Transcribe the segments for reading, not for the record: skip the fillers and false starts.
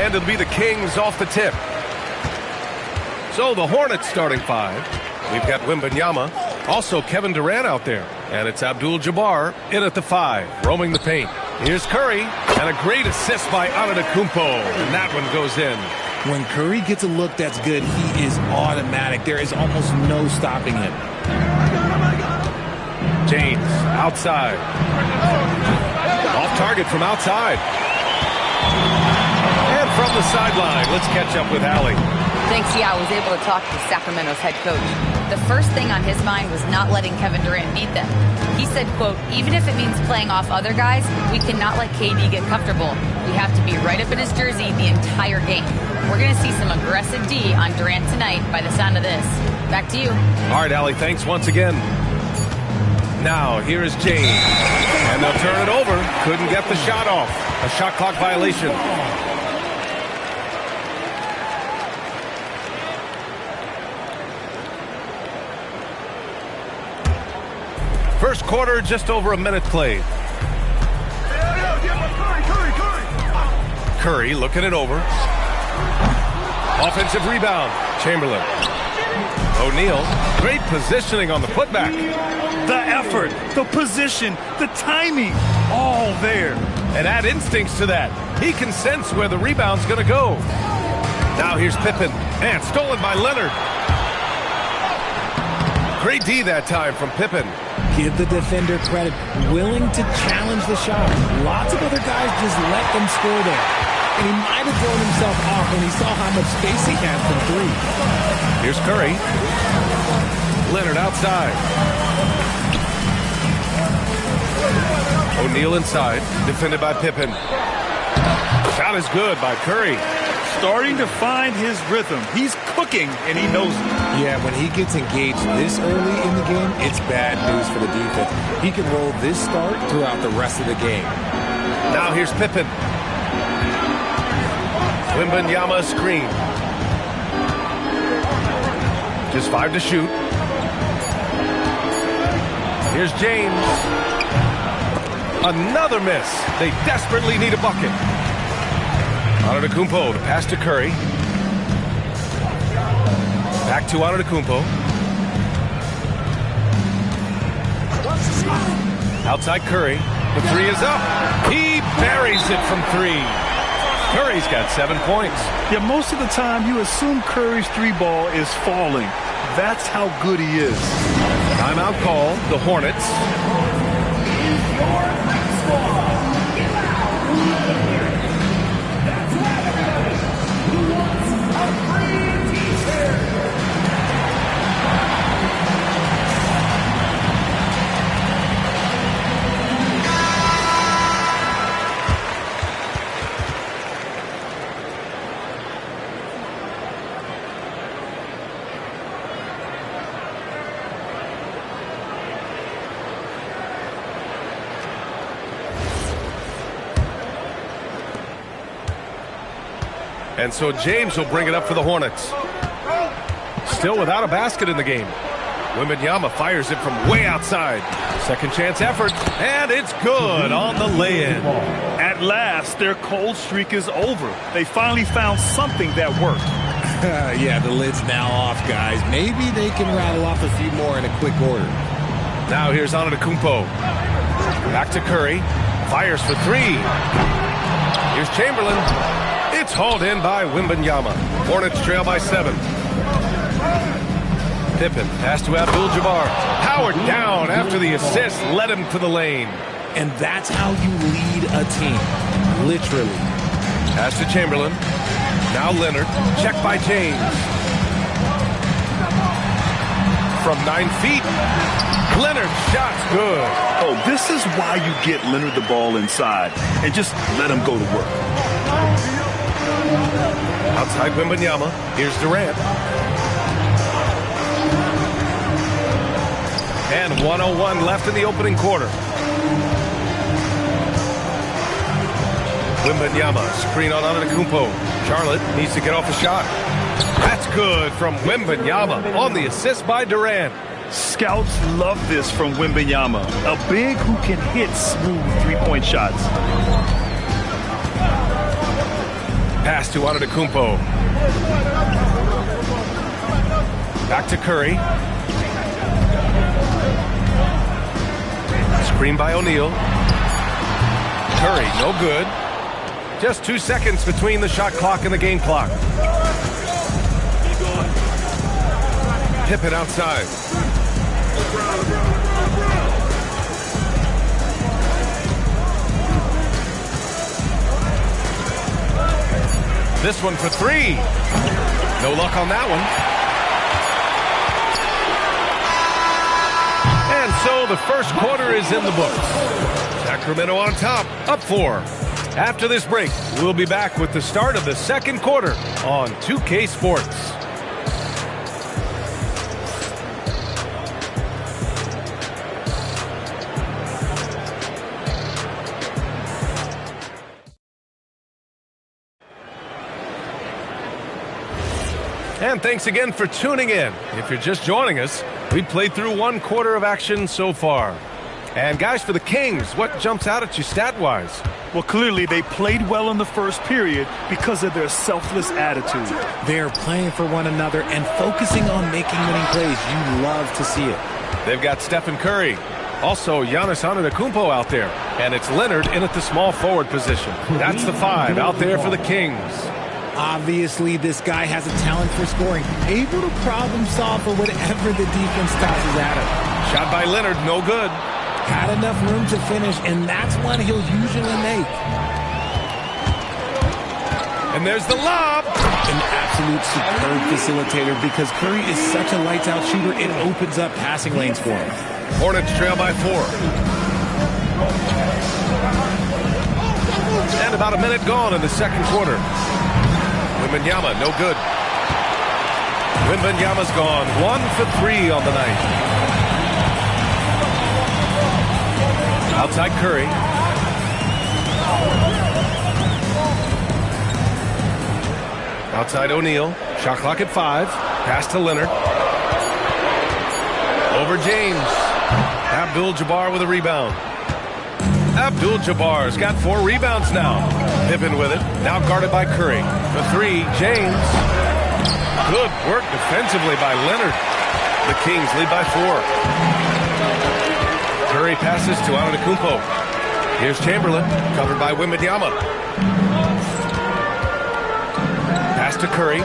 And it'll be the Kings off the tip. So the Hornets starting 5. We've got Wembanyama. Also Kevin Durant out there. And it's Abdul-Jabbar in at the 5, roaming the paint. Here's Curry. And a great assist by Antetokounmpo. And that one goes in. When Curry gets a look that's good, he is automatic. There is almost no stopping him. James, outside. Off target from outside. And from the sideline, let's catch up with Allie. Thanks, yeah, I was able to talk to Sacramento's head coach. The first thing on his mind was not letting Kevin Durant beat them. He said, quote, even if it means playing off other guys, we cannot let KD get comfortable. We have to be right up in his jersey the entire game. We're going to see some aggressive D on Durant tonight by the sound of this. Back to you. All right, Allie, thanks once again. Now, here is James. And they'll turn it over. Couldn't get the shot off. A shot clock violation. First quarter, just over a minute played. Curry looking it over. Offensive rebound. Chamberlain. O'Neal. Great positioning on the putback. The effort, the position, the timing, all there. And add instincts to that. He can sense where the rebound's going to go. Now here's Pippen. And stolen by Leonard. Great D that time from Pippen. Give the defender credit. Willing to challenge the shot. Lots of other guys just let them score there. And he might have thrown himself off when he saw how much space he had from 3. Here's Curry. Leonard outside. O'Neal inside. Defended by Pippen. Shot is good by Curry. Starting to find his rhythm. He's cooking, and he knows it. Yeah, when he gets engaged this early in the game, it's bad news for the defense. He can roll this start throughout the rest of the game. Now here's Pippen. Wembanyama screen. Just 5 to shoot. Here's James. Another miss. They desperately need a bucket. Antetokounmpo to pass to Curry. Back to Antetokounmpo. Outside Curry. The 3 is up. He buries it from 3. Curry's got 7 points. Yeah, most of the time you assume Curry's 3-ball is falling. That's how good he is. Timeout call, the Hornets. And so James will bring it up for the Hornets. Still without a basket in the game. Wembanyama fires it from way outside. Second chance effort, and it's good on the lay-in. At last, their cold streak is over. They finally found something that worked. Yeah, the lid's now off, guys. Maybe they can rattle off a few more in a quick order. Now here's Antetokounmpo. Back to Curry. Fires for 3. Here's Chamberlain. It's hauled in by Wembanyama. Hornets trail by 7. Pippen pass to Abdul-Jabbar. Powered down after the assist led him to the lane. And that's how you lead a team. Literally. Pass to Chamberlain. Now Leonard. Checked by James. From 9 feet. Leonard shot's good. Oh, this is why you get Leonard the ball inside and just let him go to work. Outside Wembanyama. Here's Durant. And 1:01 left in the opening quarter. Wembanyama, screen on Antetokounmpo. Charlotte needs to get off a shot. That's good from Wembanyama on the assist by Durant. Scouts love this from Wembanyama, a big who can hit smooth three-point shots. Pass to Antetokounmpo. Back to Curry. Screen by O'Neal. Curry, no good. Just 2 seconds between the shot clock and the game clock. Pippen outside. This one for three. No luck on that one. And so the first quarter is in the books. Sacramento on top, up 4. After this break, we'll be back with the start of the second quarter on 2K Sports. And thanks again for tuning in. If you're just joining us, we played through 1 quarter of action so far. And guys, for the Kings, what jumps out at you stat-wise? Well, clearly they played well in the first period because of their selfless attitude. They're playing for one another and focusing on making winning plays. You love to see it. They've got Stephen Curry. Also, Giannis Antetokounmpo out there. And it's Leonard in at the small forward position. That's the 5 out there for the Kings. Obviously, this guy has a talent for scoring, able to problem solve for whatever the defense tosses at him. Shot by Leonard, no good. Had enough room to finish, and that's one he'll usually make. And there's the lob. An absolute superb facilitator because Curry is such a lights-out shooter, it opens up passing lanes for him. Hornets trail by 4. And about a minute gone in the second quarter. Wembanyama, no good. Wembanyama's gone 1 for 3 on the night. Outside Curry. Outside O'Neal. Shot clock at 5. Pass to Leonard. Over James. Abdul-Jabbar with a rebound. Abdul-Jabbar's got 4 rebounds now. Pippen with it. Now guarded by Curry. For 3, James. Good work defensively by Leonard. The Kings lead by 4. Curry passes to Antetokounmpo. Here's Chamberlain, covered by Wembanyama. Pass to Curry.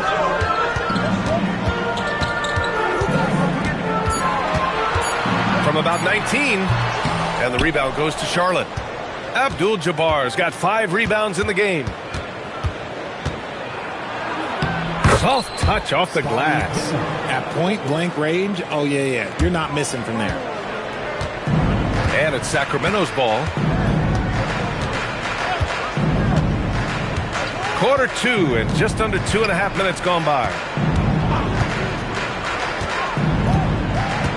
From about 19, and the rebound goes to Charlotte. Abdul-Jabbar's got 5 rebounds in the game. Soft touch off the glass. At point-blank range, oh, yeah. You're not missing from there. And it's Sacramento's ball. Quarter 2 and just under 2.5 minutes gone by.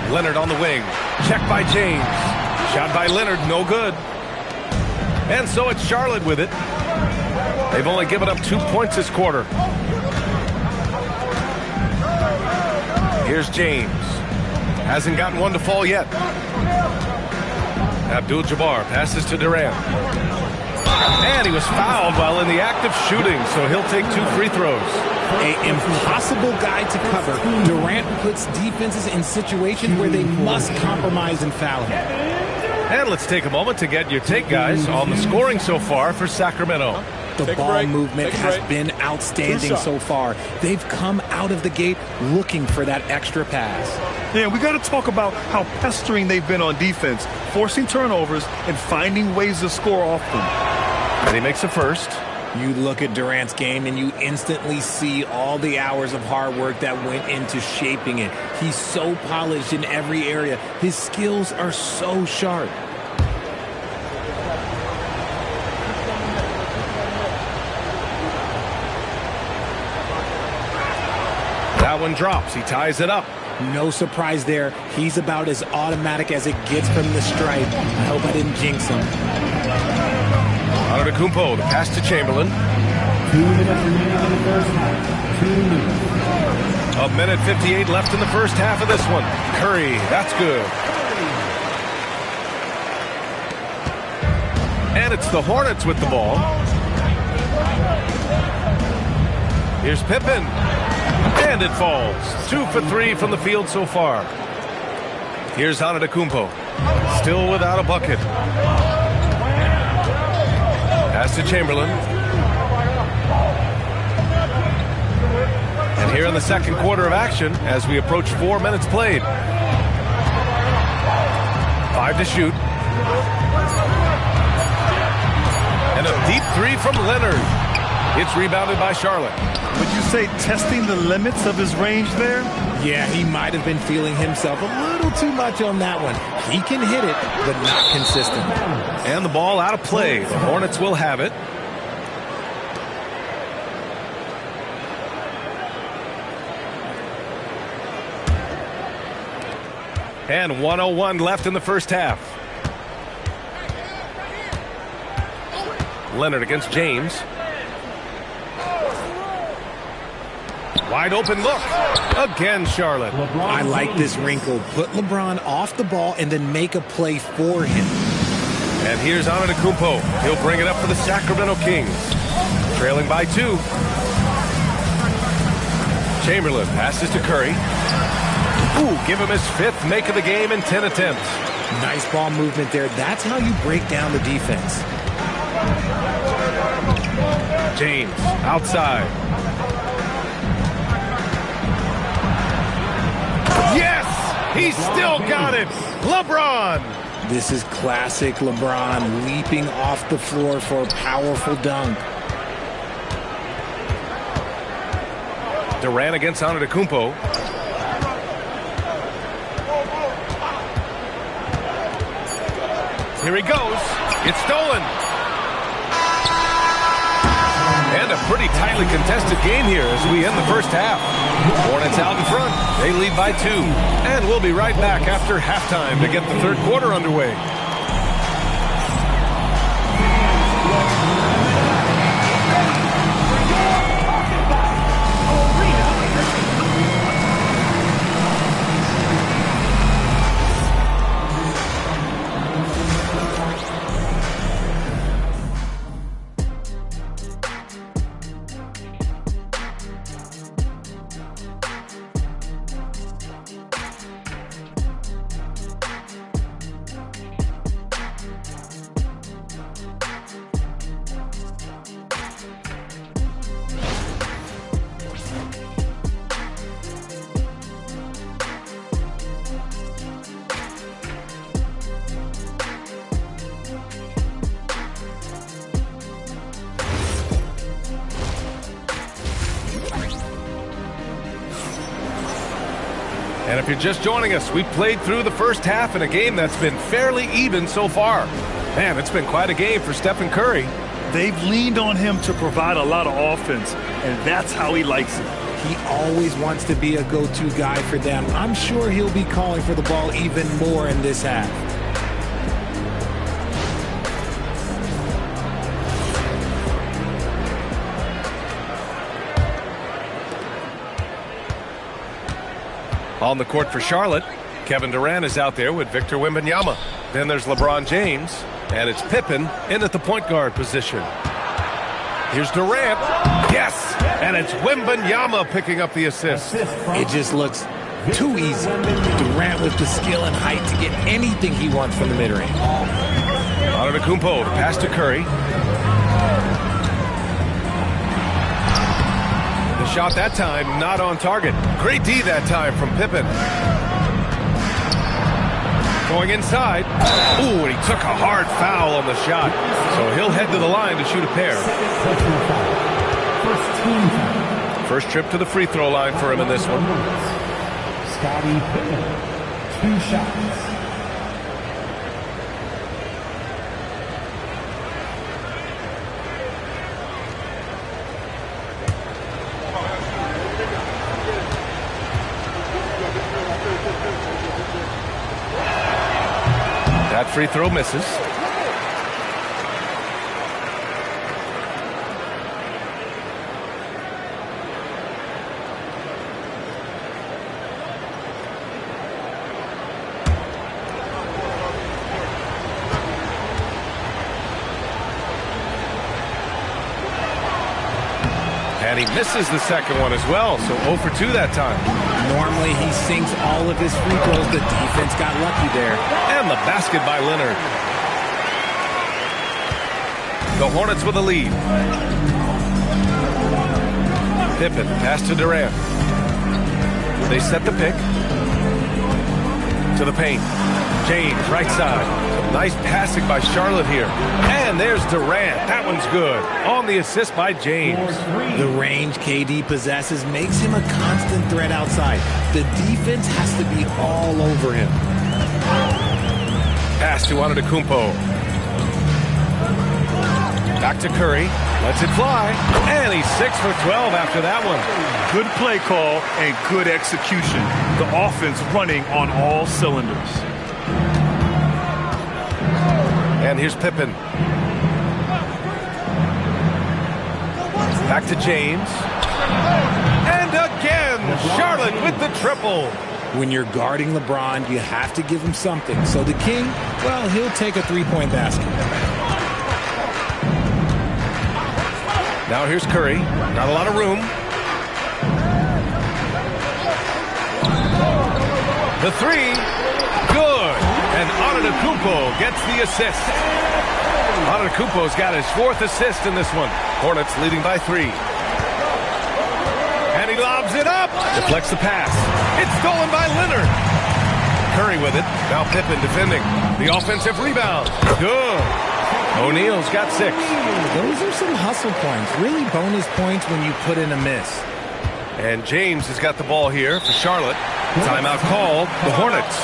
Leonard on the wing. Check by James. Shot by Leonard, no good. And so it's Charlotte with it. They've only given up 2 points this quarter. Here's James. Hasn't gotten one to fall yet. Abdul-Jabbar passes to Durant. And he was fouled while in the act of shooting, so he'll take 2 free throws. An impossible guy to cover. Durant puts defenses in situations where they must compromise and foul him. And let's take a moment to get your take, guys, on the scoring so far for Sacramento. The ball movement has been outstanding so far. They've come out of the gate looking for that extra pass. Yeah, we got to talk about how pestering they've been on defense, forcing turnovers and finding ways to score off them. And he makes a first. You look at Durant's game and you instantly see all the hours of hard work that went into shaping it. He's so polished in every area. His skills are so sharp. That one drops. He ties it up. No surprise there. He's about as automatic as it gets from the stripe. I hope I didn't jinx him. Antetokounmpo, the pass to Chamberlain. 2 minutes remaining in the first half. 2 minutes. A minute 58 left in the first half of this one. Curry, that's good. And it's the Hornets with the ball. Here's Pippen. And it falls. 2 for 3 from the field so far. Here's Antetokounmpo. Still without a bucket. Pass to Chamberlain. And here in the second quarter of action as we approach 4 minutes played. 5 to shoot. And a deep three from Leonard. It's rebounded by Charlotte. Would you say testing the limits of his range there? Yeah, he might have been feeling himself a little too much on that one. He can hit it, but not consistent. And the ball out of play. The Hornets will have it. And 1:01 left in the first half. Leonard against James. Wide open look. Again, Charlotte. I like this wrinkle. Put LeBron off the ball and then make a play for him. And here's Antetokounmpo. He'll bring it up for the Sacramento Kings. Trailing by 2. Chamberlain passes to Curry. Ooh, give him his 5th make of the game in 10 attempts. Nice ball movement there. That's how you break down the defense. James outside. Yes! He's still got it! LeBron! This is classic LeBron leaping off the floor for a powerful dunk. Durant against Antetokounmpo. Here he goes. It's stolen. And a pretty tightly contested game here as we end the first half. Hornets out in front. They lead by 2. And we'll be right back after halftime to get the third quarter underway. And if you're just joining us, we played through the first half in a game that's been fairly even so far. Man, it's been quite a game for Stephen Curry. They've leaned on him to provide a lot of offense, and that's how he likes it. He always wants to be a go-to guy for them. I'm sure he'll be calling for the ball even more in this half. On the court for Charlotte, Kevin Durant is out there with Victor Wembanyama. Then there's LeBron James, and it's Pippen in at the point guard position. Here's Durant. Yes! And it's Wembanyama picking up the assist. It just looks too easy. Durant with the skill and height to get anything he wants from the mid-range. Antetokounmpo, the pass to Curry. The shot that time not on target. Great D that time from Pippen. Going inside. Ooh, and he took a hard foul on the shot. So he'll head to the line to shoot a pair. First trip to the free throw line for him in this one. Scottie Pippen, 2 shots. That free throw misses. And he misses the second one as well, so 0 for 2 that time. Normally he sinks all of his free throws. The defense got lucky there. And the basket by Leonard. The Hornets with a lead. Pippen, pass to Durant. They set the pick. To the paint. James, right side. Nice passing by Charlotte here. And there's Durant. That one's good. On the assist by James. The range KD possesses makes him a constant threat outside. The defense has to be all over him. Pass to Antetokounmpo. Back to Curry. Lets it fly. And he's 6 for 12 after that one. Good play call and good execution. The offense running on all cylinders. And here's Pippen. Back to James. And again, Charlotte with the triple. When you're guarding LeBron, you have to give him something. So the King, well, he'll take a three-point basket. Now here's Curry. Not a lot of room. The three. Good. And Antetokounmpo gets the assist. Antetokounmpo's got his 4th assist in this one. Hornets leading by 3. And he lobs it up. Deflects the pass. It's stolen by Leonard. Curry with it. Now Pippen defending. The offensive rebound. Good. O'Neal's got 6. Those are some hustle points. Really bonus points when you put in a miss. And James has got the ball here for Charlotte. Timeout called. The Hornets.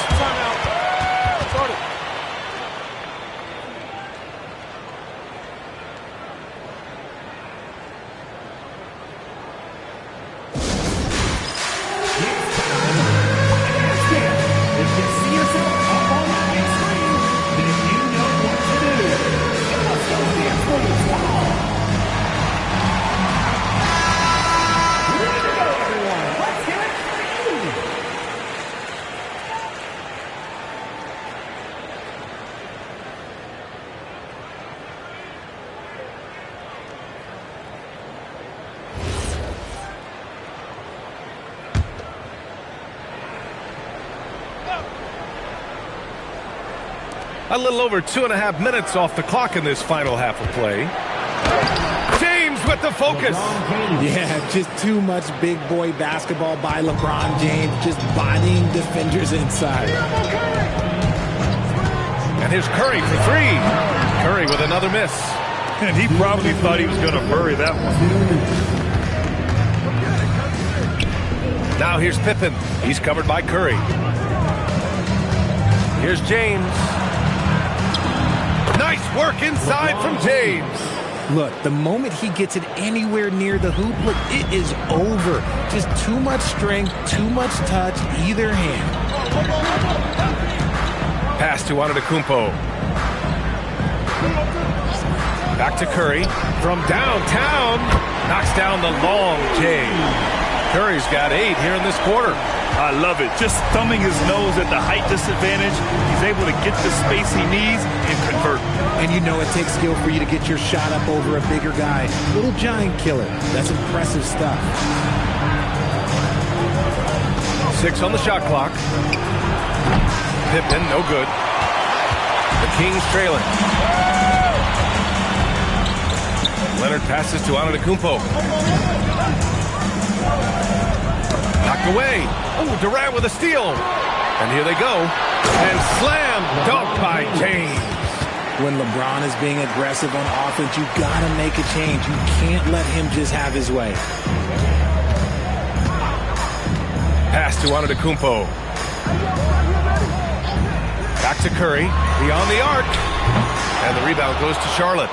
A little over 2.5 minutes off the clock in this final half of play. James with the focus. Yeah, just too much big boy basketball by LeBron James, just bodying defenders inside. And here's Curry for 3. Curry with another miss. And he probably thought he was going to bury that one. Now here's Pippen. He's covered by Curry. Here's James. Nice work inside from James. Look, the moment he gets it anywhere near the hoop, look, it is over. Just too much strength, too much touch, either hand. Pass to Antetokounmpo. Back to Curry. From downtown. Knocks down the long J. Curry's got 8 here in this quarter. I love it. Just thumbing his nose at the height disadvantage. He's able to get the space he needs and convert. And you know it takes skill for you to get your shot up over a bigger guy. Little giant killer. That's impressive stuff. 6 on the shot clock. Pippen, no good. The Kings trailing. Leonard passes to Antetokounmpo. Knocked away. Oh, Durant with a steal. And here they go. And slam dunk by James. When LeBron is being aggressive on offense, you gotta make a change. You can't let him just have his way. Pass to Antetokounmpo. Back to Curry. Beyond the arc. And the rebound goes to Charlotte.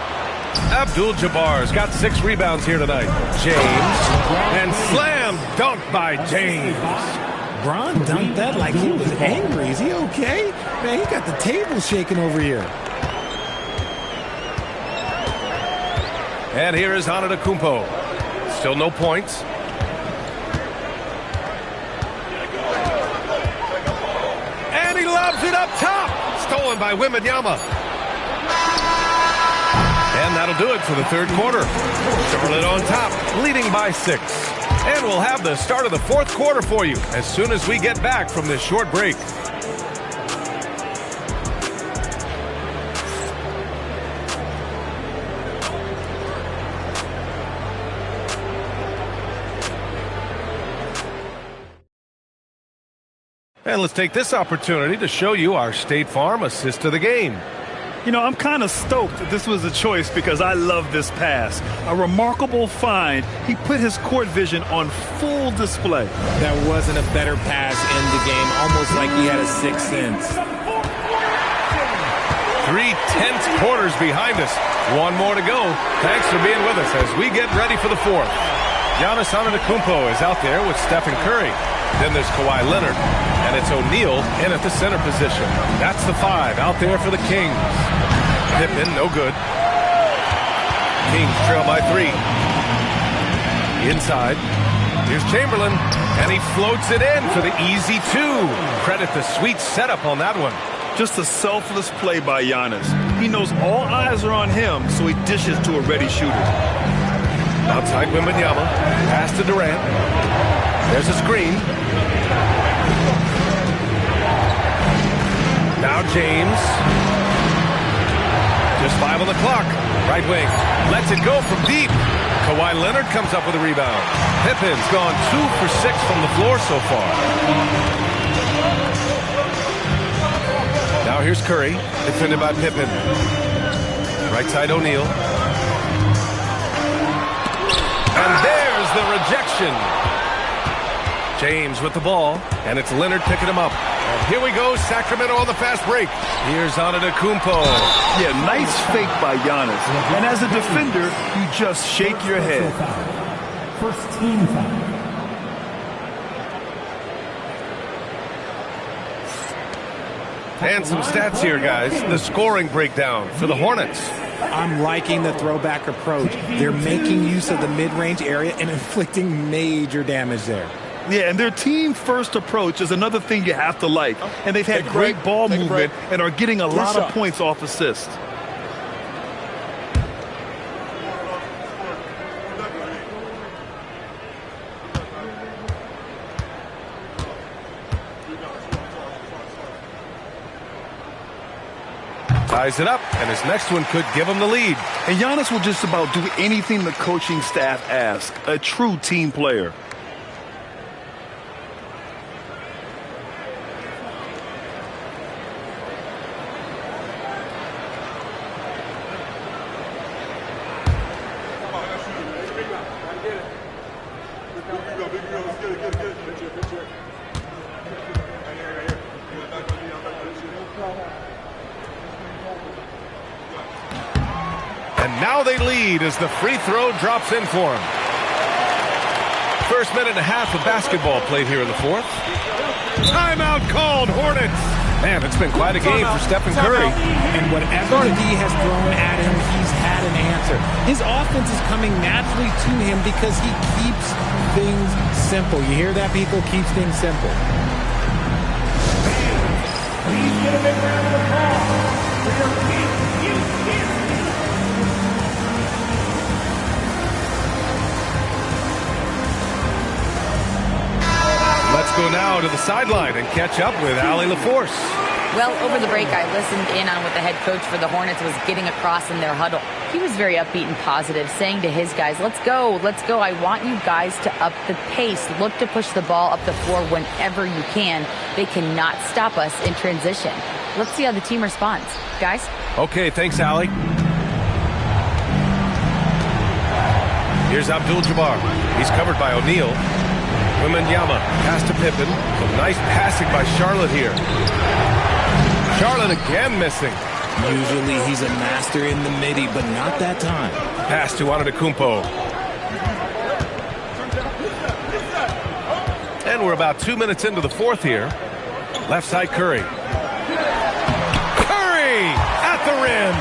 Abdul-Jabbar's got 6 rebounds here tonight. James. And slam dunk by James. Bron dunked that like he was angry. Is he okay? Man, he got the table shaking over here. And here is Antetokounmpo. Still no points. And he lobs it up top. Stolen by Wembanyama. And And that'll do it for the third quarter. Charlotte on top, leading by 6. And we'll have the start of the fourth quarter for you as soon as we get back from this short break. And let's take this opportunity to show you our State Farm assist of the game. You know, I'm kind of stoked that this was a choice because I love this pass. A remarkable find. He put his court vision on full display. That wasn't a better pass in the game, almost like he had a sixth sense. 3 tense quarters behind us. One more to go. Thanks for being with us as we get ready for the fourth. Giannis Antetokounmpo is out there with Stephen Curry. Then there's Kawhi Leonard. And it's O'Neal in at the center position. That's the 5 out there for the Kings. Pippen, no good. Kings trail by 3. Inside. Here's Chamberlain. And he floats it in for the easy 2. Credit the sweet setup on that one. Just a selfless play by Giannis. He knows all eyes are on him, so he dishes to a ready shooter. Outside Wembanyama. Pass to Durant. There's a screen. Now James. Just 5 on the clock. Right wing. Lets it go from deep. Kawhi Leonard comes up with a rebound. Pippen's gone 2 for 6 from the floor so far. Now here's Curry. Defended by Pippen. Right side O'Neal. And there's the rejection. James with the ball, and it's Leonard picking him up. And here we go, Sacramento on the fast break. Here's Antetokounmpo. Yeah, nice fake by Giannis. And as a defender, you just shake your head. First team foul. And some stats here, guys. The scoring breakdown for the Hornets. I'm liking the throwback approach. They're making use of the mid-range area and inflicting major damage there. Yeah, and their team-first approach is another thing you have to like. And they've had great ball movement and are getting a lot of points off assists. Ties it up, and his next one could give him the lead. And Giannis will just about do anything the coaching staff asks. A true team player. And now they lead as the free throw drops in for him. First minute and a half of basketball played here in the fourth. Timeout called, Hornets. Man, it's been quite a game for Stephen Curry. And whatever the D has thrown at him, he's had an answer. His offense is coming naturally to him because he keeps things simple. You hear that, people? Keeps things simple. Please get a big round of applause for your team. Let's go now to the sideline and catch up with Allie LaForce. Well, over the break, I listened in on what the head coach for the Hornets was getting across in their huddle. He was very upbeat and positive, saying to his guys, let's go, let's go. I want you guys to up the pace. Look to push the ball up the floor whenever you can. They cannot stop us in transition. Let's see how the team responds. Guys? Okay, thanks, Allie. Here's Abdul-Jabbar. He's covered by O'Neal. Wembanyama, pass to Pippen. Some nice passing by Charlotte here. Charlotte again missing. Usually he's a master in the midi, but not that time. Pass to Antetokounmpo. And we're about 2 minutes into the fourth here. Left side Curry. Curry at the rim.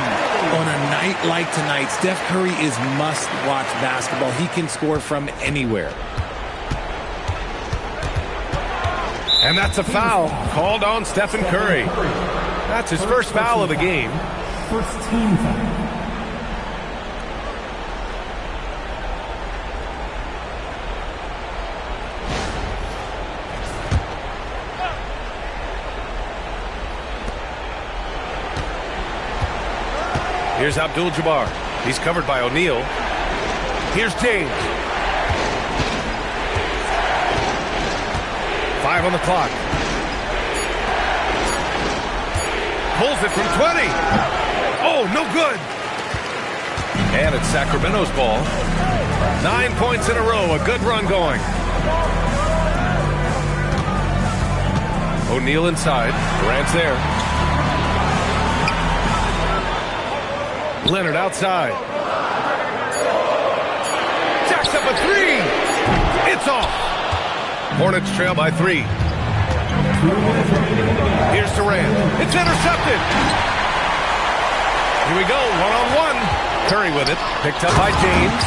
On a night like tonight, Steph Curry is must-watch basketball. He can score from anywhere. And that's a foul called on Stephen Curry. That's his first foul of the game. First team foul. Here's Abdul-Jabbar. He's covered by O'Neal. Here's James. 5 on the clock. Pulls it from 20. Oh, no good. And it's Sacramento's ball. 9 points in a row. A good run going. O'Neal inside. Durant's there. Leonard outside. Jacks up a 3. It's off. Hornets trail by 3. Here's Durant. It's intercepted. Here we go. One-on-one. Curry with it. Picked up by James.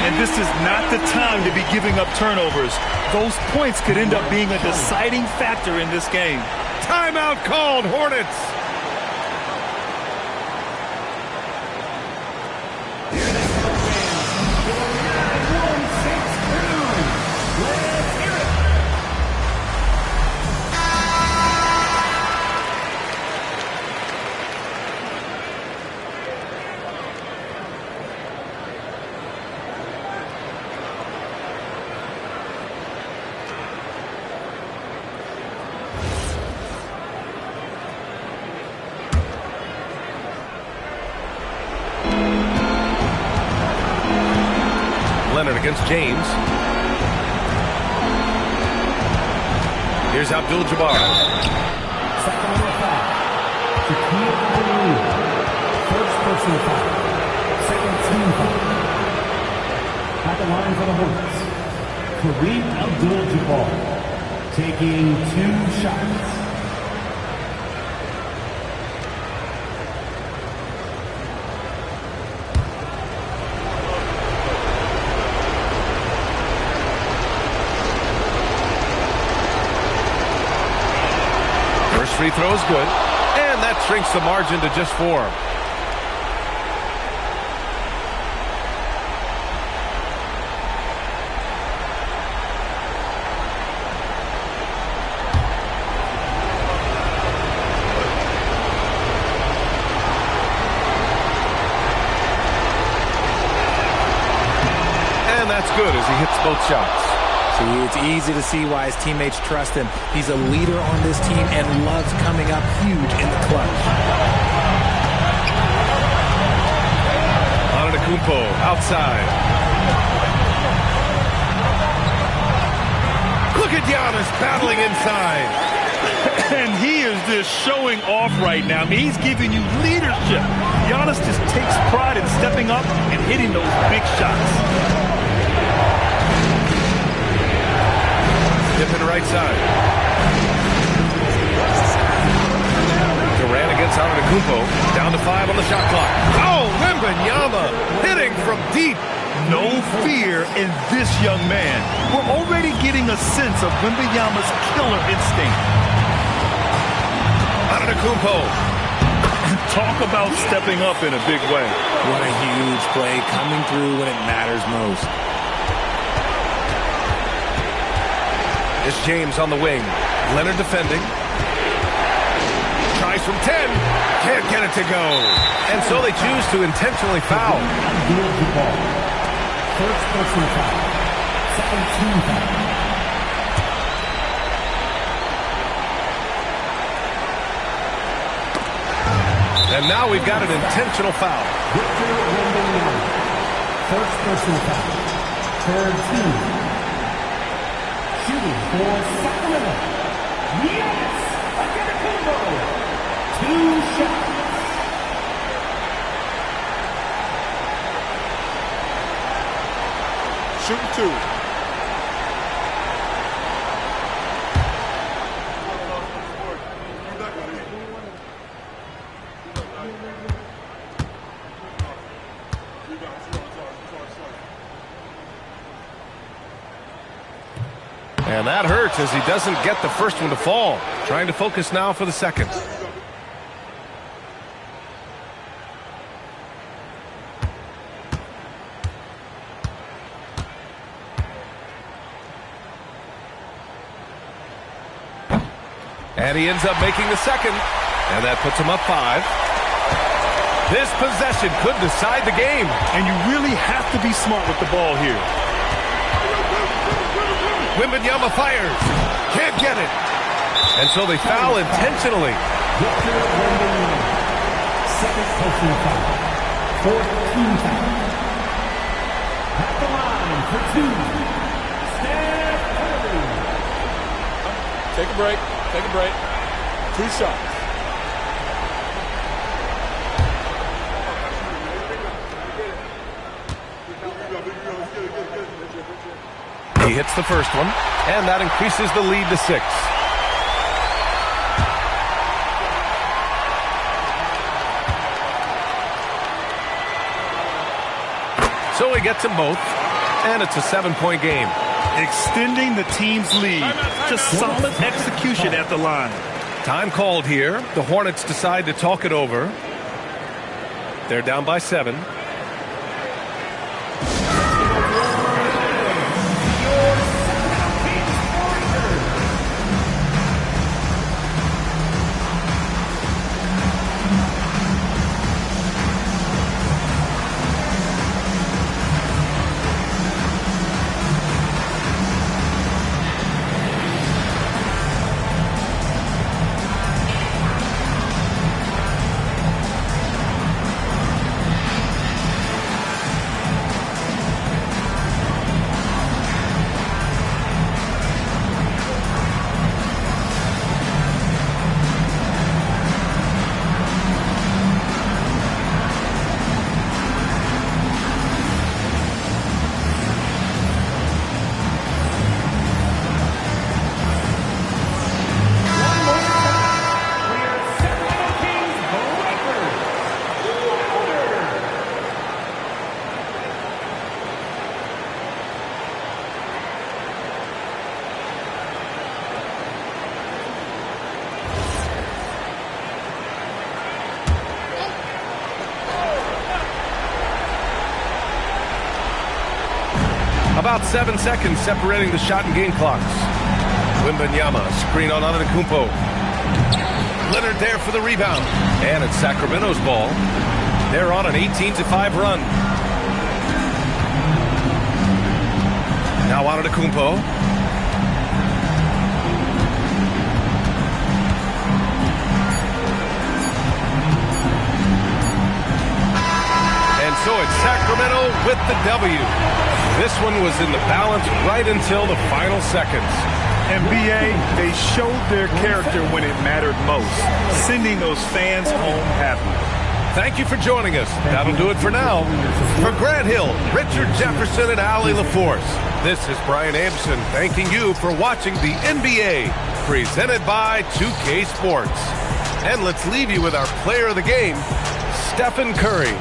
And this is not the time to be giving up turnovers. Those points could end up being a deciding factor in this game. Timeout called, Hornets. Leonard against James. Here's Abdul-Jabbar. Sacramento foul. Shaquille O'Neal. First personal foul. Second team foul. At the line for the Hornets, Kareem Abdul-Jabbar taking 2 shots. Free throw is good, and that shrinks the margin to just 4. And that's good as he hits both shots. It's easy to see why his teammates trust him. He's a leader on this team and loves coming up huge in the clutch. Antetokounmpo outside. Look at Giannis battling inside. And he is just showing off right now. I mean, he's giving you leadership. Giannis just takes pride in stepping up and hitting those big shots. Tipping right side. Durant against Antetokounmpo. Down to 5 on the shot clock. Oh, Wembanyama hitting from deep. No fear in this young man. We're already getting a sense of Wembanyama's killer instinct. Antetokounmpo. Talk about stepping up in a big way. What a huge play, coming through when it matters most. It's James on the wing. Leonard defending. Tries from 10. Can't get it to go. And so they choose to intentionally foul. Abdul-Jabbar. First personal foul. Second team foul. And now we've got an intentional foul. Victor Wembanyama. First personal foul. Third team. Shooting for Sacramento. Yes! Antetokounmpo. 2 shots. Shooting 2. And that hurts as he doesn't get the first one to fall. Trying to focus now for the second. And he ends up making the second. And that puts him up 5. This possession could decide the game. And you really have to be smart with the ball here. Wembanyama fires. Can't get it. And so they foul intentionally. Victor Wembanyama. Second personal foul. Fourth team foul. At the line for two. Steph Curry. Take a break. Take a break. 2 shots. He hits the first one, and that increases the lead to 6. So he gets them both, and it's a 7-point game. Extending the team's lead. Just solid execution at the line. Time called here. The Hornets decide to talk it over. They're down by 7. About 7 seconds separating the shot and game clocks. Wembanyama, screen on Antetokounmpo. Leonard there for the rebound. And it's Sacramento's ball. They're on an 18-5 run. Now Antetokounmpo. And so it's Sacramento with the W. This one was in the balance right until the final seconds. NBA, they showed their character when it mattered most, sending those fans home happy. Thank you for joining us. That'll do it for now. For Grant Hill, Richard Jefferson, and Allie LaForce, this is Brian Abeson thanking you for watching the NBA, presented by 2K Sports. And let's leave you with our player of the game, Stephen Curry.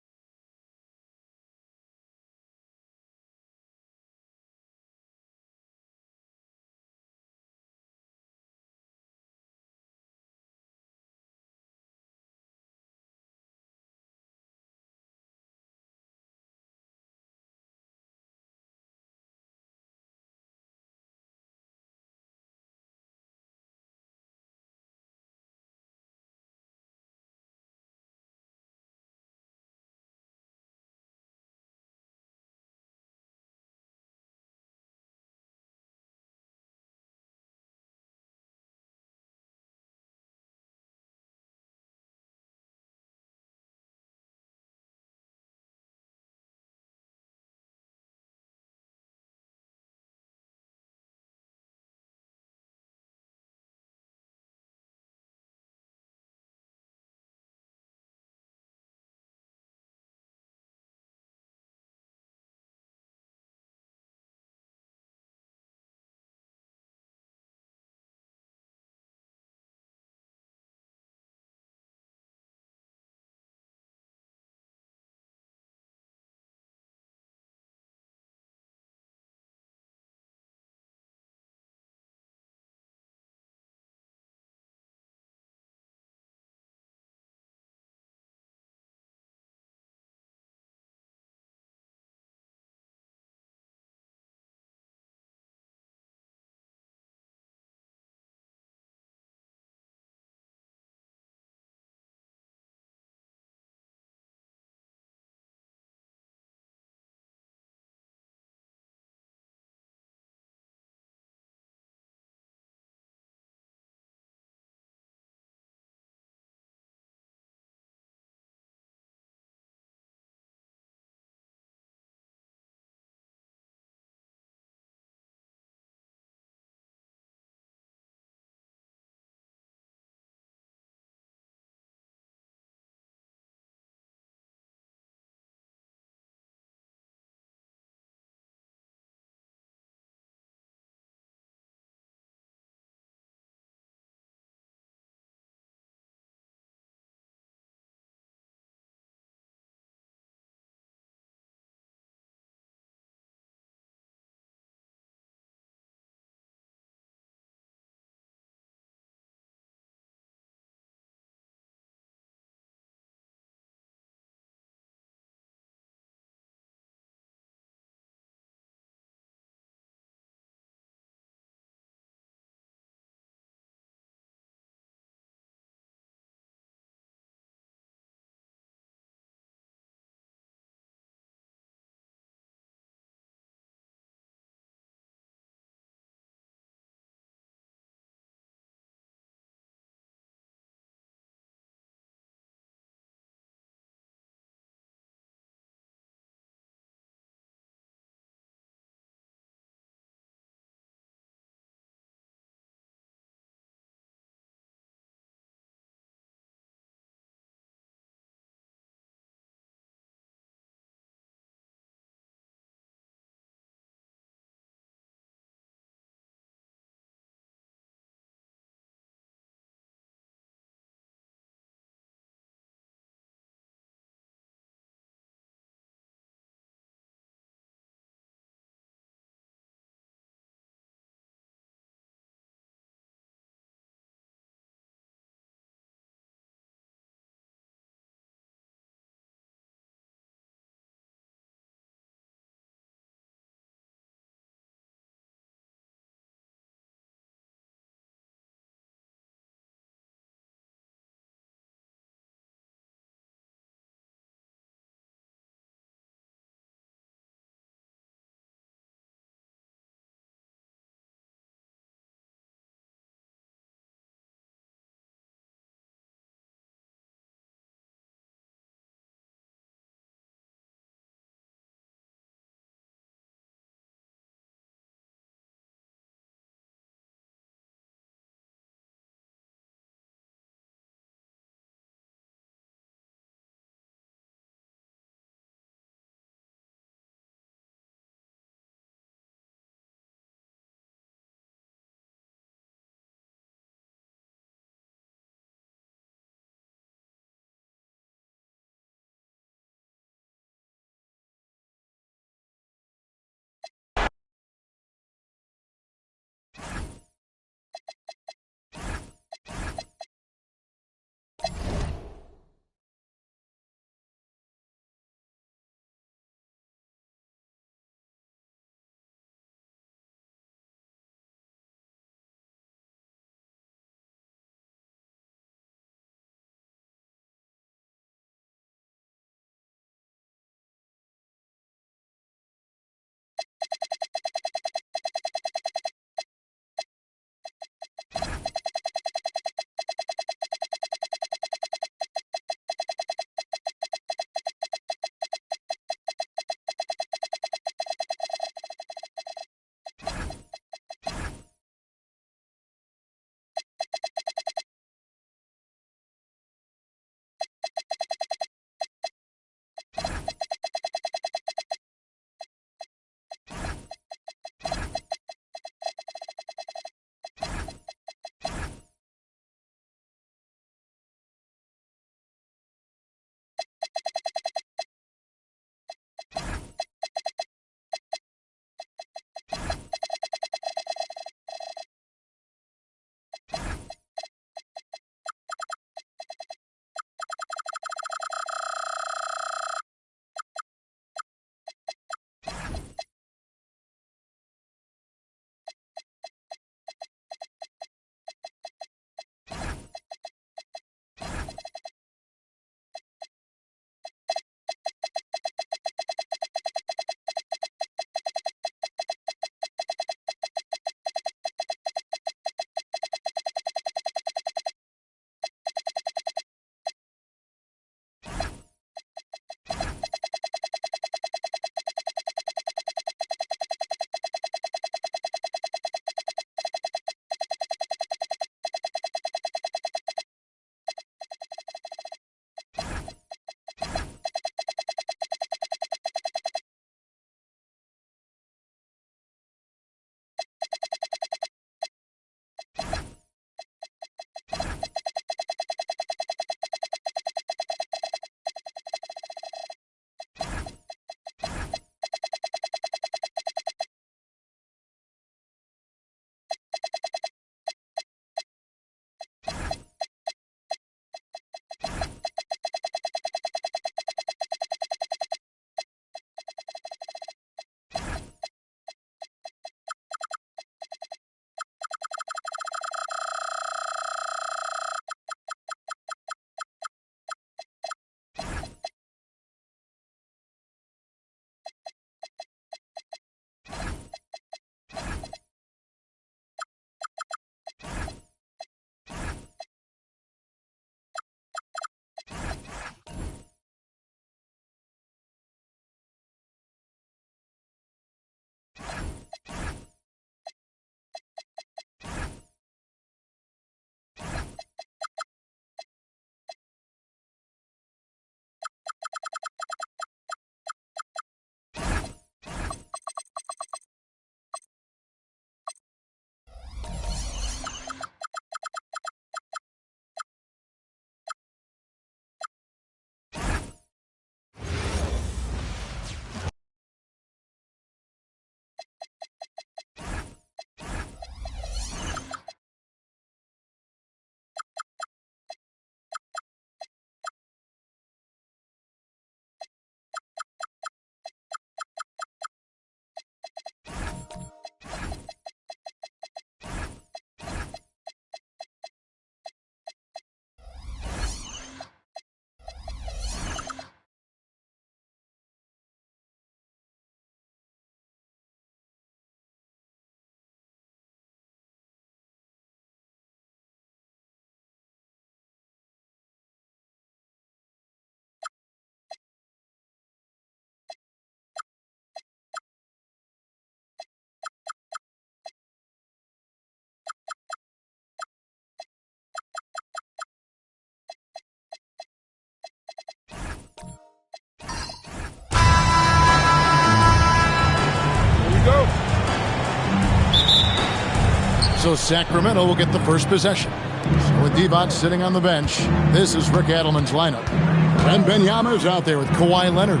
So Sacramento will get the first possession. So with Divac sitting on the bench, this is Rick Adelman's lineup. And Wembanyama's out there with Kawhi Leonard.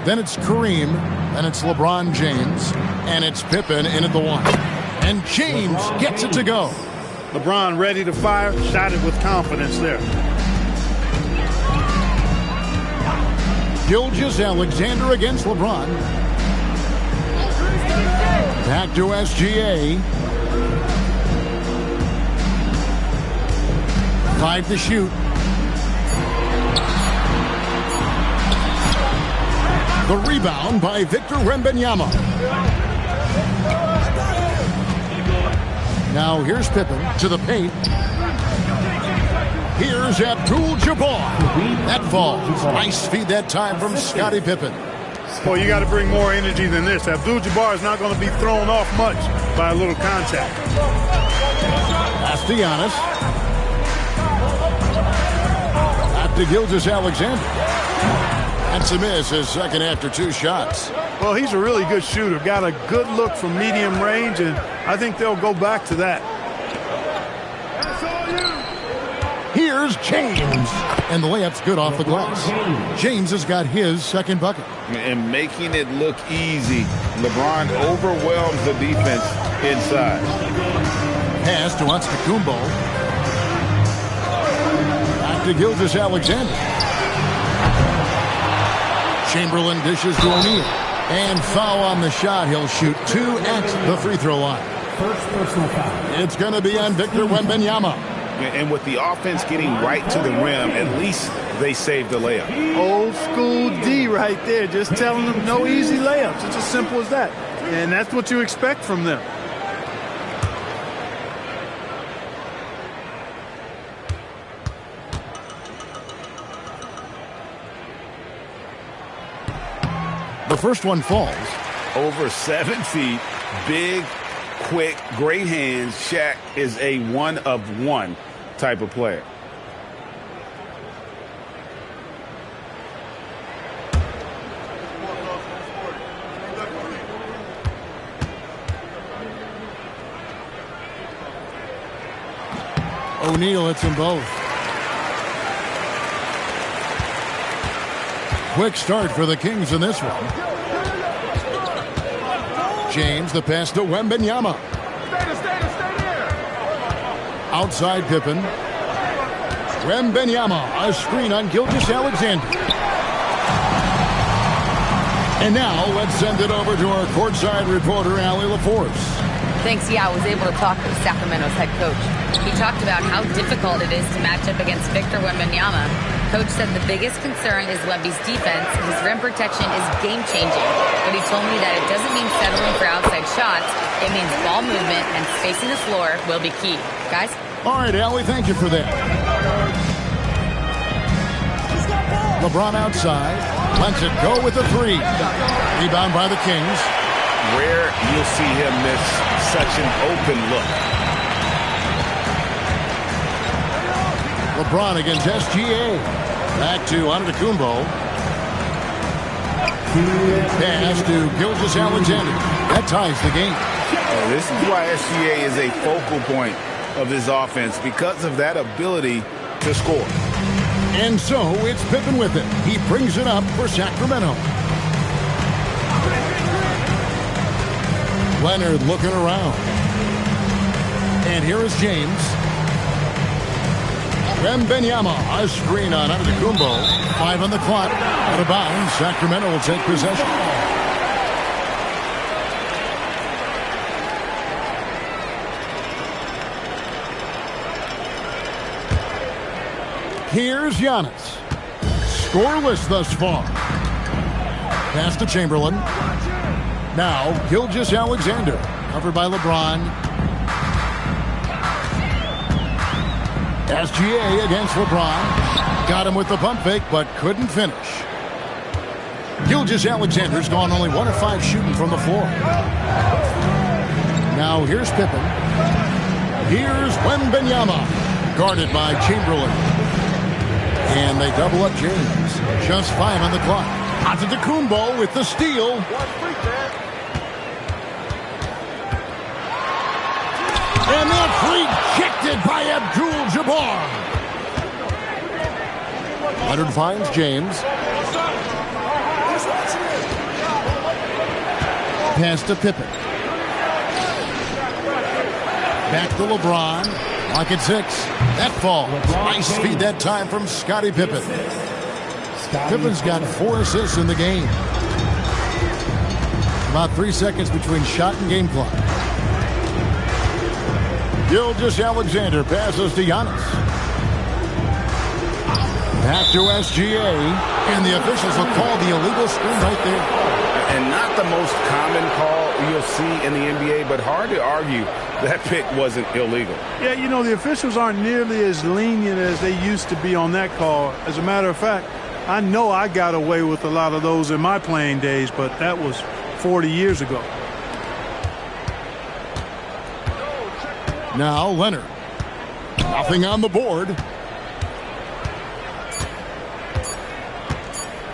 Then it's Kareem. Then it's LeBron James. And it's Pippen in at the 1. And James gets it to go. LeBron ready to fire. Shot it with confidence there. Gilgeous-Alexander against LeBron. Back to SGA. 5 to shoot. The rebound by Victor Wembanyama. Now here's Pippen to the paint. Here's Abdul-Jabbar. That falls. Nice feed that time from Scottie Pippen. Boy, you got to bring more energy than this. Abdul-Jabbar is not going to be thrown off much by a little contact. Pass to Giannis. Back to Gilgeous-Alexander. That's a miss, his second after 2 shots. Well, he's a really good shooter. Got a good look from medium range, and I think they'll go back to that. Here's James. And the layup's good off the glass. James has got his second bucket. And making it look easy, LeBron overwhelms the defense inside. Pass to Antetokounmpo. Back to Gilgeous-Alexander. Chamberlain dishes to O'Neal. And foul on the shot. He'll shoot 2 at the free throw line. First personal foul. It's going to be on Victor Wembanyama. And with the offense getting right to the rim, at least they saved the layup. Old school D right there, just telling them no easy layups. It's as simple as that. And that's what you expect from them. The first one falls. Over 7 feet, big, quick, great hands. Shaq is a one-of-one type of player. O'Neal hits them both. Quick start for the Kings in this one. James, the pass to Wembanyama. Outside Pippen. Wembanyama, a screen on Gilgeous-Alexander. And now let's send it over to our courtside reporter, Allie LaForce. Thanks, I was able to talk with Sacramento's head coach. He talked about how difficult it is to match up against Victor Wembanyama. Coach said the biggest concern is Wemby's defense. His rim protection is game-changing. But he told me that it doesn't mean settling for outside shots. It means ball movement and spacing the floor will be key. Guys? All right, Allie, thank you for that. LeBron outside. Lets it go with the 3. Rebound by the Kings. Rare you'll see him miss such an open look. LeBron against SGA. Back to Antetokounmpo. Pass to Gilgeous-Alexander. That ties the game. This is why SGA is a focal point of this offense, because of that ability to score. And so it's Pippen with it. He brings it up for Sacramento. Leonard looking around. And here is James. Wembanyama, a screen on Antetokounmpo. 5 on the clock. Out of bounds. Sacramento will take possession. Here's Giannis. Scoreless thus far. Pass to Chamberlain. Now, Gilgeous-Alexander. Covered by LeBron. SGA against LeBron. Got him with the pump fake, but couldn't finish. Gilgeous-Alexander's gone only 1 of 5 shooting from the floor. Now, here's Pippen. Here's Wembanyama. Guarded by Chamberlain. And they double up James. Just 5 on the clock. Antetokounmpo with the steal. And Rejected by Abdul-Jabbar. Leonard finds James. Pass to Pippen. Back to LeBron. Lock at 6. That fall. Nice feed that time from Scottie Pippen. Pippen's got 4 assists in the game. About 3 seconds between shot and game clock. Gilgeous-Alexander passes to Giannis. Back to SGA. And the officials will call the illegal screen right there. And not the most common call you'll see in the NBA, but hard to argue that pick wasn't illegal. Yeah, you know, the officials aren't nearly as lenient as they used to be on that call. As a matter of fact, I know I got away with a lot of those in my playing days, but that was 40 years ago. Now Leonard. Nothing on the board.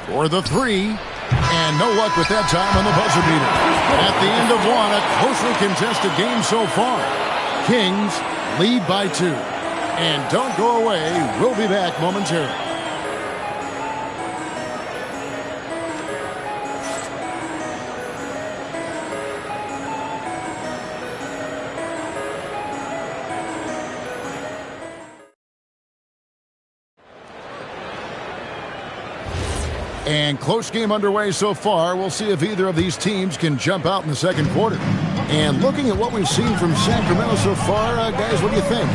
For the 3. And no luck with that time on the buzzer beater. At the end of 1, a closely contested game so far. Kings lead by 2. And don't go away. We'll be back momentarily. And close game underway so far. We'll see if either of these teams can jump out in the second quarter. And looking at what we've seen from Sacramento so far, guys, what do you think?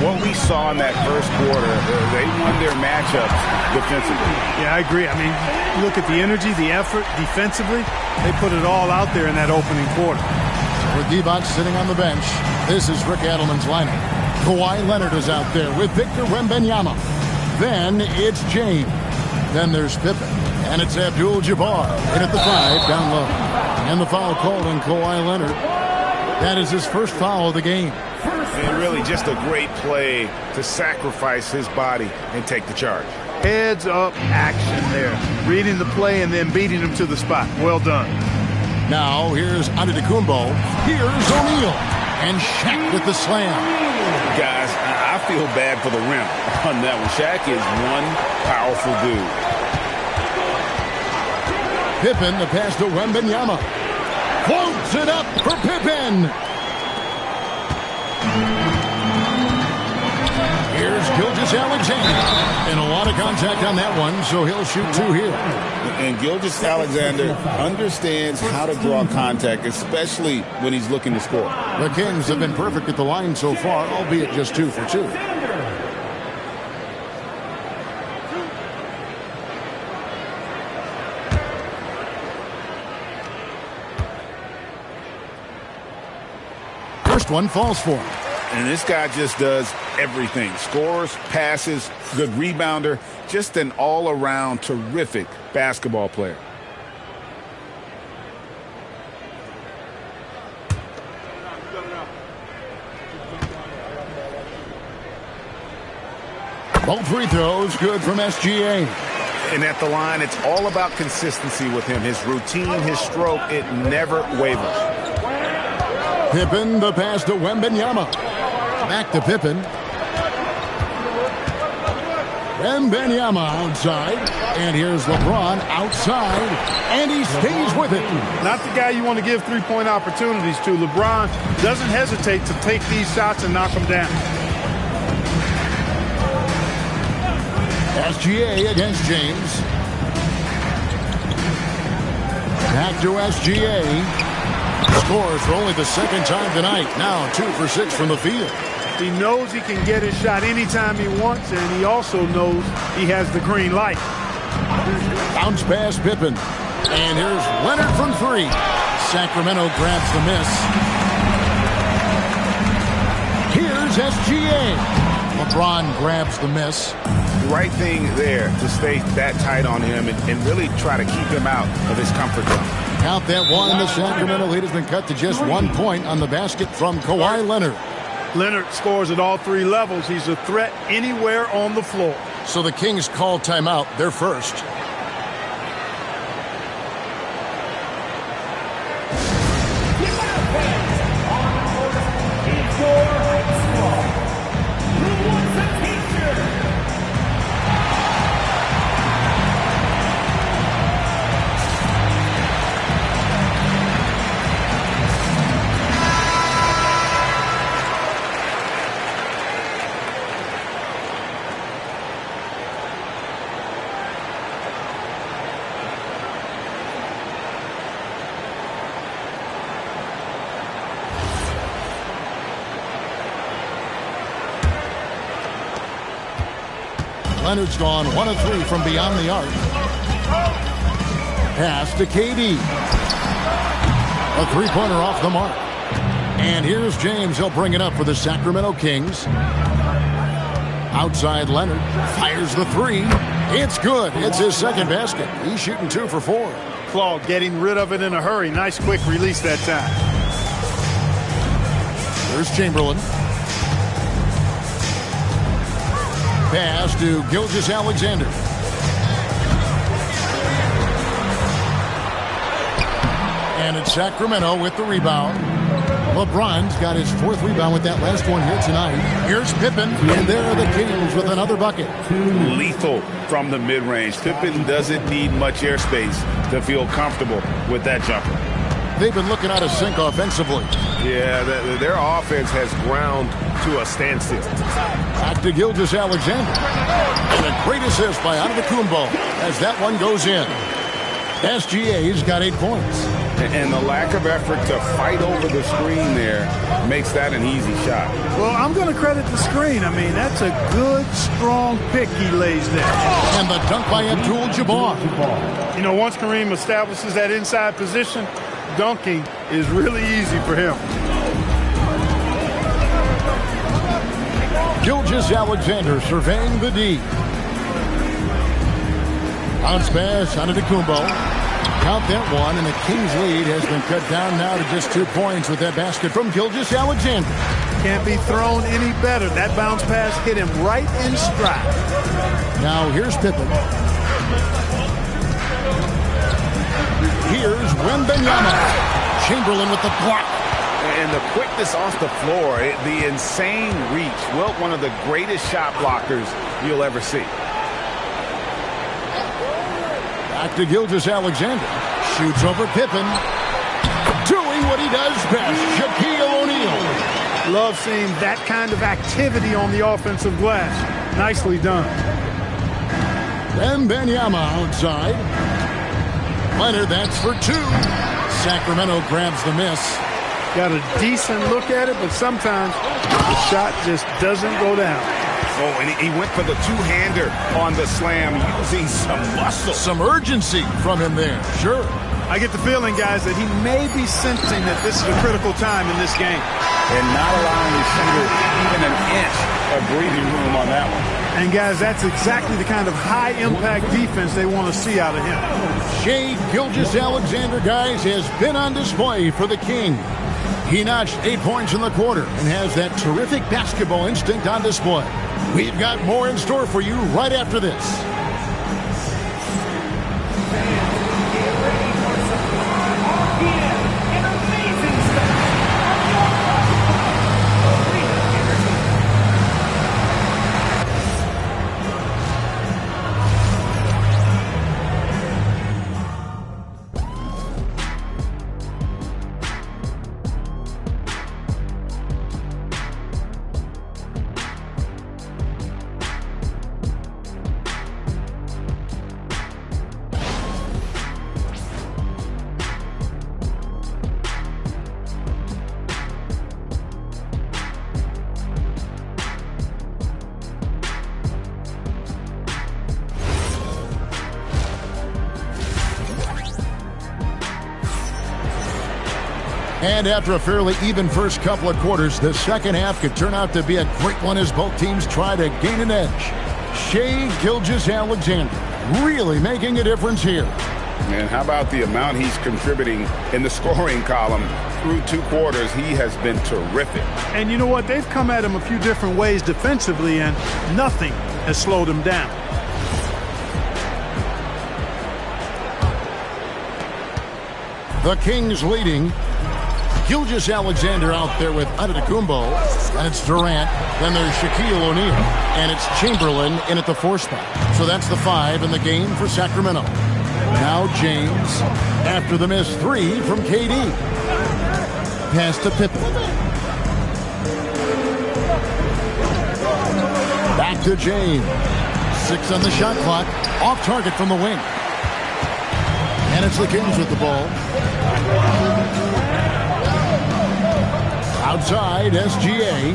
What we saw in that first quarter, they won their matchups defensively. Yeah, I agree. I mean, look at the energy, the effort defensively. They put it all out there in that opening quarter. With Divac sitting on the bench, this is Rick Adelman's lineup. Kawhi Leonard is out there with Victor Wembanyama. Then it's James. Then there's Pippen. And it's Abdul-Jabbar in at the 5, down low. And the foul called on Kawhi Leonard. That is his first foul of the game. And really just a great play to sacrifice his body and take the charge. Heads up action there. Reading the play and then beating him to the spot. Well done. Now here's Antetokounmpo. Here's O'Neal. And Shaq with the slam. Guys, I feel bad for the rim on that one. Shaq is one powerful dude. Pippen, the pass to Wembanyama. Floats it up for Pippen. Here's Gilgeous-Alexander. And a lot of contact on that one, so he'll shoot 2 here. And Gilgeous-Alexander understands how to draw contact, especially when he's looking to score. The Kings have been perfect at the line so far, albeit just 2 for 2. First one falls for him. And this guy just does everything. Scores, passes, good rebounder. Just an all-around terrific basketball player. Both free throws good from SGA. And at the line, it's all about consistency with him. His routine, his stroke, it never wavers. Pippen, the pass to Wembanyama. Back to Pippen. Wembanyama outside. And here's LeBron outside. And he stays with it. Not the guy you want to give three-point opportunities to. LeBron doesn't hesitate to take these shots and knock them down. SGA against James. Back to SGA. Scores for only the second time tonight. Now 2 for 6 from the field. He knows he can get his shot anytime he wants, and he also knows he has the green light. Bounce pass Pippen. And here's Leonard from 3. Sacramento grabs the miss. Here's SGA. LeBron grabs the miss. Right thing there to stay that tight on him and really try to keep him out of his comfort zone. Count that one. The Sacramento lead has been cut to just 1 point on the basket from Kawhi Leonard. Leonard scores at all 3 levels. He's a threat anywhere on the floor. So the Kings call timeout. They're first. Leonard's gone 1 of 3 from beyond the arc. Pass to KD. A three-pointer off the mark. And here's James. He'll bring it up for the Sacramento Kings. Outside Leonard. Fires the three. It's good. It's his second basket. He's shooting 2 for 4. Claude getting rid of it in a hurry. Nice quick release that time. There's Chamberlain. Pass to Gilgeous-Alexander. And it's Sacramento with the rebound. LeBron's got his 4th rebound with that last one here tonight. Here's Pippen, and there are the Kings with another bucket. Lethal from the mid-range. Pippen doesn't need much airspace to feel comfortable with that jumper. They've been looking out of sync offensively. Yeah, their offense has ground to a standstill. Back to Gilgeous-Alexander. And a great assist by Antetokounmpo as that one goes in. SGA's got 8 points. And the lack of effort to fight over the screen there makes that an easy shot. Well, I'm going to credit the screen. I mean, that's a good, strong pick he lays there. And the dunk by Abdul-Jabbar. You know, once Kareem establishes that inside position, dunking is really easy for him. Gilgeous-Alexander surveying the D. Bounce pass, Antetokounmpo. Count that one, and the Kings' lead has been cut down now to just 2 points with that basket from Gilgeous-Alexander. Can't be thrown any better. That bounce pass hit him right in stride. Now here's Pippen. Here's Wembanyama. Chamberlain with the block. And the quickness off the floor, the insane reach. Wilt, one of the greatest shot blockers you'll ever see. Back to Gilgeous-Alexander. Shoots over Pippen. Doing what he does best. Shaquille O'Neal. Love seeing that kind of activity on the offensive glass. Nicely done. Wembanyama outside. Leonard, that's for 2. Sacramento grabs the miss. Got a decent look at it, but sometimes the shot just doesn't go down. Oh, and he went for the two-hander on the slam, using some muscle. Some urgency from him there, sure. I get the feeling, guys, that he may be sensing that this is a critical time in this game. And not allowing the shooter even an inch of breathing room on that one. And, guys, that's exactly the kind of high-impact defense they want to see out of him. Shai Gilgeous-Alexander, guys, has been on display for the King. He notched 8 points in the quarter and has that terrific basketball instinct on display. We've got more in store for you right after this. And after a fairly even first couple of quarters, the second half could turn out to be a great one as both teams try to gain an edge. Shai Gilgeous-Alexander really making a difference here. And how about the amount he's contributing in the scoring column through 2 quarters? He has been terrific. And you know what? They've come at him a few different ways defensively, and nothing has slowed him down. The Kings leading. Gilgeous-Alexander out there with Antetokounmpo, and it's Durant. Then there's Shaquille O'Neal, and it's Chamberlain in at the 4 spot. So that's the 5 in the game for Sacramento. Now James after the missed 3 from KD. Pass to Pippen. Back to James. 6 on the shot clock. Off target from the wing. And it's the Kings with the ball. Outside, SGA.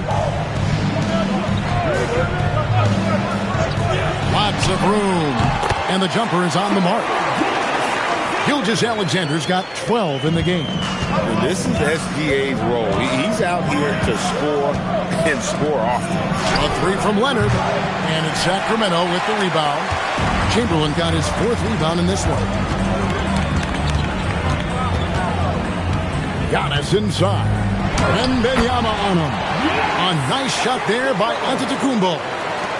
Lot Lots of room. And the jumper is on the mark. Gilgeous-Alexander's got 12 in the game. And this is SGA's role. He's out here to score and score often. A three from Leonard. And it's Sacramento with the rebound. Chamberlain got his 4th rebound in this one. Giannis inside. Wembanyama on him. A nice shot there by Antetokounmpo.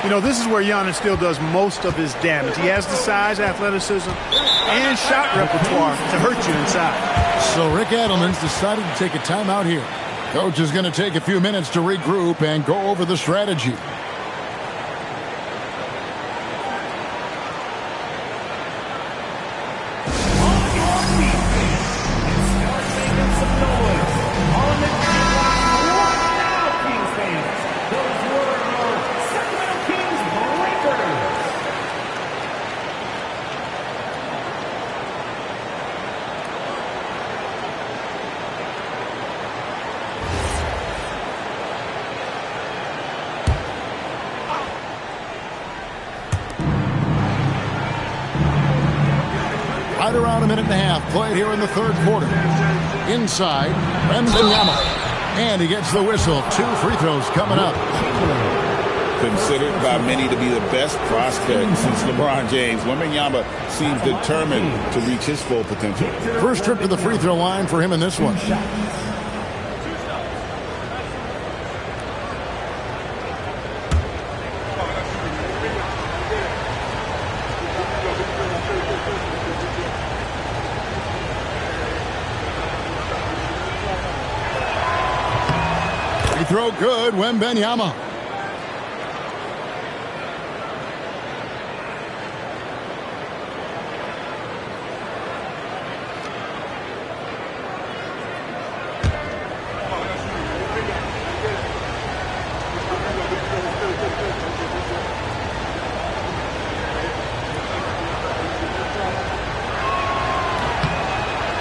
You know, this is where Giannis still does most of his damage. He has the size, athleticism, and shot repertoire to hurt you inside. So Rick Adelman's decided to take a timeout here. Coach is going to take a few minutes to regroup and go over the strategy. Right around a minute and a half played here in the 3rd quarter. Inside, Wembanyama. And he gets the whistle. 2 free throws coming up. Considered by many to be the best prospect since LeBron James, Wembanyama seems determined to reach his full potential. First trip to the free throw line for him in this one. Throw good, Wembanyama.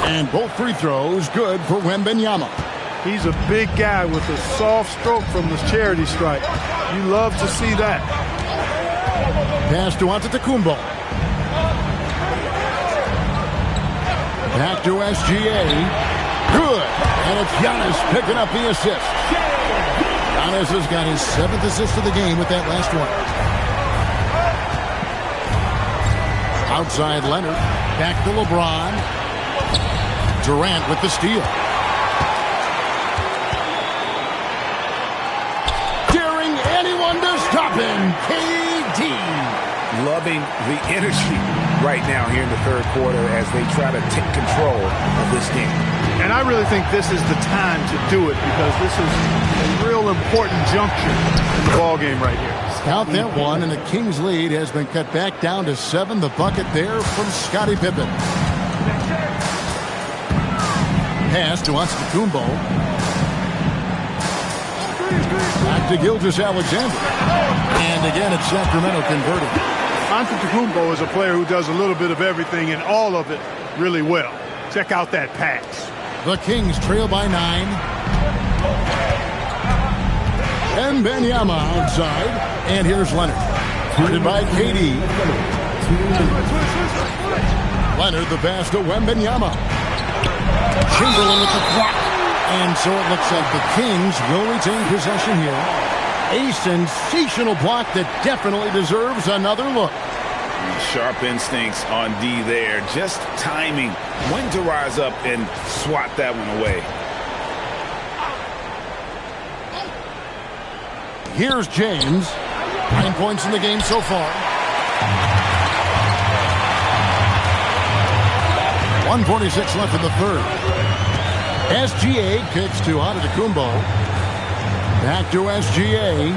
And both free throws good for Wembanyama. He's a big guy with a soft stroke from the charity stripe. You love to see that. Pass to Antetokounmpo. Back to SGA. Good. And it's Giannis picking up the assist. Giannis has got his 7th assist of the game with that last one. Outside Leonard. Back to LeBron. Durant with the steal. Stop him, KD. Loving the energy right now here in the 3rd quarter as they try to take control of this game. And I really think this is the time to do it because this is a real important juncture in the ball game right here. Count that one, and the Kings' lead has been cut back down to 7. The bucket there from Scottie Pippen. Pass to Antetokounmpo. Back to Gilgeous-Alexander. And again, it's Sacramento converted. Antetokounmpo is a player who does a little bit of everything and all of it really well. Check out that pass. The Kings trail by 9. Wembanyama outside. And here's Leonard. Guarded by KD. Leonard the pass to Wembanyama. Chamberlain with the clock. And so it looks like the Kings will retain possession here. A sensational block that definitely deserves another look. Sharp instincts on D there. Just timing when to rise up and swat that one away. Here's James. 9 points in the game so far. 1:46 left in the 3rd. SGA kicks to Antetokounmpo. Back to SGA.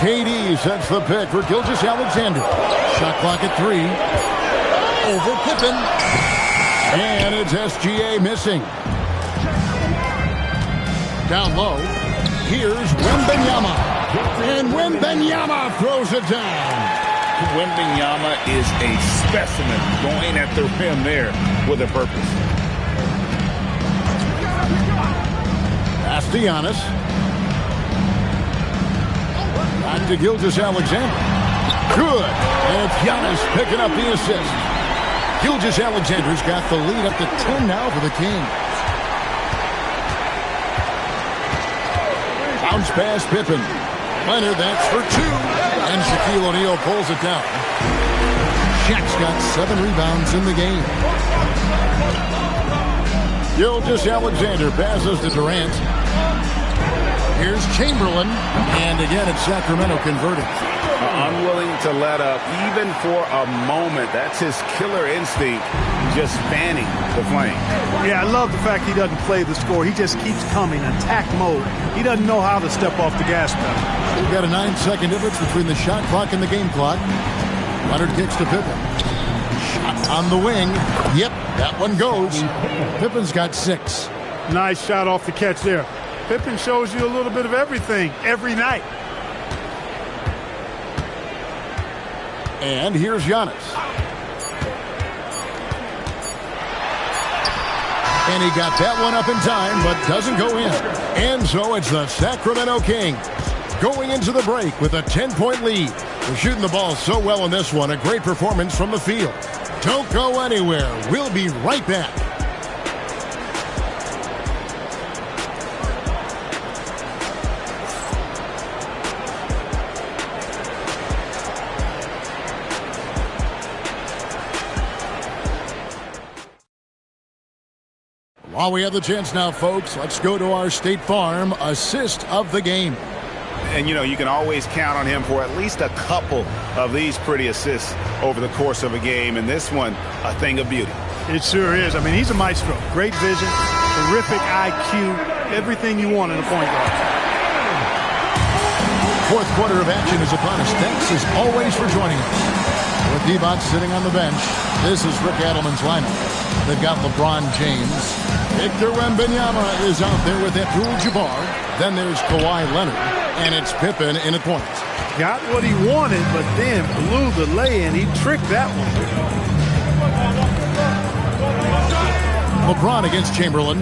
KD sets the pick for Gilgeous-Alexander. Shot clock at 3. Over Pippen. And it's SGA missing. Down low. Here's Wembanyama. And Wembanyama throws it down. Wembanyama is a specimen going at the rim there with a purpose. Pass to Giannis. Back to Gilgeous-Alexander. Good. And Giannis picking up the assist. Gilgeous-Alexander's got the lead up to 10 now for the Kings. Bounce pass Pippen. Leonard, that's for 2. And Shaquille O'Neal pulls it down. Shaq's got 7 rebounds in the game. Gilgeous-Alexander passes to Durant. Here's Chamberlain. And again, it's Sacramento converting. Unwilling to let up, even for a moment. That's his killer instinct, just fanning the flame. Yeah, I love the fact he doesn't play the score. He just keeps coming, attack mode. He doesn't know how to step off the gas pedal. We've got a 9-second difference between the shot clock and the game clock. Leonard kicks to Pippen. Shot on the wing. Yep, that one goes. Pippen's got 6. Nice shot off the catch there. Pippen shows you a little bit of everything every night. And here's Giannis. And he got that one up in time, but doesn't go in. And so it's the Sacramento Kings going into the break with a 10-point lead. They're shooting the ball so well in this one. A great performance from the field. Don't go anywhere. We'll be right back. While we have the chance now, folks, let's go to our State Farm assist of the game. And, you know, you can always count on him for at least a couple of these pretty assists over the course of a game. And this one, a thing of beauty. It sure is. I mean, he's a maestro. Great vision, terrific IQ, everything you want in a point guard. Fourth quarter of action is upon us. Thanks as always for joining us. With Divac sitting on the bench, this is Rick Adelman's lineup. They've got LeBron James. Victor Wembanyama is out there with Abdul-Jabbar. Then there's Kawhi Leonard. And it's Pippen in at point. Got what he wanted, but then blew the lay-in. He tricked that one. LeBron against Chamberlain.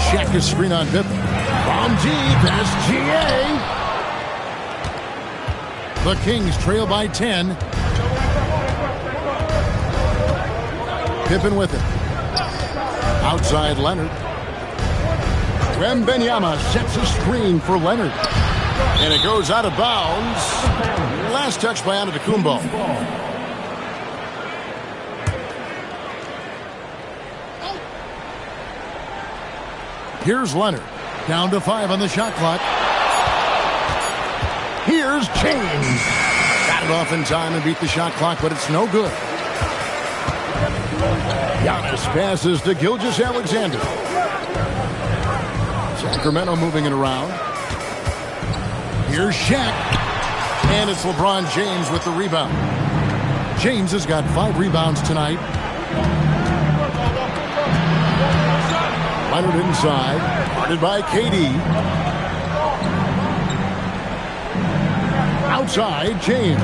Shaq is screen on Pippen. From deep, SGA. The Kings trail by 10. Pippen with it. Outside Leonard. Wembanyama sets a screen for Leonard. And it goes out of bounds. Last touch by Antetokounmpo. Here's Leonard. Down to 5 on the shot clock. Here's James. Got it off in time and beat the shot clock, but it's no good. Giannis passes to Gilgeous-Alexander. Sacramento moving it around. Here's Shaq. And it's LeBron James with the rebound. James has got 5 rebounds tonight. Leonard inside. Guarded by KD. Outside, James.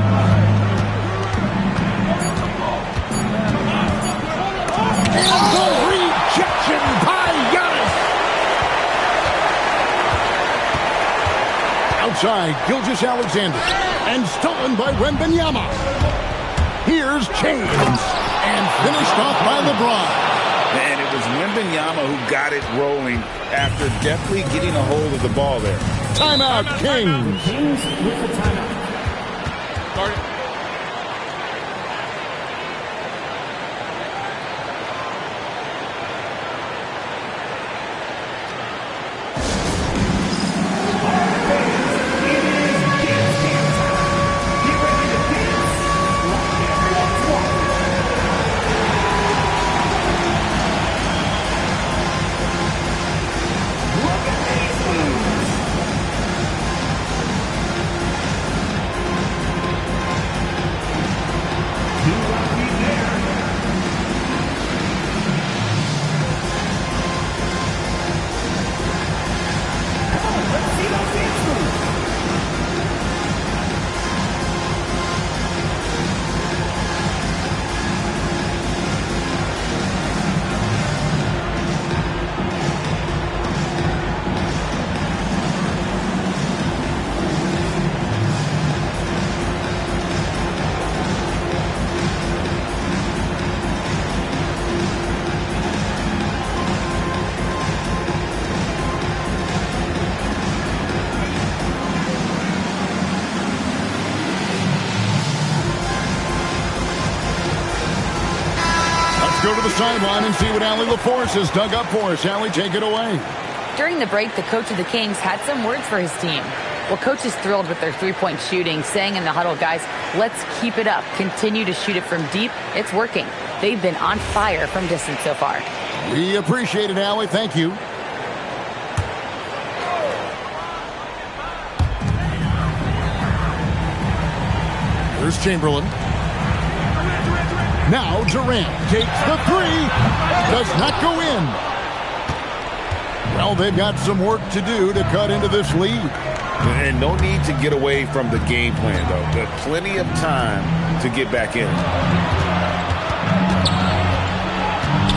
And the rejection by Giannis. Outside, Gilgeous-Alexander. And stolen by Wembanyama. Here's James. And finished off by LeBron. And it was Wembanyama who got it rolling after definitely getting a hold of the ball there. Timeout, Kings. Kings with the timeout. sideline and see what Allie LaForce has dug up for us. Allie, take it away. During the break, the coach of the Kings had some words for his team. Well, coach is thrilled with their three-point shooting, saying in the huddle, guys, let's keep it up. Continue to shoot it from deep. It's working. They've been on fire from distance so far. We appreciate it, Allie. Thank you. Here's Chamberlain. Now Durant takes the three. Does not go in. Well, they've got some work to do to cut into this lead. And no need to get away from the game plan, though. There's plenty of time to get back in.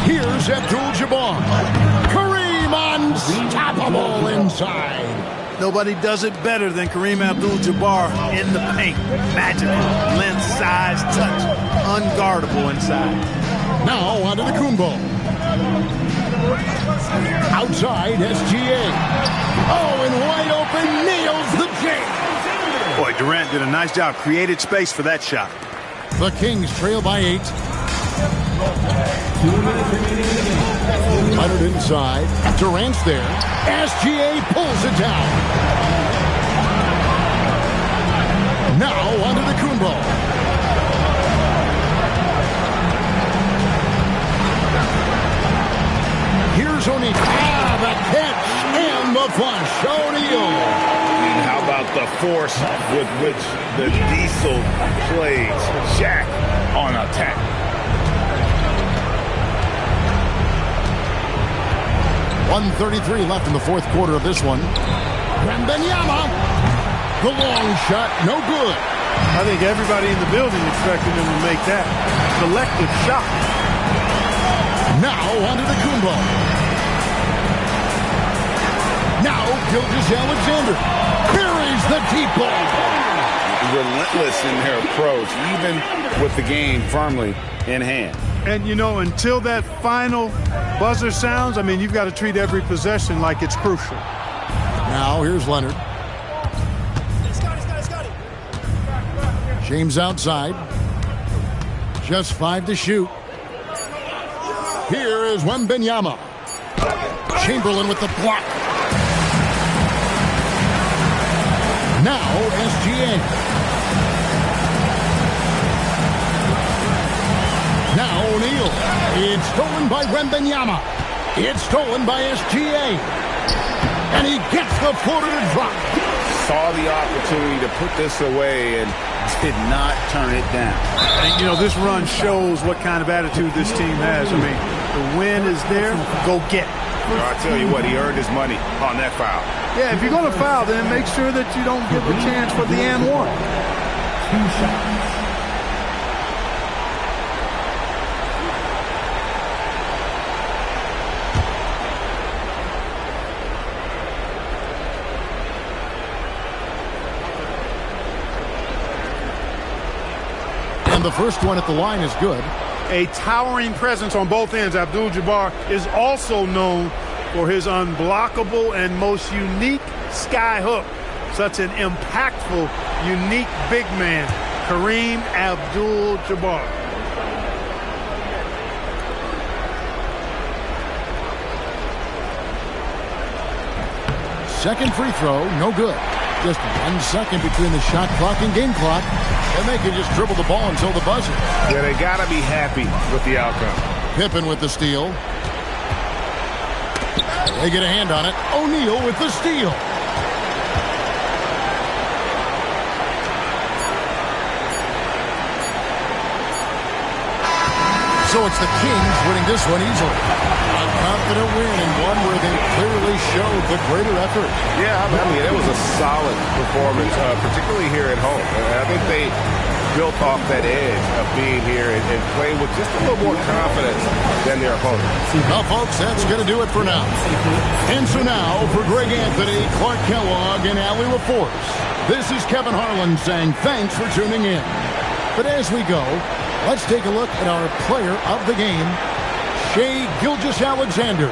Here's Abdul-Jabbar. Kareem unstoppable inside. Nobody does it better than Kareem Abdul-Jabbar in the paint. Magical. Length, size, touch. Unguardable inside. Now onto the Kumbo. Outside SGA. Oh, and wide open, nails the jam. Boy, Durant did a nice job. Created space for that shot. The Kings trail by 8. Leonard inside. Durant's there. SGA pulls it down. Now onto the Kumbo. Here's O'Neal. The catch and the flush. O'Neal. And how about the force with which the Diesel plays Shaq on attack? .133 left in the fourth quarter of this one. Wembanyama. The long shot, no good. I think everybody in the building expected him to make that collective shot. Now onto the Kumbo. Now Gilgeous-Alexander buries the deep ball. Relentless in their approach, even with the game firmly in hand. And, you know, until that final buzzer sounds, I mean, you've got to treat every possession like it's crucial. Now here's Leonard. James outside. Just 5 to shoot. Here is Wembanyama. Chamberlain with the block. Now SGA. Now O'Neal. It's stolen by Wembanyama. It's stolen by SGA. And he gets the floater to drop. Saw the opportunity to put this away and did not turn it down. And, you know, this run shows what kind of attitude this team has. I mean, the win is there. Go get it. I tell you what, he earned his money on that foul. Yeah, if you're going to foul, then make sure that you don't give a chance for the and one. 2 shots. And the first one at the line is good. A towering presence on both ends. Abdul-Jabbar is also known for his unblockable and most unique sky hook. Such an impactful, unique big man, Kareem Abdul-Jabbar. Second free throw, no good. Just 1 second between the shot clock and game clock, and they can just dribble the ball until the buzzer. Yeah, they got to be happy with the outcome. Pippen with the steal. They get a hand on it. O'Neal with the steal. So it's the Kings winning this one easily. A confident win and one where they clearly showed the greater effort. Yeah, I mean, it was a solid performance, particularly here at home. I think they built off that edge of being here and playing with just a little more confidence than their opponents. Well, folks, that's going to do it for now. And so now, for Greg Anthony, Clark Kellogg, and Allie LaForce, this is Kevin Harlan saying thanks for tuning in. But as we go, let's take a look at our player of the game, Shai Gilgeous-Alexander.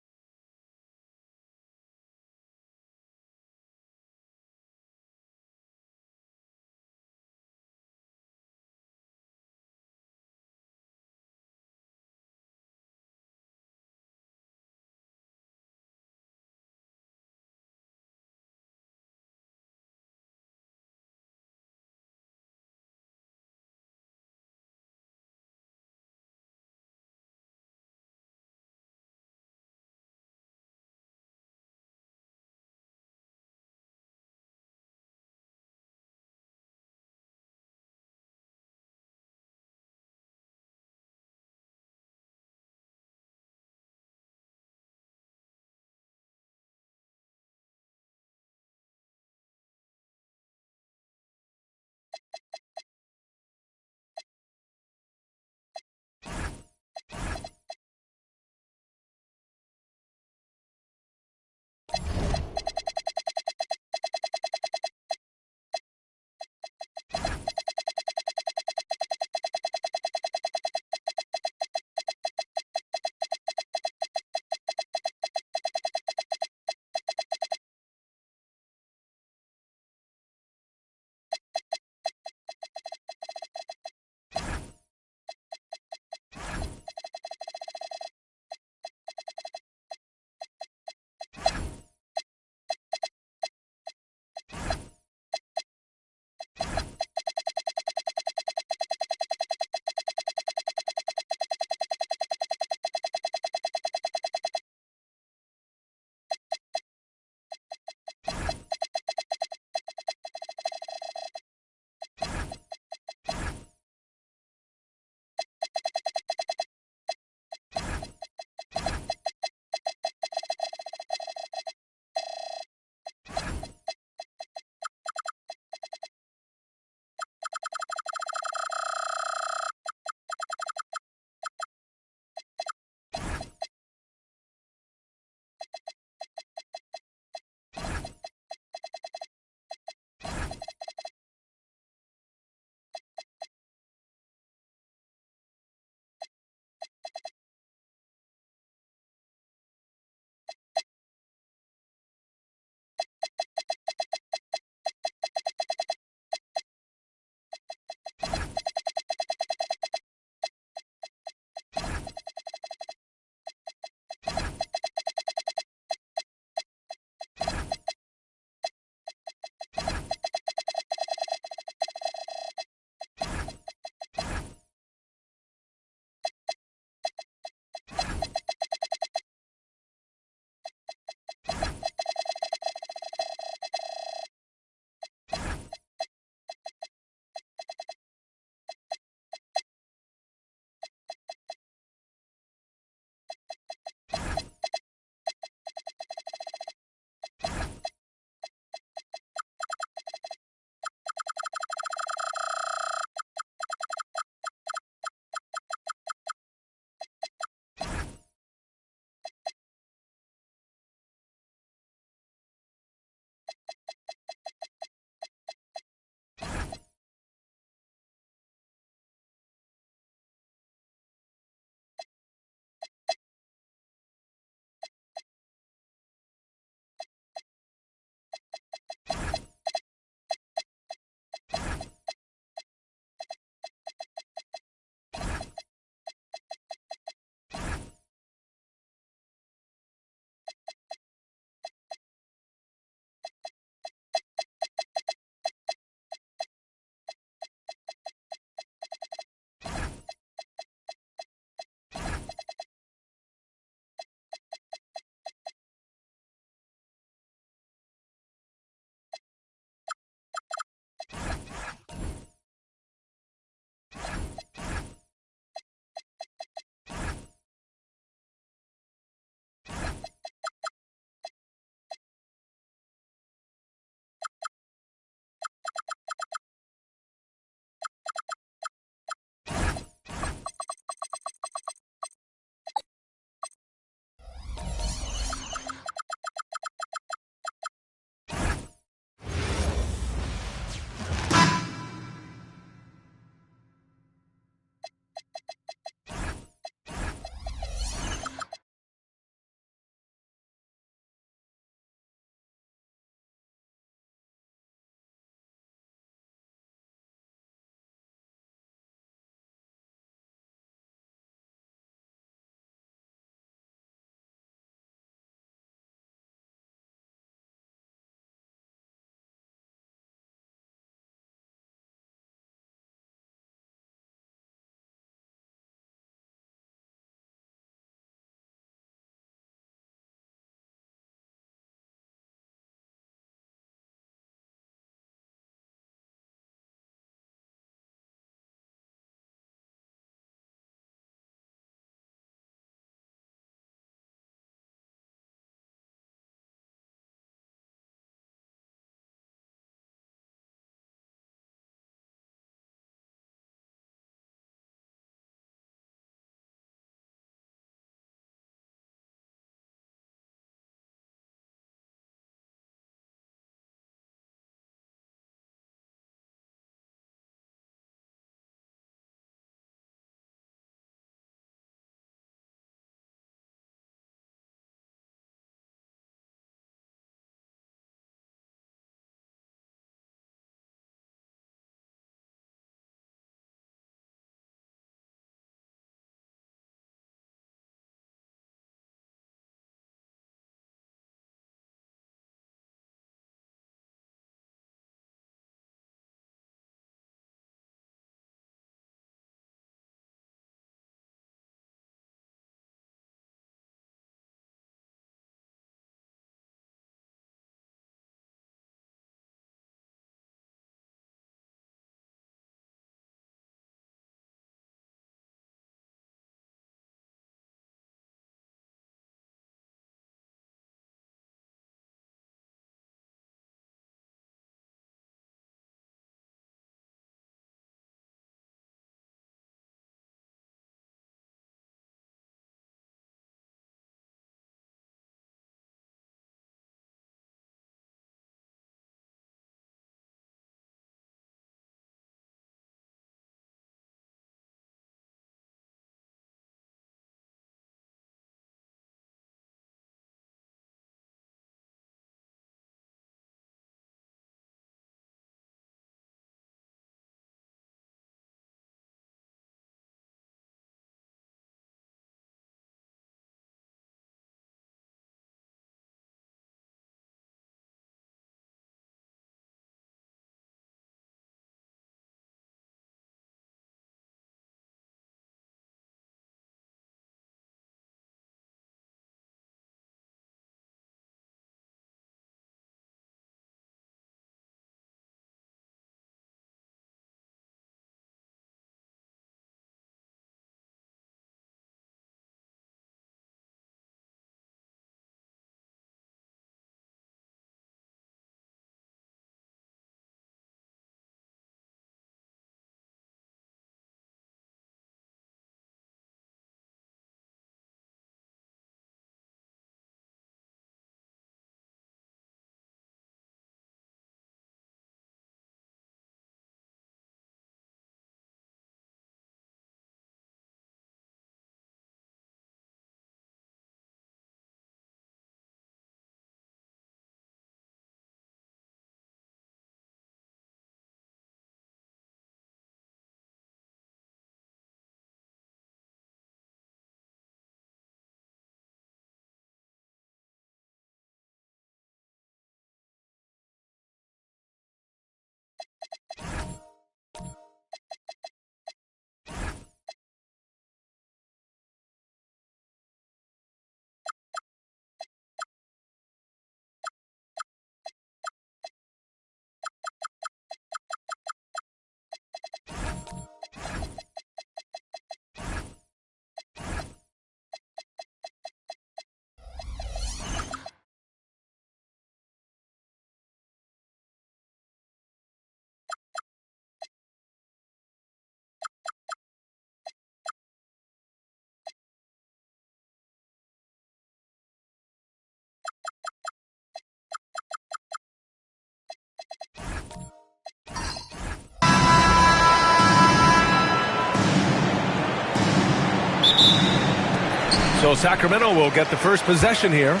So Sacramento will get the first possession here.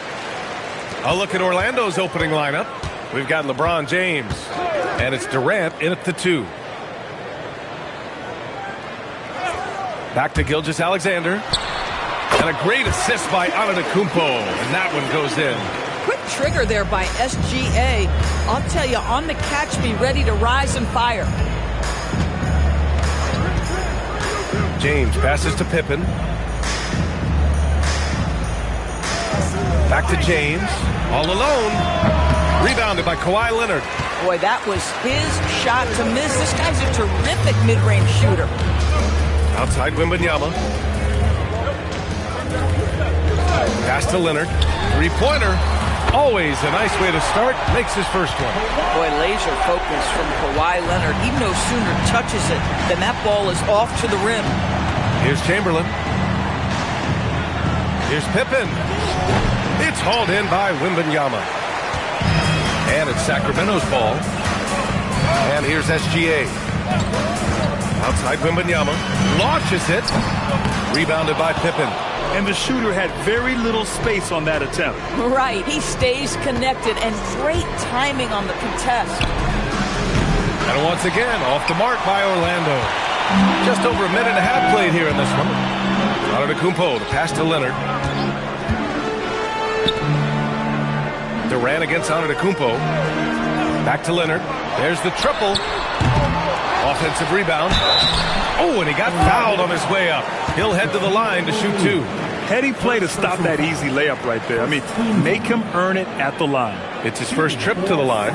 A look at Orlando's opening lineup. We've got LeBron James, and it's Durant in at the 2. Back to Gilgeous-Alexander. And a great assist by Antetokounmpo, and that one goes in. Quick trigger there by SGA. I'll tell you, on the catch, be ready to rise and fire. James passes to Pippen. Back to James. All alone. Rebounded by Kawhi Leonard. Boy, that was his shot to miss. This guy's a terrific mid-range shooter. Outside Wembanyama. Pass to Leonard. Three-pointer. Always a nice way to start. Makes his first one. Boy, laser focus from Kawhi Leonard. He no sooner touches it than that ball is off to the rim. Here's Chamberlain. Here's Pippen. It's hauled in by Wembanyama. And it's Sacramento's ball. And here's SGA. Outside Wembanyama. Launches it. Rebounded by Pippen. And the shooter had very little space on that attempt. Right. He stays connected, and great timing on the contest. And once again, off the mark by Orlando. Just over a minute and a half played here in this one. Antetokounmpo, the pass to Leonard. Durant against Antetokounmpo. Back to Leonard. There's the triple. Offensive rebound. Oh, and he got fouled on his way up. He'll head to the line to shoot 2. Heady play to stop that easy layup right there. I mean, make him earn it at the line. It's his first trip to the line.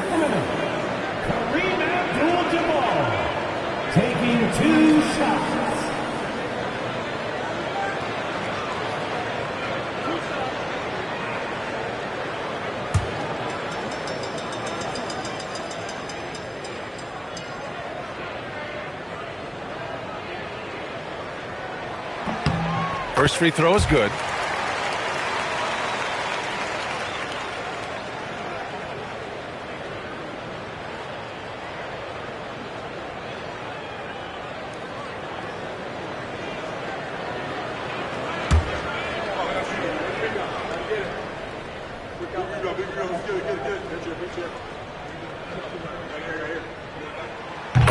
Taking 2 shots. First free throw is good.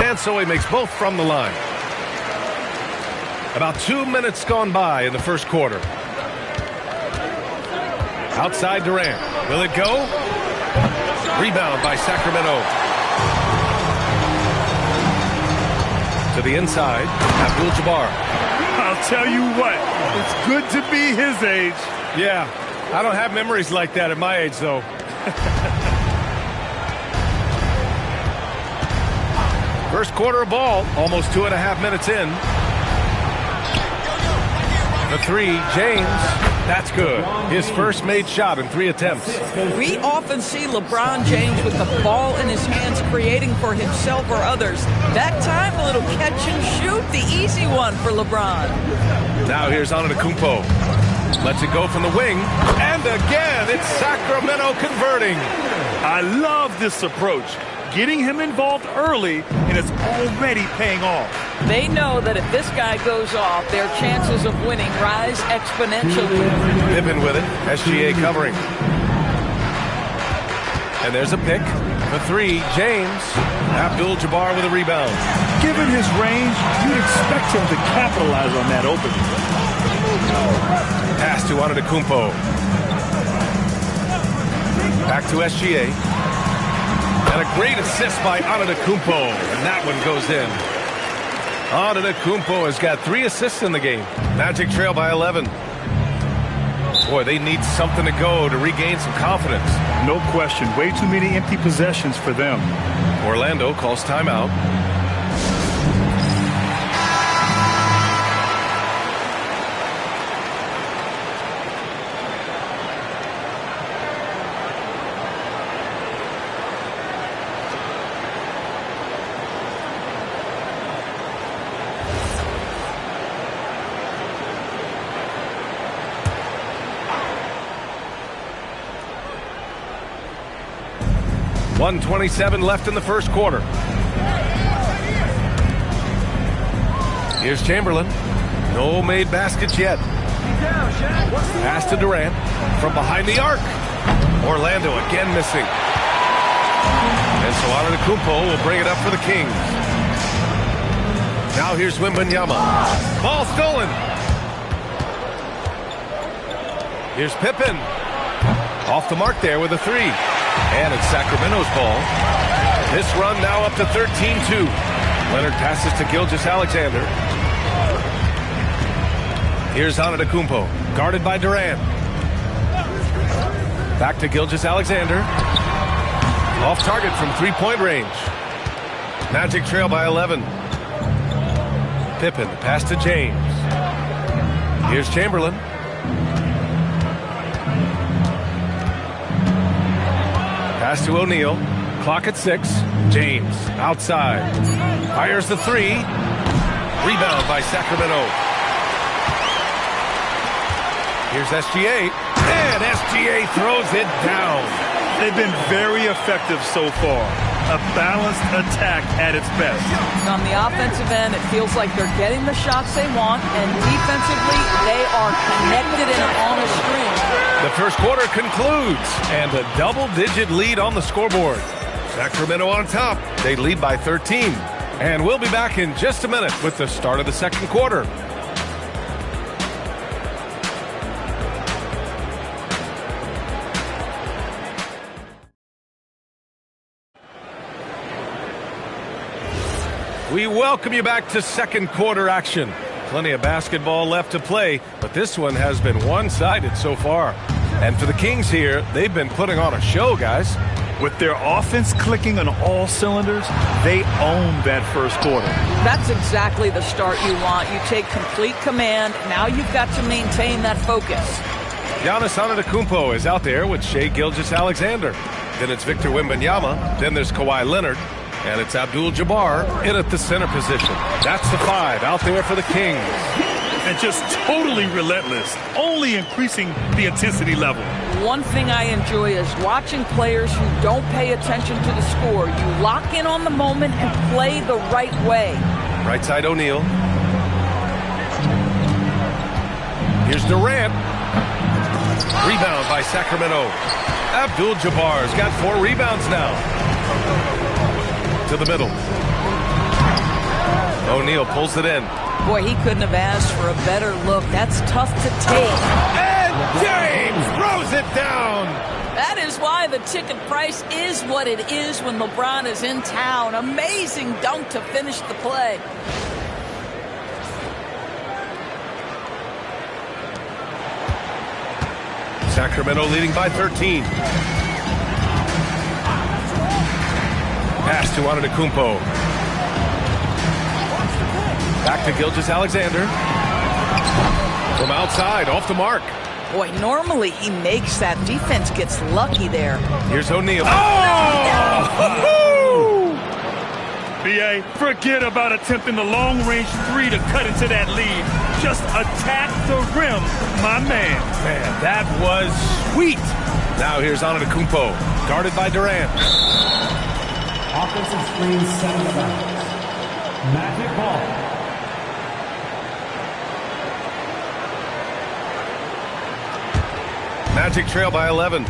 And so he makes both from the line. About 2 minutes gone by in the first quarter. Outside Durant. Will it go? Rebound by Sacramento. To the inside. Abdul-Jabbar. I'll tell you what. It's good to be his age. Yeah. I don't have memories like that at my age, though. First quarter of ball. Almost 2.5 minutes in. The 3, James, that's good. His first made shot in 3 attempts. We often see LeBron James with the ball in his hands creating for himself or others. That time, a little catch and shoot, the easy one for LeBron. Now here's Antetokounmpo. Lets it go from the wing. And again, it's Sacramento converting. I love this approach. Getting him involved early, and it's already paying off. They know that if this guy goes off, their chances of winning rise exponentially. Pippen with it. SGA covering. And there's a pick. The 3, James. Abdul-Jabbar with a rebound. Given his range, you'd expect him to capitalize on that opening. Pass to Antetokounmpo. Back to SGA. And a great assist by Antetokounmpo, and that one goes in. Antetokounmpo has got 3 assists in the game. Magic trail by 11. Boy, they need something to go to regain some confidence. No question. Way too many empty possessions for them. Orlando calls timeout. .127 left in the first quarter. Here's Chamberlain. No made baskets yet. Pass to Durant from behind the arc. Orlando again missing. And so Antetokounmpo will bring it up for the Kings. Now here's Wembanyama. Ball stolen. Here's Pippen. Off the mark there with a three. And it's Sacramento's ball. This run now up to 13-2. Leonard passes to Gilgeous-Alexander. Here's Antetokounmpo, guarded by Durant. Back to Gilgeous-Alexander. Off target from three-point range. Magic trail by 11. Pippen, pass to James. Here's Chamberlain. Pass to O'Neal. Clock at 6. James outside. Fires the three. Rebound by Sacramento. Here's SGA. And SGA throws it down. They've been very effective so far. A balanced attack at its best. On the offensive end, it feels like they're getting the shots they want, and defensively, they are connected and on a string. The first quarter concludes, and a double-digit lead on the scoreboard. Sacramento on top. They lead by 13. And we'll be back in just a minute with the start of the second quarter. We welcome you back to second quarter action. Plenty of basketball left to play, but this one has been one-sided so far. And for the Kings here, they've been putting on a show, guys. With their offense clicking on all cylinders, they own that first quarter. That's exactly the start you want. You take complete command. Now you've got to maintain that focus. Giannis Antetokounmpo is out there with Shai Gilgeous-Alexander. Then it's Victor Wembanyama. Then there's Kawhi Leonard. And it's Abdul-Jabbar in at the center position. That's the 5 out there for the Kings. And just totally relentless, only increasing the intensity level. One thing I enjoy is watching players who don't pay attention to the score. You lock in on the moment and play the right way. Right side O'Neal. Here's Durant. Rebound by Sacramento. Abdul-Jabbar's got 4 rebounds now. To the middle. O'Neal pulls it in. Boy, he couldn't have asked for a better look. That's tough to take. And James throws it down. That is why the ticket price is what it is when LeBron is in town. Amazing dunk to finish the play. Sacramento leading by 13. Pass to Antetokounmpo. Back to Gilgeous-Alexander. From outside, off the mark. Boy, normally he makes that. Defense gets lucky there. Here's O'Neal. Oh! B.A., forget about attempting the long-range 3 to cut into that lead. Just attack the rim, my man. Man, that was sweet. Now here's Antetokounmpo, guarded by Durant. Offensive screen 7 of bounds. Magic ball. Magic trail by 11.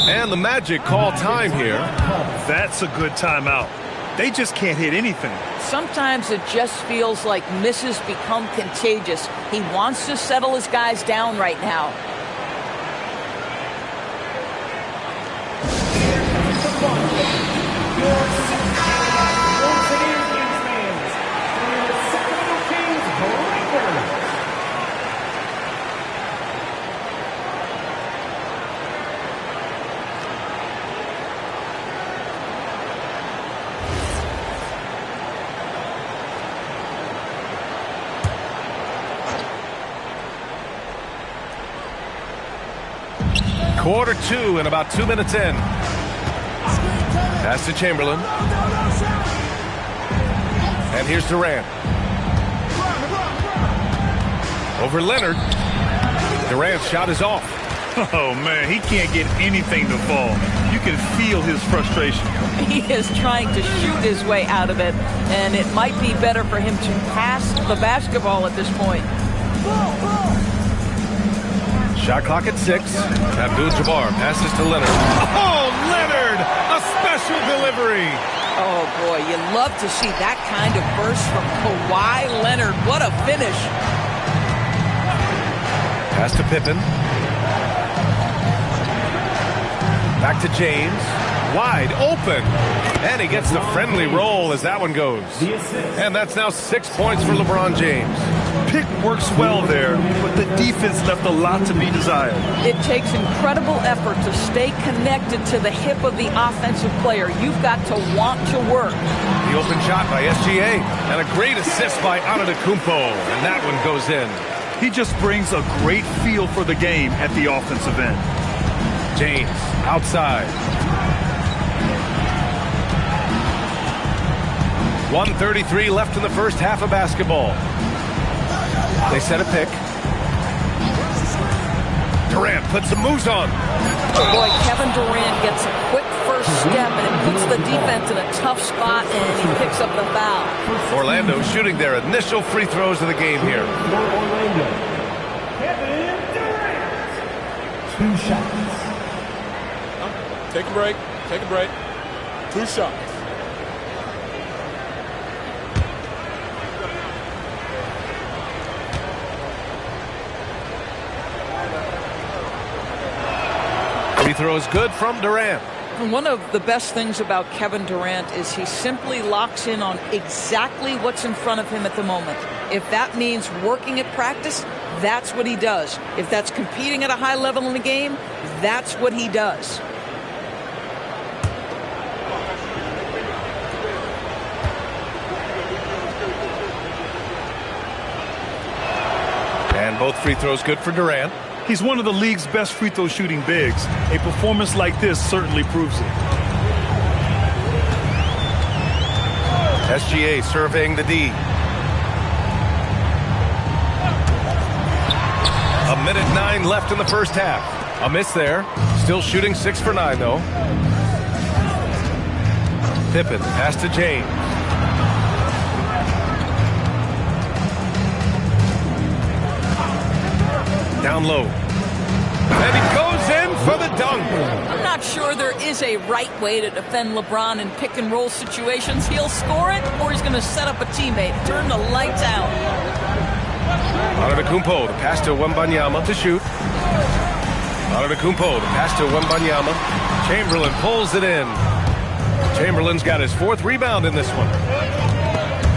And the Magic call time here. That's a good timeout. They just can't hit anything. Sometimes it just feels like misses become contagious. He wants to settle his guys down right now. Quarter 2 and about 2 minutes in. Pass to Chamberlain. And here's Durant. Over Leonard. Durant's shot is off. Oh, man, he can't get anything to fall. You can feel his frustration. He is trying to shoot his way out of it, and it might be better for him to pass the basketball at this point. Shot clock at 6. Abdul-Jabbar passes to Leonard. Oh, Leonard! A special delivery! Oh, boy, you love to see that kind of burst from Kawhi Leonard. What a finish. Pass to Pippen. Back to James. Wide open. And he gets the friendly roll as that one goes. And that's now 6 points for LeBron James. Pick works well there, but the defense left a lot to be desired. It takes incredible effort to stay connected to the hip of the offensive player. You've got to want to work. The open shot by SGA. And a great assist by Antetokounmpo. And that one goes in. He just brings a great feel for the game at the offensive end. James outside. 1:33 left in the first half of basketball. They set a pick. Durant puts some moves on. Boy, Kevin Durant gets a quick first step, and it puts the defense in a tough spot, and he picks up the foul. Orlando shooting their initial free throws of the game here. For Orlando, Kevin Durant. 2 shots. Take a break. Take a break. 2 shots. Free throw is good from Durant. And one of the best things about Kevin Durant is he simply locks in on exactly what's in front of him at the moment. If that means working at practice, that's what he does. If that's competing at a high level in the game, that's what he does. And both free throws good for Durant. He's one of the league's best free throw shooting bigs. A performance like this certainly proves it. SGA surveying the D. 1:09 left in the first half. A miss there. Still shooting 6 for 9 though. Pippen pass to James. Down low. And he goes in for the dunk. I'm not sure there is a right way to defend LeBron in pick and roll situations. He'll score it, or he's going to set up a teammate. Turn the lights out. Antetokounmpo, the pass to Wembanyama to shoot. Antetokounmpo, the pass to Wembanyama. Chamberlain pulls it in. Chamberlain's got his 4th rebound in this one.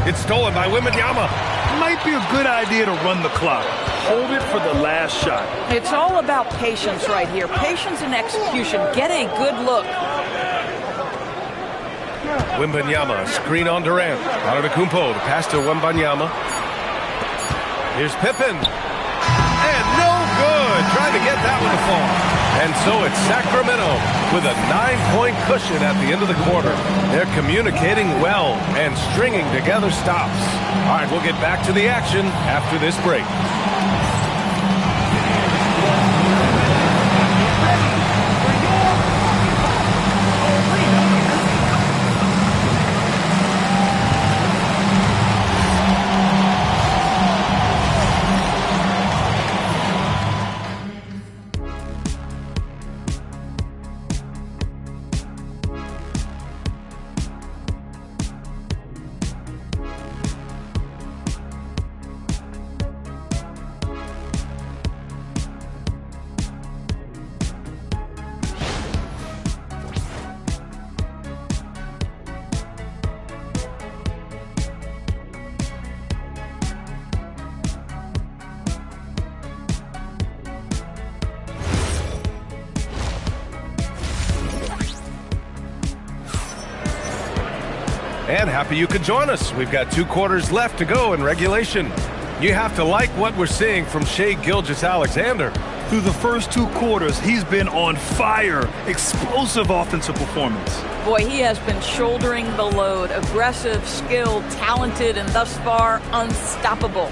It's stolen by Wembanyama. Might be a good idea to run the clock. Hold it for the last shot. It's all about patience right here. Patience and execution. Get a good look. Wembanyama, screen on Durant. Antetokounmpo, the pass to Wembanyama. Here's Pippen. And no good. Trying to get that one to fall. And so it's Sacramento with a 9-point cushion at the end of the quarter. They're communicating well and stringing together stops. All right, we'll get back to the action after this break. And happy you could join us. We've got 2 quarters left to go in regulation. You have to like what we're seeing from Shai Gilgeous-Alexander. Through the first 2 quarters, he's been on fire. Explosive offensive performance. Boy, he has been shouldering the load. Aggressive, skilled, talented, and thus far, unstoppable.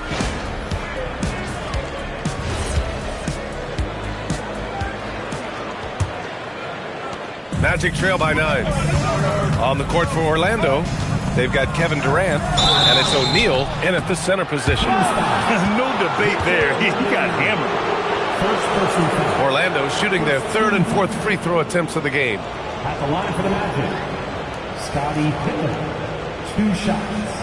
Magic trail by 9. On the court for Orlando, they've got Kevin Durant, and it's O'Neal in at the center position. No debate there. He got hammered. First person foul. Orlando shooting their third and fourth free throw attempts of the game. At the line for the Magic, Scottie Pippen. 2 shots.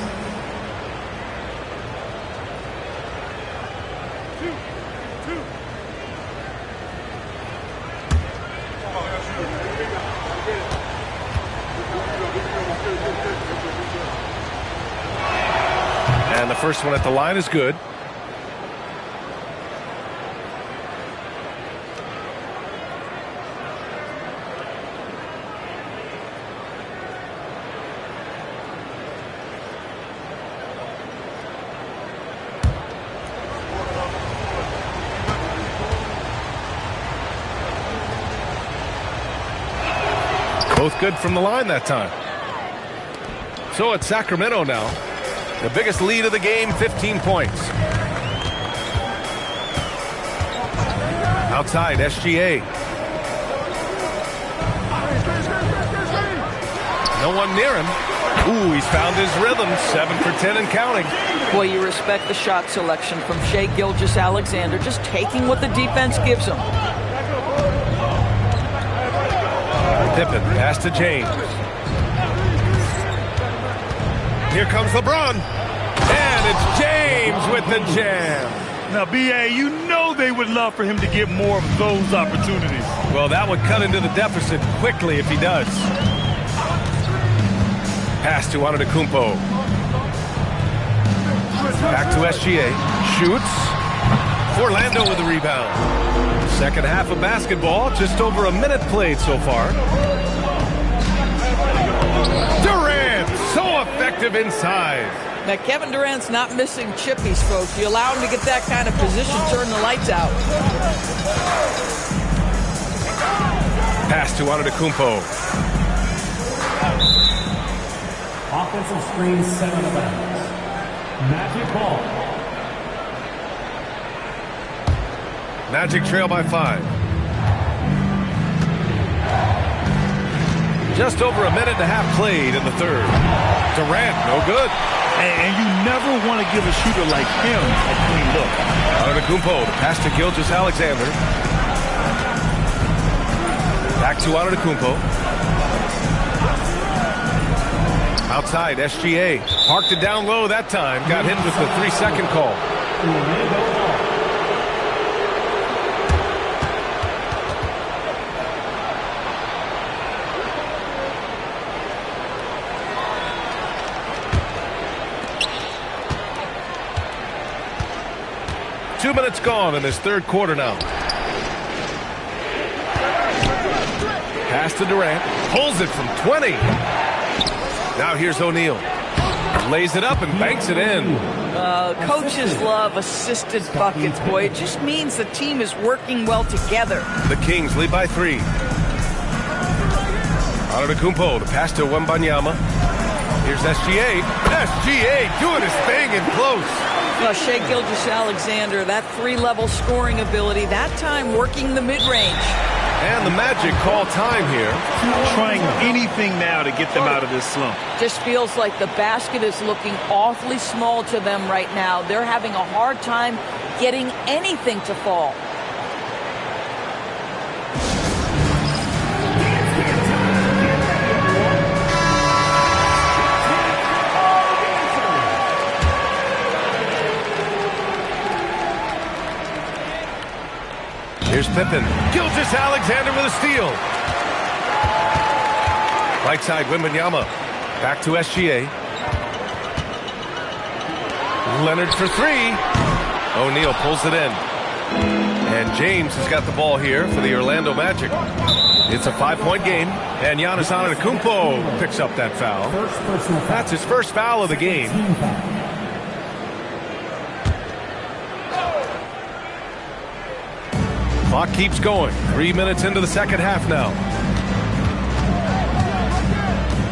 And the first one at the line is good. Both good from the line that time. So it's Sacramento now. The biggest lead of the game, 15 points. Outside, SGA. No one near him. Ooh, he's found his rhythm. 7 for 10 and counting. Boy, you respect the shot selection from Shai Gilgeous-Alexander, just taking what the defense gives him. Pippen, pass to James. Here comes LeBron. And it's James with the jam. Now, B.A., you know they would love for him to get more of those opportunities. Well, that would cut into the deficit quickly if he does. Pass to Antetokounmpo. Back to SGA. Shoots. Orlando with the rebound. Second half of basketball, just over a minute played so far. Durant, so effective inside. Now, Kevin Durant's not missing chippies, folks. You allow him to get that kind of position, turn the lights out. Pass to Antetokounmpo. Offensive screen set on the bounds. Magic ball. Magic trail by 5. Just over a minute and a half played in the third. Durant, no good. And you never want to give a shooter like him a clean look. Antetokounmpo, the pass to Gilgeous-Alexander. Back to Antetokounmpo. Outside, SGA. Parked it down low that time. Got hit with the 3-second call. 2 minutes gone in this third quarter now. Pass to Durant. Pulls it from 20. Now here's O'Neal. Lays it up and banks it in. Coaches love assisted buckets, boy. It just means the team is working well together. The Kings lead by 3. Antetokounmpo, the pass to Wembanyama. Here's SGA. SGA doing his thing in close. Well, Shai Gilgeous-Alexander, that 3-level scoring ability, that time working the mid-range. And the Magic call time here. Trying anything now to get them out of this slump. Just feels like the basket is looking awfully small to them right now. They're having a hard time getting anything to fall. Here's Pippen. Gilgeous-Alexander with a steal. Right side, Wembanyama. Back to SGA. Leonard for 3. O'Neal pulls it in. And James has got the ball here for the Orlando Magic. It's a 5-point game. And Giannis Antetokounmpo picks up that foul. That's his first foul of the game. Clock keeps going. 3 minutes into the second half now.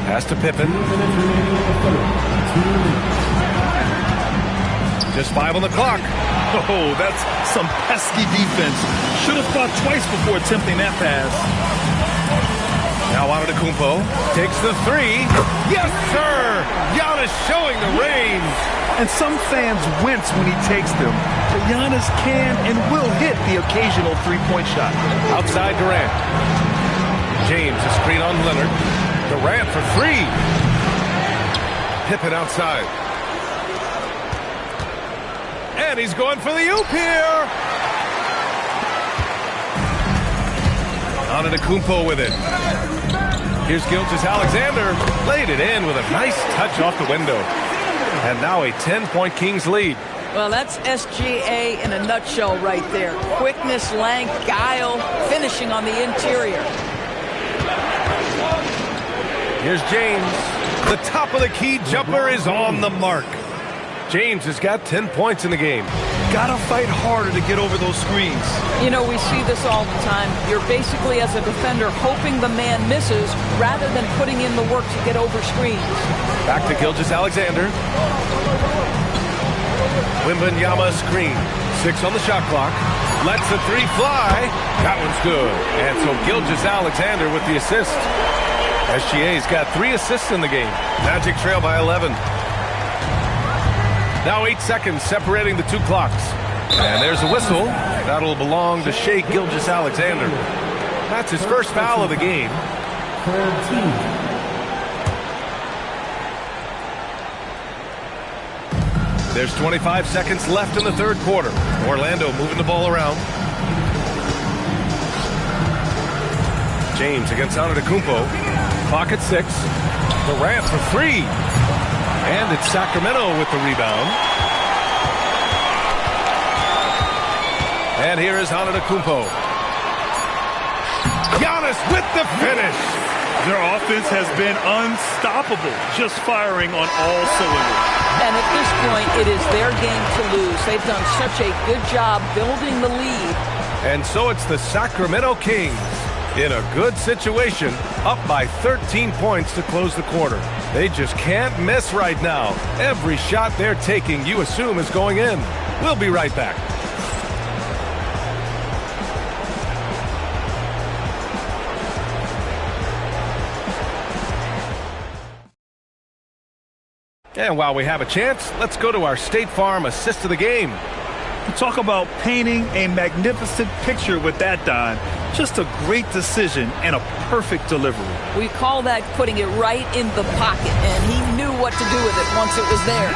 Pass to Pippen. Just 5 on the clock. Oh, that's some pesky defense. Should have thought twice before attempting that pass. Now Antetokounmpo takes the three. Yes, sir! Giannis showing the range. And some fans wince when he takes them, but Giannis can and will hit the occasional three-point shot. Outside Durant. James, a screen on Leonard. Durant for three. Pippen outside. And he's going for the oop here. Antetokounmpo with it. Here's Gilgeous-Alexander. Laid it in with a nice touch off the window. And now a 10-point Kings lead. Well, that's SGA in a nutshell right there. Quickness, length, guile, finishing on the interior. Here's James. The top of the key jumper is on the mark. James has got 10 points in the game. Gotta fight harder to get over those screens. You know, we see this all the time. You're basically, as a defender, hoping the man misses rather than putting in the work to get over screens. Back to Gilgeous-Alexander. Wembanyama screen. 6 on the shot clock. Lets the three fly. That one's good. And so Gilgeous-Alexander with the assist. SGA's got 3 assists in the game. Magic trail by 11. Now 8 seconds separating the 2 clocks. And there's a whistle. That'll belong to Shai Gilgeous-Alexander. That's his first foul of the game. There's 25 seconds left in the third quarter. Orlando moving the ball around. James against Antetokounmpo. Clock at 6. Durant for 3. And it's Sacramento with the rebound. And here is Antetokounmpo. Giannis with the finish. Their offense has been unstoppable, just firing on all cylinders. And at this point, it is their game to lose. They've done such a good job building the lead. And so it's the Sacramento Kings in a good situation, up by 13 points to close the quarter. They just can't miss right now. Every shot they're taking, you assume, is going in. We'll be right back. And while we have a chance, let's go to our State Farm assist of the game. Talk about painting a magnificent picture with that dime. Just a great decision and a perfect delivery. We call that putting it right in the pocket, and he knew what to do with it once it was there.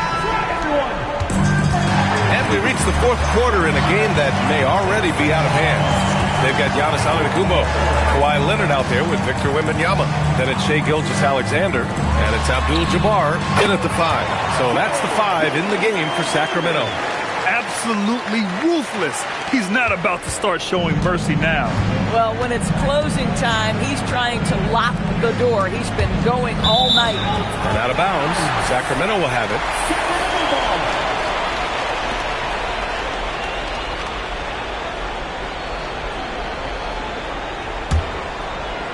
And we reach the fourth quarter in a game that may already be out of hand. They've got Giannis Antetokounmpo, Kawhi Leonard out there with Victor Wembanyama. Then it's Shai Gilgeous-Alexander, and it's Abdul-Jabbar in at the 5. So that's the 5 in the game for Sacramento. Absolutely ruthless. He's not about to start showing mercy now. Well, when it's closing time, he's trying to lock the door. He's been going all night. And out of bounds, Sacramento will have it.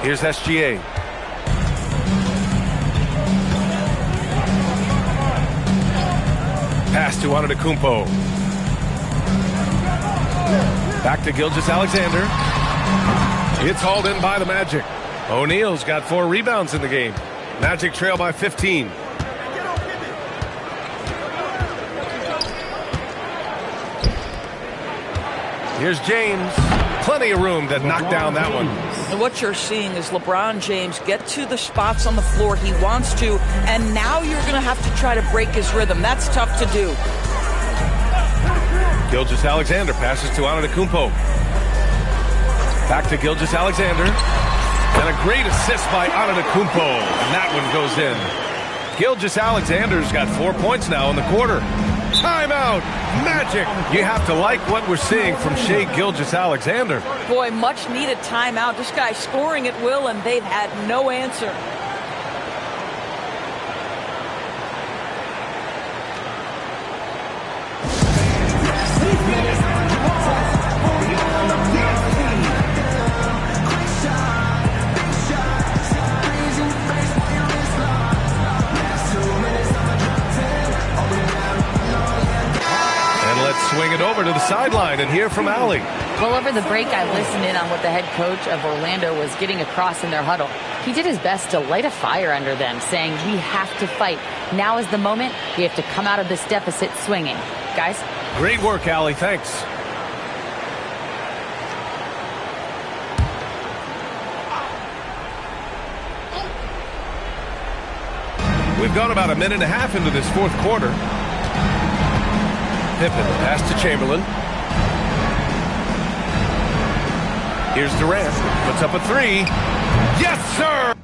Here's SGA. Pass to Antetokounmpo. Back to Gilgeous-Alexander. It's hauled in by the Magic. O'Neal's got 4 rebounds in the game. Magic trail by 15. Here's James. Plenty of room to knock down that one. And what you're seeing is LeBron James get to the spots on the floor he wants to, and now you're going to have to try to break his rhythm. That's tough to do. Gilgeous-Alexander passes to Antetokounmpo. Back to Gilgeous-Alexander. And a great assist by Antetokounmpo. And that one goes in. Gilgeous-Alexander's got 4 points now in the quarter. Timeout! Magic! You have to like what we're seeing from Shai Gilgeous-Alexander. Boy, much needed timeout. This guy's scoring at will, and they've had no answer. Swing it over to the sideline and hear from Allie. Well, over the break, I listened in on what the head coach of Orlando was getting across in their huddle. He did his best to light a fire under them, saying, we have to fight. Now is the moment. We have to come out of this deficit swinging. Guys? Great work, Allie. Thanks. We've gone about a minute and a half into this fourth quarter. Pippen, pass to Chamberlain. Here's Durant. Puts up a three. Yes, sir!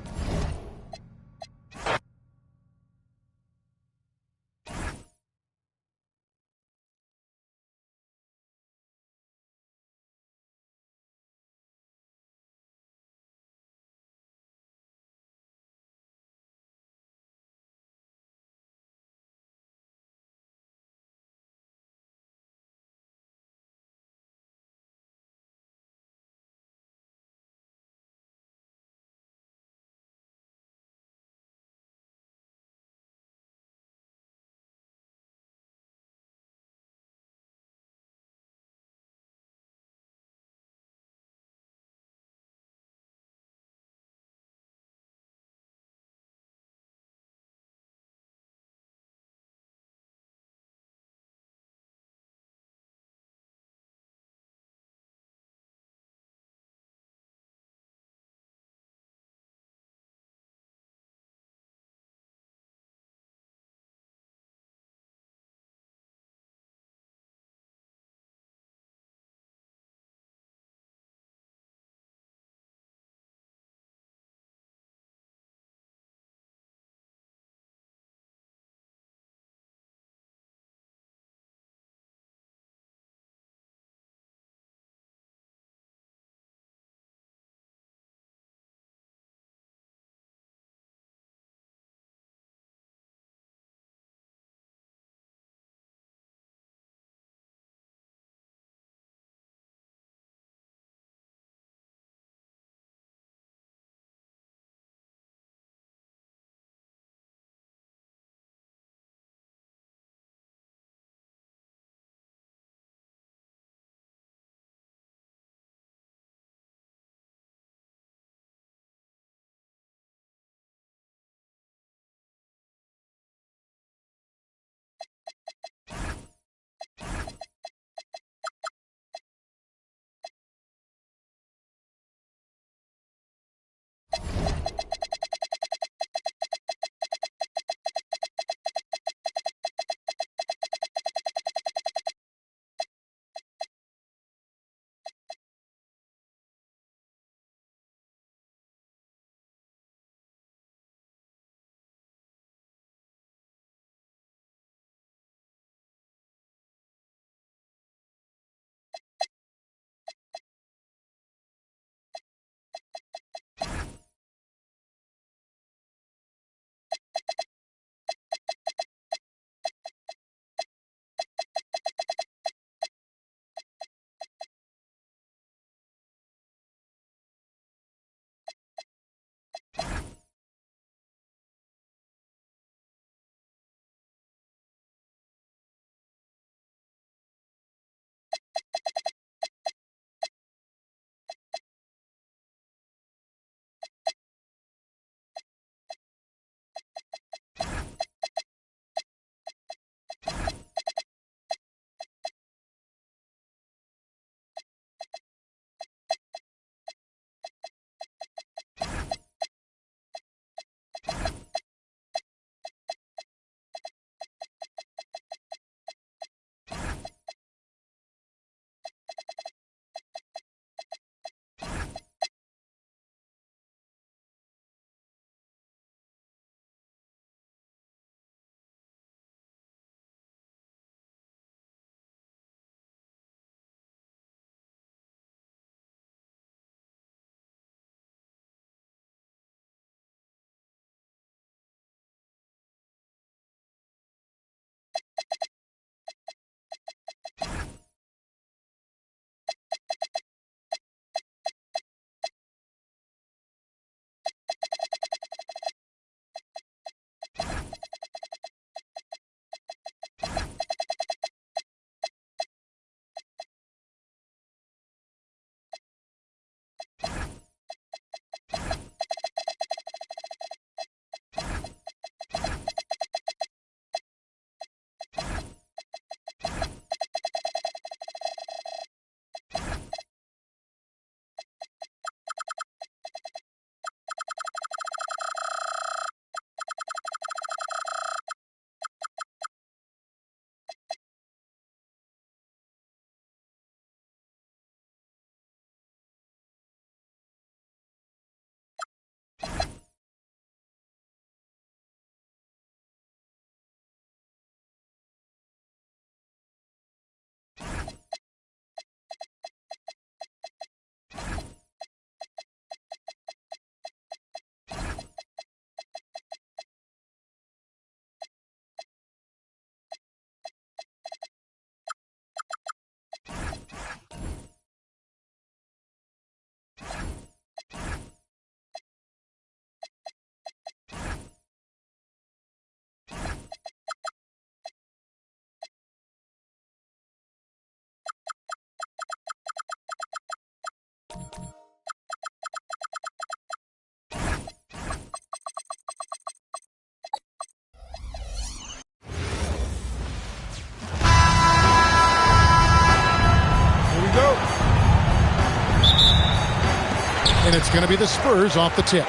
going to be the Spurs off the tip.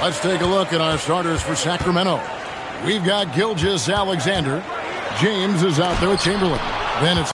Let's take a look at our starters for Sacramento. We've got Gilgeous-Alexander. James is out there with Chamberlain. Then it's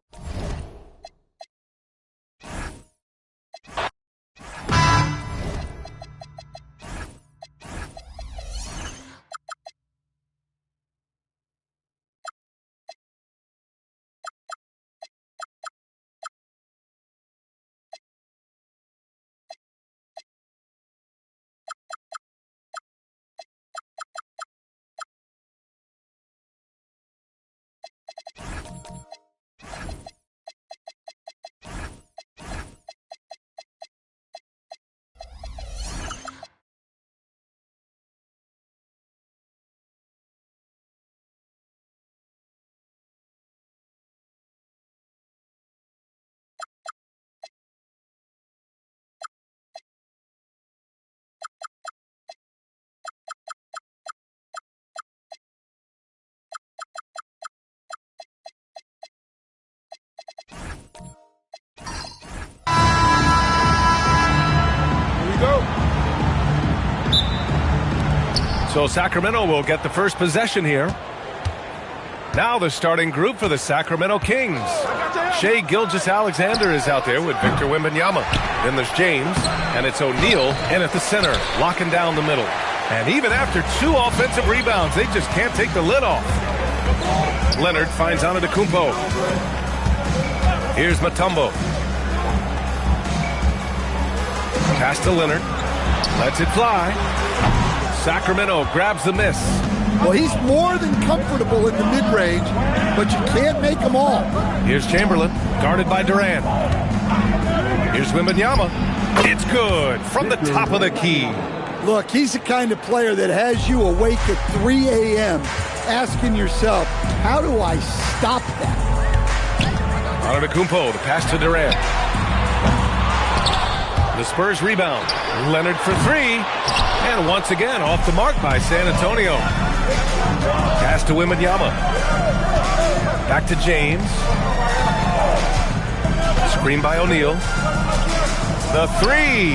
So Sacramento will get the first possession here. Now the starting group for the Sacramento Kings. Shai Gilgeous-Alexander is out there with Victor Wembanyama. Then there's James, and it's O'Neal in at the center, locking down the middle. And even after 2 offensive rebounds, they just can't take the lid off. Leonard finds Antetokounmpo. Here's Mutombo. Pass to Leonard. Lets it fly. Sacramento grabs the miss. Well, he's more than comfortable in the mid-range, but you can't make them all. Here's Chamberlain, guarded by Durant. Here's Wembanyama. It's good from the top of the key. Look, he's the kind of player that has you awake at 3 a.m. asking yourself, how do I stop that? Antetokounmpo, the pass to Durant. The Spurs rebound. Leonard for 3. And once again, off the mark by San Antonio. Pass to Wembanyama. Back to James. Screen by O'Neal. The 3.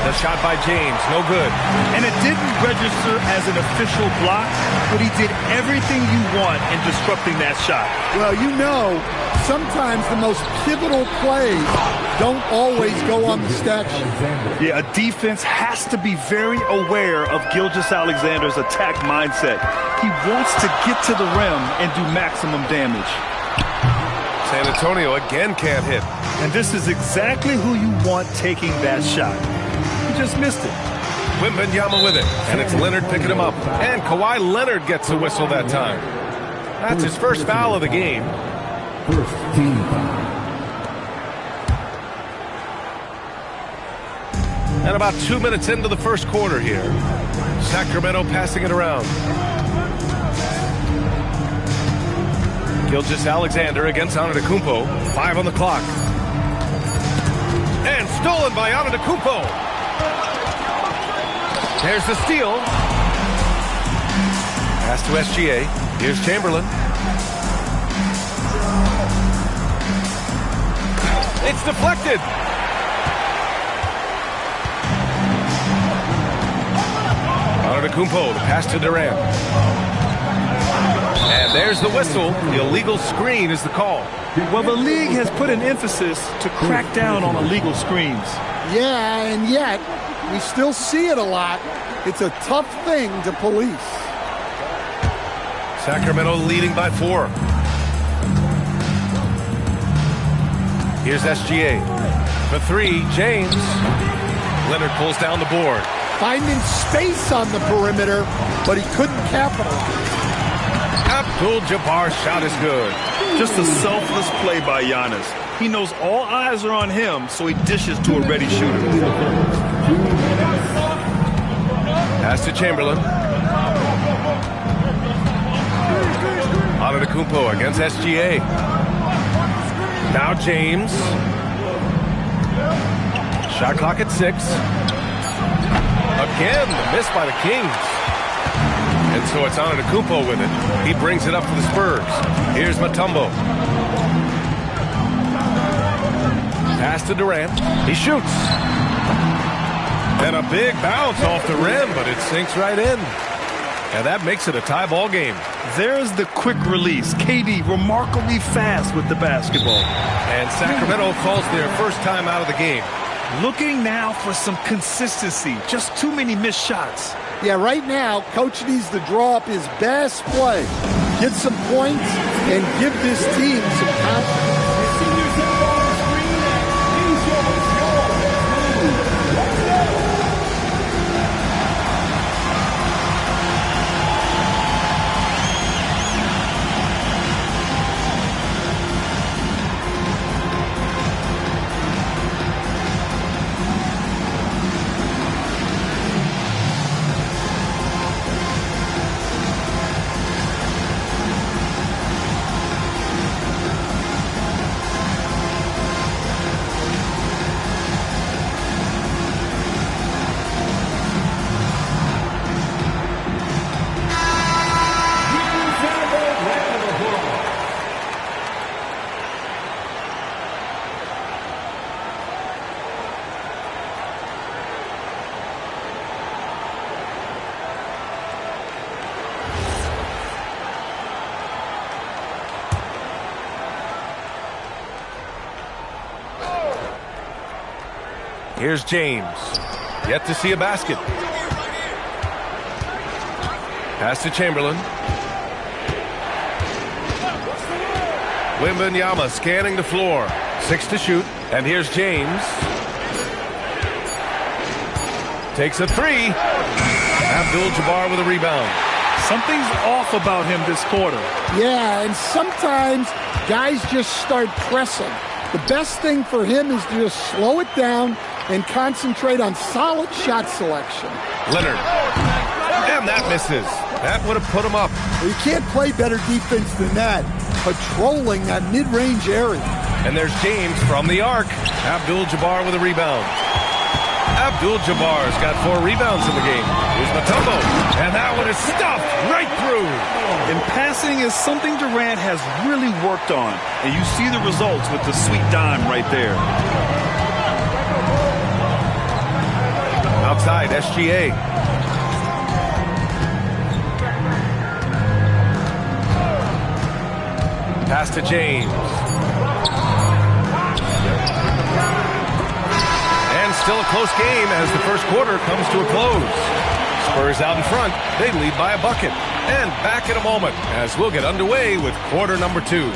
The shot by James, no good. And it didn't register as an official block, but he did everything you want in disrupting that shot. Well, you know, sometimes the most pivotal plays don't always go on the stat sheet. Yeah, a defense has to be very aware of Gilgeous-Alexander's attack mindset. He wants to get to the rim and do maximum damage. San Antonio again can't hit. And this is exactly who you want taking that shot. He just missed it. Wembanyama with it, and it's Leonard picking him up. And Kawhi Leonard gets the whistle that time. That's his first foul of the game. First team foul. And about 2 minutes into the first quarter here. Sacramento passing it around. Gilgeous-Alexander against Antetokounmpo. 5 on the clock. And stolen by Antetokounmpo. There's the steal. Pass to SGA. Here's Chamberlain. It's deflected. Antetokounmpo, the pass to Durant. And there's the whistle. The illegal screen is the call. Well, the league has put an emphasis to crack down on illegal screens. Yeah, and yet we still see it a lot. It's a tough thing to police. Sacramento leading by 4. Here's SGA. For 3, James. Leonard pulls down the board. Finding space on the perimeter, but he couldn't capitalize. Abdul-Jabbar's shot is good. Just a selfless play by Giannis. He knows all eyes are on him, so he dishes to a ready shooter. Pass to Chamberlain. Antetokounmpo against SGA. Now James. Shot clock at 6. Again, the miss by the Kings. And so it's Antetokounmpo with it. He brings it up for the Spurs. Here's Mutombo. Pass to Durant. He shoots. And a big bounce off the rim, but it sinks right in. And that makes it a tie ball game. There's the quick release. KD remarkably fast with the basketball. And Sacramento calls their first time out of the game. Looking now for some consistency. Just too many missed shots. Yeah, right now, Coach needs to draw up his best play, get some points, and give this team some confidence. Here's James. Yet to see a basket. Pass to Chamberlain. Wembanyama scanning the floor. 6 to shoot. And here's James. Takes a 3. Abdul-Jabbar with a rebound. Something's off about him this quarter. Yeah, and sometimes guys just start pressing. The best thing for him is to just slow it down and concentrate on solid shot selection. Leonard. And that misses. That would have put him up. Well, you can't play better defense than that, patrolling that mid-range area. And there's James from the arc. Abdul-Jabbar with a rebound. Abdul-Jabbar's got 4 rebounds in the game. Here's Mutombo. And that one is stuffed right through. And passing is something Durant has really worked on. And you see the results with the sweet dime right there. Outside, SGA. Pass to James. And still a close game as the first quarter comes to a close. Spurs out in front. They lead by a bucket. And back in a moment as we'll get underway with quarter number 2.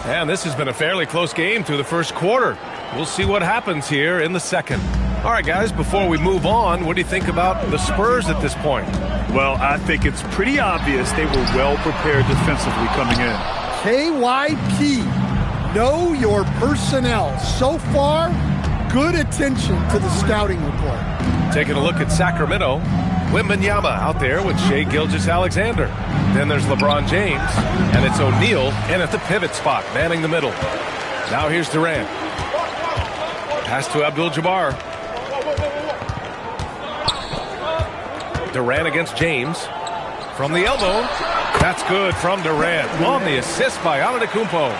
And this has been a fairly close game through the first quarter. We'll see what happens here in the second. All right, guys, before we move on, what do you think about the Spurs at this point? Well, I think it's pretty obvious they were well prepared defensively coming in. KYP, know your personnel. So far, good attention to the scouting report. Taking a look at Sacramento. Wembanyama out there with Shai Gilgeous-Alexander. Then there's LeBron James, and it's O'Neal in at the pivot spot, manning the middle. Now here's Durant. Pass to Abdul-Jabbar. Durant against James. From the elbow. That's good from Durant. On the assist by Antetokounmpo.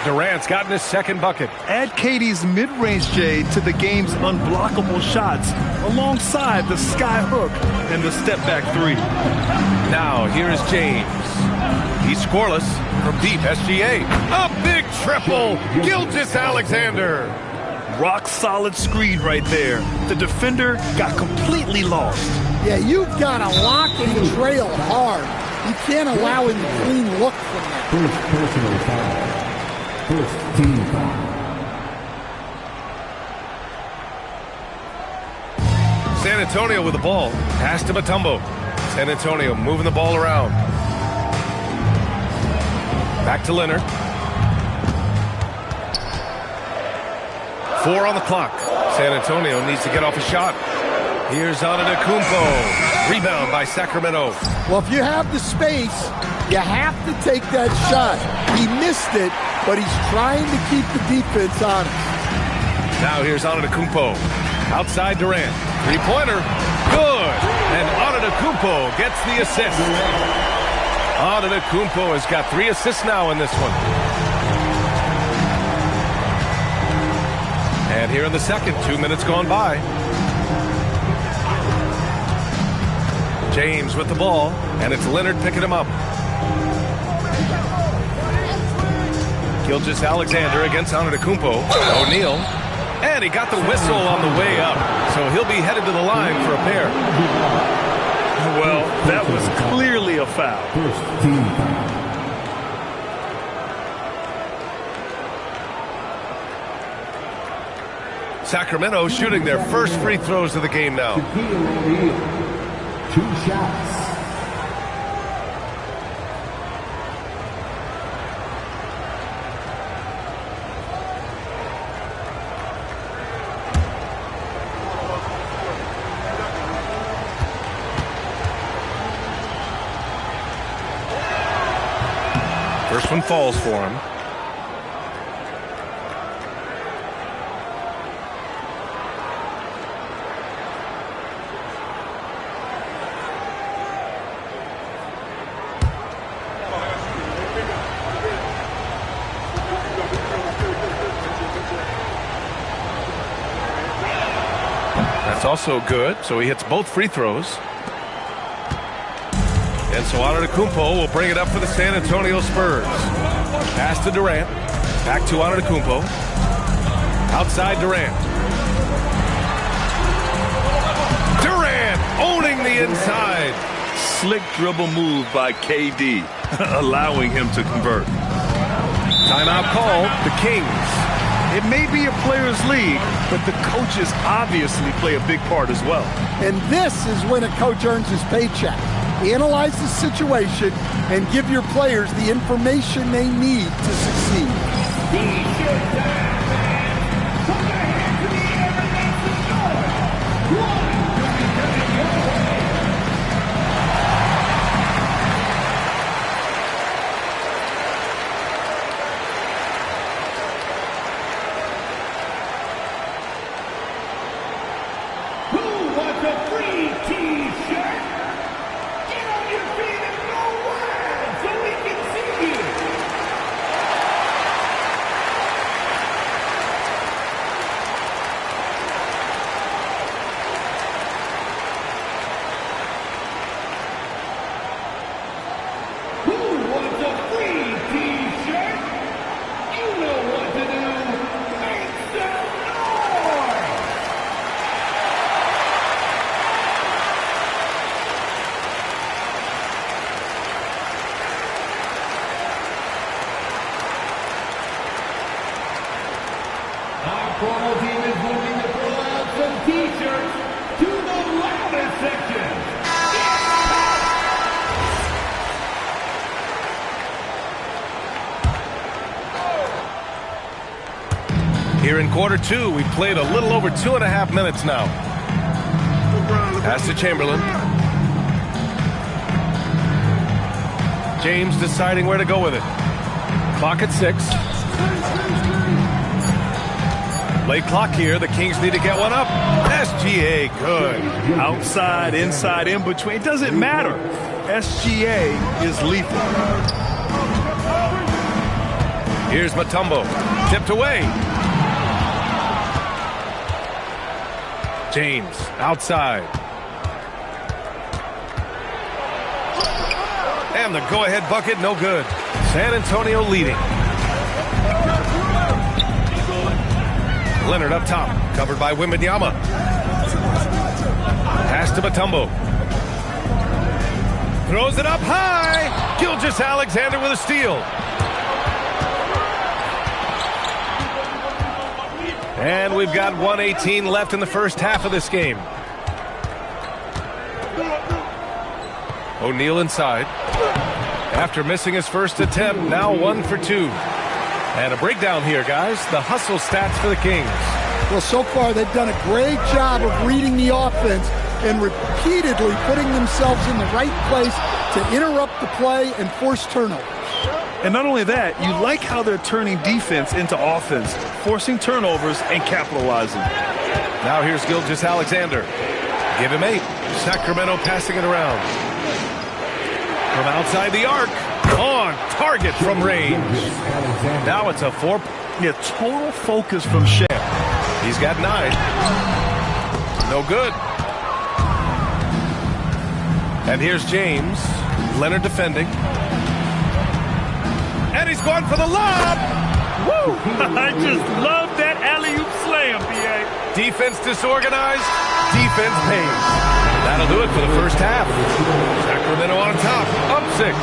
Durant's gotten his second bucket. Add KD's mid-range J to the game's unblockable shots alongside the sky hook and the step-back 3. Now here is James. He's scoreless from deep. SGA. A big triple. Gilgeous-Alexander. Rock-solid screen right there. The defender got completely lost. Yeah, you've got to lock and trail hard. You can't allow him to clean look from that. First personal foul. First team foul. San Antonio with the ball. Pass to Mutombo. San Antonio moving the ball around. Back to Leonard. 4 on the clock. San Antonio needs to get off a shot. Here's Antetokounmpo. Rebound by Sacramento. Well, if you have the space, you have to take that shot. He missed it, but he's trying to keep the defense honest. Now here's Antetokounmpo. Outside Durant. Three-pointer. Good. And Antetokounmpo gets the assist. Antetokounmpo has got 3 assists now in this one. And here in the second, 2 minutes gone by. James with the ball, and it's Leonard picking him up. Gilgeous-Alexander against Antetokounmpo. O'Neal. And he got the whistle on the way up. So he'll be headed to the line for a pair. Well, that was clearly a foul. First team foul. Sacramento shooting their first free throws of the game now. Shaquille O'Neal, 2 shots. First one falls for him. That's also good, so he hits both free throws. And so Antetokounmpo will bring it up for the San Antonio Spurs. Pass to Durant. Back to Antetokounmpo. Outside Durant. Durant owning the inside. Slick dribble move by KD, allowing him to convert. Timeout called. The Kings. It may be a players' league, but the coaches obviously play a big part as well. And this is when a coach earns his paycheck. Analyze the situation and give your players the information they need to succeed. Here in quarter 2, we've played a little over 2.5 minutes now. Pass to Chamberlain. James deciding where to go with it. Clock at 6. Late clock here. The Kings need to get one up. SGA, good. Outside, inside, in between. It doesn't matter. SGA is lethal. Here's Mutombo. Tipped away. James outside. And the go-ahead bucket, no good. San Antonio leading. Leonard up top, covered by Wembanyama. Pass to Mutombo. Throws it up high. Gilgeous-Alexander with a steal. And we've got 1:18 left in the first half of this game. O'Neal inside. After missing his first attempt, now 1 for 2. And a breakdown here, guys. The hustle stats for the Kings. Well, so far they've done a great job of reading the offense and repeatedly putting themselves in the right place to interrupt the play and force turnovers. And not only that, you like how they're turning defense into offense, forcing turnovers and capitalizing. Now here's Gilgeous-Alexander. Give him 8. Sacramento passing it around. From outside the arc. On target from range. Now it's a 4. Yeah, total focus from Shea. He's got 9. No good. And here's James. Leonard defending. And he's going for the lob. Woo! I just love that alley-oop slam, B.A. Defense disorganized. Defense pays. That'll do it for the first half. Sacramento on top, up 6.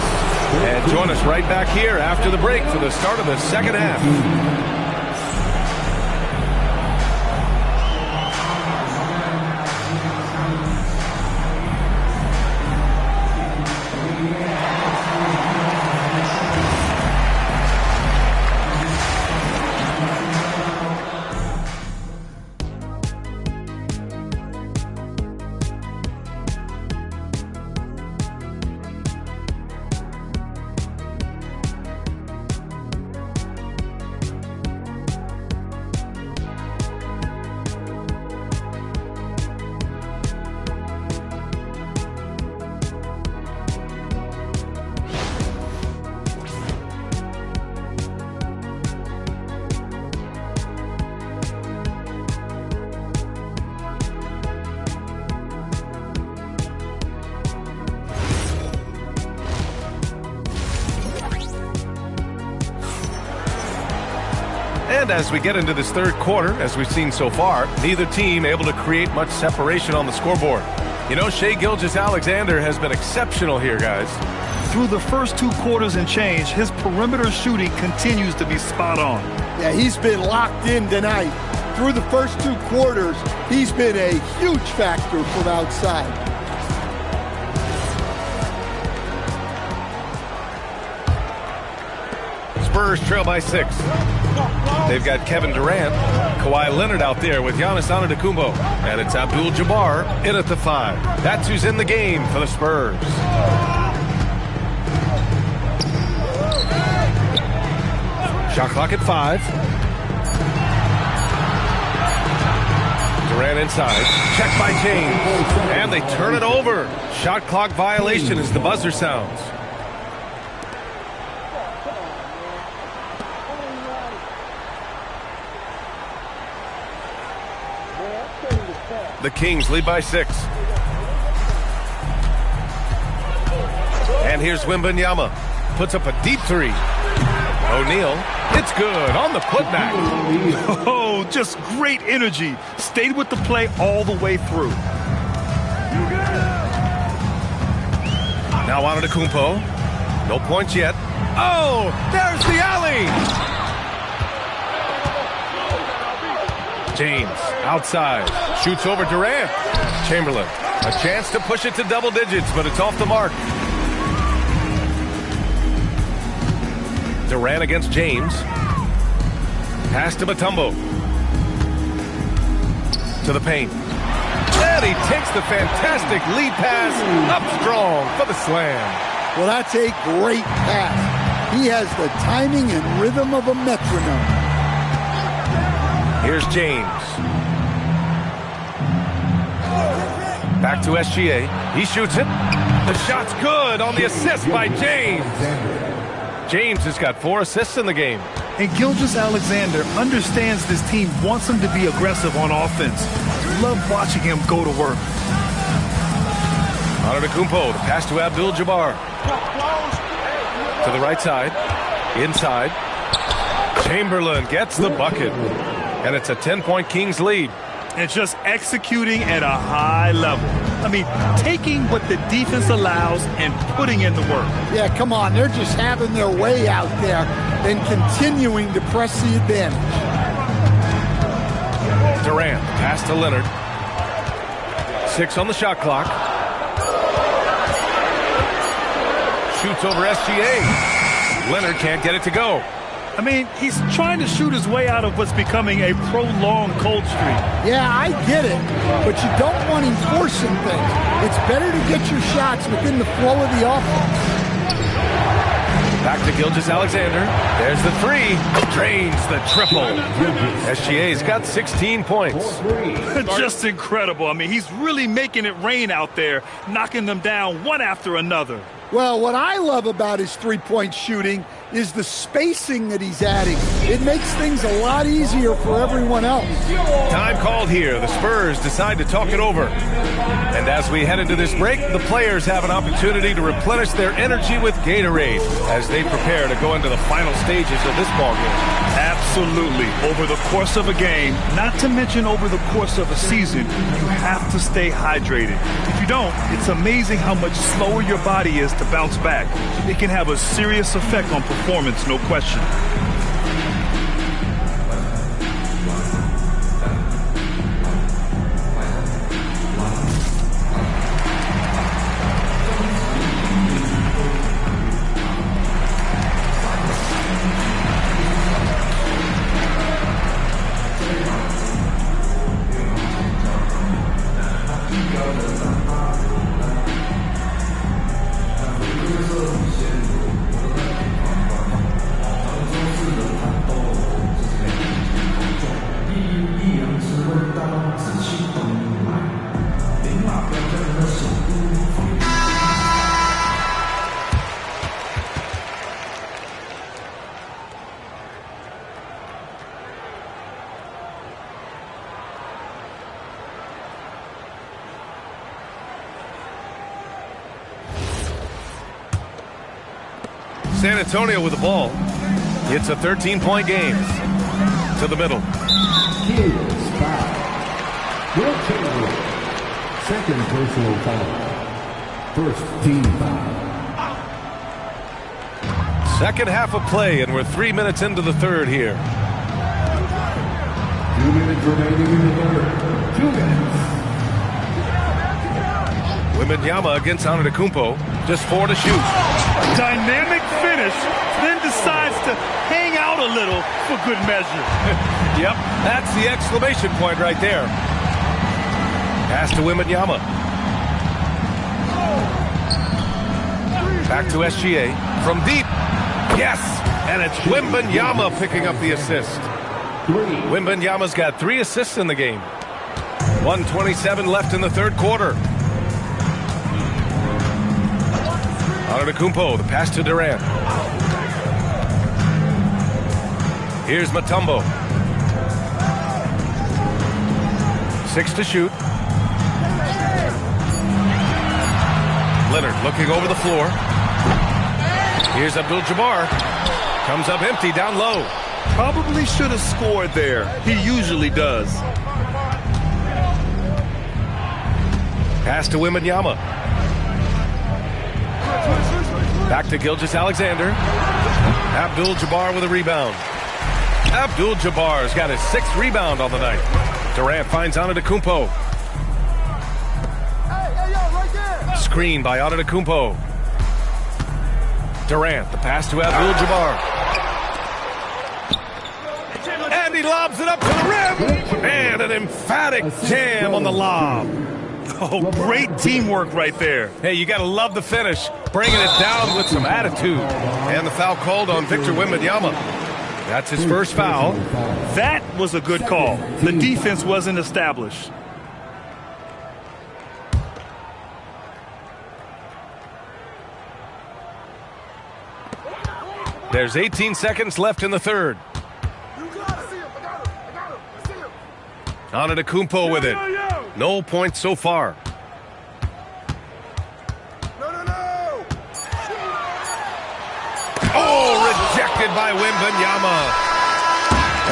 And join us right back here after the break for the start of the second half. And as we get into this third quarter, as we've seen so far, neither team able to create much separation on the scoreboard. You know, Shai Gilgeous-Alexander has been exceptional here, guys. Through the first 2 quarters and change, his perimeter shooting continues to be spot on. Yeah, he's been locked in tonight. Through the first 2 quarters, he's been a huge factor from outside. Spurs trail by 6. They've got Kevin Durant, Kawhi Leonard out there with Giannis Antetokounmpo. And it's Abdul-Jabbar in at the 5. That's who's in the game for the Spurs. Shot clock at 5. Durant inside. Checked by James. And they turn it over. Shot clock violation as the buzzer sounds. The Kings lead by 6. And here's Wembanyama. Puts up a deep 3. O'Neal. It's good on the putback. Oh, just great energy. Stayed with the play all the way through. Now Antetokounmpo. No points yet. Oh, there's the alley. James outside. Shoots over Durant. Chamberlain. A chance to push it to double digits, but it's off the mark. Durant against James. Pass to Mutombo. To the paint. And he takes the fantastic lead pass up strong for the slam. Well, that's a great pass. He has the timing and rhythm of a metronome. Here's James. Back to SGA. He shoots it. The shot's good on the assist by James. James has got 4 assists in the game. And Gilgeous-Alexander understands this team wants him to be aggressive on offense. Love watching him go to work. Antetokounmpo, the pass to Abdul-Jabbar. To the right side. Inside. Chamberlain gets the bucket. And it's a 10-point Kings lead. And just executing at a high level. I mean, taking what the defense allows and putting in the work. Yeah, come on. They're just having their way out there and continuing to press the advantage. Durant, pass to Leonard. 6 on the shot clock. Shoots over SGA. Leonard can't get it to go. I mean, he's trying to shoot his way out of what's becoming a prolonged cold streak. Yeah, I get it, but you don't want him forcing things. It's better to get your shots within the flow of the offense. Back to Gilgeous-Alexander. There's the three. Drains the triple. SGA's got 16 points. Just incredible. I mean, he's really making it rain out there, knocking them down one after another. Well, what I love about his three-point shooting is the spacing that he's adding. It makes things a lot easier for everyone else. Time called here. The Spurs decide to talk it over. And as we head into this break, the players have an opportunity to replenish their energy with Gatorade as they prepare to go into the final stages of this ballgame. Absolutely. Over the course of a game, not to mention over the course of a season, you have to stay hydrated. If you don't, it's amazing how much slower your body is to bounce back. It can have a serious effect on performance, no question. San Antonio with the ball. It's a 13-point game. To the middle. Kings foul. Will Chamberlain. Second personal foul. First team foul. Second half of play, and we're 3 minutes into the third here. 2 minutes remaining in the third. 2 minutes. Wembanyama against Antetokounmpo. Just 4 to shoot. Dynamic finish, then decides to hang out a little for good measure. Yep, that's the exclamation point right there. Pass to Wembanyama. Back to SGA. From deep. Yes! And it's Wembanyama picking up the assist. Wembanyama's got 3 assists in the game. 1:27 left in the third quarter. Antetokounmpo, the pass to Durant. Here's Mutombo. 6 to shoot. Leonard looking over the floor. Here's Abdul-Jabbar. Comes up empty down low. Probably should have scored there. He usually does. Pass to Wembanyama. Back to Gilgeous-Alexander. Abdul-Jabbar with a rebound. Abdul-Jabbar's got his 6th rebound on the night. Durant finds Antetokounmpo. Screen by Antetokounmpo. Durant, the pass to Abdul-Jabbar. And he lobs it up to the rim. And an emphatic jam on the lob. Oh, great teamwork right there. Hey, you got to love the finish. Bringing it down with some attitude. And the foul called on Victor Wembanyama. That's his first foul. That was a good call. The defense wasn't established. There's 18 seconds left in the third. Antetokounmpo with it. No points so far. Oh, rejected by Wembanyama.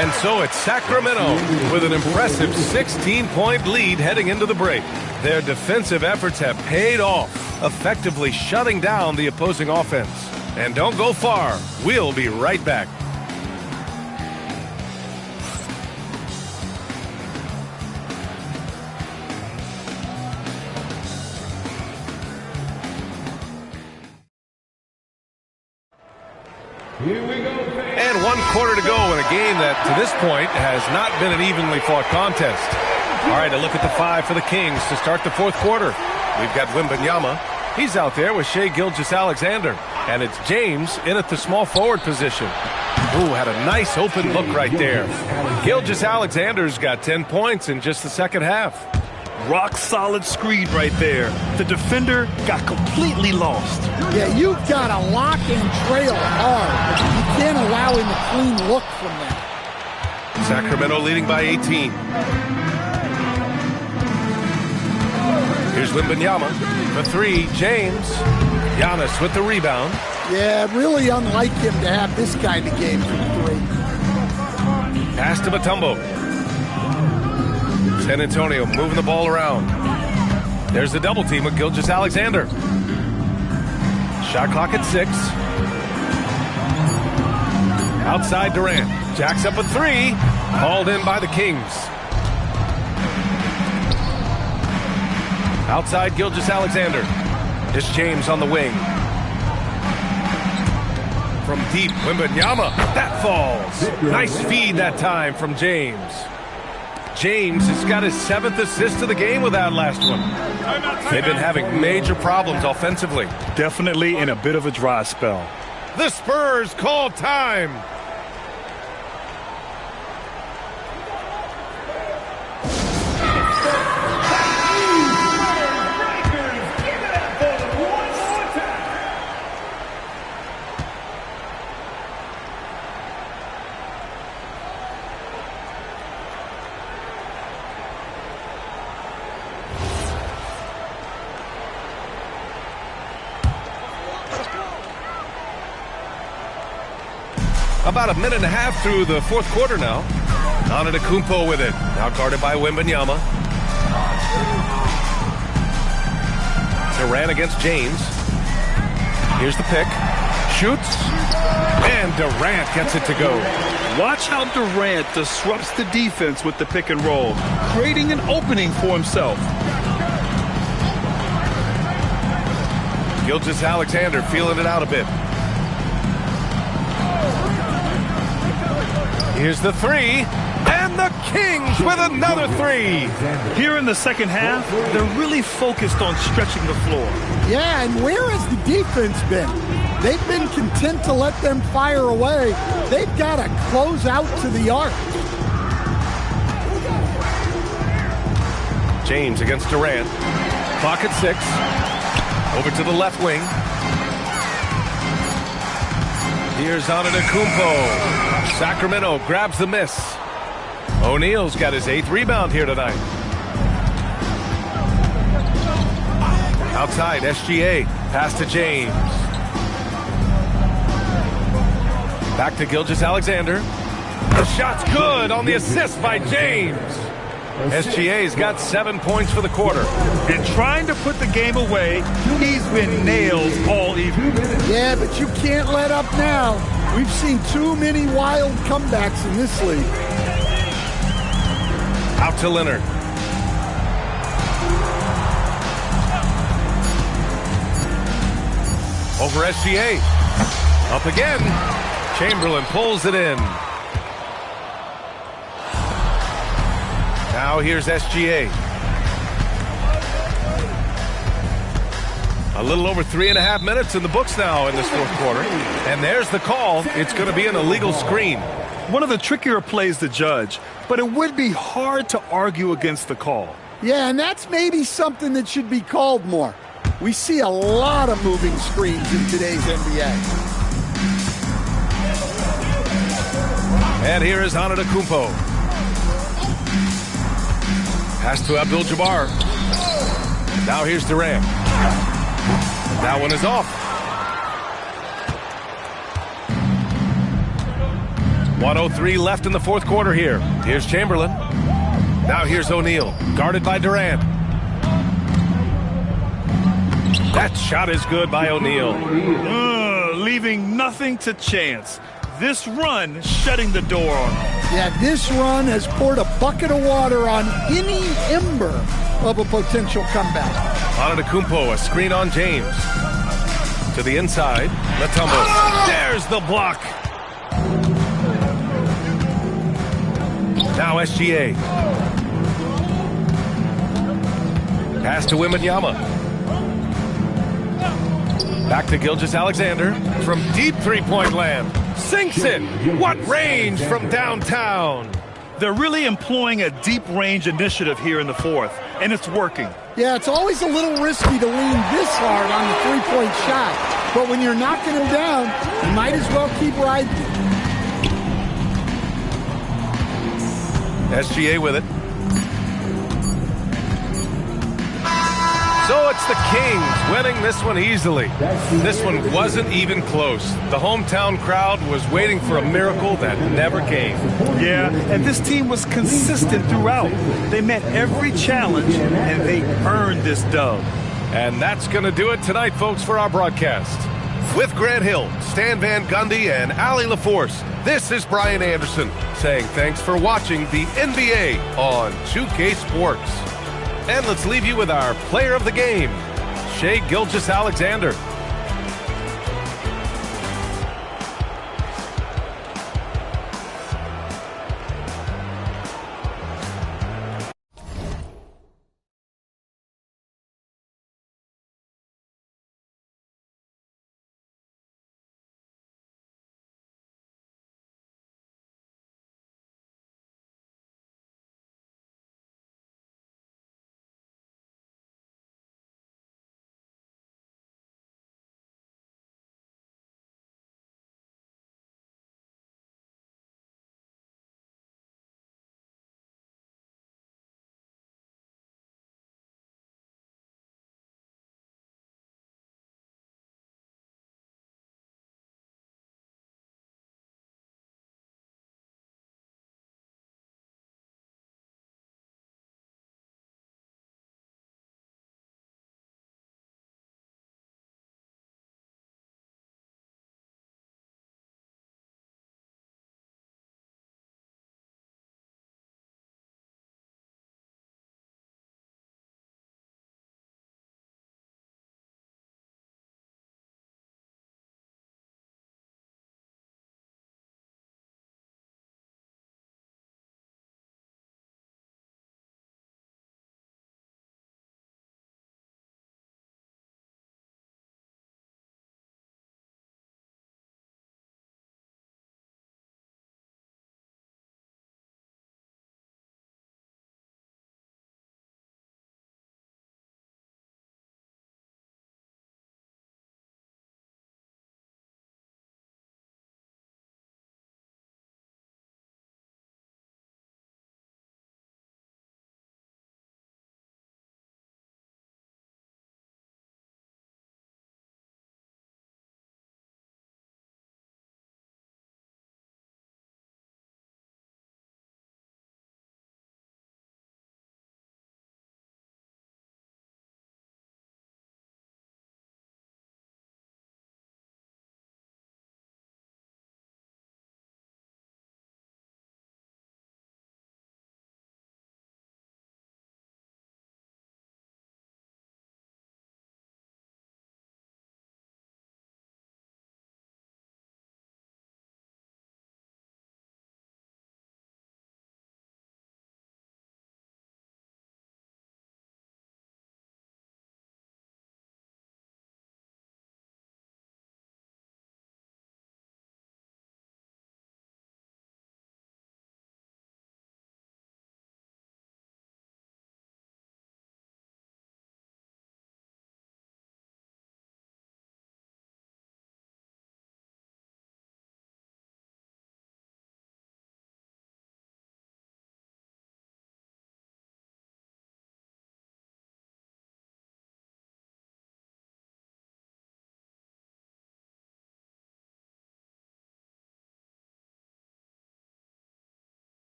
And so it's Sacramento with an impressive 16-point lead heading into the break. Their defensive efforts have paid off, effectively shutting down the opposing offense. And don't go far. We'll be right back. Here we go. And 1 quarter to go in a game that, to this point, has not been an evenly fought contest. All right, a look at the 5 for the Kings to start the fourth quarter. We've got Wembanyama. He's out there with Shai Gilgeous-Alexander. And it's James in at the small forward position. Ooh, had a nice open look right there. Gilgeous-Alexander's got 10 points in just the second half. Rock solid screen right there. The defender got completely lost. Yeah, you've got to lock and trail hard. You can't allow him a clean look from that. Sacramento leading by 18. Here's Wembanyama for three. James. Giannis with the rebound. Yeah, really unlike him to have this kind of game from three. Pass to Mutombo. San Antonio moving the ball around. There's the double team with Gilgeous-Alexander. Shot clock at 6. Outside Durant. Jacks up a three. Called in by the Kings. Outside Gilgeous-Alexander. It's James on the wing. From deep, Wembanyama. That falls. Nice feed that time from James. James has got his 7th assist of the game with that last one. They've been having major problems offensively. Definitely in a bit of a dry spell. The Spurs call time. About a minute and a half through the fourth quarter now. Antetokounmpo with it. Now guarded by Wembanyama. Durant against James. Here's the pick. Shoots. And Durant gets it to go. Watch how Durant disrupts the defense with the pick and roll, creating an opening for himself. Gilgeous-Alexander feeling it out a bit. Here's the three, and the Kings with another three. Here in the second half, they're really focused on stretching the floor. Yeah, and where has the defense been? They've been content to let them fire away. They've got to close out to the arc. James against Durant. Clock at 6. Over to the left wing. Here's Antetokounmpo. Sacramento grabs the miss. O'Neal's got his 8th rebound here tonight. Outside, SGA. Pass to James. Back to Gilgeous-Alexander. The shot's good on the assist by James. SGA's got 7 points for the quarter. And trying to put the game away, he's been nails all evening. Yeah, but you can't let up now. We've seen too many wild comebacks in this league. Out to Leonard. Over SGA. Up again. Chamberlain pulls it in. Now here's SGA. A little over 3.5 minutes in the books now in this fourth quarter. And there's the call. It's going to be an illegal screen. One of the trickier plays to judge, but it would be hard to argue against the call. Yeah, and that's maybe something that should be called more. We see a lot of moving screens in today's NBA. And here is Antetokounmpo. Pass to Abdul-Jabbar. Now here's Durant. That one is off. 1:03 left in the fourth quarter here. Here's Chamberlain. Now here's O'Neal, guarded by Durant. That shot is good by O'Neal. Leaving nothing to chance. This run shutting the door on him. Yeah, this run has poured a bucket of water on any ember of a potential comeback. Antetokounmpo, a screen on James. To the inside, Mutombo. There's the block. Now SGA. Pass to Wembanyama. Back to Gilgeous-Alexander from deep three-point land. Sinks it. What range from downtown. They're really employing a deep range initiative here in the fourth, and it's working. Yeah, it's always a little risky to lean this hard on the three-point shot. But when you're knocking him down, you might as well keep riding. SGA with it. So it's the Kings winning this one easily. This one wasn't even close. The hometown crowd was waiting for a miracle that never came. Yeah, and this team was consistent throughout. They met every challenge, and they earned this dub. And that's going to do it tonight, folks, for our broadcast. With Grant Hill, Stan Van Gundy, and Allie LaForce, this is Brian Anderson saying thanks for watching the NBA on 2K Sports. And let's leave you with our player of the game, Shai Gilgeous-Alexander.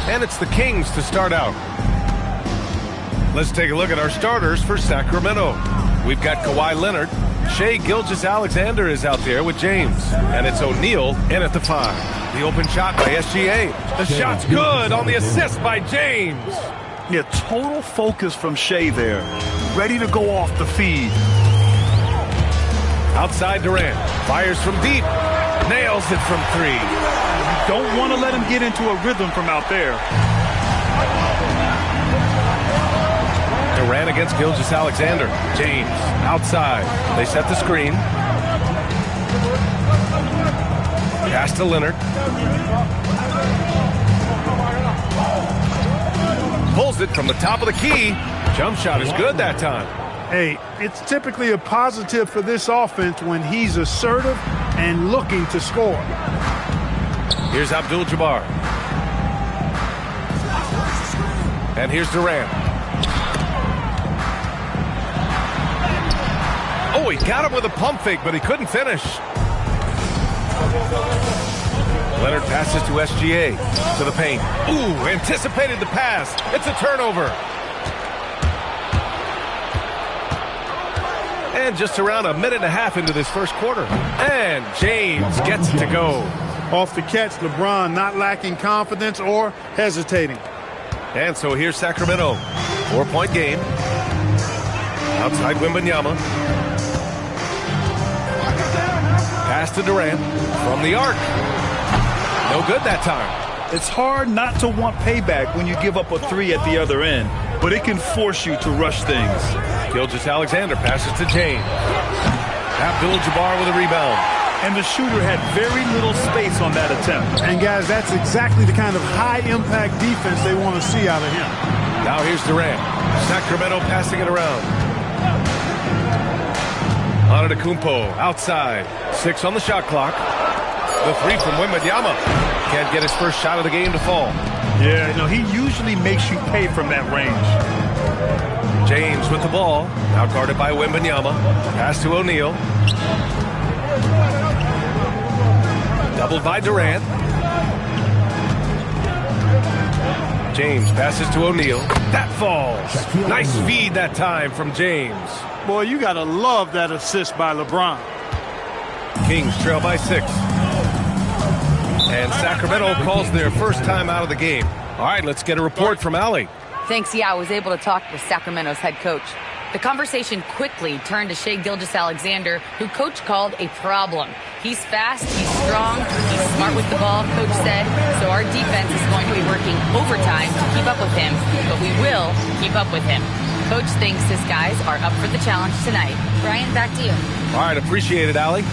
And it's the Kings to start out. Let's take a look at our starters for Sacramento. We've got Kawhi Leonard. Shai Gilgeous-Alexander is out there with James. And it's O'Neal in at the 5. The open shot by SGA. The shot's good on the assist by James. Yeah, total focus from Shai there. Ready to go off the feed. Outside Durant. Fires from deep. Nails it from 3. You don't want to let him get into a rhythm from out there. Durant against Gilgeous-Alexander. James outside. They set the screen. Pass to Leonard. Pulls it from the top of the key. Jump shot is good that time. Hey, it's typically a positive for this offense when he's assertive and looking to score. Here's Abdul-Jabbar. And here's Durant. Oh, he got him with a pump fake, but he couldn't finish. Leonard passes to SGA. To the paint. Ooh, anticipated the pass. It's a turnover. And just around a minute and a half into this first quarter. And James gets it to go. Off the catch, LeBron not lacking confidence or hesitating. And so here's Sacramento. 4-point game. Outside Wembanyama. Pass to Durant from the arc. No good that time. It's hard not to want payback when you give up a 3 at the other end, but it can force you to rush things. Gilgeous-Alexander passes to James. Abdul-Jabbar with a rebound. And the shooter had very little space on that attempt. And guys, that's exactly the kind of high-impact defense they want to see out of him. Now here's Durant. Sacramento passing it around. Antetokounmpo outside. 6 on the shot clock. The 3 from Wembanyama. Can't get his first shot of the game to fall. Yeah, no, he usually makes you pay from that range. James with the ball. Now guarded by Wembanyama. Pass to O'Neal. Doubled by Durant. James passes to O'Neal. That falls. Nice feed that time from James. Boy, you got to love that assist by LeBron. Kings trail by 6. And Sacramento calls their first time out of the game. All right, let's get a report from Allie. Thanks, yeah, I was able to talk with Sacramento's head coach. The conversation quickly turned to Shai Gilgeous-Alexander, who coach called a problem. He's fast, he's strong, he's smart with the ball, coach said, so our defense is going to be working overtime to keep up with him, but we will keep up with him. Coach thinks his guys are up for the challenge tonight. Brian, back to you. All right, appreciate it, Allie.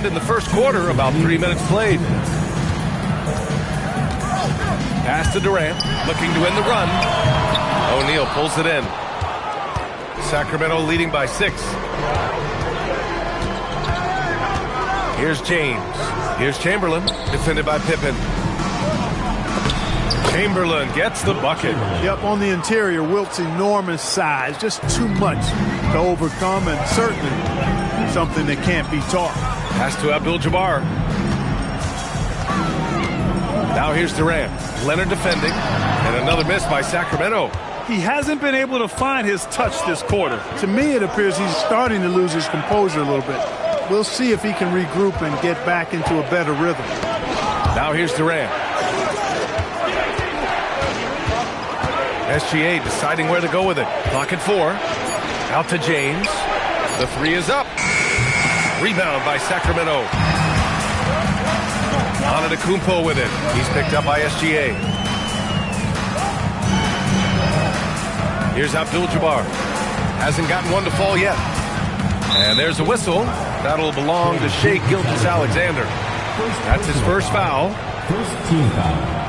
In the first quarter, about 3 minutes played. Pass to Durant, looking to end the run. O'Neal pulls it in. Sacramento leading by 6. Here's James. Here's Chamberlain, defended by Pippen. Chamberlain gets the bucket. Yep, on the interior, Wilt's enormous size, just too much to overcome, and certainly something that can't be taught. Pass to Abdul-Jabbar. Now here's Durant. Leonard defending. And another miss by Sacramento. He hasn't been able to find his touch this quarter. To me, it appears he's starting to lose his composure a little bit. We'll see if he can regroup and get back into a better rhythm. Now here's Durant. SGA deciding where to go with it. Clock at 4. Out to James. The 3 is up. Rebound by Sacramento. Antetokounmpo with it. He's picked up by SGA. Here's Abdul-Jabbar. Hasn't gotten one to fall yet. And there's a whistle. That'll belong to Shai Gilgeous-Alexander. That's his first foul. First team foul.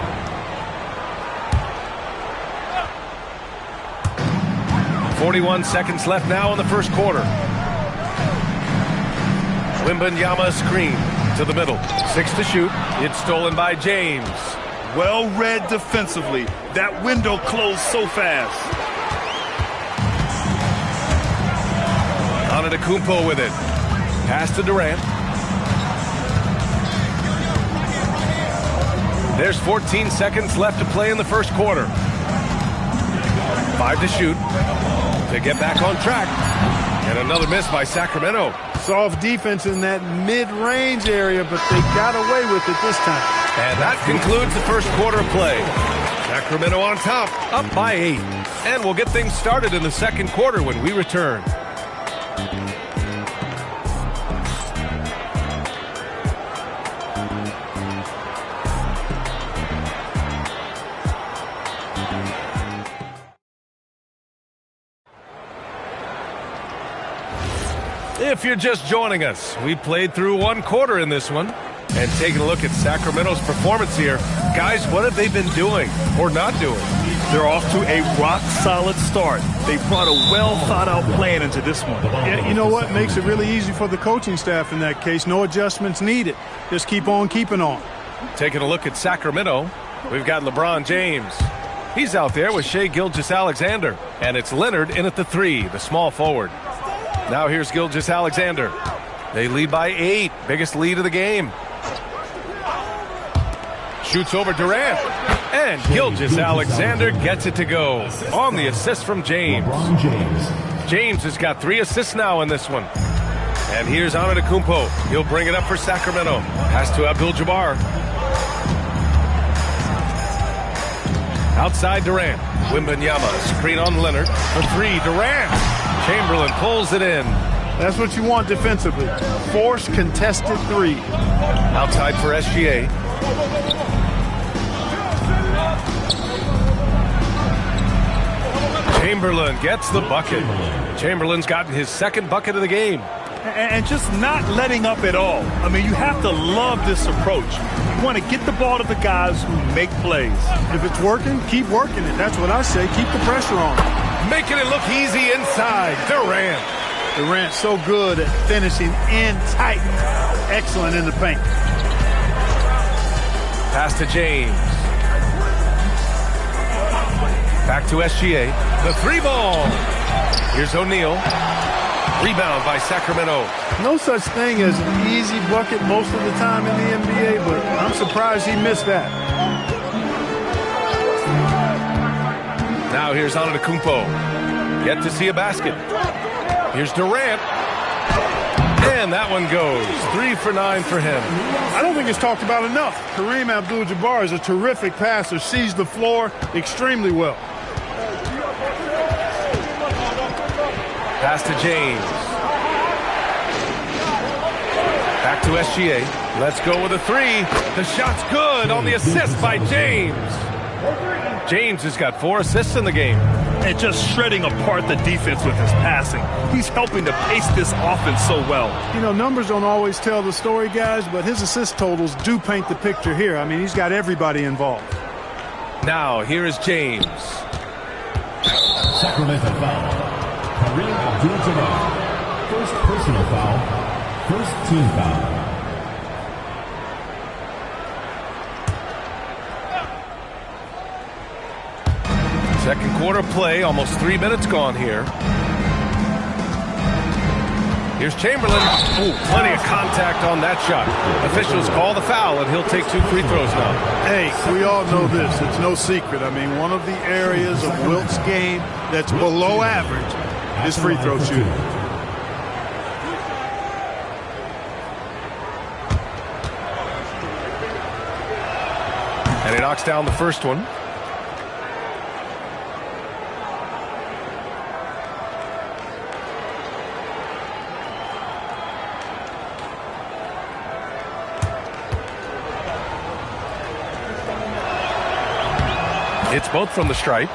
41 seconds left now in the first quarter. Wembanyama screen to the middle. 6 to shoot. It's stolen by James. Well read defensively. That window closed so fast. Antetokounmpo with it. Pass to Durant. There's 14 seconds left to play in the first quarter. 5 to shoot. To get back on track. And another miss by Sacramento. Soft defense in that mid-range area, but they got away with it this time. And that concludes the first quarter of play. Sacramento on top, up by 8. And we'll get things started in the second quarter when we return. If you're just joining us, we played through one quarter in this one. And taking a look at Sacramento's performance here, guys, what have they been doing or not doing? They're off to a rock-solid start. They brought a well-thought-out plan into this one. Yeah, you know what makes it really easy for the coaching staff in that case? No adjustments needed. Just keep on keeping on. Taking a look at Sacramento, we've got LeBron James. He's out there with Shai Gilgeous-Alexander. And it's Leonard in at the 3, the small forward. Now here's Gilgeous-Alexander. They lead by 8, biggest lead of the game. Shoots over Durant. And Gilgeous-Alexander gets it to go on the assist from James. James has got 3 assists now in this one. And here's Antetokounmpo. He'll bring it up for Sacramento. Pass to Abdul-Jabbar. Outside Durant. Wembanyama, screen on Leonard. For 3, Durant. Chamberlain pulls it in. That's what you want defensively. Force contested 3. Outside for SGA. Chamberlain gets the bucket. Chamberlain's gotten his second bucket of the game. And just not letting up at all. I mean, you have to love this approach. You want to get the ball to the guys who make plays. If it's working, keep working it. That's what I say. Keep the pressure on. Making it look easy inside. Durant. Durant so good at finishing in tight. Excellent in the paint. Pass to James. Back to SGA. The 3 ball. Here's O'Neal. Rebound by Sacramento. No such thing as an easy bucket most of the time in the NBA, but I'm surprised he missed that. Now here's Antetokounmpo. Yet to see a basket. Here's Durant. And that one goes. 3 for 9 for him. I don't think it's talked about enough. Kareem Abdul-Jabbar is a terrific passer, sees the floor extremely well. Pass to James. Back to SGA. Let's go with a 3. The shot's good on the assist by James. James has got 4 assists in the game. And just shredding apart the defense with his passing. He's helping to pace this offense so well. You know, numbers don't always tell the story, guys, but his assist totals do paint the picture here. I mean, he's got everybody involved. Now, here is James. Sacramento foul. Kareem Abdul-Jabbar. First personal foul. First team foul. Second quarter play, almost 3 minutes gone here. Here's Chamberlain. Ooh, plenty of contact on that shot. Officials call the foul, and he'll take 2 free throws now. Hey, we all know this. It's no secret. I mean, one of the areas of Wilt's game that's below average is free throw shooting. And he knocks down the first one. It's both from the stripe.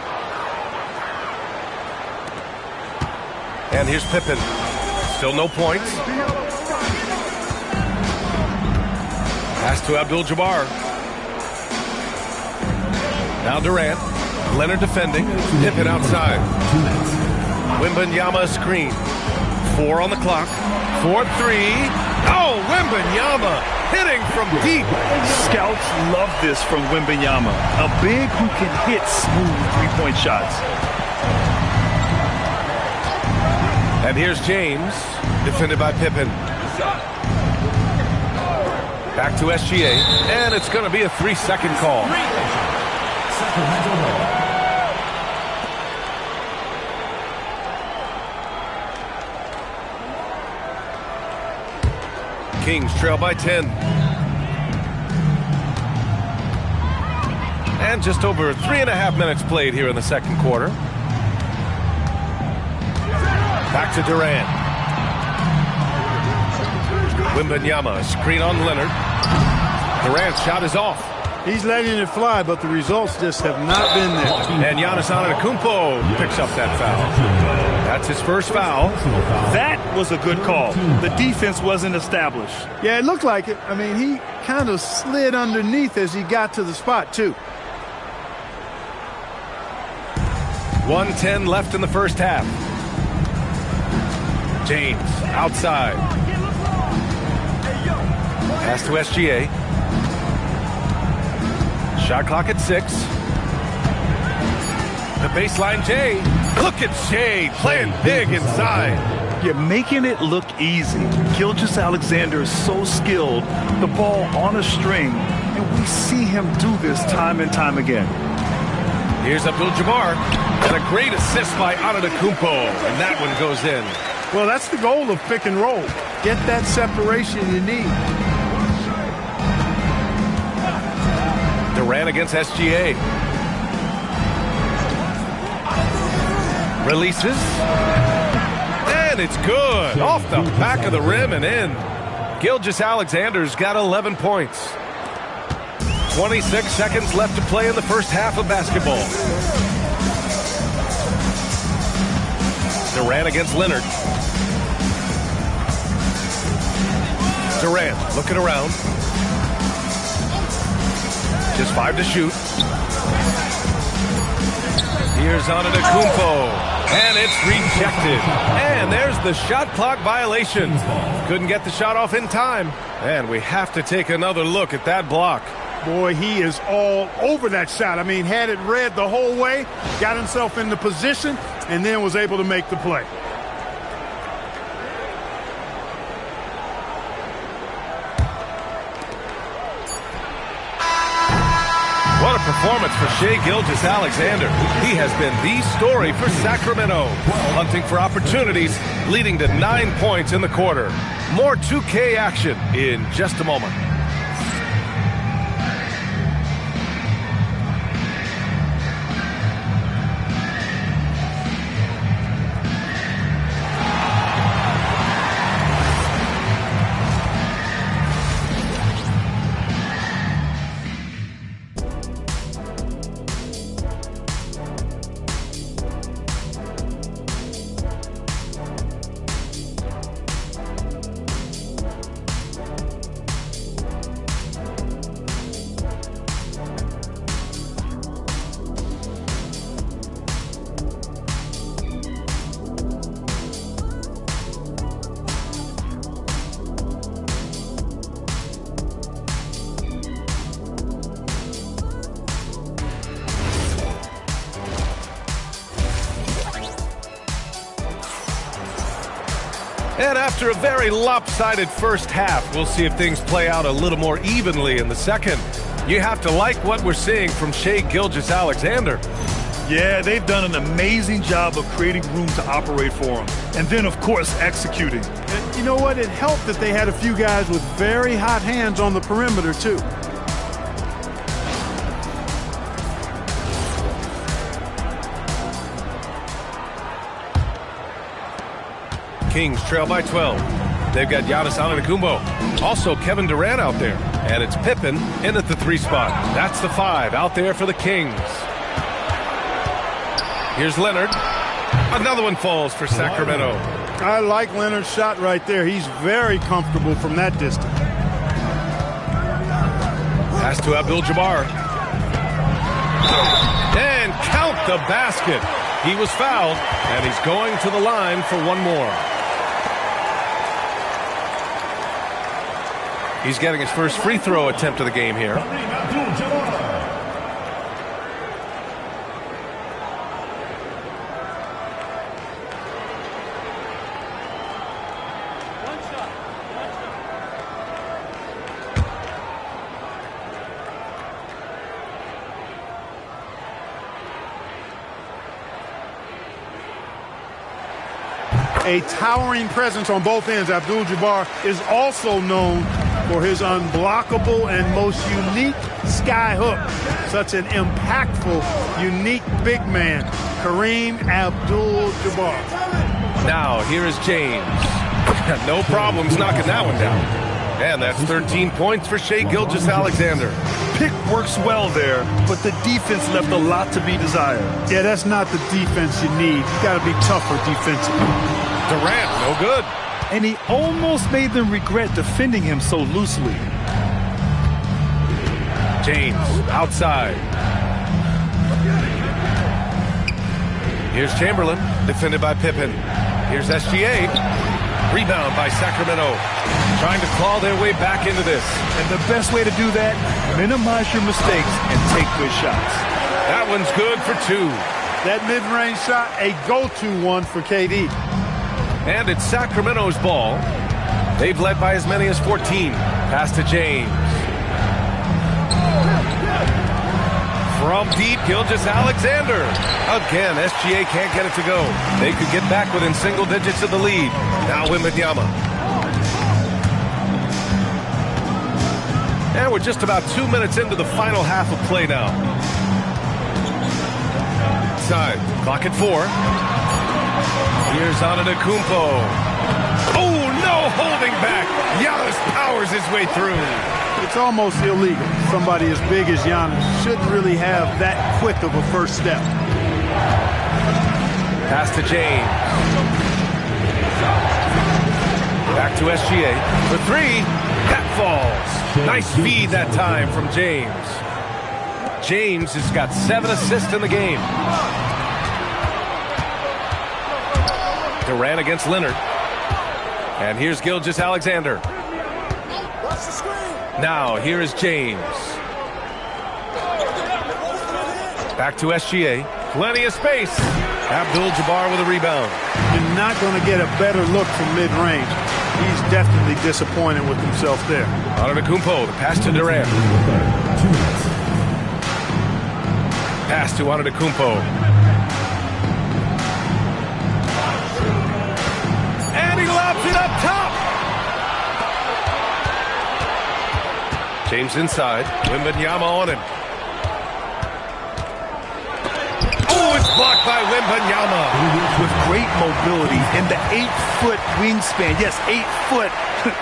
And here's Pippen. Still no points. Pass to Abdul-Jabbar. Now Durant. Leonard defending. Pippen outside. Wembanyama screen. 4 on the clock. 4-3. Oh, Wembanyama hitting from deep. Scouts love this from Wembanyama. A big who can hit smooth three-point shots. And here's James, defended by Pippen. Back to SGA, and it's going to be a 3-second call. Kings trail by 10. And just over 3.5 minutes played here in the second quarter. Back to Durant. Wembanyama, screen on Leonard. Durant's shot is off. He's letting it fly, but the results just have not been there. And Giannis Antetokounmpo picks up that foul. That's his first foul. That was a good call. The defense wasn't established. Yeah, it looked like it. I mean, he kind of slid underneath as he got to the spot, too. 1:10 left in the first half. James outside. Pass to SGA. Shot clock at 6. The baseline, Jay. Look at Jay playing big inside. You're making it look easy. Gilgeous-Alexander is so skilled. The ball on a string. And we see him do this time and time again. Here's Abdul-Jabbar. And a great assist by Antetokounmpo. And that one goes in. Well, that's the goal of pick and roll. Get that separation you need. Durant against SGA. Releases. And it's good. Off the back of the rim and in. Gilgeous-Alexander's got 11 points. 26 seconds left to play in the first half of basketball. Durant against Leonard. Durant looking around. Just 5 to shoot. Here's Antetokounmpo. And it's rejected. And there's the shot clock violation. Couldn't get the shot off in time. And we have to take another look at that block. Boy, he is all over that shot. I mean, had it read the whole way, got himself in the position, and then was able to make the play. What a performance for Shai Gilgeous-Alexander. He has been the story for Sacramento, hunting for opportunities, leading to 9 points in the quarter. More 2K action in just a moment. And after a very lopsided first half, we'll see if things play out a little more evenly in the second. You have to like what we're seeing from Shai Gilgeous-Alexander. Yeah, they've done an amazing job of creating room to operate for him. And then, of course, executing. And you know what? It helped that they had a few guys with very hot hands on the perimeter, too. Kings trail by 12. They've got Giannis Antetokounmpo. Also Kevin Durant out there. And it's Pippen in at the 3 spot. That's the 5 out there for the Kings. Here's Leonard. Another one falls for Sacramento. I like Leonard's shot right there. He's very comfortable from that distance. Pass to Abdul-Jabbar. And count the basket. He was fouled, and he's going to the line for one more. He's getting his first free throw attempt of the game here. A towering presence on both ends. Abdul-Jabbar is also known for his unblockable and most unique sky hook. Such an impactful, unique big man, Kareem Abdul-Jabbar. Now, here is James. No problems knocking that one down. And that's 13 points for Shai Gilgeous-Alexander. Pick works well there, but the defense left a lot to be desired. Yeah, that's not the defense you need. You got to be tougher defensively. Durant, no good. And he almost made them regret defending him so loosely. James, outside. Here's Chamberlain, defended by Pippen. Here's SGA. Rebound by Sacramento. Trying to claw their way back into this. And the best way to do that, minimize your mistakes and take good shots. That one's good for 2. That mid-range shot, a go-to one for KD. And it's Sacramento's ball. They've led by as many as 14. Pass to James. From deep, Gilgeous-Alexander. Again, SGA can't get it to go. They could get back within single digits of the lead. Now Wembanyama. And we're just about 2 minutes into the final half of play now. Side, clock at 4. Here's Antetokounmpo. Oh, no holding back. Giannis powers his way through. It's almost illegal. Somebody as big as Giannis shouldn't really have that quick of a first step. Pass to James. Back to SGA. For 3. That falls. Nice feed that time from James. James has got 7 assists in the game. Durant against Leonard. And here's Gilgeous-Alexander. Now, here is James. Back to SGA. Plenty of space. Abdul-Jabbar with a rebound. You're not going to get a better look from mid-range. He's definitely disappointed with himself there. Antetokounmpo, the pass to Durant. Pass to Antetokounmpo. And he lobs it up top. James inside. Wembanyama on him. Oh, it's blocked by Wembanyama. With great mobility and the 8-foot wingspan. Yes, 8 foot.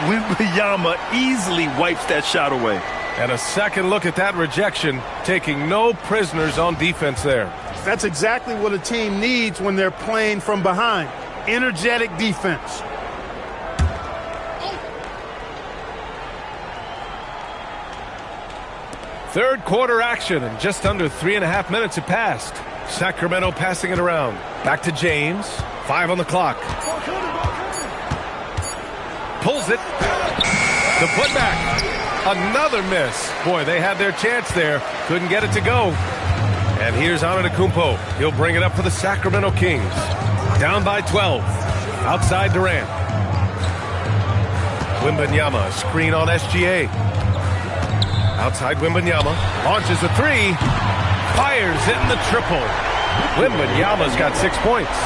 Wembanyama easily wipes that shot away. And a second look at that rejection, taking no prisoners on defense there. That's exactly what a team needs when they're playing from behind. Energetic defense. Third quarter action, and just under 3.5 minutes have passed. Sacramento passing it around. Back to James. 5 on the clock. Pulls it. The putback. Another miss. Boy, they had their chance there. Couldn't get it to go. And here's Antetokounmpo. He'll bring it up for the Sacramento Kings. Down by 12. Outside Durant. Wembanyama, screen on SGA. Outside Wembanyama, launches a three, fires in the triple. Wembanyama's got 6 points.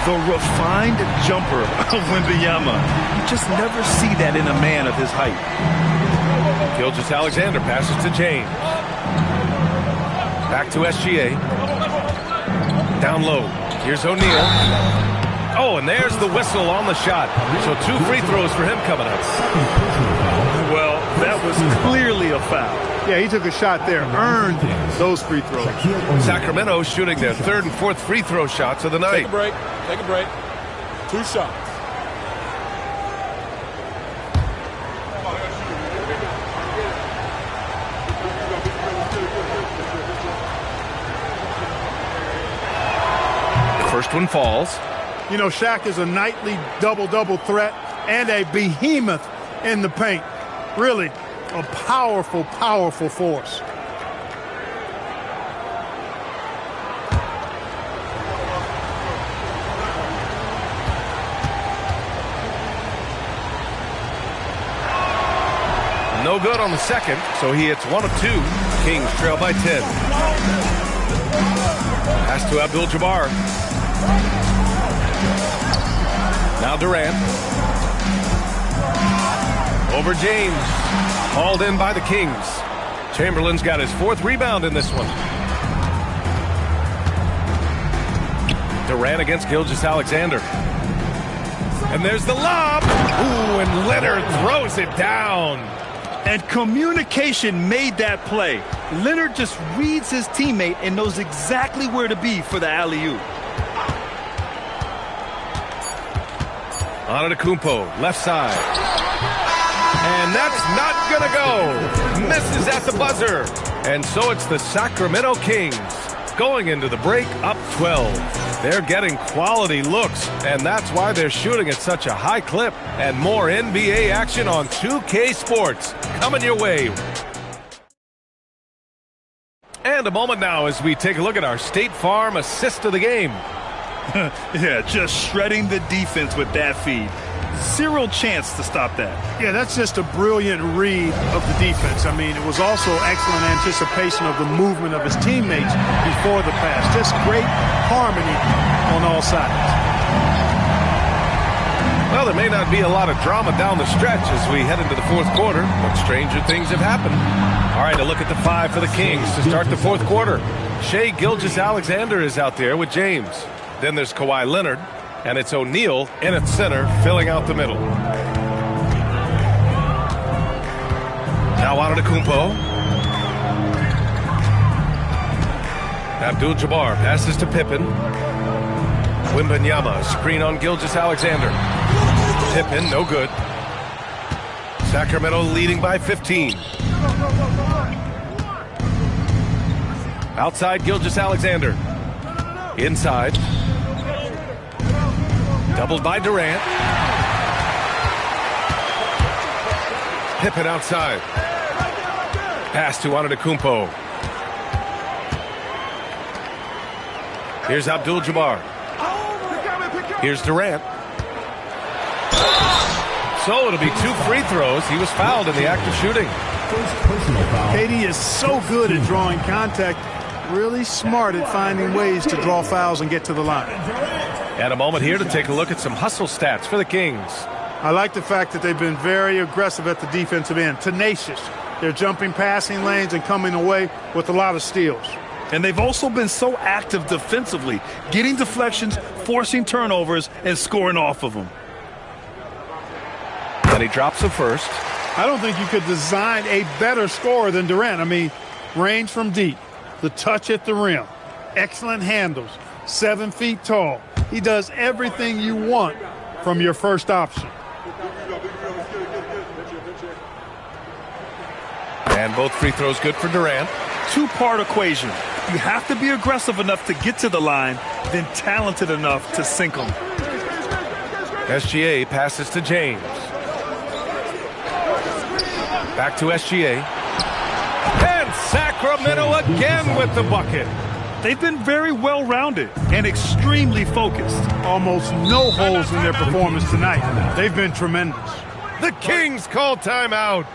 The refined jumper of Wembanyama. You just never see that in a man of his height. Gilgeous-Alexander passes to James. Back to SGA. Down low. Here's O'Neal. Oh, and there's the whistle on the shot. So 2 free throws for him coming up. Well, that was clearly a foul. Yeah, he took a shot there, earned those free throws. Sacramento shooting their 3rd and 4th free throw shots of the night. Take a break. Take a break. 2 shots. The first one falls. You know, Shaq is a nightly double-double threat and a behemoth in the paint. Really a powerful, powerful force. No good on the second, so he hits 1 of 2. Kings trail by 10. Pass to Abdul-Jabbar. Now Durant. Over James. Hauled in by the Kings. Chamberlain's got his 4th rebound in this one. Durant against Gilgeous-Alexander. And there's the lob. Ooh, and Leonard throws it down. And communication made that play. Leonard just reads his teammate and knows exactly where to be for the alley-oop. Antetokounmpo, left side. And that's not gonna go. Misses at the buzzer. And so it's the Sacramento Kings going into the break up 12. They're getting quality looks, and that's why they're shooting at such a high clip. And more NBA action on 2K Sports coming your way. And a moment now as we take a look at our State Farm assist of the game. Yeah, just shredding the defense with that feed. Zero chance to stop that. Yeah, that's just a brilliant read of the defense. I mean, it was also excellent anticipation of the movement of his teammates before the pass. Just great harmony on all sides. Well, there may not be a lot of drama down the stretch as we head into the 4th quarter, but stranger things have happened. All right, a look at the 5 for the Kings to start the 4th quarter. Shai Gilgeous-Alexander is out there with James. Then there's Kawhi Leonard, and it's O'Neal in at center, filling out the middle. Now Antetokounmpo. Abdul-Jabbar passes to Pippen. Wembanyama, screen on Gilgeous-Alexander. Pippen, no good. Sacramento leading by 15. Outside Gilgeous-Alexander. Inside. Doubled by Durant. Pippen outside. Pass to Antetokounmpo. Here's Abdul-Jabbar. Here's Durant. So it'll be 2 free throws. He was fouled in the act of shooting. KD is so good at drawing contact. Really smart at finding ways to draw fouls and get to the line. And a moment here to take a look at some hustle stats for the Kings. I like the fact that they've been very aggressive at the defensive end, tenacious. They're jumping passing lanes and coming away with a lot of steals. And they've also been so active defensively, getting deflections, forcing turnovers, and scoring off of them. And he drops the first. I don't think you could design a better scorer than Durant. I mean, range from deep, the touch at the rim, excellent handles, 7 feet tall. He does everything you want from your first option. And both free throws good for Durant. 2-part equation. You have to be aggressive enough to get to the line, then talented enough to sink them. SGA passes to James. Back to SGA. And Sacramento again with the bucket. They've been very well-rounded and extremely focused. Almost no holes in their performance tonight. They've been tremendous. The Kings call timeout.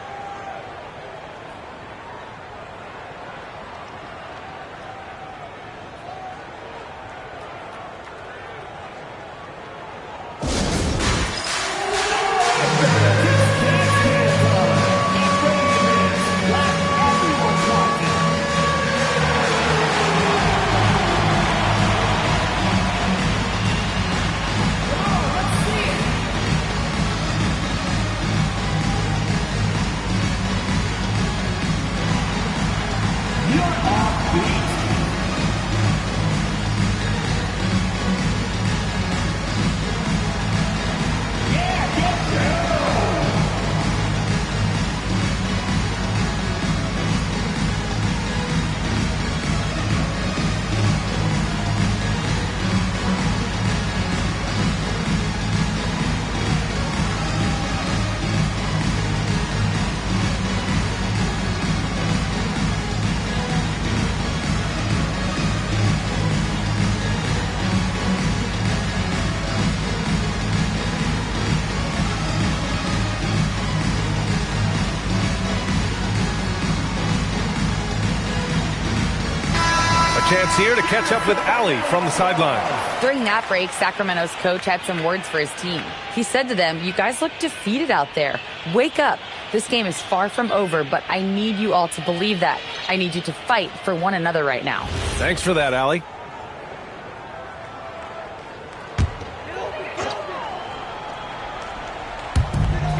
Chance here to catch up with Allie from the sideline. During that break, Sacramento's coach had some words for his team. He said to them, "You guys look defeated out there. Wake up. This game is far from over, but I need you all to believe that. I need you to fight for one another right now." Thanks for that, Allie.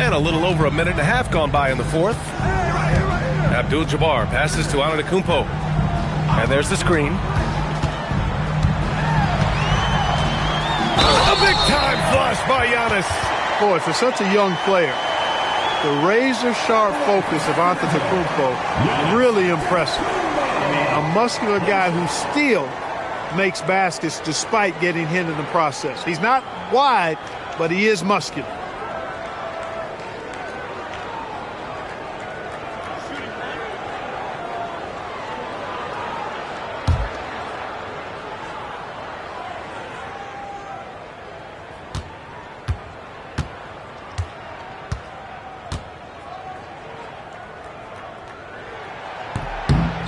And a little over a minute and a half gone by in the fourth. Abdul-Jabbar passes to Antetokounmpo. And there's the screen. A big-time flush by Giannis. Boy, for such a young player, the razor-sharp focus of Antetokounmpo, really impressive. I mean, a muscular guy who still makes baskets despite getting hit in the process. He's not wide, but he is muscular.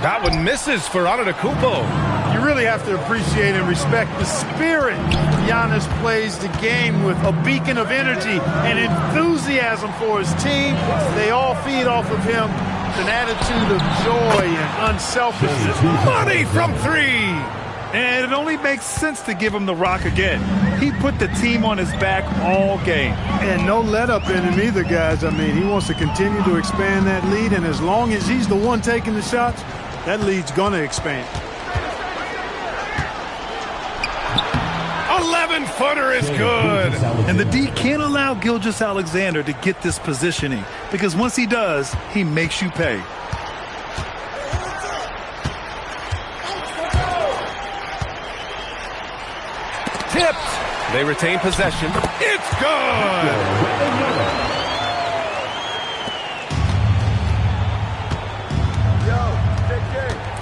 That one misses for Antetokounmpo. You really have to appreciate and respect the spirit Giannis plays the game with, a beacon of energy and enthusiasm for his team. They all feed off of him with an attitude of joy and unselfishness. Money from three. And it only makes sense to give him the rock again. He put the team on his back all game. And no let-up in him either, guys. I mean, he wants to continue to expand that lead, and as long as he's the one taking the shots, that lead's going to expand. 11-footer is good. And the D can't allow Gilgeous-Alexander to get this positioning, because once he does, he makes you pay. Tipped. They retain possession. It's good.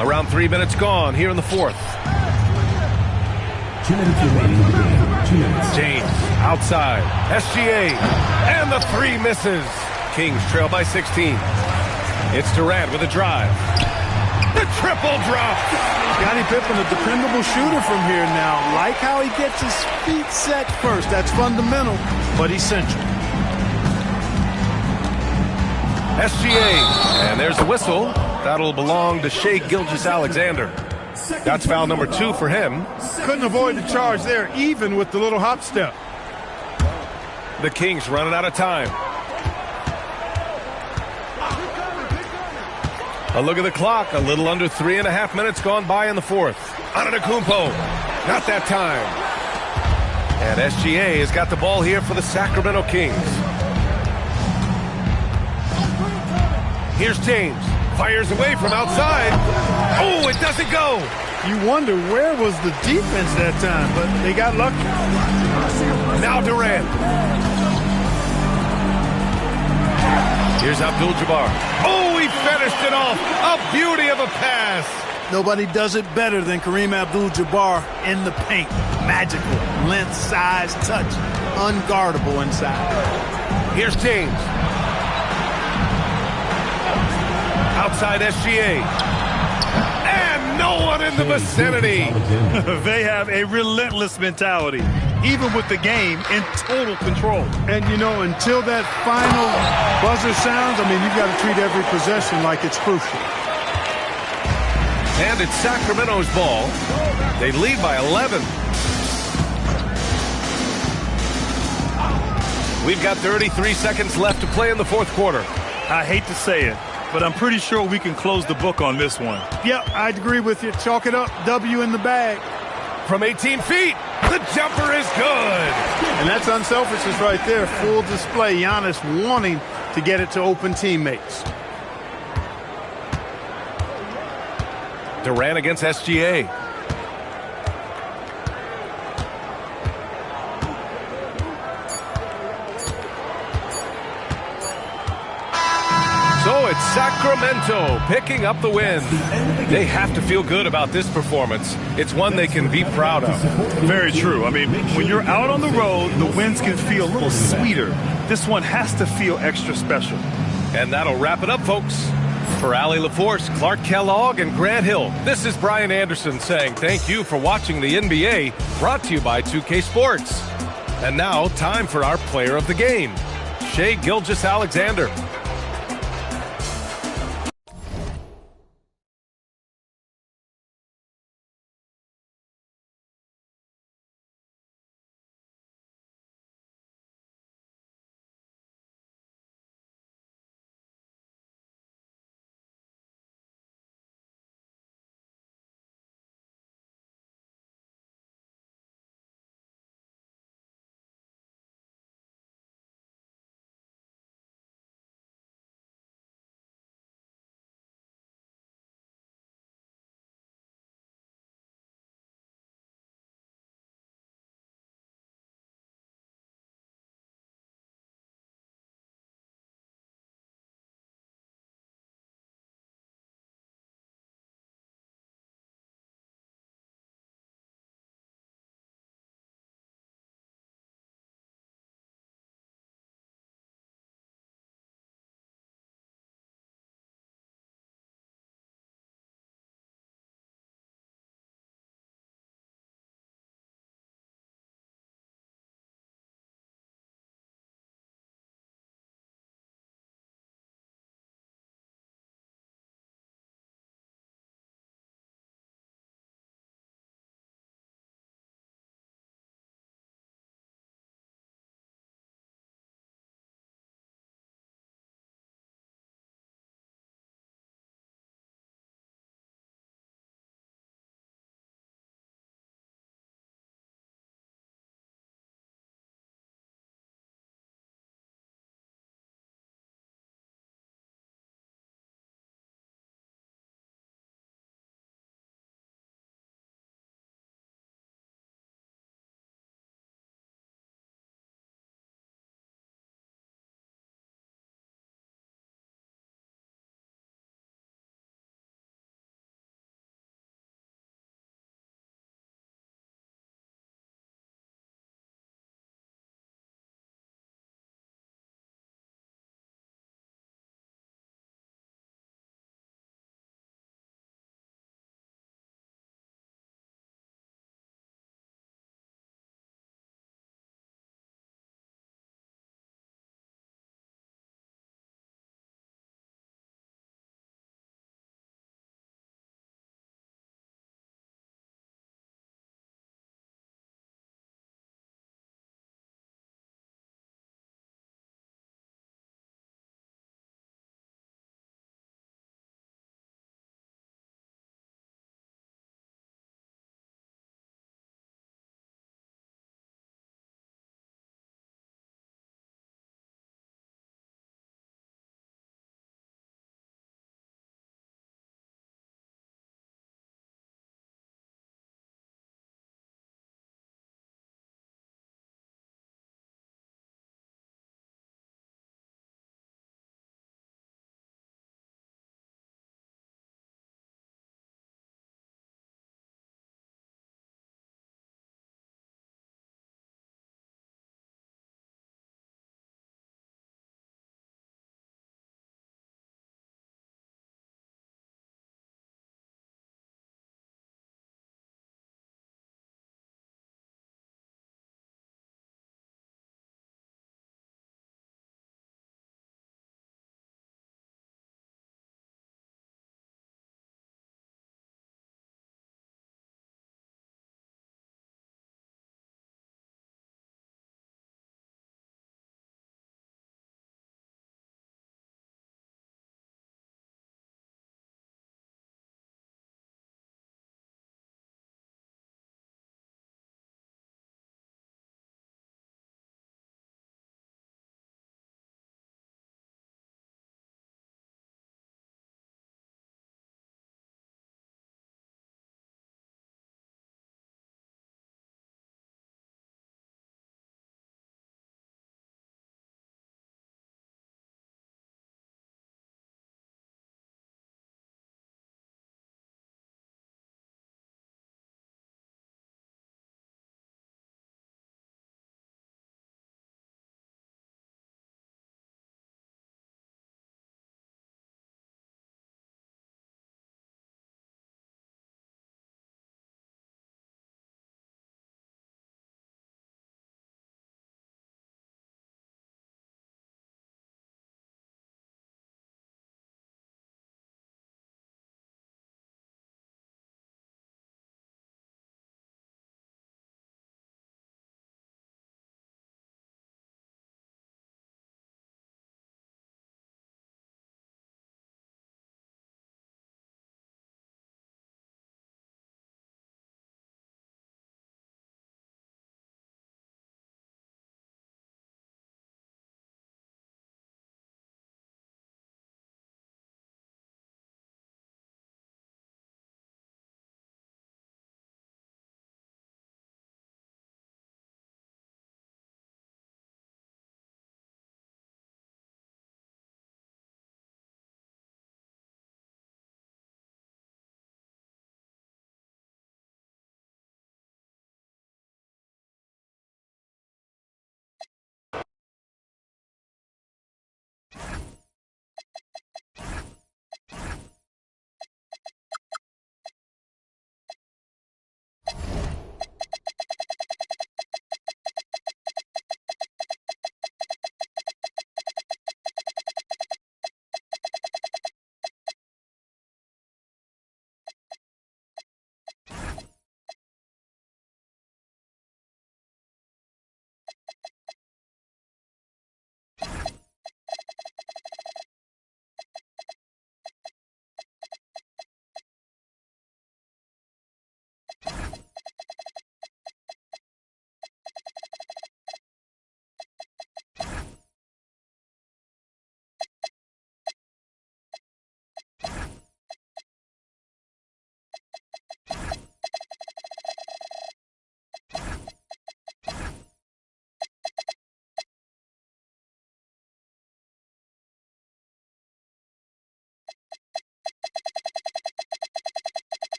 Around 3 minutes gone here in the fourth. 2 minutes remaining in the game. 2 minutes. James outside. SGA. And the three misses. Kings trail by 16. It's Durant with a drive. The triple drop. Scottie Pippen, a dependable shooter from here now. Like how he gets his feet set first. That's fundamental, but essential. SGA. And there's the whistle. That'll belong to Shai Gilgeous-Alexander. That's foul number 2 for him. Couldn't avoid the charge there, even with the little hop step. The Kings running out of time. A look at the clock. A little under 3.5 minutes gone by in the fourth. Antetokounmpo. Not that time. And SGA has got the ball here for the Sacramento Kings. Here's James. Fires away from outside. Oh, it doesn't go. You wonder where was the defense that time, but they got lucky. Now Durant. Here's Abdul-Jabbar. Oh, he finished it off. A beauty of a pass. Nobody does it better than Kareem Abdul-Jabbar in the paint. Magical. Length, size, touch. Unguardable inside. Here's James. inside SGA. And no one in the vicinity. They have a relentless mentality, even with the game in total control. And, you know, until that final buzzer sounds, I mean, you've got to treat every possession like it's crucial. And it's Sacramento's ball. They lead by 11. We've got 33 seconds left to play in the fourth quarter. I hate to say it, but I'm pretty sure we can close the book on this one. Yep, I'd agree with you. Chalk it up. W in the bag. From 18 feet, the jumper is good. And that's unselfishness right there. Full display. Giannis wanting to get it to open teammates. Durant against SGA. So it's Sacramento picking up the win. They have to feel good about this performance. It's one they can be proud of. Very true. I mean, when you're out on the road, the wins can feel a little sweeter. This one has to feel extra special. And that'll wrap it up, folks. For Allie LaForce, Clark Kellogg, and Grant Hill, this is Brian Anderson saying thank you for watching the NBA, brought to you by 2K Sports. And now, time for our player of the game, Shai Gilgeous-Alexander.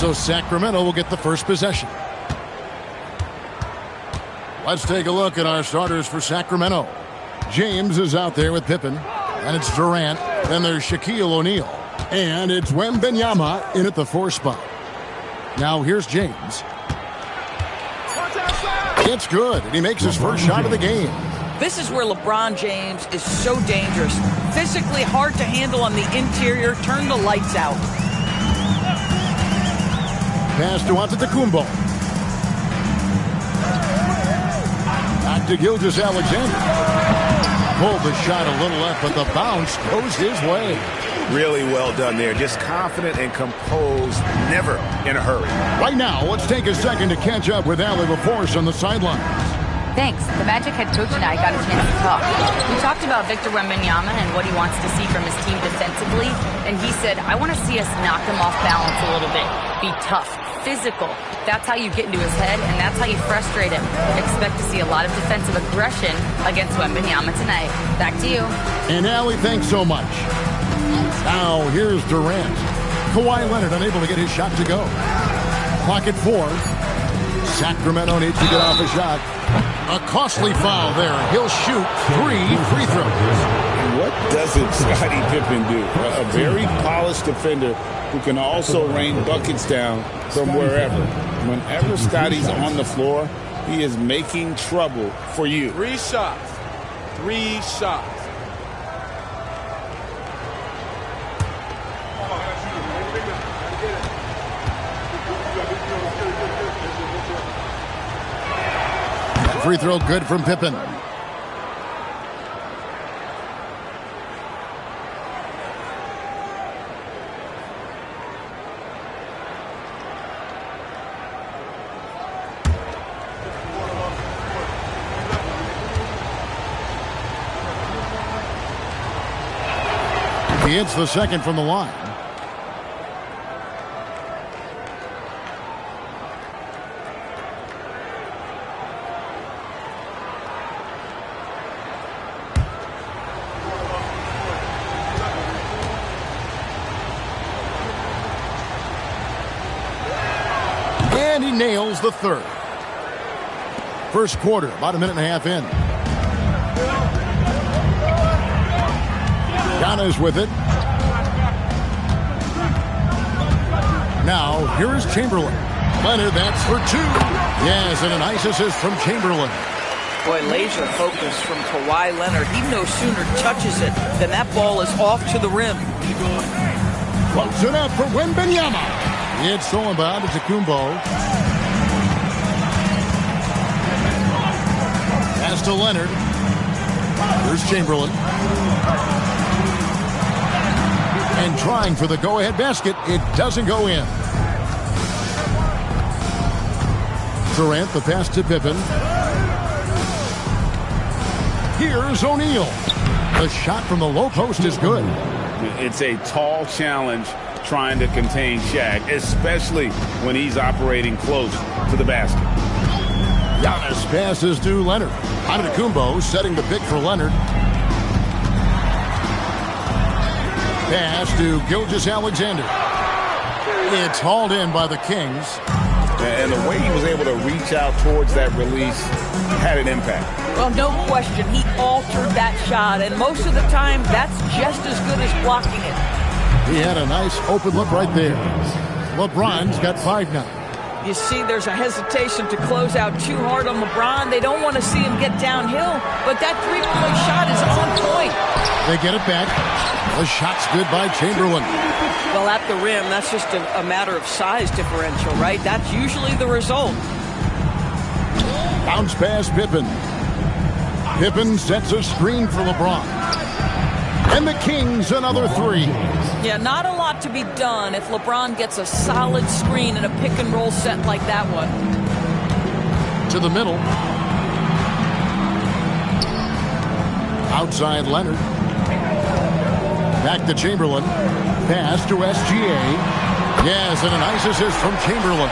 So Sacramento will get the first possession. Let's take a look at our starters for Sacramento. James is out there with Pippen. And it's Durant. Then there's Shaquille O'Neal. And it's Wembanyama in at the 4 spot. Now here's James. It's good. And he makes his first shot of the game. This is where LeBron James is so dangerous. Physically hard to handle on the interior. Turn the lights out. Pass to Antetokounmpo. Back to Gilgeous-Alexander. Pulled the shot a little left, but the bounce goes his way. Really well done there. Just confident and composed, never in a hurry. Right now, let's take a second to catch up with Allie LaForce on the sidelines. Thanks. The Magic head coach and I got a chance to talk. We talked about Victor Wembanyama and what he wants to see from his team defensively, and he said, I want to see us knock him off balance a little bit. Be tough, physical. That's how you get into his head, and that's how you frustrate him. Expect to see a lot of defensive aggression against Wembanyama tonight. Back to you. And Allie, thanks so much. Now, here's Durant. Kawhi Leonard unable to get his shot to go. Clock at 4. Sacramento needs to get off a shot. A costly foul there. He'll shoot 3 free throws. What doesn't Scottie Pippen do? A very polished defender who can also rain buckets down from wherever. Whenever Scottie's on the floor, he is making trouble for you. 3 shots. 3 shots. Free throw good from Pippen. He hits the second from the line. And he nails the third. First quarter, about a minute and a half in. Giannis with it. Now, here is Chamberlain. Leonard, that's for 2. Yes, and a nice assist from Chamberlain. Boy, laser focus from Kawhi Leonard. He no sooner touches it than that ball is off to the rim. Close it up for Wembanyama. It's stolen by Antetokounmpo. Pass to Leonard. Here's Chamberlain. And trying for the go-ahead basket. It doesn't go in. Durant, the pass to Pippen. Here's O'Neal. The shot from the low post is good. It's a tall challenge trying to contain Shaq, especially when he's operating close to the basket. Giannis passes to Leonard. Antetokounmpo setting the pick for Leonard. Pass to Gilgeous-Alexander. It's hauled in by the Kings. And the way he was able to reach out towards that release had an impact. Well, no question. He altered that shot, and most of the time, that's just as good as blocking it. He had a nice open look right there. LeBron's got 5 now. You see, there's a hesitation to close out too hard on LeBron. They don't want to see him get downhill, but that three-point shot is on point. They get it back. The shot's good by Chamberlain. Well, at the rim, that's just a matter of size differential, right? That's usually the result. Bounce pass Pippen. Pippen sets a screen for LeBron. And the Kings another 3. Yeah, not a lot to be done if LeBron gets a solid screen in a pick-and-roll set like that one. To the middle. Outside Leonard. Back to Chamberlain. Pass to SGA. Yes, and a nice assist from Chamberlain.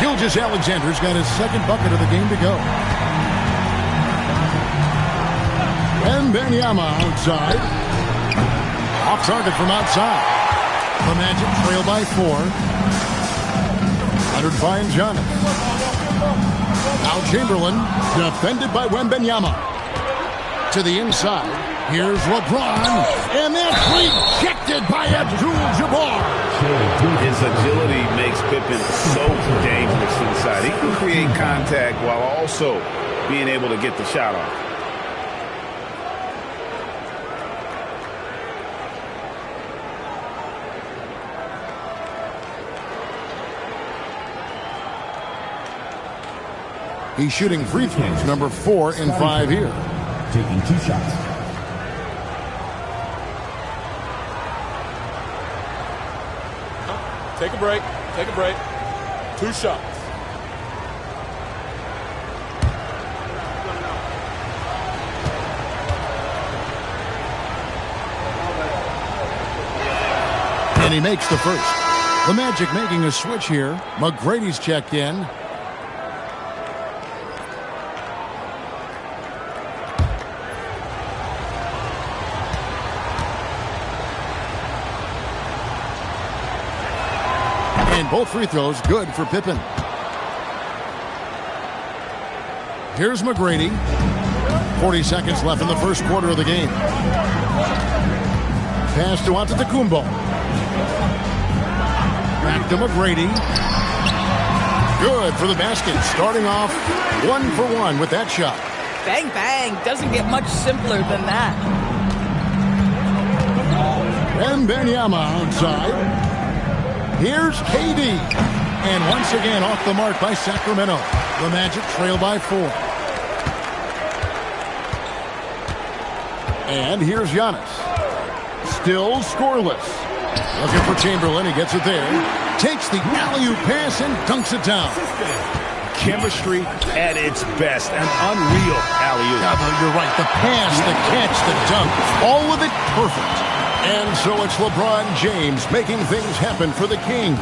Gilgeous-Alexander's got his second bucket of the game to go. Wembanyama outside. Off target from outside. The Magic trail by 4. Leonard finds Giannis. Now Chamberlain, defended by Wembanyama. To the inside, here's LeBron, and that's rejected by Abdul-Jabbar. His agility makes Pippen so dangerous inside. He can create contact while also being able to get the shot off. He's shooting free throws, number 4 and 5 here. Taking 2 shots. Take a break. Take a break. 2 shots. And he makes the first. The Magic making a switch here. McGrady's checked in. And both free throws good for Pippen. Here's McGrady. 40 seconds left in the first quarter of the game. Pass to Antetokounmpo. Back to McGrady. Good for the basket. Starting off 1 for 1 with that shot. Bang, bang. Doesn't get much simpler than that. Wembanyama outside. Here's KD. And once again off the mark by Sacramento. The Magic trail by 4. And here's Giannis. Still scoreless. Looking for Chamberlain. He gets it there. Takes the alley-oop pass and dunks it down. Chemistry at its best. An unreal alley-oop. Yeah, you're right. The pass, the catch, the dunk. All of it perfect. And so it's LeBron James making things happen for the King.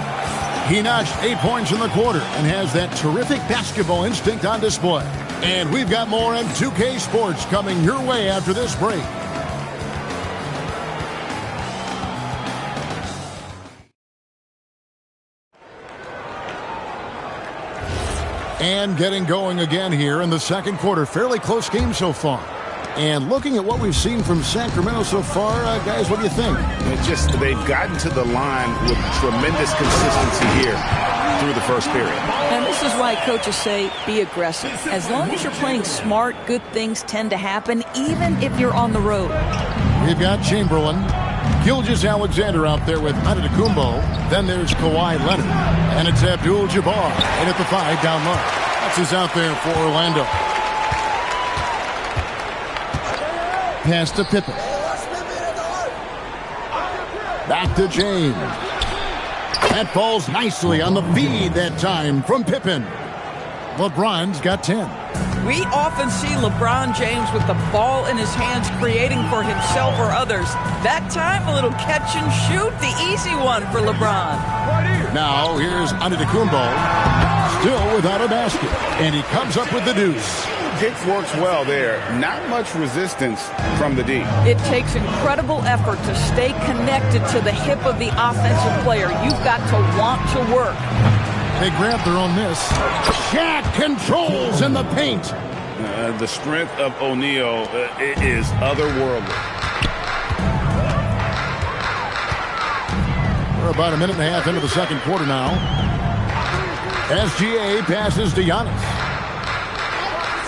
He notched 8 points in the quarter and has that terrific basketball instinct on display. And we've got more on 2K Sports coming your way after this break. And getting going again here in the second quarter. Fairly close game so far. And looking at what we've seen from Sacramento so far, guys, what do you think? They've gotten to the line with tremendous consistency here through the first period. And this is why coaches say be aggressive. As long as you're playing smart, good things tend to happen, even if you're on the road. We've got Chamberlain. Gilgeous-Alexander out there with Antetokounmpo. Then there's Kawhi Leonard. And it's Abdul-Jabbar. And at the 5 down low. That's who's out there for Orlando. Pass to Pippen. Back to James. That falls nicely on the feed that time from Pippen. LeBron's got 10. We often see LeBron James with the ball in his hands creating for himself or others. That time, a little catch and shoot, the easy one for LeBron. Now here's Antetokounmpo, still without a basket, and he comes up with the deuce. Kick works well there. Not much resistance from the D. It takes incredible effort to stay connected to the hip of the offensive player. You've got to want to work. They grab their own miss. Shaq controls in the paint. The strength of O'Neal is otherworldly. We're about a minute and a half into the second quarter now. SGA passes to Giannis.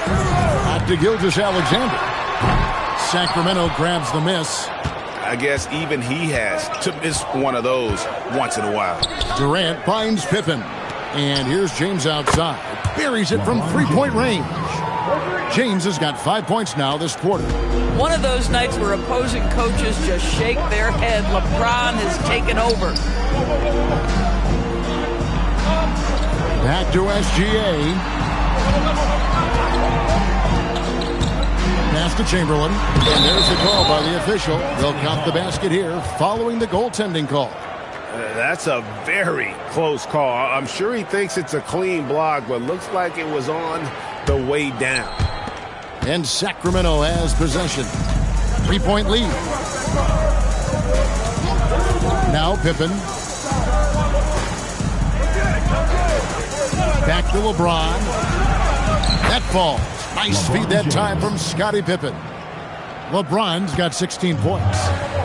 Back to Gilgeous-Alexander. Sacramento grabs the miss. I guess even he has to miss one of those once in a while. Durant finds Pippen. And here's James outside. Buries it from three-point range. James has got 5 points now this quarter. One of those nights where opposing coaches just shake their head. LeBron has taken over. Back to SGA. Pass to Chamberlain. And there's the call by the official. They'll count the basket here following the goaltending call. That's a very close call. I'm sure he thinks it's a clean block, but looks like it was on the way down. And Sacramento has possession. 3-point lead. Now Pippen. Back to LeBron. That falls. Nice feed that time from Scottie Pippen. LeBron's got 16 points.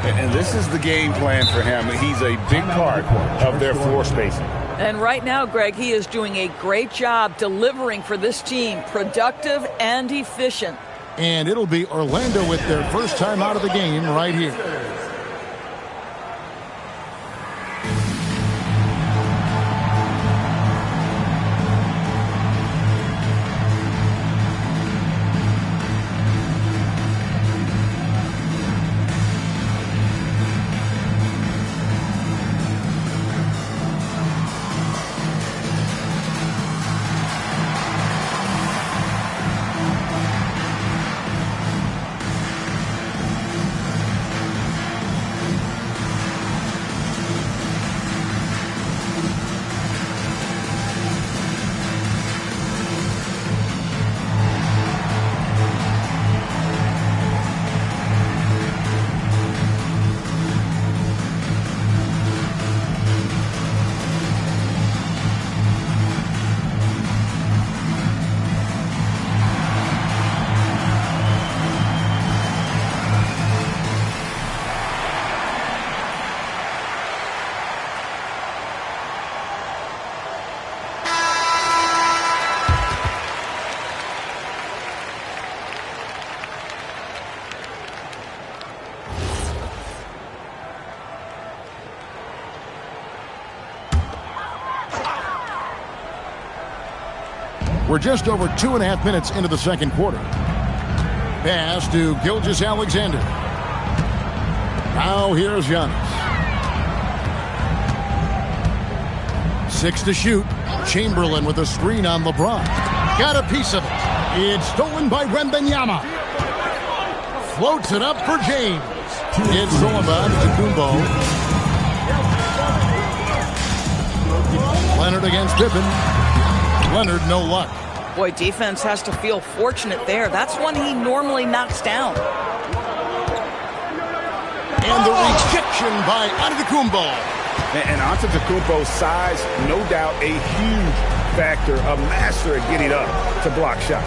And this is the game plan for him. He's a big part of their floor spacing. And right now, Greg, he is doing a great job delivering for this team, productive and efficient. And it'll be Orlando with their first time out of the game right here. We're just over 2.5 minutes into the second quarter. Pass to Gilgeous-Alexander. Now here's Giannis. 6 to shoot. Chamberlain with a screen on LeBron. Got a piece of it. It's stolen by Wembanyama. Floats it up for James. It's stolen by Antetokounmpo. Leonard against Pippen. Leonard, no luck. Boy, defense has to feel fortunate there. That's one he normally knocks down. And the rejection by Antetokounmpo. And Antetokounmpo's size, no doubt, a huge factor, a master at getting up to block shots.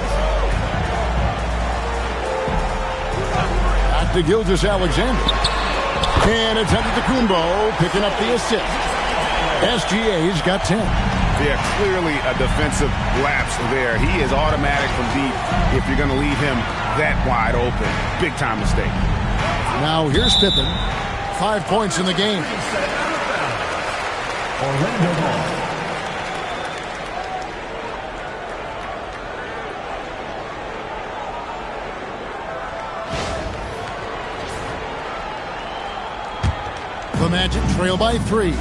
Back to Gilgeous-Alexander. And it's Antetokounmpo picking up the assist. SGA's got 10. Yeah, clearly a defensive lapse there. He is automatic from deep if you're going to leave him that wide open. Big time mistake. Now here's Pippen. 5 points in the game. Orlando ball. The Magic trail by 3.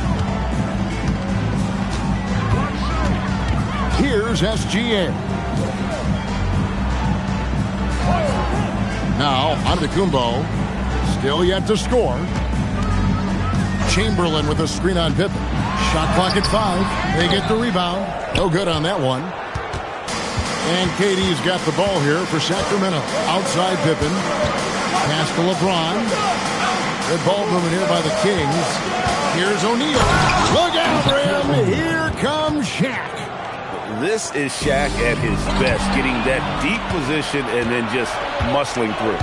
Here's SGA. Now, Antetokounmpo, still yet to score. Chamberlain with a screen on Pippen. Shot clock at 5. They get the rebound. No good on that one. And KD's got the ball here for Sacramento. Outside Pippen. Pass to LeBron. Good ball movement here by the Kings. Here's O'Neal. Look out for him. Here comes Shaq. This is Shaq at his best, getting that deep position and then just muscling through.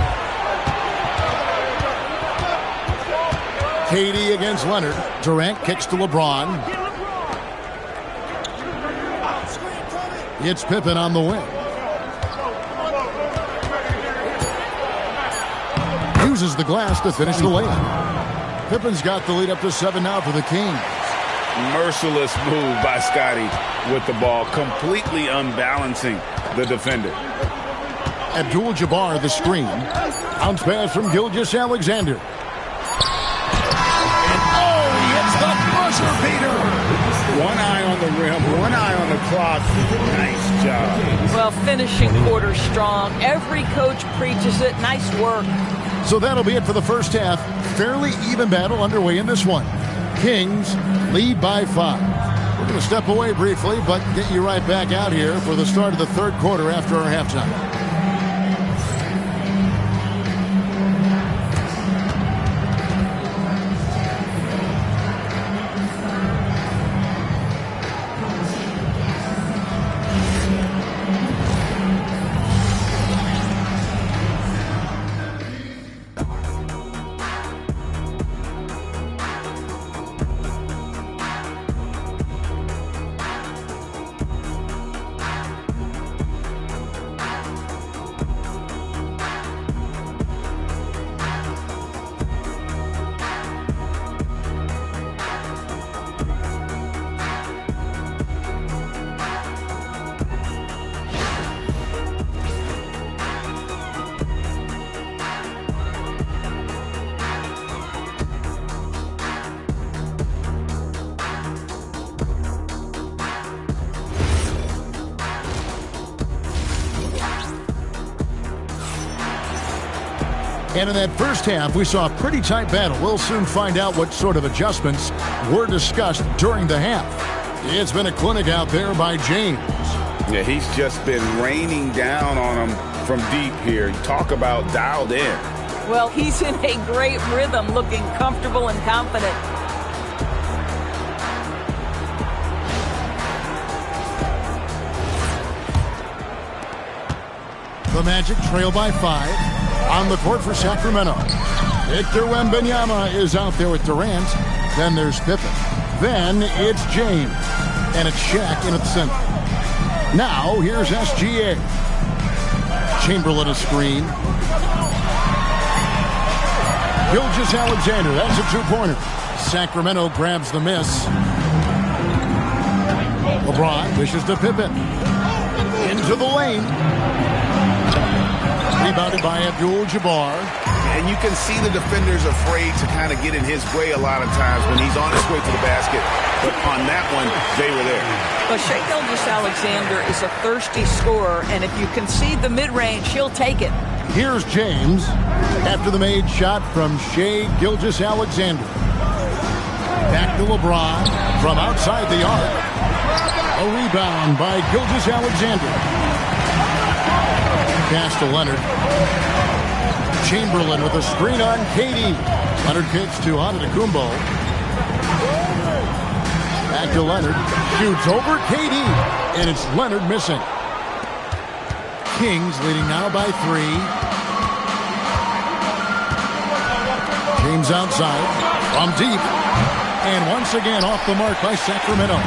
KD against Leonard. Durant kicks to LeBron. It's Pippen on the wing. Uses the glass to finish the layup. Pippen's got the lead up to 7 now for the Kings. Merciless move by Scottie with the ball, completely unbalancing the defender. Abdul-Jabbar the screen. Bounce pass from Gilgeous-Alexander. And oh, he hits the buzzer beater. One eye on the rim, one eye on the clock. Nice job. Well, finishing quarter strong. Every coach preaches it. Nice work. So that'll be it for the first half. Fairly even battle underway in this one. Kings lead by 5. We're going to step away briefly, but get you right back out here for the start of the third quarter after our halftime. And in that first half, we saw a pretty tight battle. We'll soon find out what sort of adjustments were discussed during the half. It's been a clinic out there by James. Yeah, he's just been raining down on him from deep here. You talk about dialed in. Well, he's in a great rhythm, looking comfortable and confident. The Magic trail by 5. On the court for Sacramento. Victor Wembanyama is out there with Durant. Then there's Pippen. Then it's James. And it's Shaq in at the center. Now here's SGA. Chamberlain a screen. Gilgeous-Alexander. That's a two-pointer. Sacramento grabs the miss. LeBron wishes to Pippen. Into the lane. Rebounded by Abdul-Jabbar. And you can see the defenders afraid to kind of get in his way a lot of times when he's on his way to the basket. But on that one, they were there. But Shai Gilgeous-Alexander is a thirsty scorer, and if you concede the mid-range, he'll take it. Here's James after the made shot from Shai Gilgeous-Alexander. Back to LeBron from outside the arc. A rebound by Gilgeous-Alexander. Pass to Leonard. Chamberlain with a screen on KD. Leonard kicks to Antetokounmpo. Back to Leonard. Shoots over KD. And it's Leonard missing. Kings leading now by 3. James outside. From deep. And once again off the mark by Sacramento.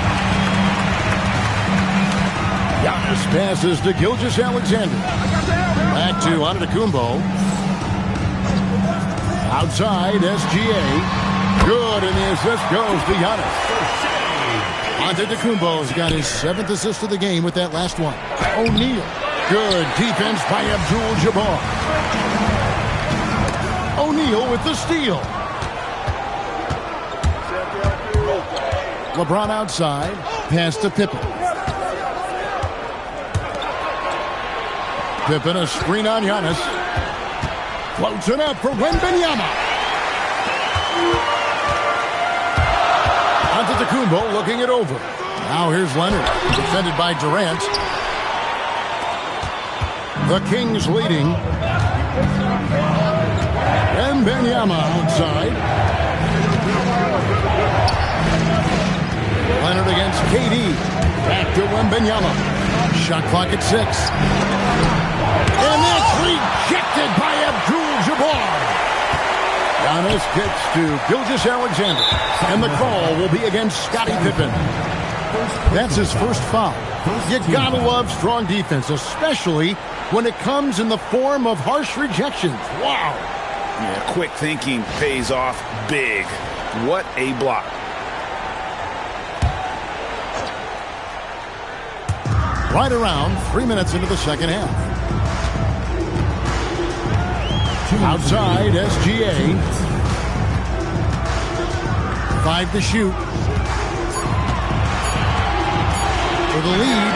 Giannis passes to Gilgeous-Alexander. Back to Antetokounmpo. Outside, SGA. Good, and the assist goes to Giannis. Antetokounmpo's got his 7th assist of the game with that last one. O'Neal. Good defense by Abdul-Jabbar. O'Neal with the steal. LeBron outside. Pass to Pippen. Pippen, a screen on Giannis. Floats it up for Wembanyama. Antetokounmpo looking it over. Now here's Leonard, defended by Durant. The Kings leading. Wembanyama outside. Leonard against KD. Back to Wembanyama. Shot clock at 6. And that's rejected by Abdul-Jabbar. Giannis kicks to Gilgeous-Alexander. And the call will be against Scottie Pippen. That's his first foul. You gotta love strong defense, especially when it comes in the form of harsh rejections. Wow. Yeah, quick thinking pays off big. What a block. Right around 3 minutes into the second half. Outside, SGA. 5 to shoot. For the lead.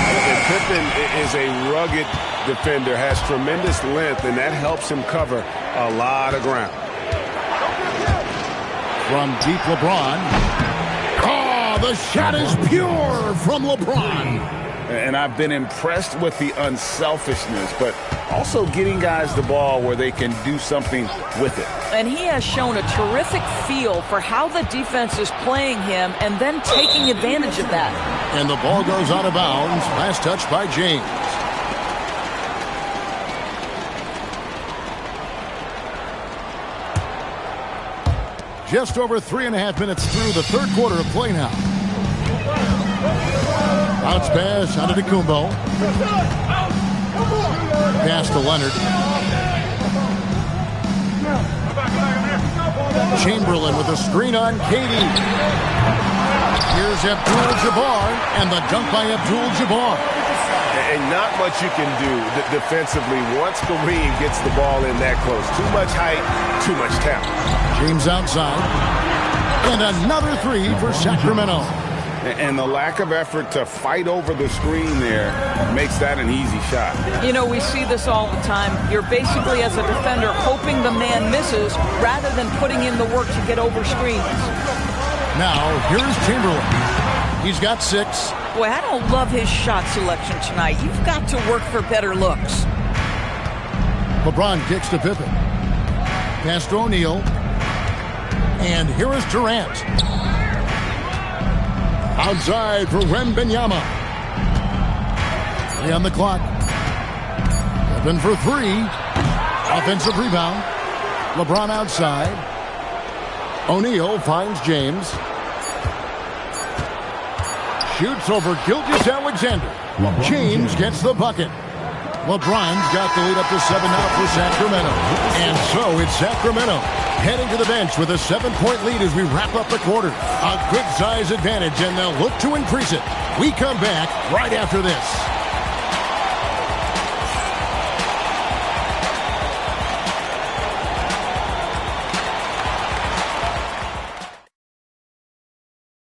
And Pippen is a rugged defender, has tremendous length, and that helps him cover a lot of ground. From deep, LeBron. Oh, the shot is pure from LeBron. And I've been impressed with the unselfishness, but also getting guys the ball where they can do something with it. And he has shown a terrific feel for how the defense is playing him and then taking advantage of that. And the ball goes out of bounds. Last touch by James. Just over 3.5 minutes through the third quarter of play now. Bounce pass out of Antetokounmpo. Pass to Leonard. Chamberlain with a screen on KD. Here's Abdul-Jabbar, and the dunk by Abdul-Jabbar. And not much you can do defensively once Kareem gets the ball in that close. Too much height, too much talent. James outside. And another 3 for Sacramento. And the lack of effort to fight over the screen there makes that an easy shot. You know, we see this all the time. You're basically, as a defender, hoping the man misses rather than putting in the work to get over screens. Now, here's Chamberlain. He's got 6. Boy, I don't love his shot selection tonight. You've got to work for better looks. LeBron kicks to Pippen. Pass to O'Neal. And here is Durant. Outside for Wembanyama. 3 on the clock. Pippen for 3. Offensive rebound. LeBron outside. O'Neal finds James. Shoots over Gilgeous-Alexander. James gets the bucket. LeBron's got the lead up to 7 now for Sacramento. And so it's Sacramento heading to the bench with a 7-point lead as we wrap up the quarter. A good size advantage, and they'll look to increase it. We come back right after this.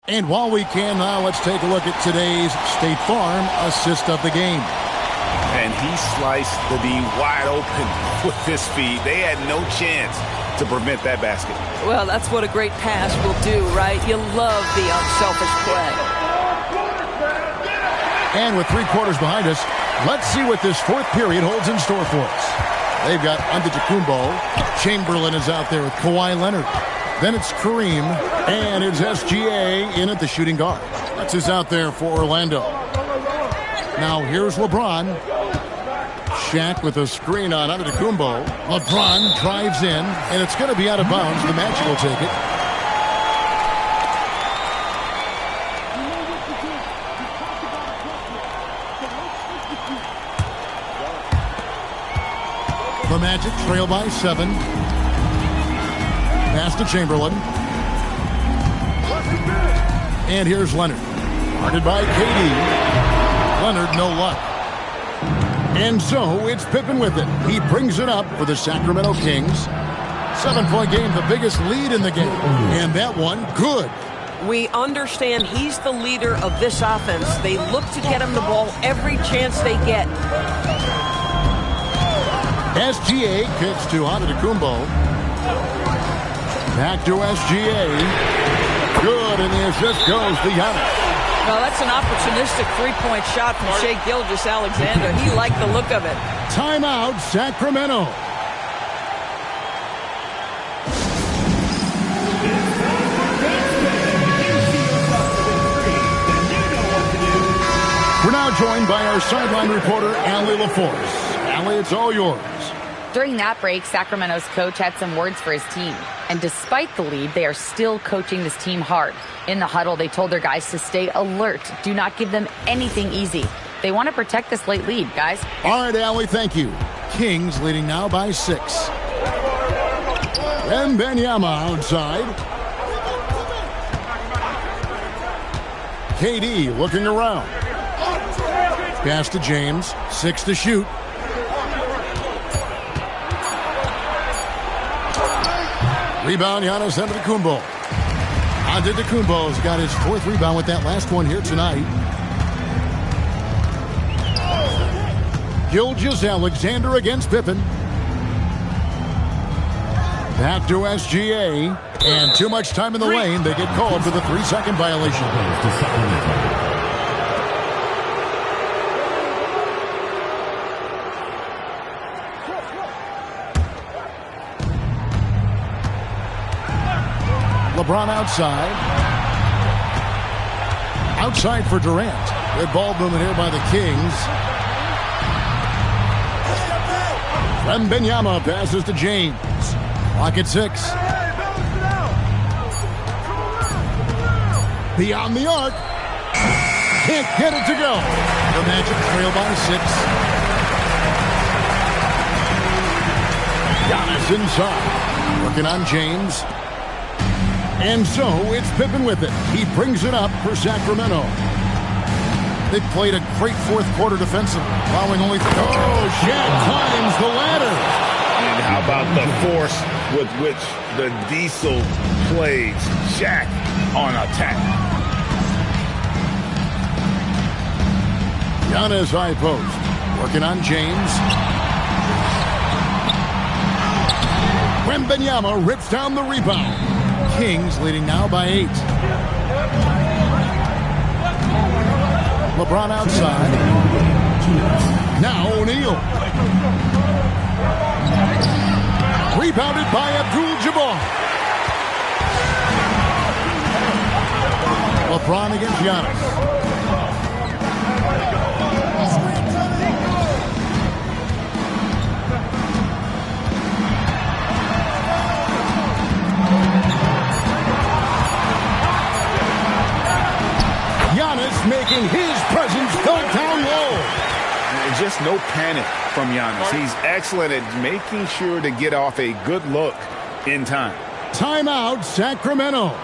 And while we can now, let's take a look at today's State Farm assist of the game. And he sliced the D wide open with his feet. They had no chance to prevent that basket. Well, that's what a great pass will do, right? You love the unselfish play. And with 3 quarters behind us, let's see what this 4th period holds in store for us. They've got Antetokounmpo. Chamberlain is out there with Kawhi Leonard. Then it's Kareem, and it's SGA in at the shooting guard. That's who's out there for Orlando. Now here's LeBron. Shaq with a screen on Antetokounmpo. LeBron drives in, and it's going to be out of bounds. The Magic will take it. The Magic trail by 7. Pass to Chamberlain. And here's Leonard. Guarded by KD. Leonard, no luck. And so it's Pippen with it. He brings it up for the Sacramento Kings. 7-point game, the biggest lead in the game. And that one, good. We understand he's the leader of this offense. They look to get him the ball every chance they get. SGA kicks to Antetokounmpo. Back to SGA. Good, and the assist goes to Giannis. Well, that's an opportunistic 3-point shot from Shai Gilgeous-Alexander. He liked the look of it. Timeout, Sacramento. We're now joined by our sideline reporter, Allie LaForce. Allie, it's all yours. During that break, Sacramento's coach had some words for his team. And despite the lead, they are still coaching this team hard. In the huddle, they told their guys to stay alert. Do not give them anything easy. They want to protect this late lead, guys. All right, Allie, thank you. Kings leading now by 6. Wembanyama outside. KD looking around. Pass to James. 6 to shoot. Rebound, Giannis Antetokounmpo. Antetokounmpo's got his 4th rebound with that last one here tonight. Gilgeous-Alexander against Pippen. Back to SGA. And too much time in the lane. They get called for the 3-second violation. LeBron outside. Outside for Durant. Good ball movement here by the Kings. Wembanyama passes to James. Clock at 6. Beyond the arc. Can't get it to go. The Magic trail by 6. Giannis inside. Working on James. And so it's Pippen with it. He brings it up for Sacramento. They played a great 4th quarter defensively, allowing only... Oh, Shaq climbs the ladder. And how about the force with which the Diesel plays Shaq on attack? Giannis high post. Working on James. Wembanyama rips down the rebound. Kings leading now by 8. LeBron outside. Now O'Neal. Rebounded by Abdul-Jabbar. LeBron against Giannis. Giannis making his presence felt down low. Just no panic from Giannis. He's excellent at making sure to get off a good look in time. Timeout, Sacramento.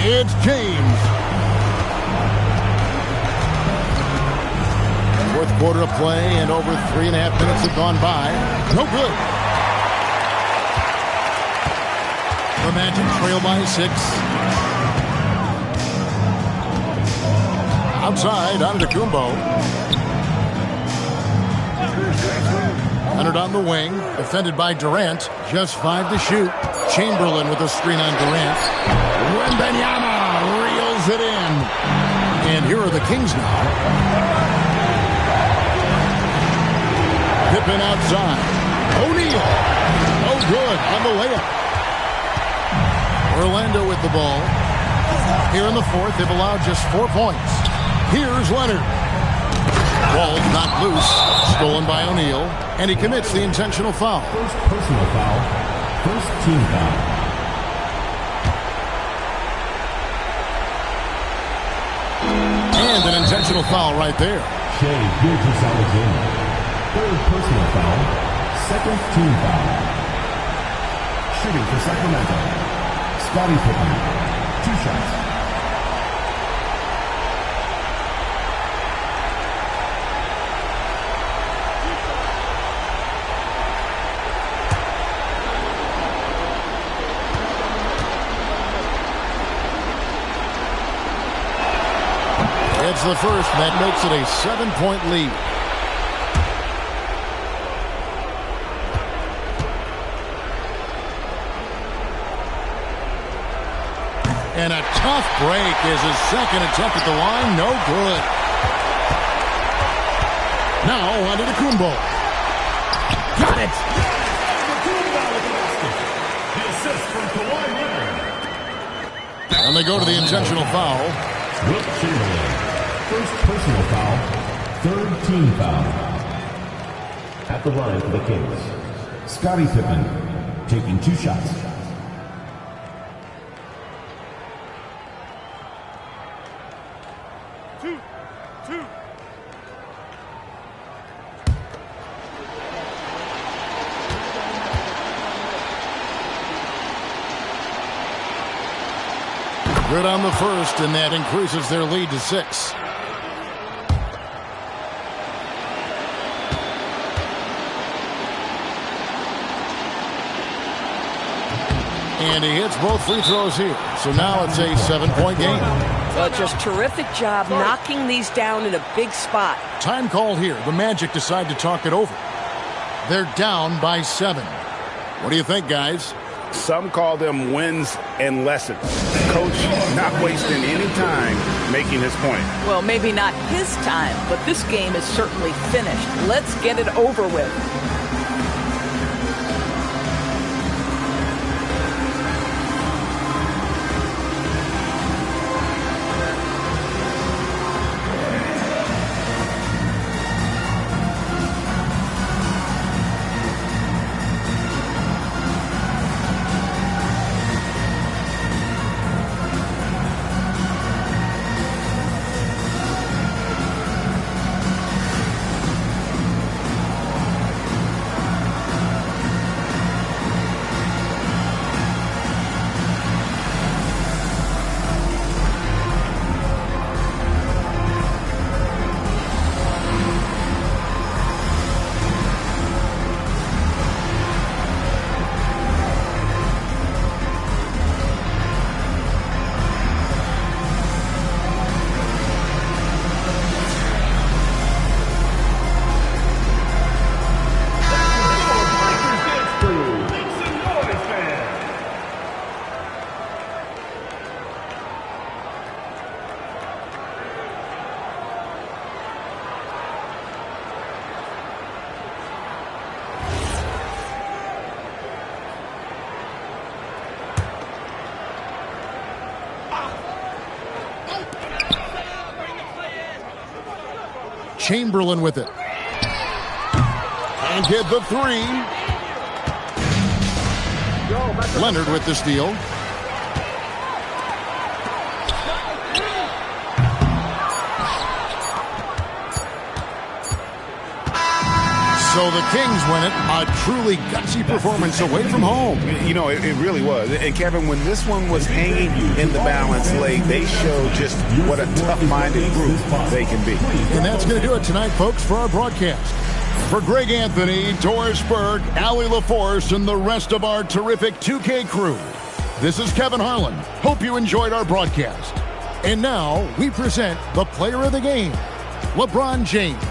It's James. Fourth quarter of play, and over 3.5 minutes have gone by. No good. The Magic trail by 6. Outside, Antetokounmpo. Leonard on the wing, defended by Durant. Just 5 to shoot. Chamberlain with a screen on Durant. Wembanyama reels it in. And here are the Kings now. Pippen outside. O'Neal. Oh, good on the layup. Orlando with the ball. Here in the fourth, they've allowed just 4 points. Here's Leonard. Ball's knocked loose. Stolen by O'Neal. And he commits the intentional foul. First personal foul. First team foul. And an intentional foul right there. Shea Gilgeous-Alexander. Third personal foul. Second team foul. Shooting for Sacramento. Scottie Pippen. 2 shots. It's the first, and that makes it a 7-point lead. And a tough break is his second attempt at the line. No good. Now Antetokounmpo. Got it. The assist from Kawhi Leonard. And they go to the intentional foul. Wilt Chamberlain. First personal foul. Third team foul. At the line for the Kings. Scottie Pippen taking 2 shots. Good on the first, and that increases their lead to 6. And he hits both free throws here. So now it's a 7-point game. Well, just terrific job knocking these down in a big spot. Time called here. The Magic decide to talk it over. They're down by 7. What do you think, guys? Some call them wins and lessons. Coach not wasting any time making his point. Well, maybe not his time, but this game is certainly finished. Let's get it over with. Chamberlain with it. And hit the three. Leonard with the steal. So the Kings win it. A truly gutsy performance away from home. You know, it really was. And Kevin, when this one was hanging in the balance late, they showed just what a tough-minded group they can be. And that's going to do it tonight, folks, for our broadcast. For Greg Anthony, Doris Burke, Allie LaForce, and the rest of our terrific 2K crew, this is Kevin Harlan. Hope you enjoyed our broadcast. And now we present the player of the game, LeBron James.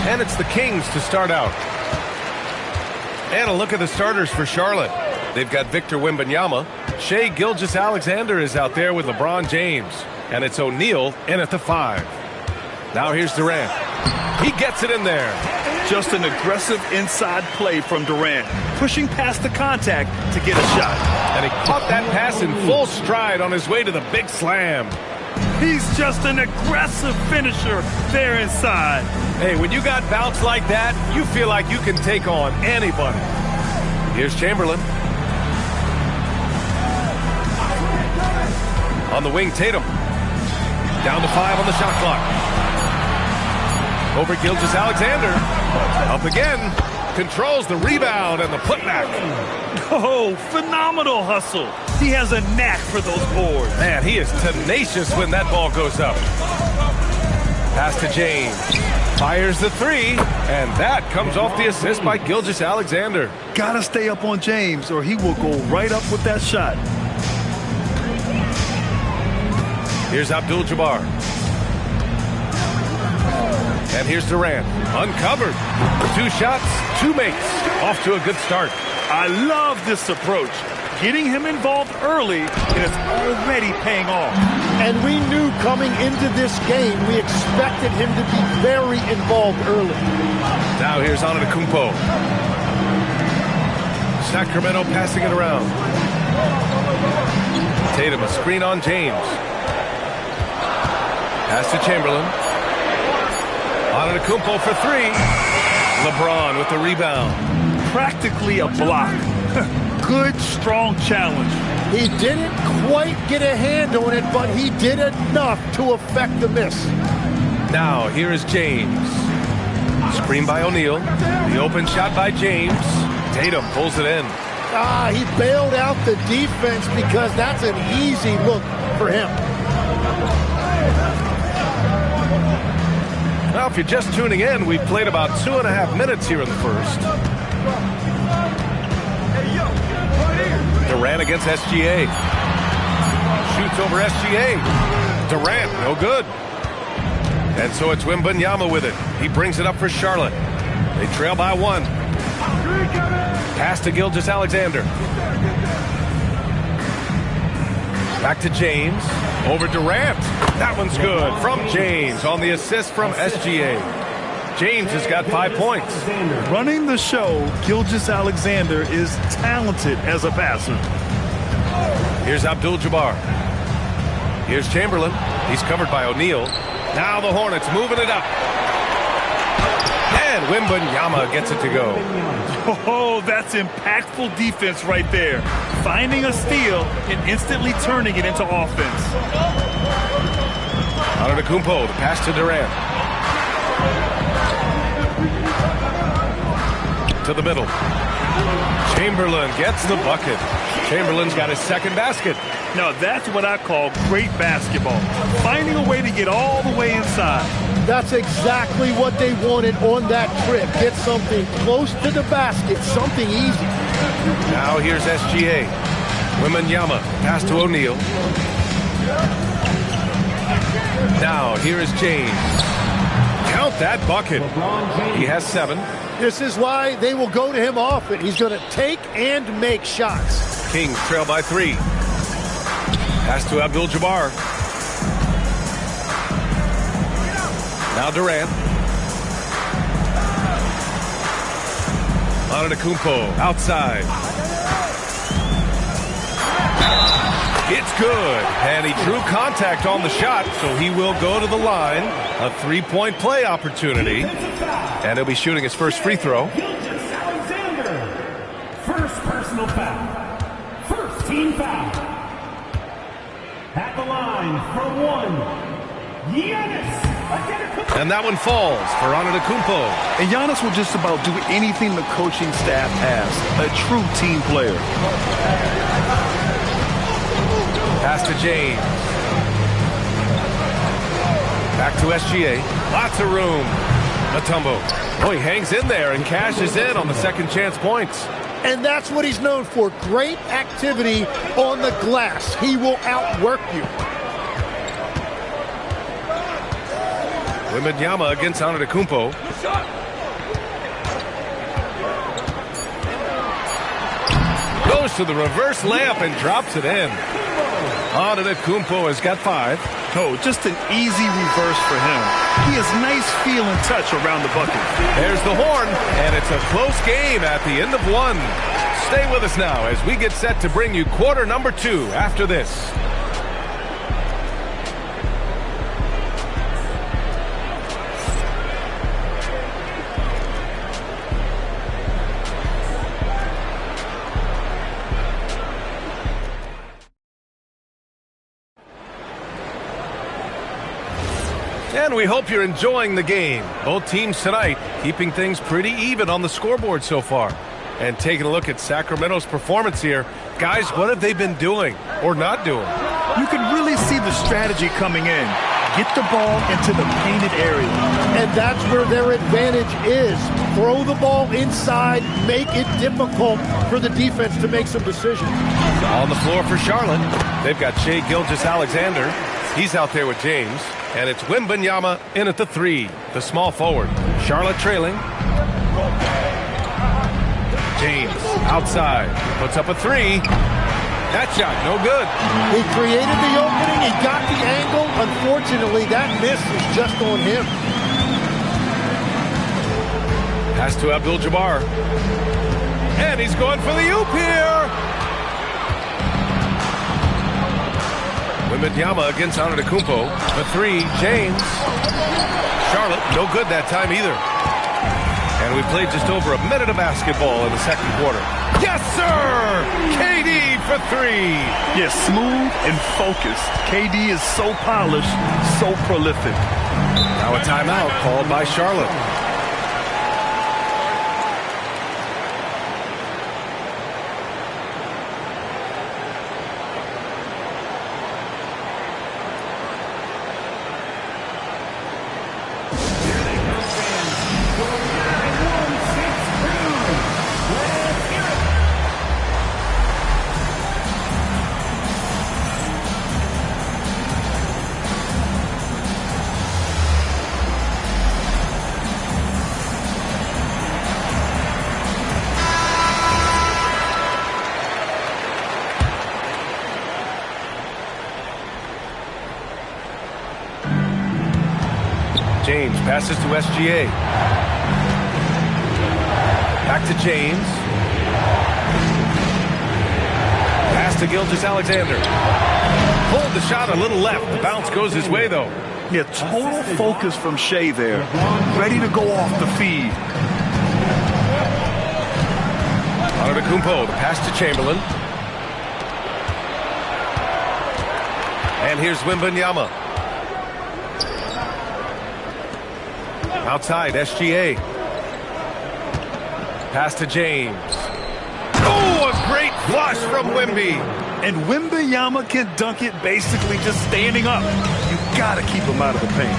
And it's the Kings to start out. And a look at the starters for Charlotte. They've got Victor Wembanyama. Shai Gilgeous-Alexander is out there with LeBron James. And it's O'Neal in at the 5. Now here's Durant. He gets it in there. Just an aggressive inside play from Durant, pushing past the contact to get a shot. And he caught that pass in full stride on his way to the big slam. He's just an aggressive finisher there inside. Hey, when you got bounce like that, you feel like you can take on anybody. Here's Chamberlain. On the wing, Tatum. Down to 5 on the shot clock. Over Gilgeous-Alexander. Up again. Controls the rebound and the putback. Oh, phenomenal hustle. He has a knack for those boards. Man, he is tenacious when that ball goes up. Pass to James. Fires the 3. And that comes off the assist by Gilgeous-Alexander. Gotta stay up on James or he will go right up with that shot. Here's Abdul-Jabbar. And here's Durant. Uncovered. 2 shots, 2 makes. Off to a good start. I love this approach. Getting him involved early, and it's already paying off. And we knew coming into this game, we expected him to be very involved early. Now here's Antetokounmpo. Sacramento passing it around. Tatum, a screen on James. Pass to Chamberlain. Antetokounmpo for 3. LeBron with the rebound. Practically a block. Good, strong challenge. He didn't quite get a hand on it, but he did enough to affect the miss. Now, here is James. Screen by O'Neal. The open shot by James. Tatum pulls it in. He bailed out the defense because that's an easy look for him. Now, if you're just tuning in, we've played about 2.5 minutes here in the first. Durant against SGA. Shoots over SGA. Durant, no good. And so it's Wembanyama with it. He brings it up for Charlotte. They trail by 1. Pass to Gilgeous-Alexander. Back to James. Over Durant. That one's good from James on the assist from SGA. James has got 5 points. Running the show, Gilgeous-Alexander is talented as a passer. Here's Abdul-Jabbar. Here's Chamberlain. He's covered by O'Neal. Now the Hornets moving it up. And Wembanyama gets it to go. Oh, that's impactful defense right there. Finding a steal and instantly turning it into offense. Antetokounmpo, the pass to Durant. To the middle. Chamberlain gets the bucket. Chamberlain's got his second basket. Now that's what I call great basketball. Finding a way to get all the way inside. That's exactly what they wanted on that trip. Get something close to the basket, something easy. Now here's SGA. Wembanyama, pass to O'Neal. Now here is James. Count that bucket. He has 7. This is why they will go to him often. He's going to take and make shots. Kings trail by 3. Pass to Abdul-Jabbar. Now Durant. Antetokounmpo outside. It's good. And he drew contact on the shot, so he will go to the line. A 3-point play opportunity. And he'll be shooting his first free throw. Alexander. First personal foul. First team foul. At the line for 1. Giannis. And that one falls for Antetokounmpo. And Giannis will just about do anything the coaching staff asks. A true team player. Pass to James. Back to SGA. Lots of room. Mutombo. Oh, he hangs in there and cashes in on the second chance points. And that's what he's known for. Great activity on the glass. He will outwork you. Wembanyama against Antetokounmpo. Goes to the reverse layup and drops it in. Antetokounmpo has got 5. Oh, just an easy reverse for him. He has nice feel and touch around the bucket. There's the horn, and it's a close game at the end of 1. Stay with us now as we get set to bring you quarter number 2 after this. And we hope you're enjoying the game. Both teams tonight keeping things pretty even on the scoreboard so far. And taking a look at Sacramento's performance here. Guys, what have they been doing or not doing? You can really see the strategy coming in. Get the ball into the painted area. And that's where their advantage is. Throw the ball inside, make it difficult for the defense to make some decisions. On the floor for Charlotte, they've got Shai Gilgeous-Alexander. He's out there with James. And it's Wembanyama in at the 3, the small forward. Charlotte trailing. James outside, puts up a 3. That shot, no good. He created the opening, he got the angle. Unfortunately, that miss is just on him. Pass to Abdul-Jabbar. And he's going for the oop here. Wembanyama against Antetokounmpo. The 3, James. Charlotte, no good that time either. And we played just over a minute of basketball in the second quarter. Yes, sir! KD for 3. Yes, smooth and focused. KD is so polished, so prolific. Now a timeout called by Charlotte. James passes to SGA. Back to James. Pass to Gilgeous-Alexander. Pulled the shot a little left. The bounce goes his way, though. Yeah, total focus from Shai there. Ready to go off the feed. Antetokounmpo, the pass to Chamberlain. And here's Wembanyama. Outside, SGA. Pass to James. Oh, a great flush from Wemby. And Wembanyama can dunk it basically just standing up. You got to keep him out of the paint.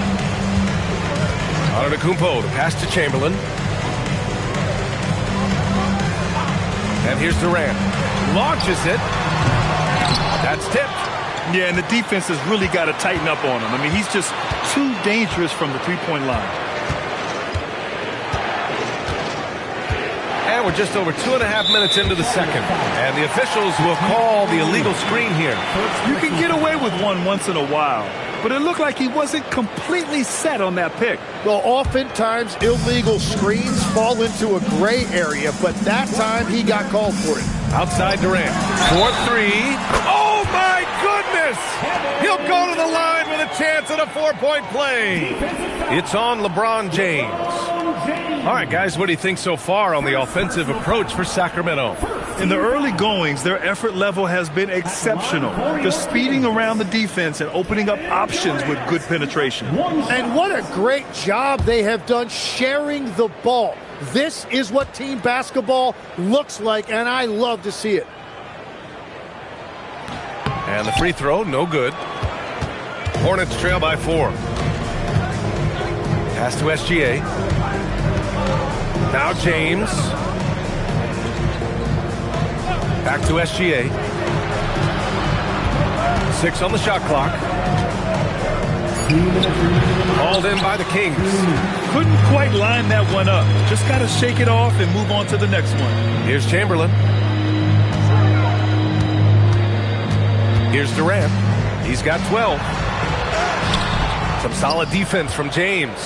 Antetokounmpo, the pass to Chamberlain. And here's Durant. Launches it. That's tipped. Yeah, and the defense has really got to tighten up on him. I mean, he's just too dangerous from the three-point line. And we're just over 2.5 minutes into the second. And the officials will call the illegal screen here. You can get away with one once in a while, but it looked like he wasn't completely set on that pick. Well, oftentimes illegal screens fall into a gray area, but that time he got called for it. Outside Durant. 4-3. Oh, my goodness! He'll go to the line with a chance at a 4-point play. It's on LeBron James. All right, guys, what do you think so far on the offensive approach for Sacramento? In the early goings, their effort level has been exceptional. They're speeding around the defense and opening up options with good penetration. And what a great job they have done sharing the ball. This is what team basketball looks like, and I love to see it. And the free throw, no good. Hornets trail by 4. Pass to SGA. Now James. Back to SGA. 6 on the shot clock. Called in by the Kings. Couldn't quite line that one up. Just got to shake it off and move on to the next one. Here's Chamberlain. Here's Durant. He's got 12. Some solid defense from James.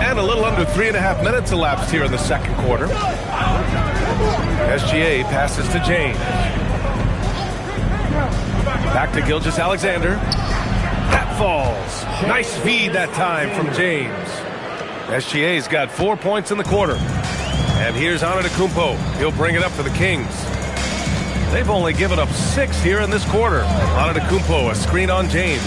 And a little under 3.5 minutes elapsed here in the second quarter. SGA passes to James. Back to Gilgeous-Alexander. That falls. Nice feed that time from James. SGA's got 4 points in the quarter. And here's Antetokounmpo. He'll bring it up for the Kings. They've only given up 6 here in this quarter. Antetokounmpo, a screen on James.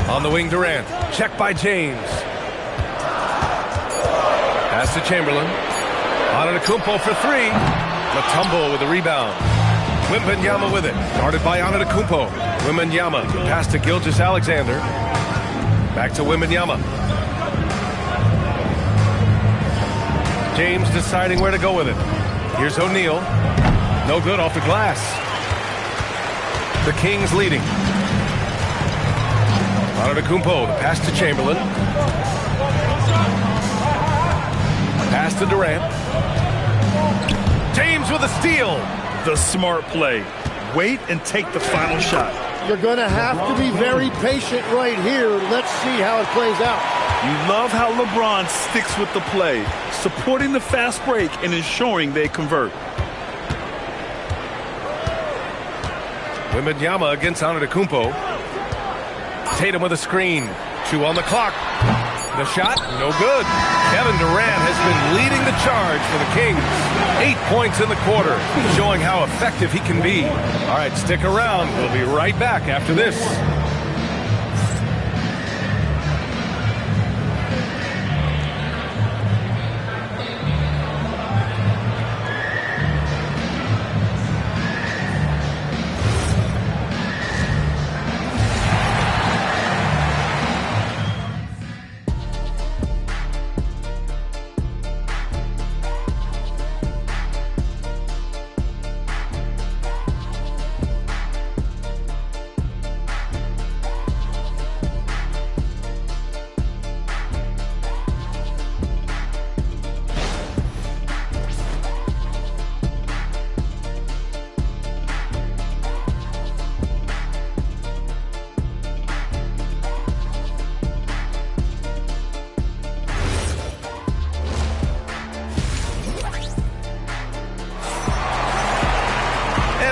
On the wing, Durant. Check by James. Pass to Chamberlain. Antetokounmpo for 3. Mutombo with the rebound. Wembanyama with it. Guarded by Antetokounmpo. Wembanyama. Pass to Gilgeous-Alexander. Back to Wembanyama. James deciding where to go with it. Here's O'Neal. No good off the glass. The Kings leading. Antetokounmpo, the pass to Chamberlain. Pass to Durant. James with a steal. The smart play. Wait and take the final shot. You're going to have to be very patient right here. Let's see how it plays out. You love how LeBron sticks with the play, supporting the fast break and ensuring they convert. Wembanyama against Antetokounmpo. Tatum with a screen. 2 on the clock. The shot, no good. Kevin Durant has been leading the charge for the Kings. 8 points in the quarter, showing how effective he can be. All right, stick around. We'll be right back after this.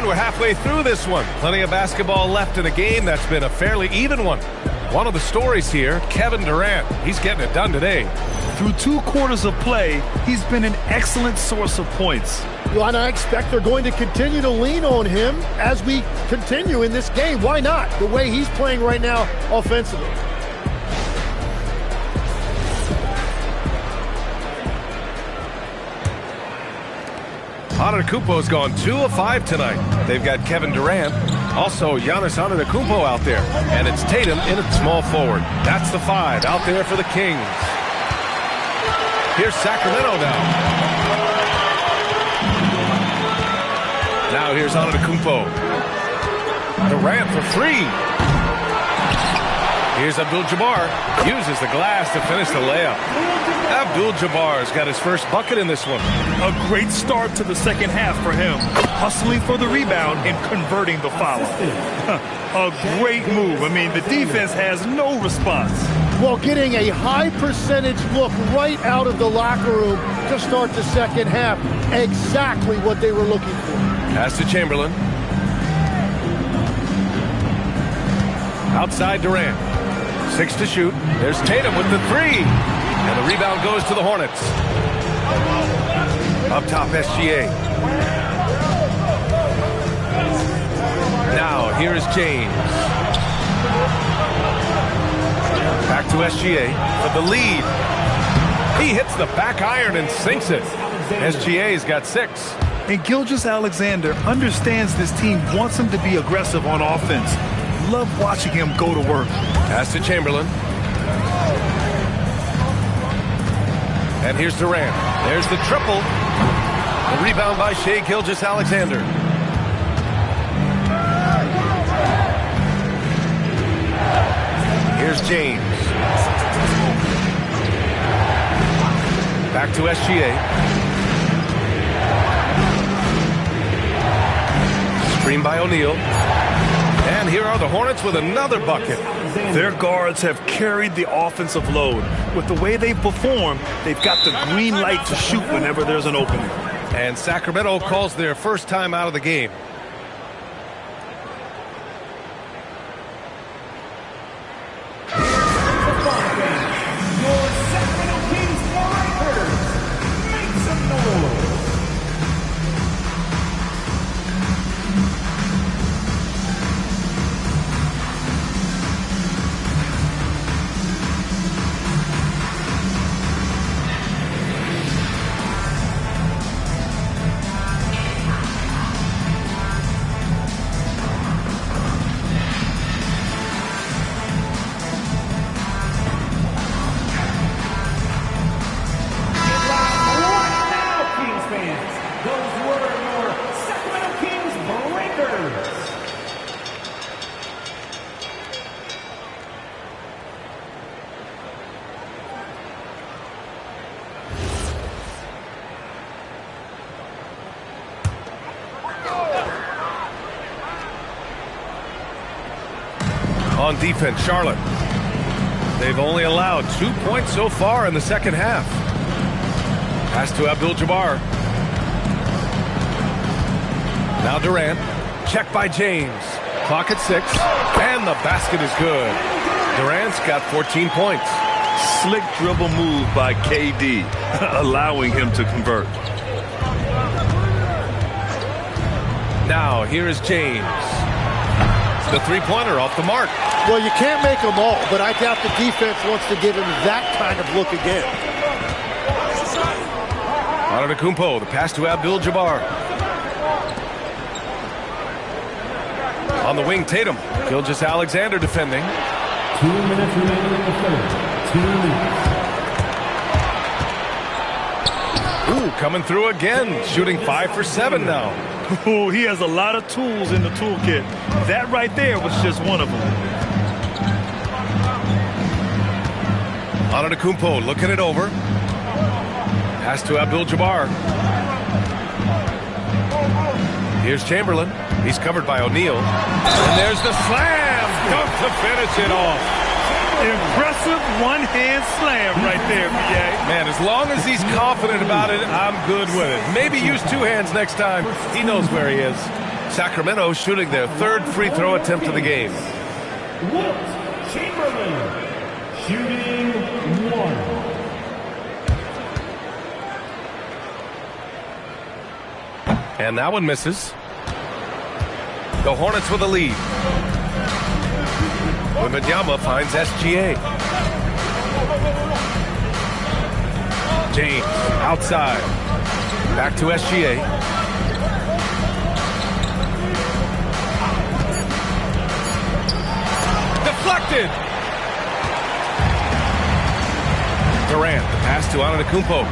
We're halfway through this one. Plenty of basketball left in a game that's been a fairly even one. One of the stories here, Kevin Durant. He's getting it done today. Through 2 quarters of play, he's been an excellent source of points. Well, and I expect they're going to continue to lean on him as we continue in this game. Why not? The way he's playing right now offensively. Antetokounmpo's gone 2 of 5 tonight. They've got Kevin Durant, also Giannis Antetokounmpo out there, and it's Tatum in at small forward. That's the 5 out there for the Kings. Here's Sacramento now. Now here's Antetokounmpo. Durant for 3. Here's Abdul-Jabbar. Uses the glass to finish the layup. Abdul-Jabbar's got his first bucket in this one. A great start to the second half for him. Hustling for the rebound and converting the foul. A great move. I mean, the defense has no response. Well, getting a high percentage look right out of the locker room to start the second half. Exactly what they were looking for. Pass to Chamberlain. Outside Durant. 6 to shoot. There's Tatum with the 3. And the rebound goes to the Hornets. Up top, SGA. Now, here is James. Back to SGA for the lead. He hits the back iron and sinks it. SGA's got 6. And Gilgeous-Alexander understands this team wants him to be aggressive on offense. Love watching him go to work. Pass to Chamberlain. And here's Durant. There's the triple. The rebound by Shai Gilgeous-Alexander. Here's James. Back to SGA. Screen by O'Neal. And here are the Hornets with another bucket. Their guards have carried the offensive load. With the way they perform, they've got the green light to shoot whenever there's an opening. And Sacramento calls their first time out of the game. On defense, Charlotte. They've only allowed 2 points so far in the second half. Pass to Abdul-Jabbar. Now Durant. Check by James. Clock at 6. And the basket is good. Durant's got 14 points. Slick dribble move by KD, allowing him to convert. Now here is James. The three-pointer off the mark. Well, you can't make them all, but I doubt the defense wants to give him that kind of look again. Antetokounmpo, the pass to Abdul-Jabbar. On the wing, Tatum. Gilgeous-Alexander defending. 2 minutes remaining in the third. 2 minutes. Ooh, coming through again. Shooting 5 for 7 now. Ooh, he has a lot of tools in the toolkit. That right there was just one of them. Antetokounmpo looking it over. Pass to Abdul-Jabbar. Here's Chamberlain. He's covered by O'Neal. And there's the slam. Dunk to finish it off. Impressive one-hand slam right there, B.A. Man, as long as he's confident about it, I'm good with it. Maybe use 2 hands next time. He knows where he is. Sacramento shooting their third free throw attempt of the game. Wilt Chamberlain shooting 1. And that one misses. The Hornets with a lead. Wembanyama finds SGA. James outside. Back to SGA. Deflected. Durant, the pass to Antetokounmpo.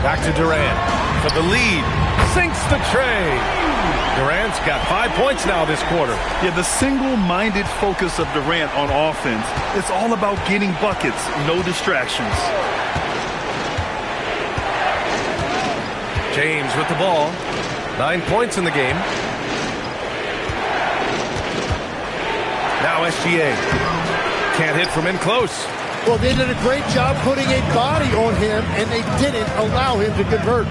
Back to Durant for the lead. Sinks the tray. Durant's got 5 points now this quarter. Yeah, the single-minded focus of Durant on offense, it's all about getting buckets, no distractions. James with the ball. 9 points in the game. Now SGA. Can't hit from in close. Well, they did a great job putting a body on him, and they didn't allow him to convert.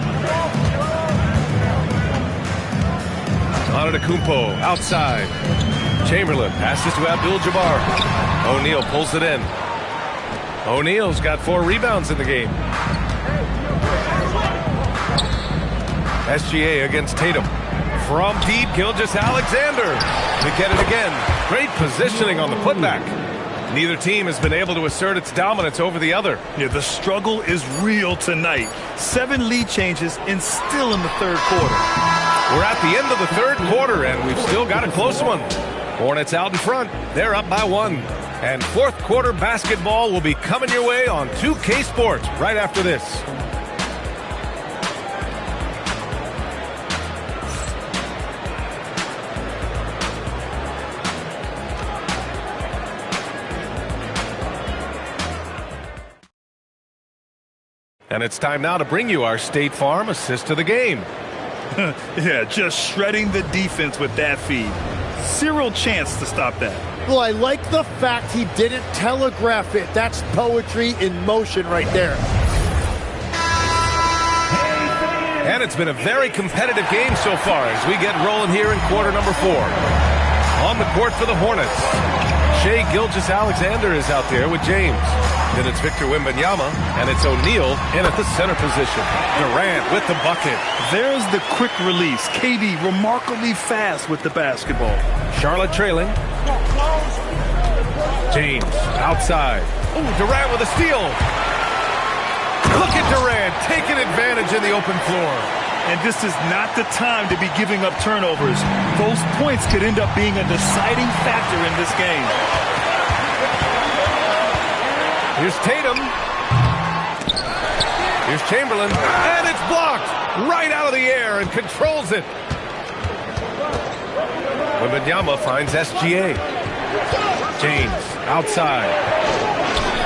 Antetokounmpo outside. Chamberlain passes to Abdul-Jabbar. O'Neal pulls it in. O'Neal's got 4 rebounds in the game. SGA against Tatum. From deep, Gilgeous-Alexander to get it again. Great positioning on the putback. Neither team has been able to assert its dominance over the other. Yeah, the struggle is real tonight. 7 lead changes and still in the third quarter. We're at the end of the third quarter, and we've still got a close one. Hornets out in front. They're up by 1. And fourth quarter basketball will be coming your way on 2K Sports right after this. And it's time now to bring you our State Farm assist of the game. Yeah, just shredding the defense with that feed. Zero chance to stop that. Well, I like the fact he didn't telegraph it. That's poetry in motion right there. And it's been a very competitive game so far as we get rolling here in quarter number 4. On the court for the Hornets, Shai Gilgeous-Alexander is out there with James. Then it's Victor Wembanyama, and it's O'Neal in at the center position. Durant with the bucket. There's the quick release. KD remarkably fast with the basketball. Charlotte trailing. James outside. Ooh, Durant with a steal. Look at Durant taking advantage in the open floor. And this is not the time to be giving up turnovers. Those points could end up being a deciding factor in this game. Here's Tatum. Here's Chamberlain. And it's blocked right out of the air and controls it. Wembanyama finds SGA. James outside.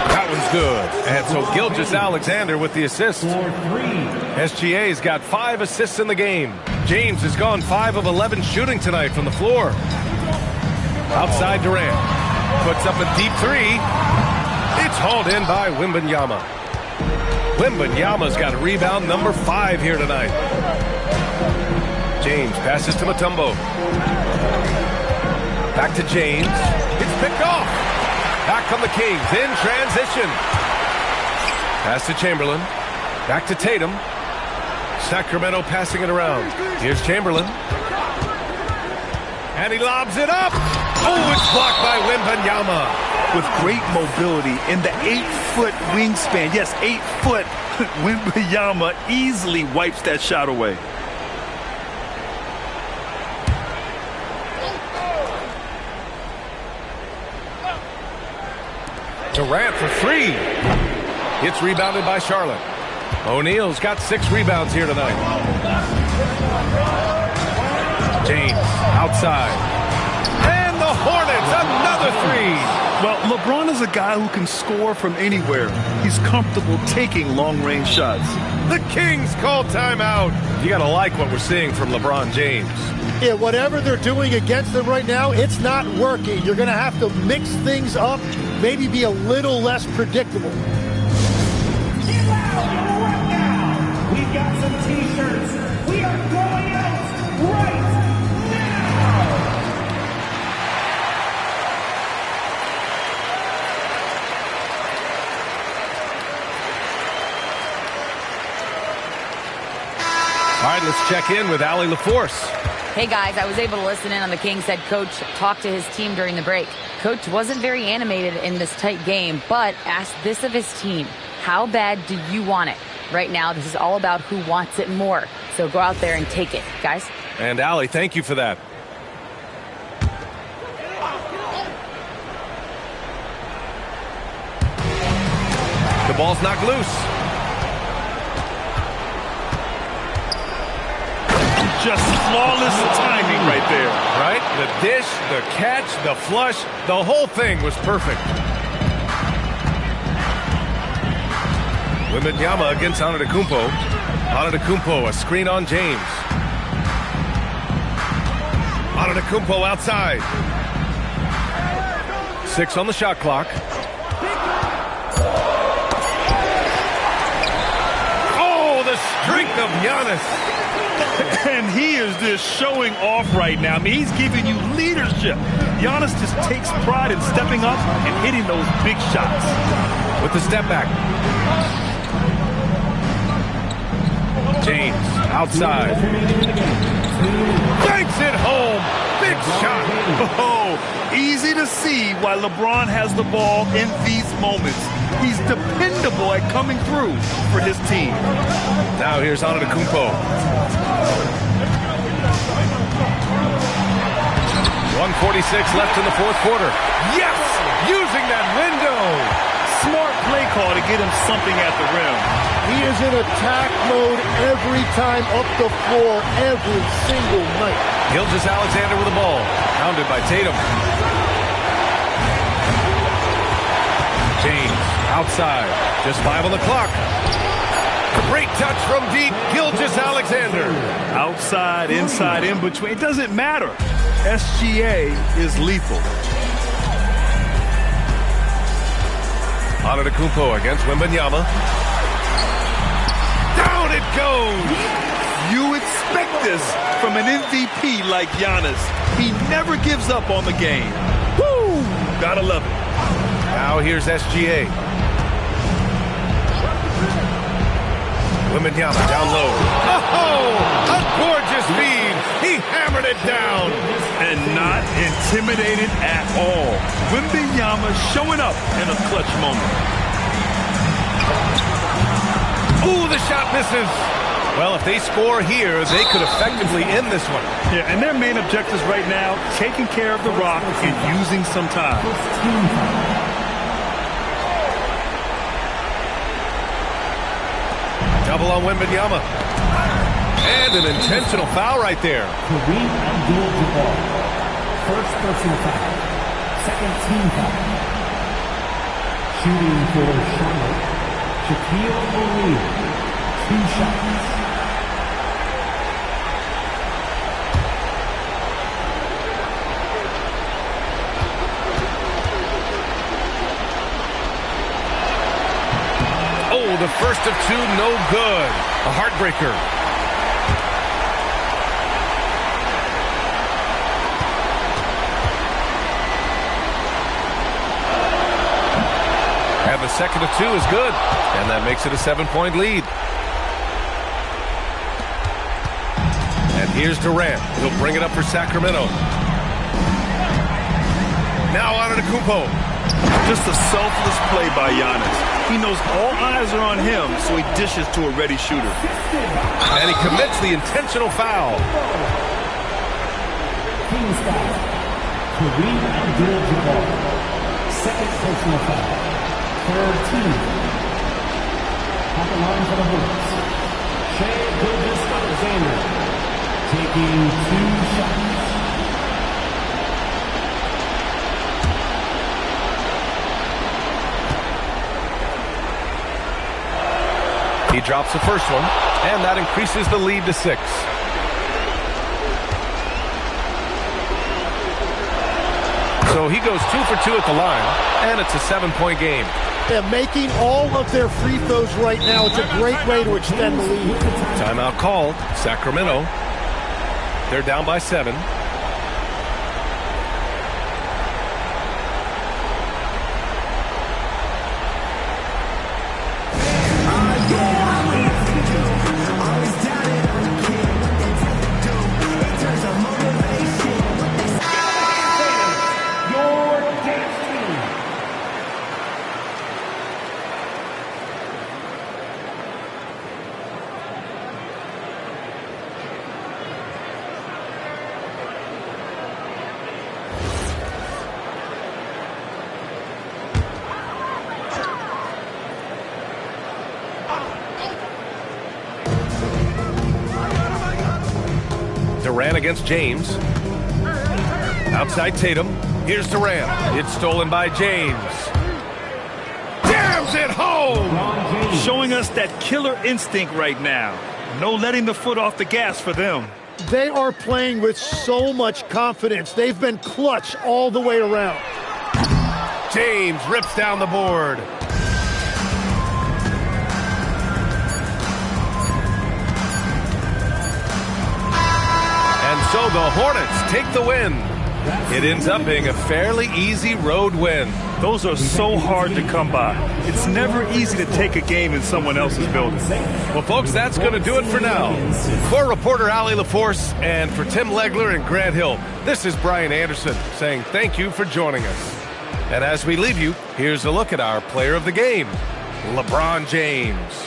That one's good. And so Gilgeous-Alexander with the assist. SGA's got 5 assists in the game. James has gone 5 of 11 shooting tonight from the floor. Outside Durant. Puts up a deep 3. It's hauled in by Wembanyama. Wembanyama's got rebound number 5 here tonight. James passes to Mutombo. Back to James. It's picked off. Back come the Kings in transition. Pass to Chamberlain. Back to Tatum. Sacramento passing it around. Here's Chamberlain. And he lobs it up. Oh, it's blocked by Wembanyama. With great mobility in the 8-foot wingspan. Yes, 8 foot. Wembanyama easily wipes that shot away. Durant for 3. It's rebounded by Charlotte. O'Neal's got 6 rebounds here tonight. James outside. And the Hornets, another 3. Well, LeBron is a guy who can score from anywhere. He's comfortable taking long-range shots. The Kings call timeout. You got to like what we're seeing from LeBron James. Yeah, whatever they're doing against them right now, it's not working. You're going to have to mix things up, maybe be a little less predictable. Right now, we've got some T-shirts. We are going out right now. All right, let's check in with Allie LaForce. Hey guys, I was able to listen in on the Kings head coach talk to his team during the break. Coach wasn't very animated in this tight game, but asked this of his team: how bad do you want it? Right now, this is all about who wants it more. So go out there and take it, guys. And Allie, thank you for that. The ball's knocked loose. Just flawless timing right there. Right? The dish, the catch, the flush, the whole thing was perfect. Wembanyama against Antetokounmpo. Antetokounmpo, a screen on James. Antetokounmpo outside. 6 on the shot clock. Oh, the strength of Giannis. And he is just showing off right now. I mean, he's giving you leadership. Giannis just takes pride in stepping up and hitting those big shots. With the step back. James outside. Banks it home. Big shot. Oh, easy to see why LeBron has the ball in these moments. He's dependable at coming through for his team. Now here's Antetokounmpo. 1:46 left in the fourth quarter. Yes! Using that window. Smart play call to get him something at the rim. He is in attack mode every time up the floor, every single night. Gilgeous-Alexander with the ball. Pounded by Tatum. James outside. Just 5 on the clock. Great touch from deep, Gilgeous-Alexander. Outside, inside, in between. It doesn't matter. SGA is lethal. Antetokounmpo against Wembanyama. Down it goes. You expect this from an MVP like Giannis. He never gives up on the game. Woo! Gotta love it. Now here's SGA. Wembanyama down low. Oh, a gorgeous feed. He hammered it down. And not intimidated at all. Wembanyama showing up in a clutch moment. Ooh, the shot misses. Well, if they score here, they could effectively end this one. Yeah, and their main objectives right now, taking care of the rock and using some time. Double on Wembanyama. And an intentional foul right there. Kareem Abdul-Jabbar. First personal foul. Second team foul. Shooting for Charlotte. Shaquille O'Neal. 2 shots. Oh, the first of 2, no good. A heartbreaker. And the second of 2 is good. And that makes it a 7-point lead. And here's Durant. He'll bring it up for Sacramento. Now Antetokounmpo. Just a selfless play by Giannis. He knows all eyes are on him, so he dishes to a ready shooter. And he commits the intentional foul. Kings foul. Kareem Abdul-Jabbar. Second personal foul. Third team. At the line for the Hornets. Shai Gilgeous-Alexander. Taking 2 shots. He drops the first one, and that increases the lead to 6. So he goes 2 for 2 at the line, and it's a 7-point game. They're making all of their free throws right now. It's a great way to extend the lead. Timeout called. Sacramento. They're down by 7. Durant against James. Outside Tatum. Here's Durant. It's stolen by James. Jams it home! Showing us that killer instinct right now. No letting the foot off the gas for them. They are playing with so much confidence. They've been clutch all the way around. James rips down the board. And so the Hornets take the win. It ends up being a fairly easy road win. Those are so hard to come by. It's never easy to take a game in someone else's building. Well, folks, that's going to do it for now. For reporter Allie LaForce and for Tim Legler and Grant Hill, this is Brian Anderson saying thank you for joining us. And as we leave you, here's a look at our player of the game, LeBron James.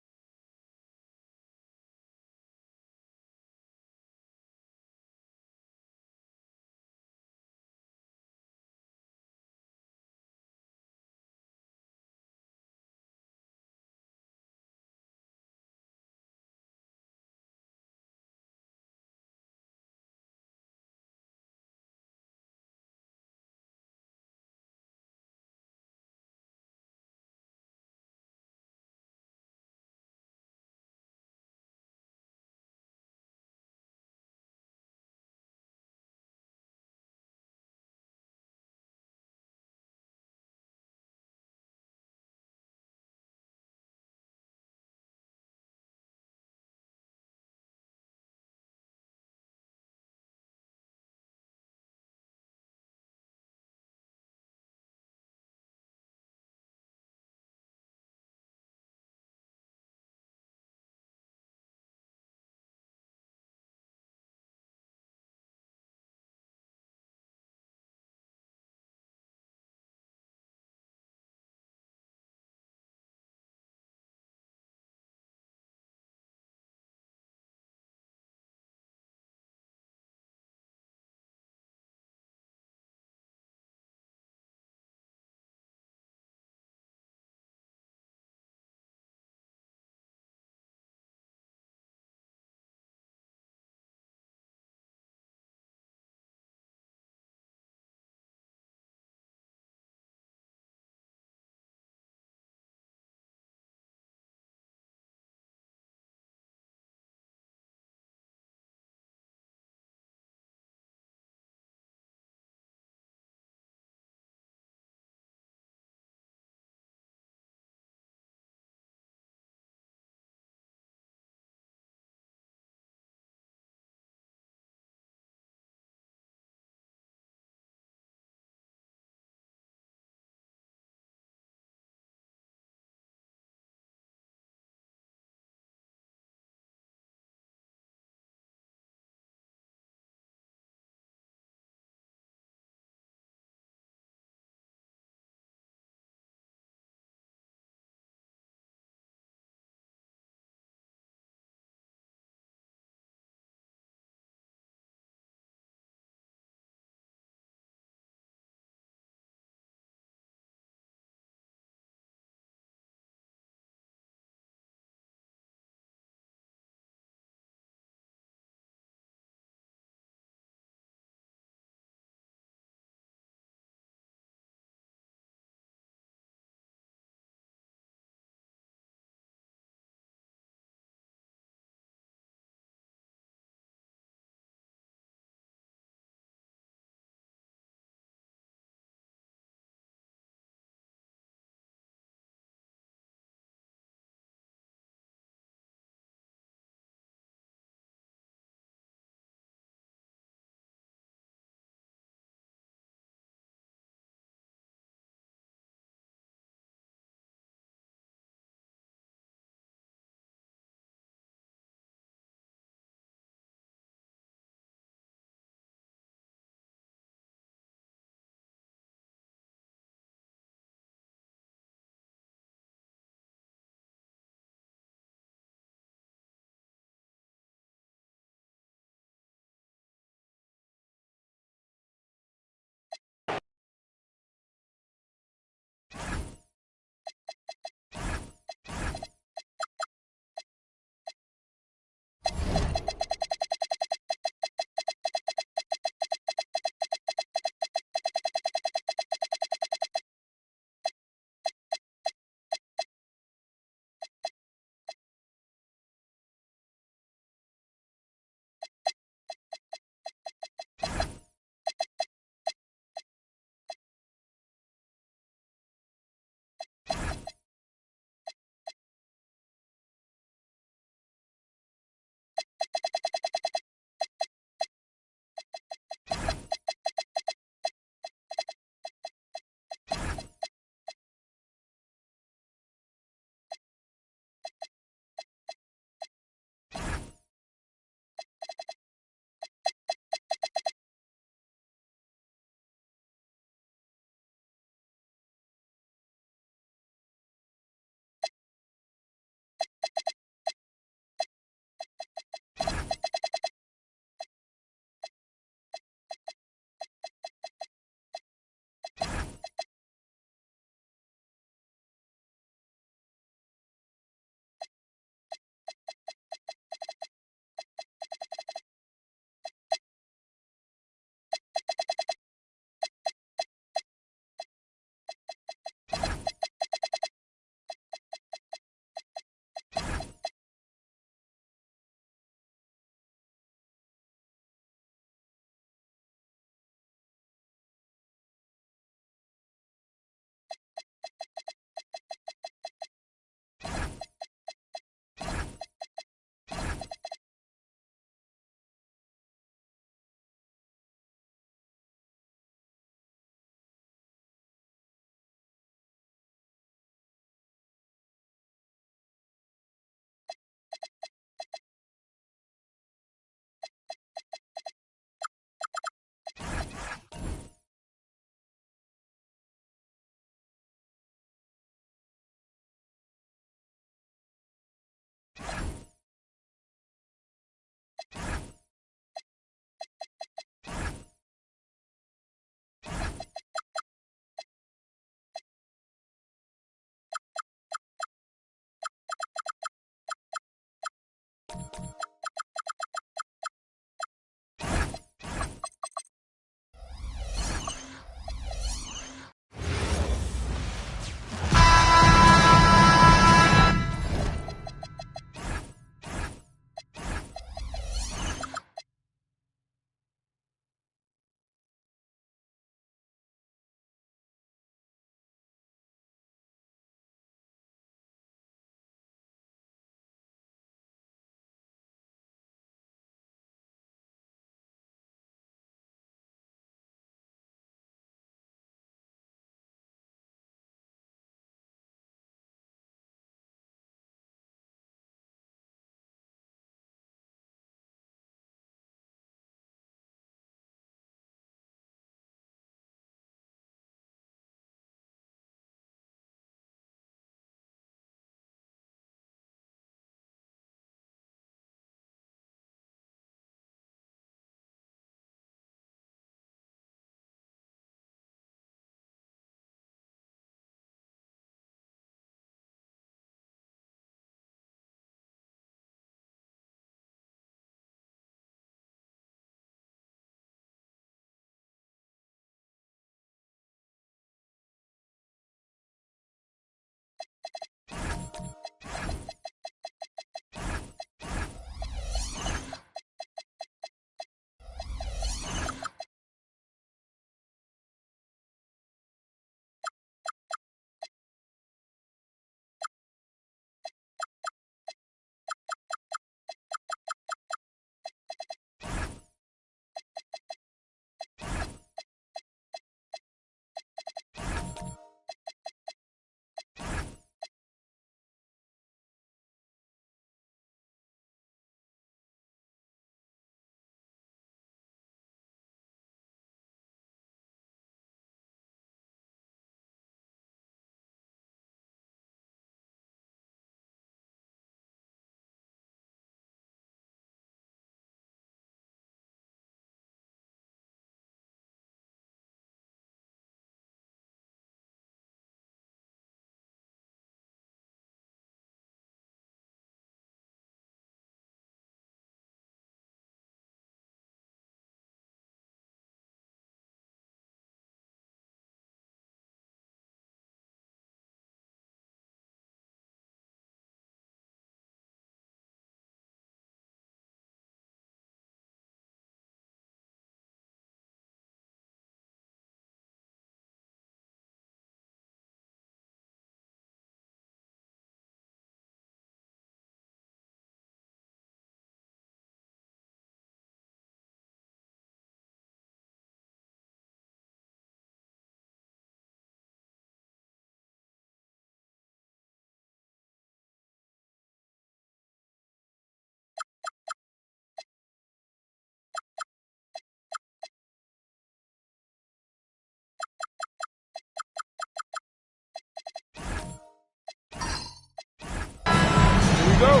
go.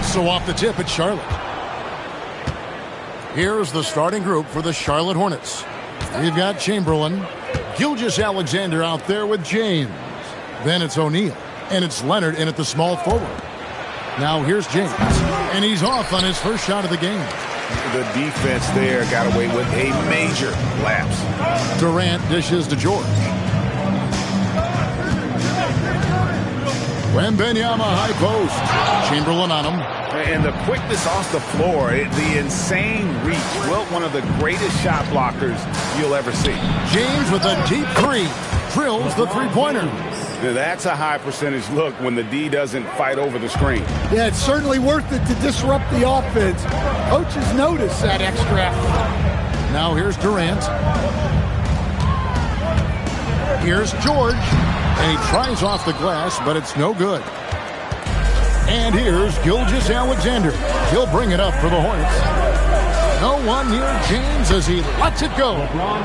So off the tip, it's Charlotte. Here's the starting group for the Charlotte Hornets. We've got Chamberlain, Gilgeous-Alexander out there with James. Then it's O'Neal, and it's Leonard in at the small forward. Now here's James, and he's off on his first shot of the game. The defense there got away with a major lapse. Durant dishes to George. Wembanyama high post. Chamberlain on him. And the quickness off the floor, the insane reach. Well, one of the greatest shot blockers you'll ever see. James with a deep three. Drills the three-pointer. Now that's a high percentage look when the D doesn't fight over the screen. Yeah, it's certainly worth it to disrupt the offense. Coaches notice that extra effort. Now here's Durant. Here's George. And he tries off the glass, but it's no good. And here's Gilgeous-Alexander. He'll bring it up for the Hornets. No one near James as he lets it go.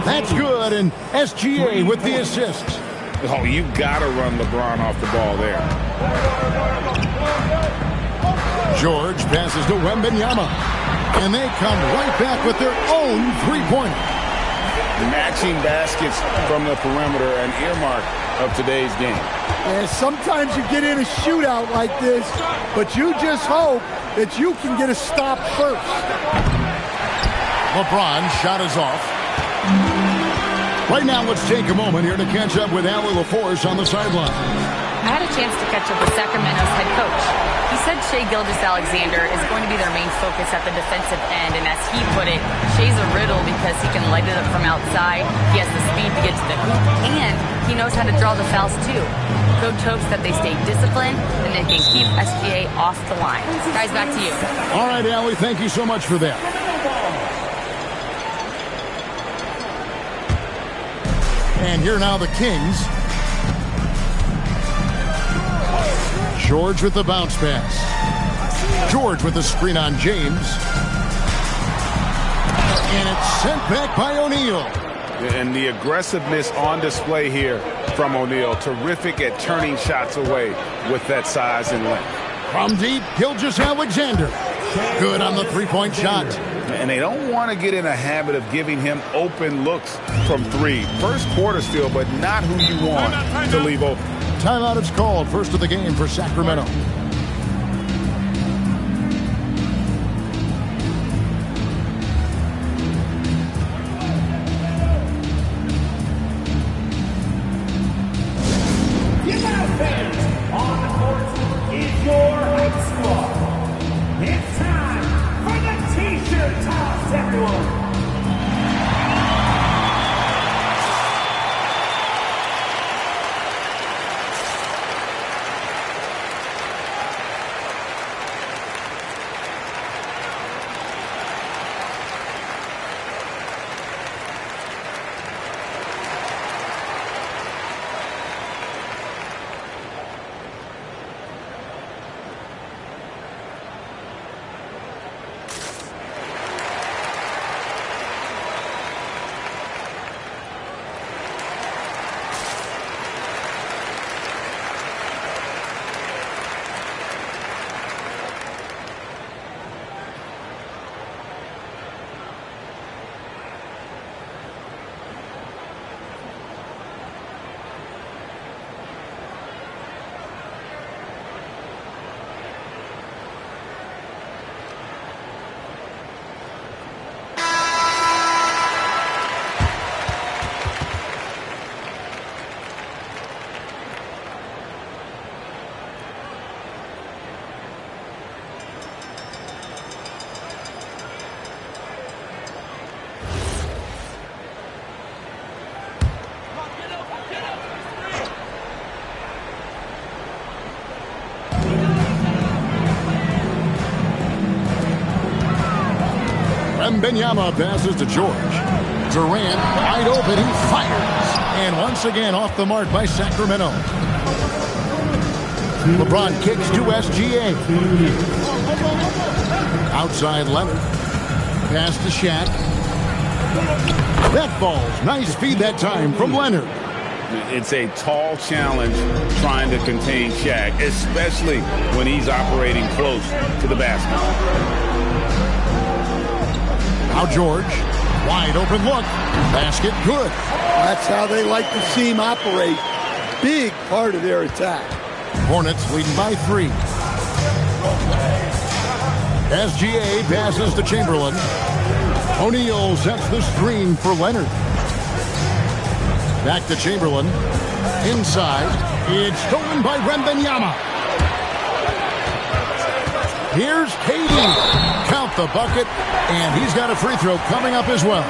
That's good, and SGA with the assist. Oh, you got to run LeBron off the ball there. George passes to Wembanyama. And they come right back with their own three-pointer. Matching baskets from the perimeter, an earmark of today's game. And sometimes you get in a shootout like this, but you just hope that you can get a stop first. LeBron's shot is off. Right now, let's take a moment here to catch up with Allie LaForce on the sideline. I had a chance to catch up with Sacramento's head coach. He said Shai Gilgeous-Alexander is going to be their main focus at the defensive end, and as he put it, Shai's a riddle because he can light it up from outside, he has the speed to get to the hoop, and he knows how to draw the fouls too. Coach hopes that they stay disciplined and they can keep SGA off the line. Guys, back to you. All right, Allie, thank you so much for that. And here now the Kings. George with the bounce pass. George with the screen on James. And it's sent back by O'Neal. And the aggressiveness on display here from O'Neal. Terrific at turning shots away with that size and length. From deep, Gilgeous-Alexander. Good on the three-point shot. And they don't want to get in a habit of giving him open looks from three. First quarter still, but not who you want to leave open. Timeout is called. First of the game for Sacramento. On the court is your high squad. It's time for the T-shirt toss, everyone. Wembanyama passes to George. Durant wide open. He fires. And once again off the mark by Sacramento. LeBron kicks to SGA. Outside Leonard. Pass to Shaq. That falls. Nice feed that time from Leonard. It's a tall challenge trying to contain Shaq, especially when he's operating close to the basket. Now George, wide open look, basket good. That's how they like to see him operate. Big part of their attack. Hornets leading by 3. SGA passes to Chamberlain. O'Neal sets the screen for Leonard. Back to Chamberlain. Inside, it's stolen by Wembanyama. Here's KD. Count the bucket, and he's got a free throw coming up as well.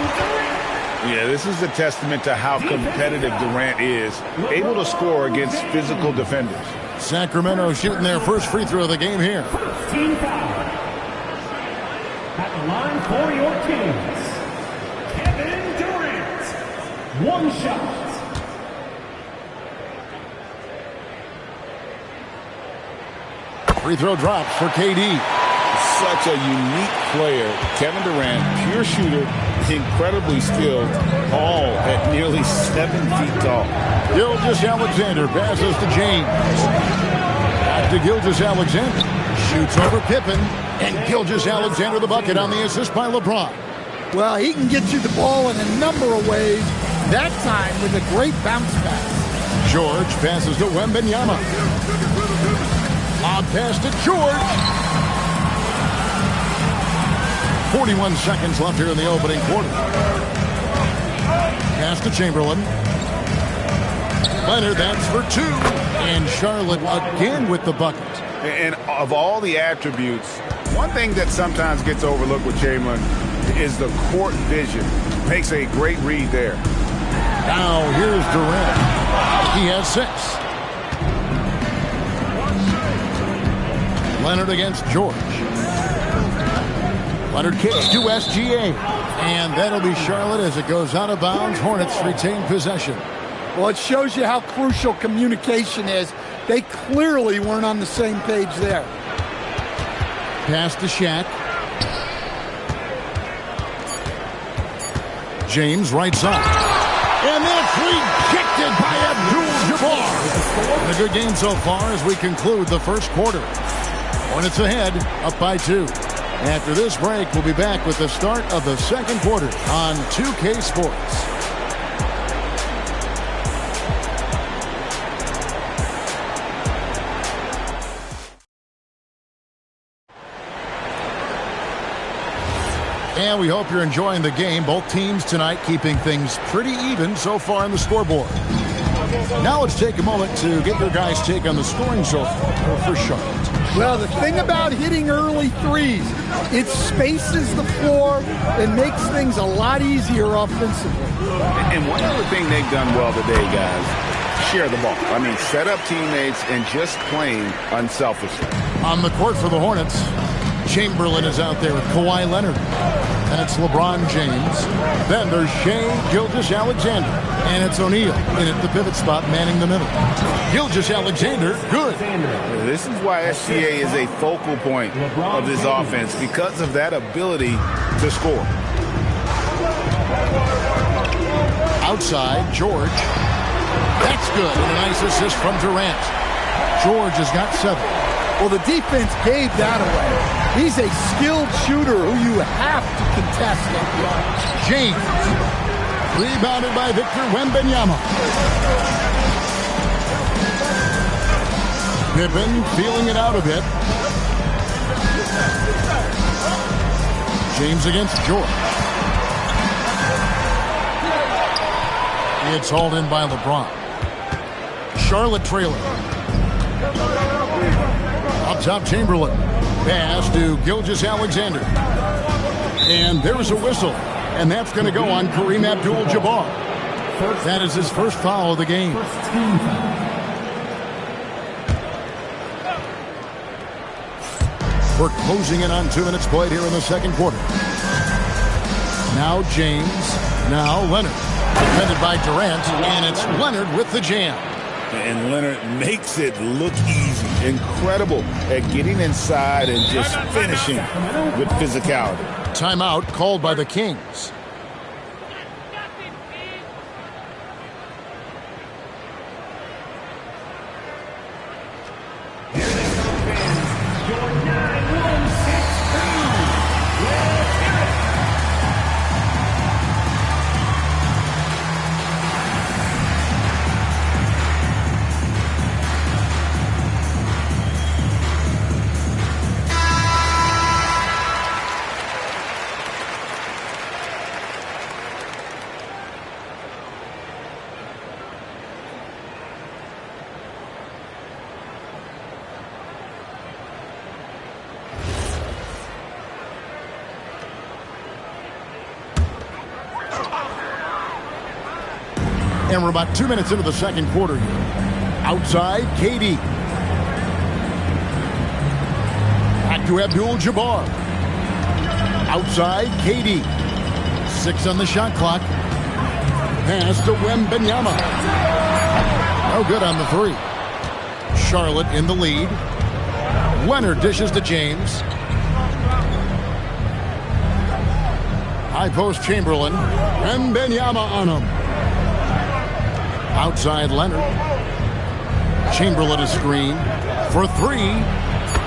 Yeah, this is a testament to how competitive Durant is, able to score against physical defenders. Sacramento shooting their first free throw of the game here. First team foul. At the line for your Kings, Kevin Durant. One shot. Free throw drops for KD. Such a unique player. Kevin Durant, pure shooter, incredibly skilled, all at nearly 7 feet tall. Gilgeous-Alexander passes to James. Back to Gilgeous-Alexander. Shoots over Pippen, and Gilgeous-Alexander the bucket on the assist by LeBron. Well, he can get you the ball in a number of ways. That time with a great bounce pass. George passes to Wembanyama. Lob pass to George. 41 seconds left here in the opening quarter. Pass to Chamberlain. Leonard, that's for two. And Charlotte again with the bucket. And of all the attributes, one thing that sometimes gets overlooked with Chamberlain is the court vision. Makes a great read there. Now here's Durant. He has 6. Leonard against George. Leonard kicks to SGA. And that'll be Charlotte as it goes out of bounds. Hornets retain possession. Well, it shows you how crucial communication is. They clearly weren't on the same page there. Pass to Shaq. James right side. And that's rejected by Abdul-Jabbar. A good game so far as we conclude the first quarter. Hornets ahead, up by 2. After this break, we'll be back with the start of the second quarter on 2K Sports. And we hope you're enjoying the game. Both teams tonight keeping things pretty even so far on the scoreboard. Now let's take a moment to get your guys' take on the scoring so far for Charlotte. Well, the thing about hitting early threes, it spaces the floor and makes things a lot easier offensively. And one other thing they've done well today, guys, share the ball. I mean, set up teammates and just playing unselfishly. On the court for the Hornets, Chamberlain is out there with Kawhi Leonard. And it's LeBron James. Then there's Shea Gilgeous-Alexander. And it's O'Neal in at the pivot spot, manning the middle. Gilgeous-Alexander, good. This is why SGA is a focal point of this offense, because of that ability to score. Outside, George. That's good. And a nice assist from Durant. George has got 7. Well, the defense gave that away. He's a skilled shooter who you have to contest. James. Rebounded by Victor Wembanyama. Pippen feeling it out a bit. James against George. It's hauled in by LeBron. Charlotte trailing. Up top, Chamberlain. Pass to Gilgeous-Alexander. And there's a whistle. And that's going to go on Kareem Abdul-Jabbar. That is his first foul of the game. We're closing in on 2 minutes played here in the second quarter. Now James. Now Leonard. Defended by Durant. And it's Leonard with the jam. And Leonard makes it look easy. Incredible at getting inside and just finishing with physicality. Timeout called by the Kings. And we're about 2 minutes into the second quarter here. Outside, KD. Back to Abdul-Jabbar. Outside, KD. 6 on the shot clock. Pass to Wembanyama. No good on the 3. Charlotte in the lead. Leonard dishes to James. High post Chamberlain. Wembanyama on him. Outside Leonard. Chamberlain a screen for 3.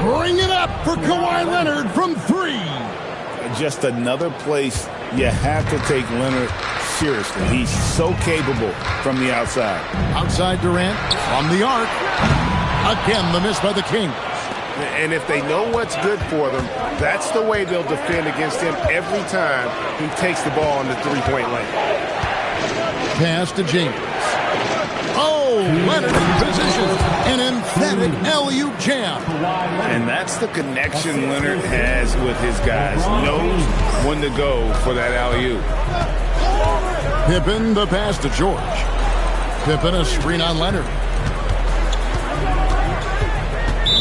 Bring it up for Kawhi Leonard from 3. Just another place you have to take Leonard seriously. He's so capable from the outside. Outside Durant from the arc. Again, the miss by the Kings. And if they know what's good for them, that's the way they'll defend against him every time he takes the ball in the three-point lane. Pass to James. Oh, Leonard in position. An emphatic alley-oop jam. And that's the connection Leonard has with his guys. Knows when to go for that alley-oop. Pippen, the pass to George. Pippen, a screen on Leonard.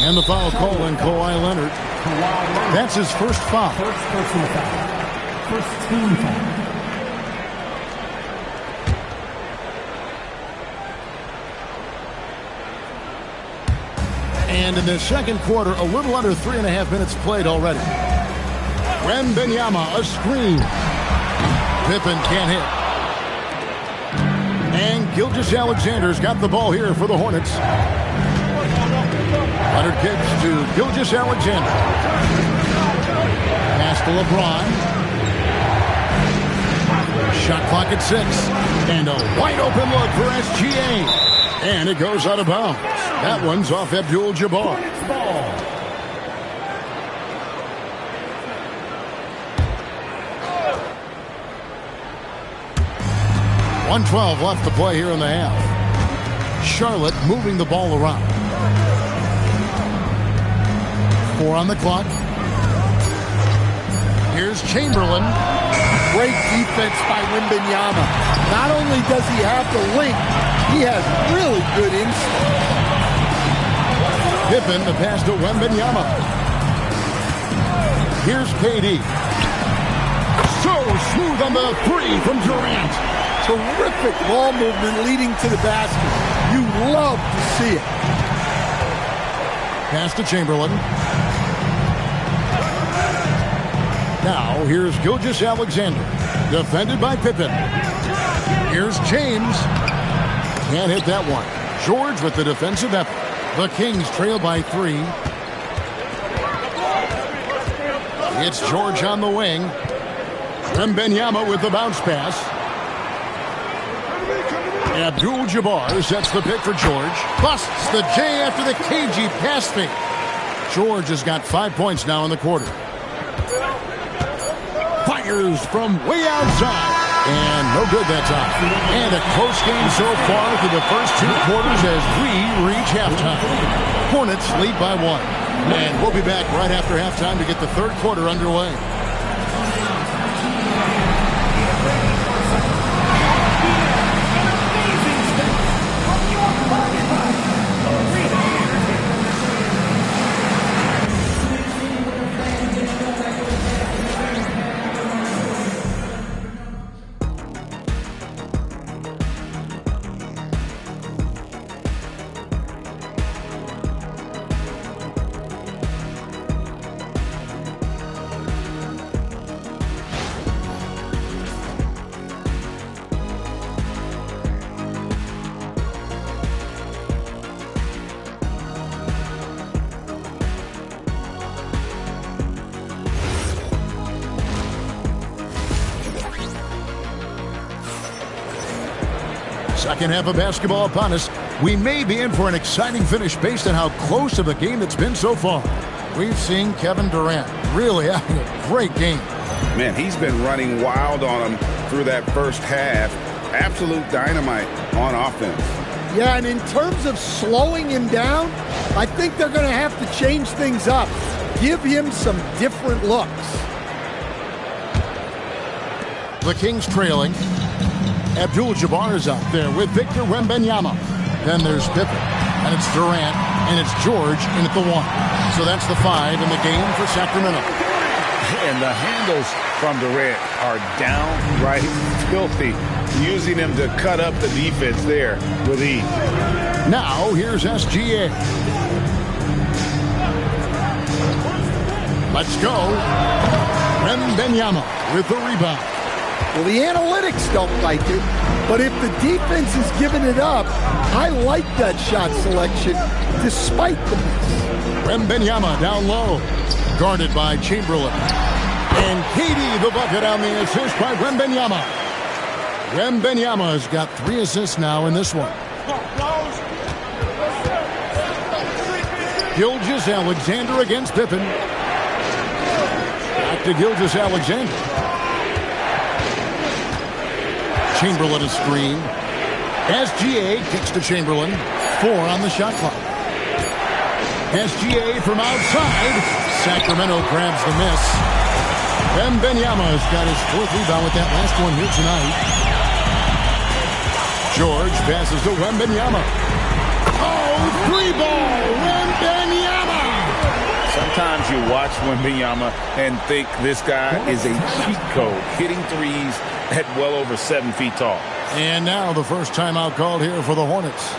And the foul call on Kawhi Leonard. That's his first foul. First personal foul. First team foul. And in the second quarter, a little under 3.5 minutes played already. Wembanyama, a screen. Pippen can't hit. And Gilgeous-Alexander's got the ball here for the Hornets. Leonard kicks to Gilgeous-Alexander. Pass to LeBron. Shot clock at 6. And a wide open look for SGA. And it goes out of bounds. That one's off Abdul-Jabbar. 1:12 left to play here in the half. Charlotte moving the ball around. 4 on the clock. Here's Chamberlain. Great defense by Wembanyama. Not only does he have the length, he has really good instinct. Pippen, the pass to Wembanyama. Here's KD. So smooth on the 3 from Durant. Terrific ball movement leading to the basket. You love to see it. Pass to Chamberlain. Now, here's Gilgeous-Alexander. Defended by Pippen. Here's James. Can't hit that one. George with the defensive effort. The Kings trail by 3. It's George on the wing. Wembanyama with the bounce pass. Abdul-Jabbar sets the pick for George. Busts the J after the cagey pass fake. George has got 5 points now in the quarter. Fires from way outside. And no good that time. And a close game so far through the first 2 quarters as we reach halftime. Hornets lead by 1. And we'll be back right after halftime to get the third quarter underway. Second half of basketball upon us. We may be in for an exciting finish based on how close of a game it's been so far. We've seen Kevin Durant really having a great game. Man, he's been running wild on him through that first half. Absolute dynamite on offense. Yeah, and in terms of slowing him down, I think they're going to have to change things up. Give him some different looks. The Kings trailing. Abdul-Jabbar is out there with Victor Wembanyama. Then there's Pippen, and it's Durant, and it's George in at the 1. So that's the 5 in the game for Sacramento. And the handles from Durant are downright filthy, using him to cut up the defense there with ease. Now here's SGA. Let's go. Wembanyama with the rebound. Well, the analytics don't like it, but if the defense is giving it up, I like that shot selection despite the miss. Wembanyama down low. Guarded by Chamberlain. And KD the bucket on the assist by Wembanyama. Wembanyama's got 3 assists now in this one. Gilgeous-Alexander against Pippen. Back to Gilgeous-Alexander. Chamberlain a screen. SGA kicks to Chamberlain. 4 on the shot clock. SGA from outside. Sacramento grabs the miss. Wembanyama's got his 4th rebound with that last one here tonight. George passes to Wembanyama. Oh, 3-ball! Wembanyama! Sometimes you watch Wembanyama and think this guy is a cheat code, hitting threes at well over 7 feet tall. And now the first timeout called here for the Hornets.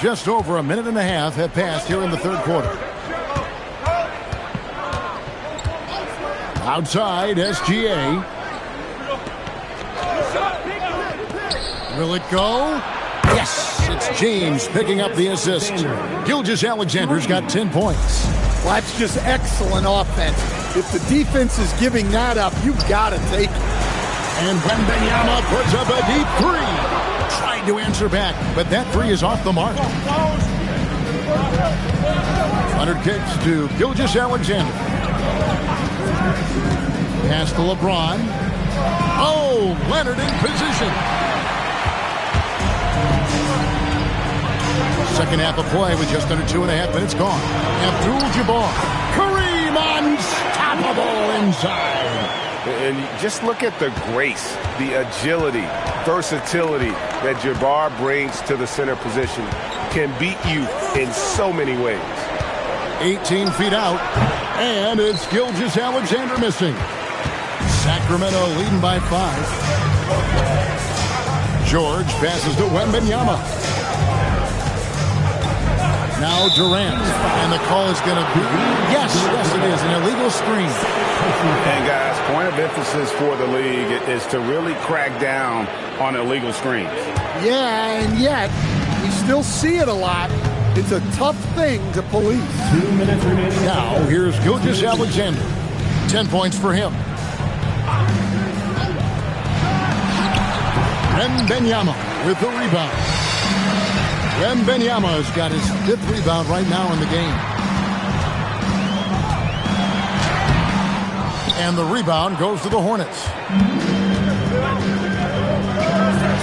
Just over a minute and a half have passed here in the third quarter. Outside, SGA. Will it go? Yes, it's James picking up the assist. Gilgeous-Alexander's got 10 points. Well, that's just excellent offense. If the defense is giving that up, you've got to take it. And Wembanyama puts up a deep 3. Trying to answer back, but that 3 is off the mark. Leonard kicks to Gilgeous-Alexander. Pass to LeBron. Oh, Leonard in position. Second half of play with just under 2.5 minutes gone. Abdul-Jabbar. Kareem unstoppable inside. And just look at the grace, the agility, versatility that Jabbar brings to the center position. Can beat you in so many ways. 18 feet out, and it's Gilgeous-Alexander missing. Sacramento leading by 5. George passes to Wembanyama. Now Durant, and the call is going to be, yes, it is, an illegal screen. And guys, point of emphasis for the league is to really crack down on illegal screens. Yeah, and yet we still see it a lot. It's a tough thing to police. 2 minutes remaining. Now here's Gilgeous-Alexander. 10 points for him. Wembanyama with the rebound. Wembanyama's got his 5th rebound right now in the game. And the rebound goes to the Hornets.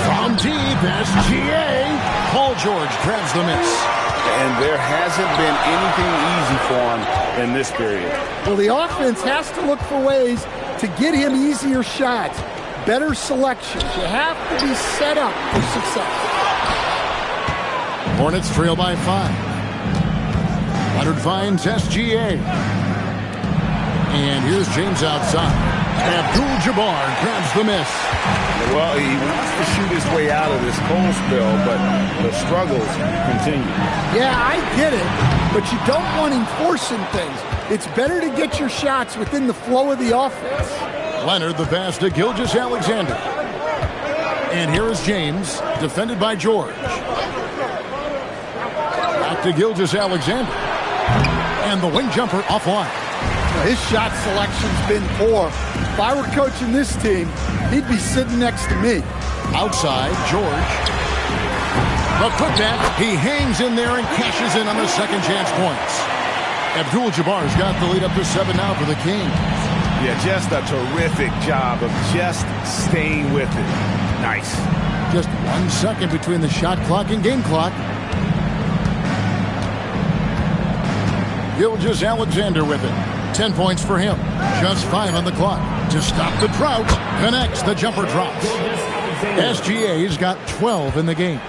From deep, SGA. Paul George grabs the miss. And there hasn't been anything easy for him in this period. Well, the offense has to look for ways to get him easier shots, better selections. You have to be set up for success. Hornets trail by 5. Leonard finds SGA. And here's James outside. Abdul-Jabbar grabs the miss. Well, he wants to shoot his way out of this cold spell, but the struggles continue. Yeah, I get it, but you don't want him forcing things. It's better to get your shots within the flow of the offense. Leonard, the pass to Gilgeous-Alexander. And here is James, defended by George. Back to Gilgeous-Alexander. And the wing jumper offline. His shot selection's been poor. If I were coaching this team, he'd be sitting next to me. Outside, George. The putback, he hangs in there and cashes in on the second chance points. Abdul-Jabbar's got the lead up to 7 now for the Kings. Yeah, just a terrific job of just staying with it. Nice. Just 1 second between the shot clock and game clock. Gilgeous-Alexander with it. 10 points for him. Just 5 on the clock. To stop the drought. Connects. The jumper drops. SGA's got 12 in the game.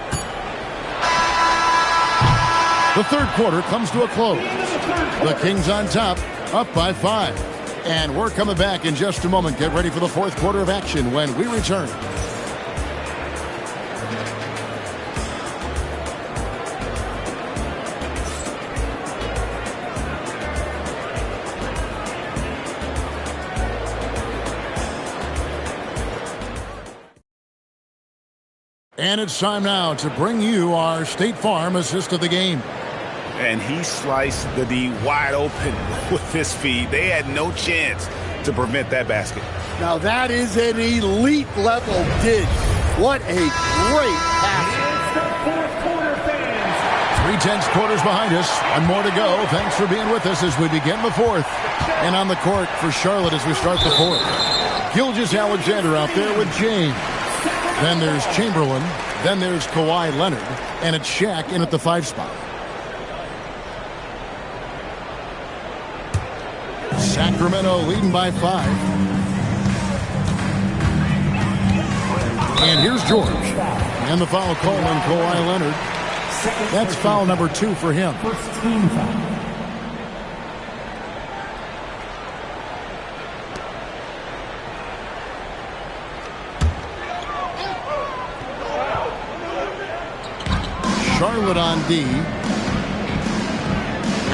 The third quarter comes to a close. The Kings on top, up by 5. And we're coming back in just a moment. Get ready for the fourth quarter of action when we return. And it's time now to bring you our State Farm assist of the game. And he sliced the D wide open with his feed. They had no chance to prevent that basket. Now that is an elite level dig. What a great pass. 3/10 quarters behind us. One more to go. Thanks for being with us as we begin the fourth. And on the court for Charlotte as we start the fourth. Gilgeous-Alexander out there with James. Then there's Chamberlain. Then there's Kawhi Leonard. And it's Shaq in at the 5 spot. Sacramento leading by 5. And here's George. And the foul call on Kawhi Leonard. That's foul number 2 for him. First team foul. Charlotte on D.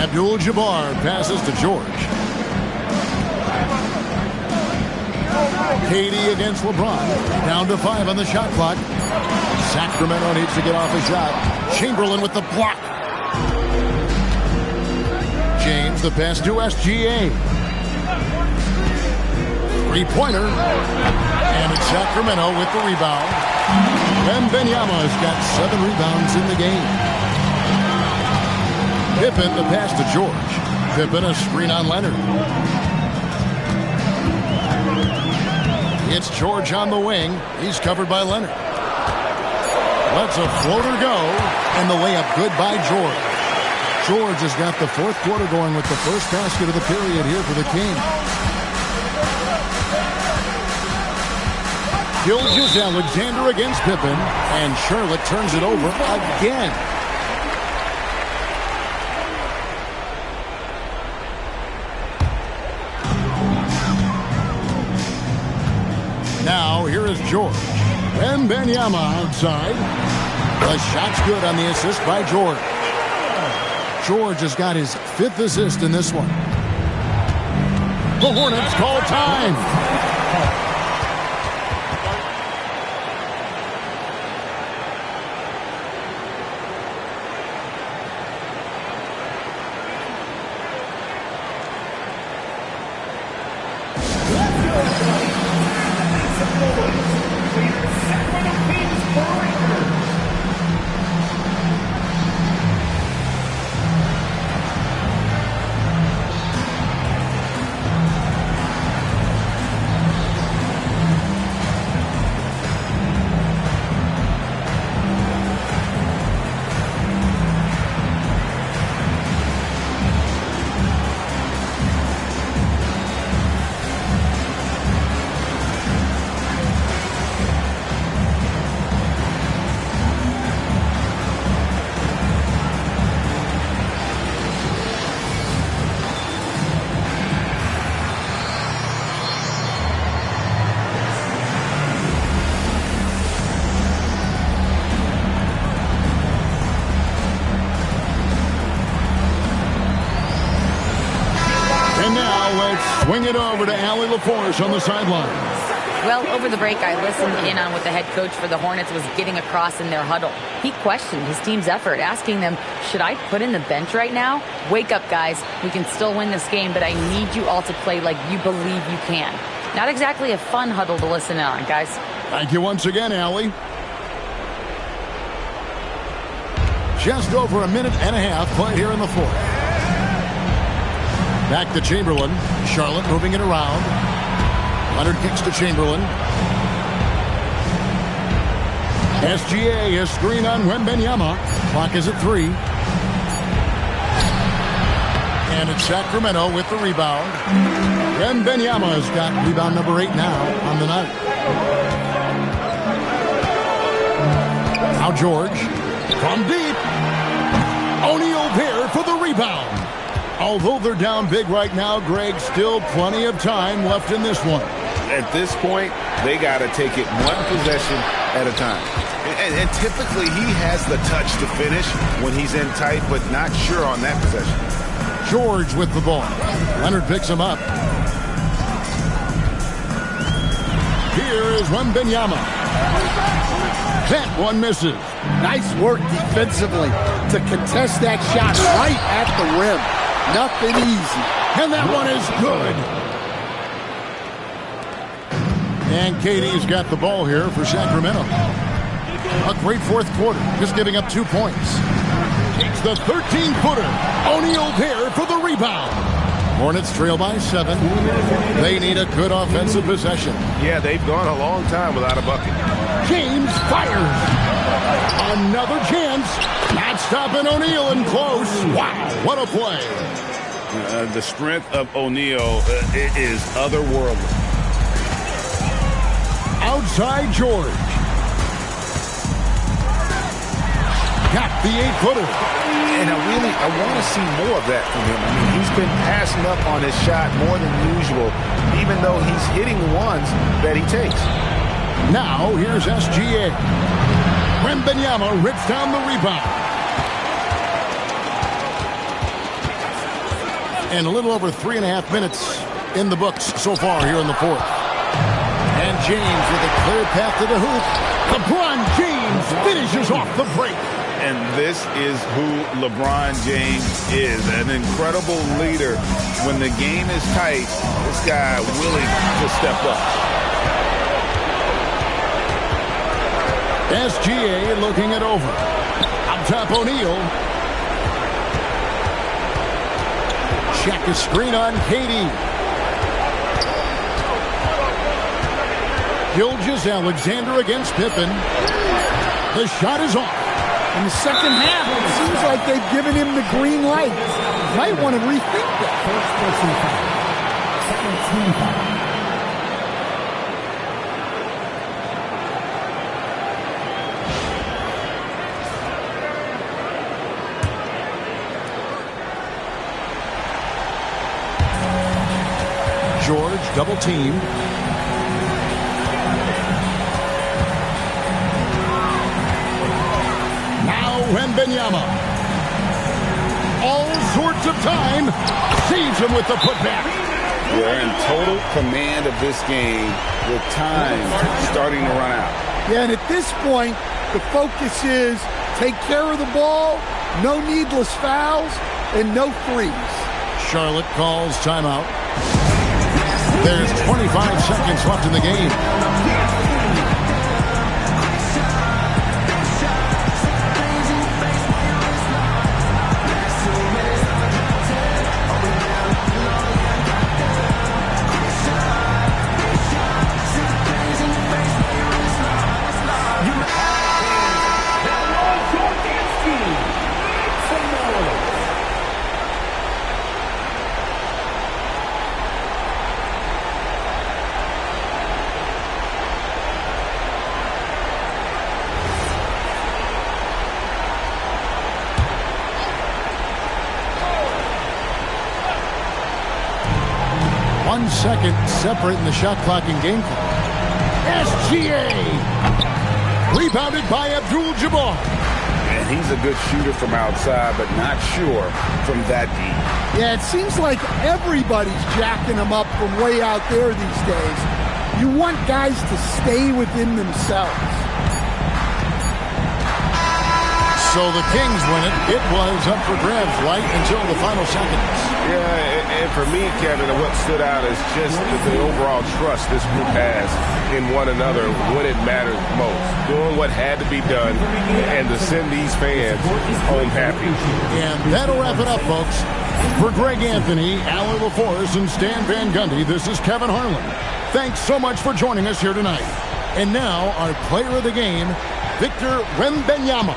Abdul-Jabbar passes to George. KD against LeBron. Down to 5 on the shot clock. Sacramento needs to get off a shot. Chamberlain with the block. James, the pass to SGA. 3-pointer. And it's Sacramento with the rebound. Wembanyama's got 7 rebounds in the game. Pippen, the pass to George. Pippen, a screen on Leonard. It's George on the wing. He's covered by Leonard. Lets a floater go, and the layup good by George. George has got the fourth quarter going with the first basket of the period here for the Kings. Gilgeous-Alexander against Pippen, and Charlotte turns it over again. Now, here is George. Wembanyama outside. The shot's good on the assist by George. George has got his 5th assist in this one. The Hornets call time. swing it over to Allie LaForce on the sideline. Well, over the break, I listened in on what the head coach for the Hornets was getting across in their huddle. He questioned his team's effort, asking them, should I put in the bench right now? Wake up, guys. We can still win this game, but I need you all to play like you believe you can. Not exactly a fun huddle to listen in on, guys. Thank you once again, Allie. Just over a minute and a half played here in the fourth. Back to Chamberlain. Charlotte moving it around. Leonard kicks to Chamberlain. SGA has screen on Wembanyama. Clock is at 3. And it's Sacramento with the rebound. Wembanyama has got rebound number 8 now on the night. Now George from deep. O'Neal there for the rebound. Although they're down big right now, Greg, still plenty of time left in this one. At this point, they got to take it one possession at a time. And typically, he has the touch to finish when he's in tight, but not sure on that possession. George with the ball. Leonard picks him up. Here is Wembanyama. That one misses. Nice work defensively to contest that shot right at the rim. Nothing easy. And that one is good. And KD's got the ball here for Sacramento. A great fourth quarter, just giving up 2 points. Takes the 13-footer. O'Neal there for the rebound. Hornets trail by 7. They need a good offensive possession. Yeah, they've gone a long time without a bucket. James fires. Another chance. Not stopping O'Neal in close. Wow, what a play. The strength of O'Neal is otherworldly. Outside George. Got the 8-footer. And I want to see more of that from him. I mean, he's been passing up on his shot more than usual, even though he's hitting ones that he takes. Now, here's SGA. Wembanyama rips down the rebound. And a little over 3.5 minutes in the books so far here in the fourth. And James with a clear path to the hoop. LeBron James finishes off the break. And this is who LeBron James is, an incredible leader. When the game is tight, this guy willing to step up. SGA looking it over. Up top O'Neal. Check a screen on KD. Gilgeous-Alexander against Pippen. The shot is off. In the second half, it seems like they've given him the green light. Might want to rethink that. George double team. Wembanyama. All sorts of time. Saves him with the putback. They're in total command of this game with time starting to run out. Yeah, and at this point, the focus is take care of the ball, no needless fouls, and no threes. Charlotte calls timeout. There's 25 seconds left in the game. Second separating the shot clock and game clock. SGA rebounded by Abdul-Jabbar. He's a good shooter from outside, but not sure from that deep. Yeah, it seems like everybody's jacking him up from way out there these days. You want guys to stay within themselves. So the Kings win it. It was up for grabs right until the final seconds. Yeah, and for me, Kevin, what stood out is just the overall trust this group has in one another when it matters most. Doing what had to be done and to send these fans home happy. And that'll wrap it up, folks. For Greg Anthony, Alan LaForce, and Stan Van Gundy, this is Kevin Harlan. Thanks so much for joining us here tonight. And now, our player of the game, Victor Wembanyama.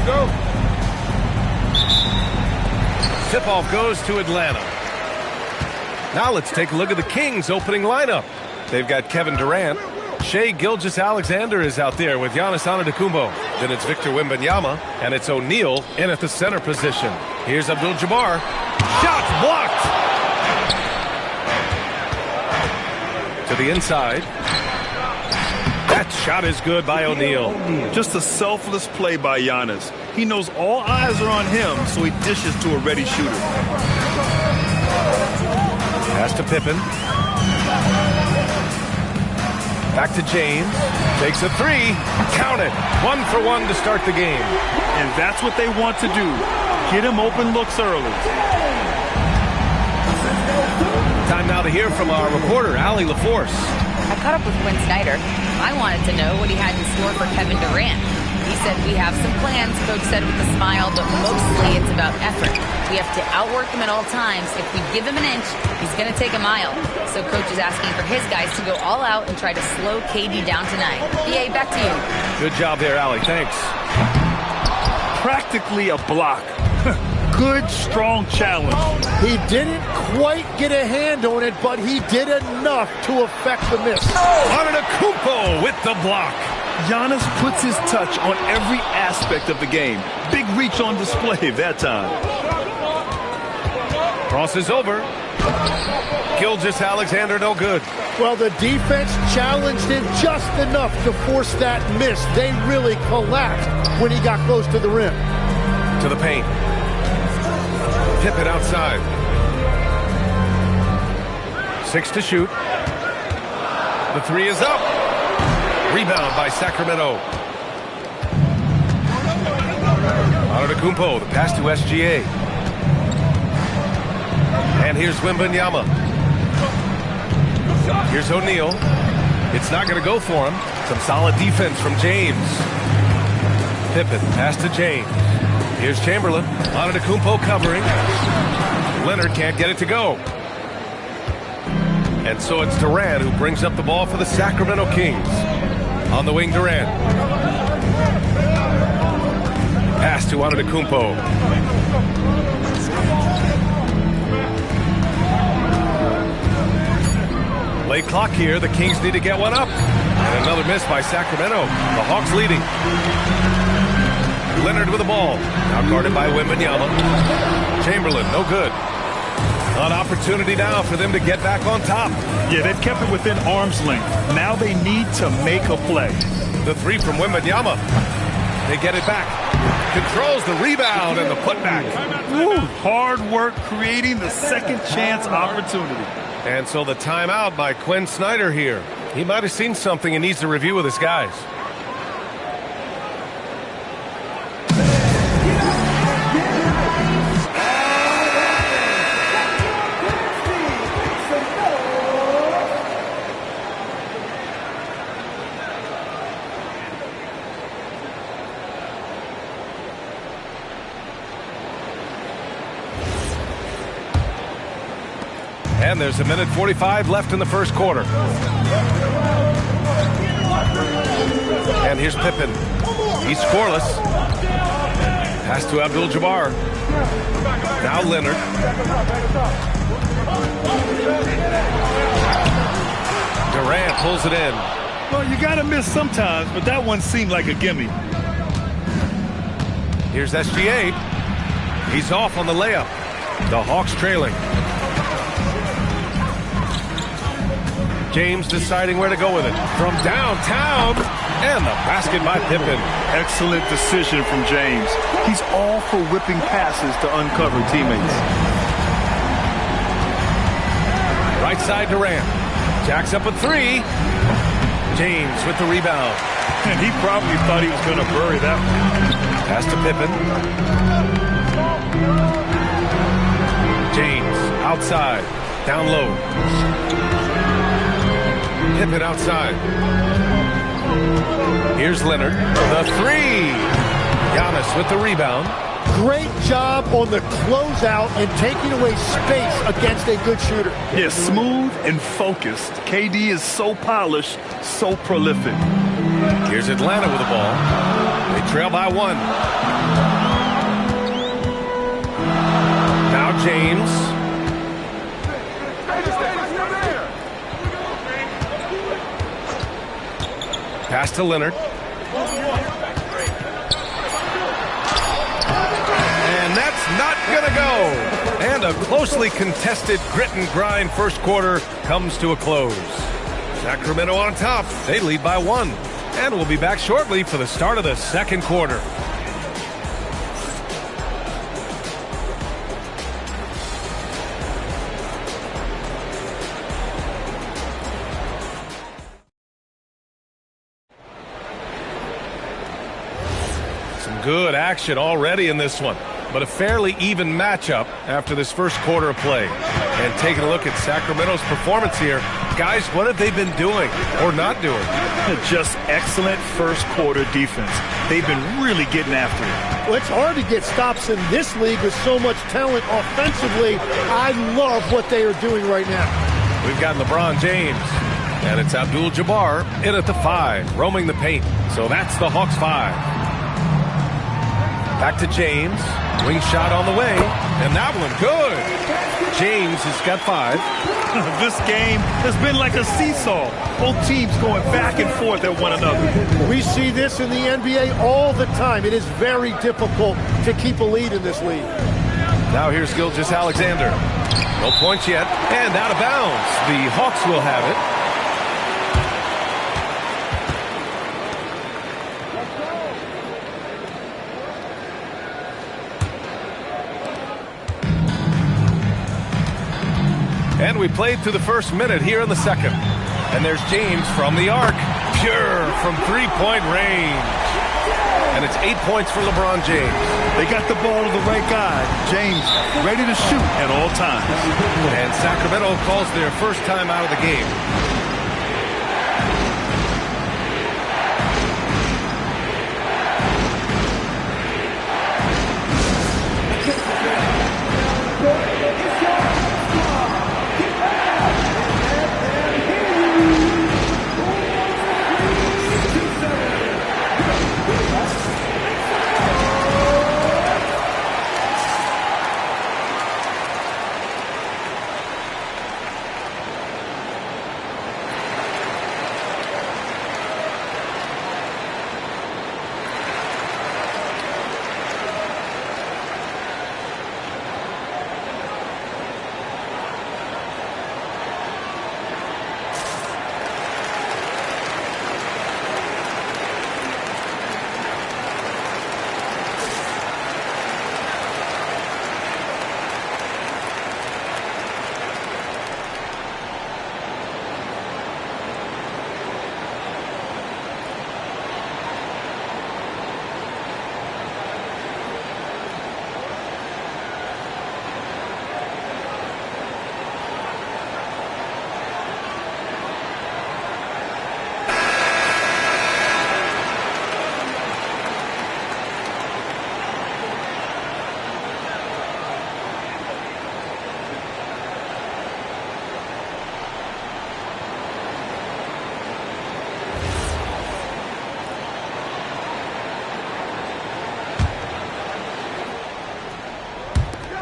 go. Tip-off goes to Atlanta. Now let's take a look at the Kings' opening lineup. They've got Kevin Durant. Shai Gilgeous-Alexander is out there with Giannis Antetokounmpo. Then it's Victor Wembanyama, and it's O'Neal in at the center position. Here's Abdul-Jabbar. Shot blocked! To the inside. That shot is good by O'Neal. Just a selfless play by Giannis. He knows all eyes are on him, so he dishes to a ready shooter. Pass to Pippen. Back to James. Takes a three. Count it. 1 for 1 to start the game. And that's what they want to do. Get him open looks early. Time now to hear from our reporter, Allie LaForce. I caught up with Quinn Snyder. I wanted to know what he had in store for Kevin Durant. He said, we have some plans, Coach said with a smile, but mostly it's about effort. We have to outwork him at all times. If we give him an inch, he's going to take a mile. So Coach is asking for his guys to go all out and try to slow KD down tonight. BA, back to you. Good job there, Allie. Thanks. Practically a block. Good, strong challenge. He didn't quite get a hand on it, but he did enough to affect the miss. Antetokounmpo with the block. Giannis puts his touch on every aspect of the game. Big reach on display that time. Crosses over. Gilgeous-Alexander no good. Well, the defense challenged him just enough to force that miss. They really collapsed when he got close to the rim. To the paint. Pippen outside. 6 to shoot. The three is up. Rebound by Sacramento. Antetokounmpo, the pass to SGA. And here's Wembanyama. Here's O'Neal. It's not going to go for him. Some solid defense from James. Pippen, pass to James. Here's Chamberlain. Antetokounmpo covering. Leonard can't get it to go. And so it's Durant who brings up the ball for the Sacramento Kings. On the wing, Durant. Pass to Antetokounmpo. Late clock here. The Kings need to get one up. And another miss by Sacramento. The Hawks leading. Leonard with the ball. Now guarded by Wembanyama. Chamberlain, no good. An opportunity now for them to get back on top. Yeah, they've kept it within arm's length. Now they need to make a play. The three from Wembanyama. They get it back. Controls the rebound and the putback. Woo, hard work creating the second chance opportunity. And so the timeout by Quinn Snyder here. He might have seen something and needs to review with his guys. And there's 1:45 left in the first quarter. And here's Pippen. He's scoreless. Pass to Abdul-Jabbar. Now Leonard. Durant pulls it in. Well, you got to miss sometimes, but that one seemed like a gimme. Here's SGA. He's off on the layup. The Hawks trailing. James deciding where to go with it. From downtown, and the basket by Pippen. Excellent decision from James. He's all for whipping passes to uncover teammates. Right side Durant. Jacks up a three. James with the rebound. And he probably thought he was going to bury that one. Pass to Pippen. James outside. Down low. Pippen outside. Here's Leonard. The three. Giannis with the rebound. Great job on the closeout and taking away space against a good shooter. Yeah, smooth and focused. KD is so polished, so prolific. Here's Atlanta with the ball. They trail by one. James. Pass to Leonard. And that's not going to go. And a closely contested grit and grind first quarter comes to a close. Sacramento on top. They lead by 1. And we'll be back shortly for the start of the second quarter. Good action already in this one, but a fairly even matchup after this first quarter of play. And taking a look at Sacramento's performance here, guys, what have they been doing or not doing? Just excellent first quarter defense. They've been really getting after it. Well, it's hard to get stops in this league with so much talent offensively. I love what they are doing right now. We've got LeBron James, and it's Abdul-Jabbar in at the 5, roaming the paint. So that's the Hawks 5. Back to James. Wing shot on the way. And that one good. James has got 5. This game has been like a seesaw. Both teams going back and forth at one another. We see this in the NBA all the time. It is very difficult to keep a lead in this league. Now here's Gilgeous-Alexander. No points yet. And out of bounds. The Hawks will have it. And we played through the first minute here in the second. And there's James from the arc. Pure from three-point range. And it's 8 points for LeBron James. They got the ball to the right guy. James ready to shoot at all times. And Sacramento calls their first time out of the game.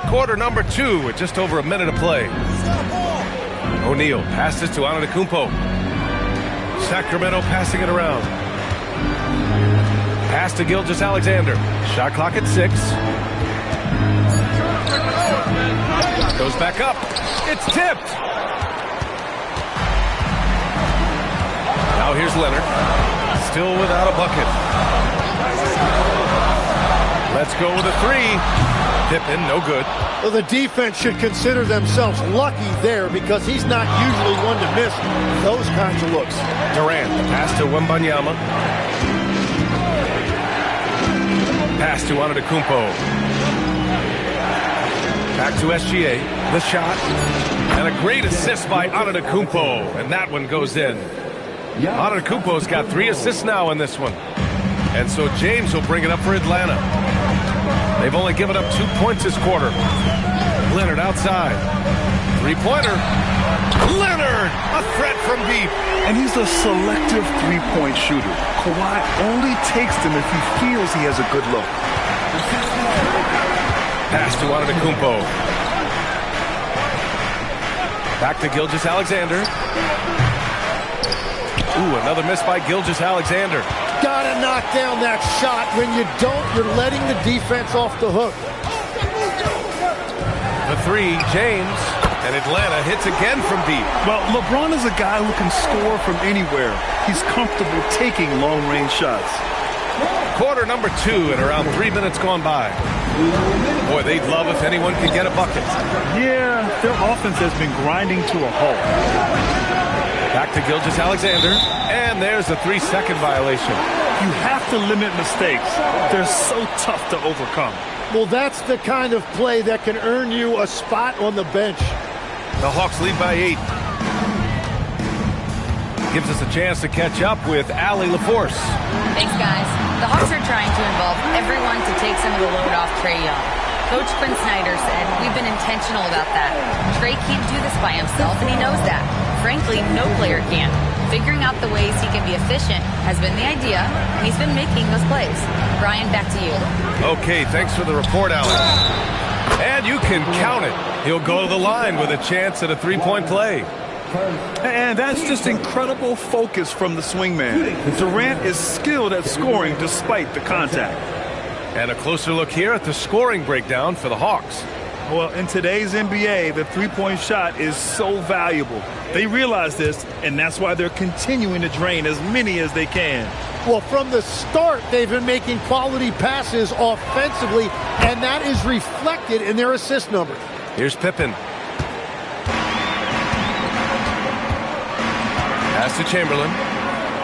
Quarter number 2 with just over a minute of play. O'Neal passes to Antetokounmpo. Sacramento passing it around. Pass to Gilgeous-Alexander. Shot clock at 6. Goes back up. It's tipped. Now here's Leonard. Still without a bucket. Let's go with a 3. Pippen, no good. Well, the defense should consider themselves lucky there because he's not usually one to miss those kinds of looks. Durant, pass to Wembanyama. Pass to Antetokounmpo. Back to SGA. The shot. And a great assist by Antetokounmpo. And that one goes in. Antetokounmpo's got 3 assists now in this one. And so James will bring it up for Atlanta. They've only given up 2 points this quarter. Leonard outside. Three-pointer. Leonard! A threat from deep. And he's a selective three-point shooter. Kawhi only takes them if he feels he has a good look. Pass to Antetokounmpo. Back to Gilgeous-Alexander. Ooh, another miss by Gilgeous-Alexander. Gotta knock down that shot. When you don't, you're letting the defense off the hook. The three, James, and Atlanta hits again from deep. Well, LeBron is a guy who can score from anywhere. He's comfortable taking long-range shots. Quarter number 2 and around 3 minutes gone by. Boy, they'd love if anyone could get a bucket. Yeah, their offense has been grinding to a halt. Back to Gilgeous-Alexander, and there's a 3-second violation. You have to limit mistakes. They're so tough to overcome. Well, that's the kind of play that can earn you a spot on the bench. The Hawks lead by 8. Gives us a chance to catch up with Allie LaForce. Thanks, guys. The Hawks are trying to involve everyone to take some of the load off Trae Young. Coach Quinn Snyder said, we've been intentional about that. Trae can't do this by himself, and he knows that. Frankly, no player can. Figuring out the ways he can be efficient has been the idea, and he's been making those plays. Brian, back to you. Okay, thanks for the report, Allie. And you can count it. He'll go to the line with a chance at a 3-point play. And that's just incredible focus from the swingman. Durant is skilled at scoring despite the contact. And a closer look here at the scoring breakdown for the Hawks. Well, in today's NBA, the three-point shot is so valuable. They realize this, and that's why they're continuing to drain as many as they can. Well, from the start, they've been making quality passes offensively, and that is reflected in their assist numbers. Here's Pippen. Pass to Chamberlain.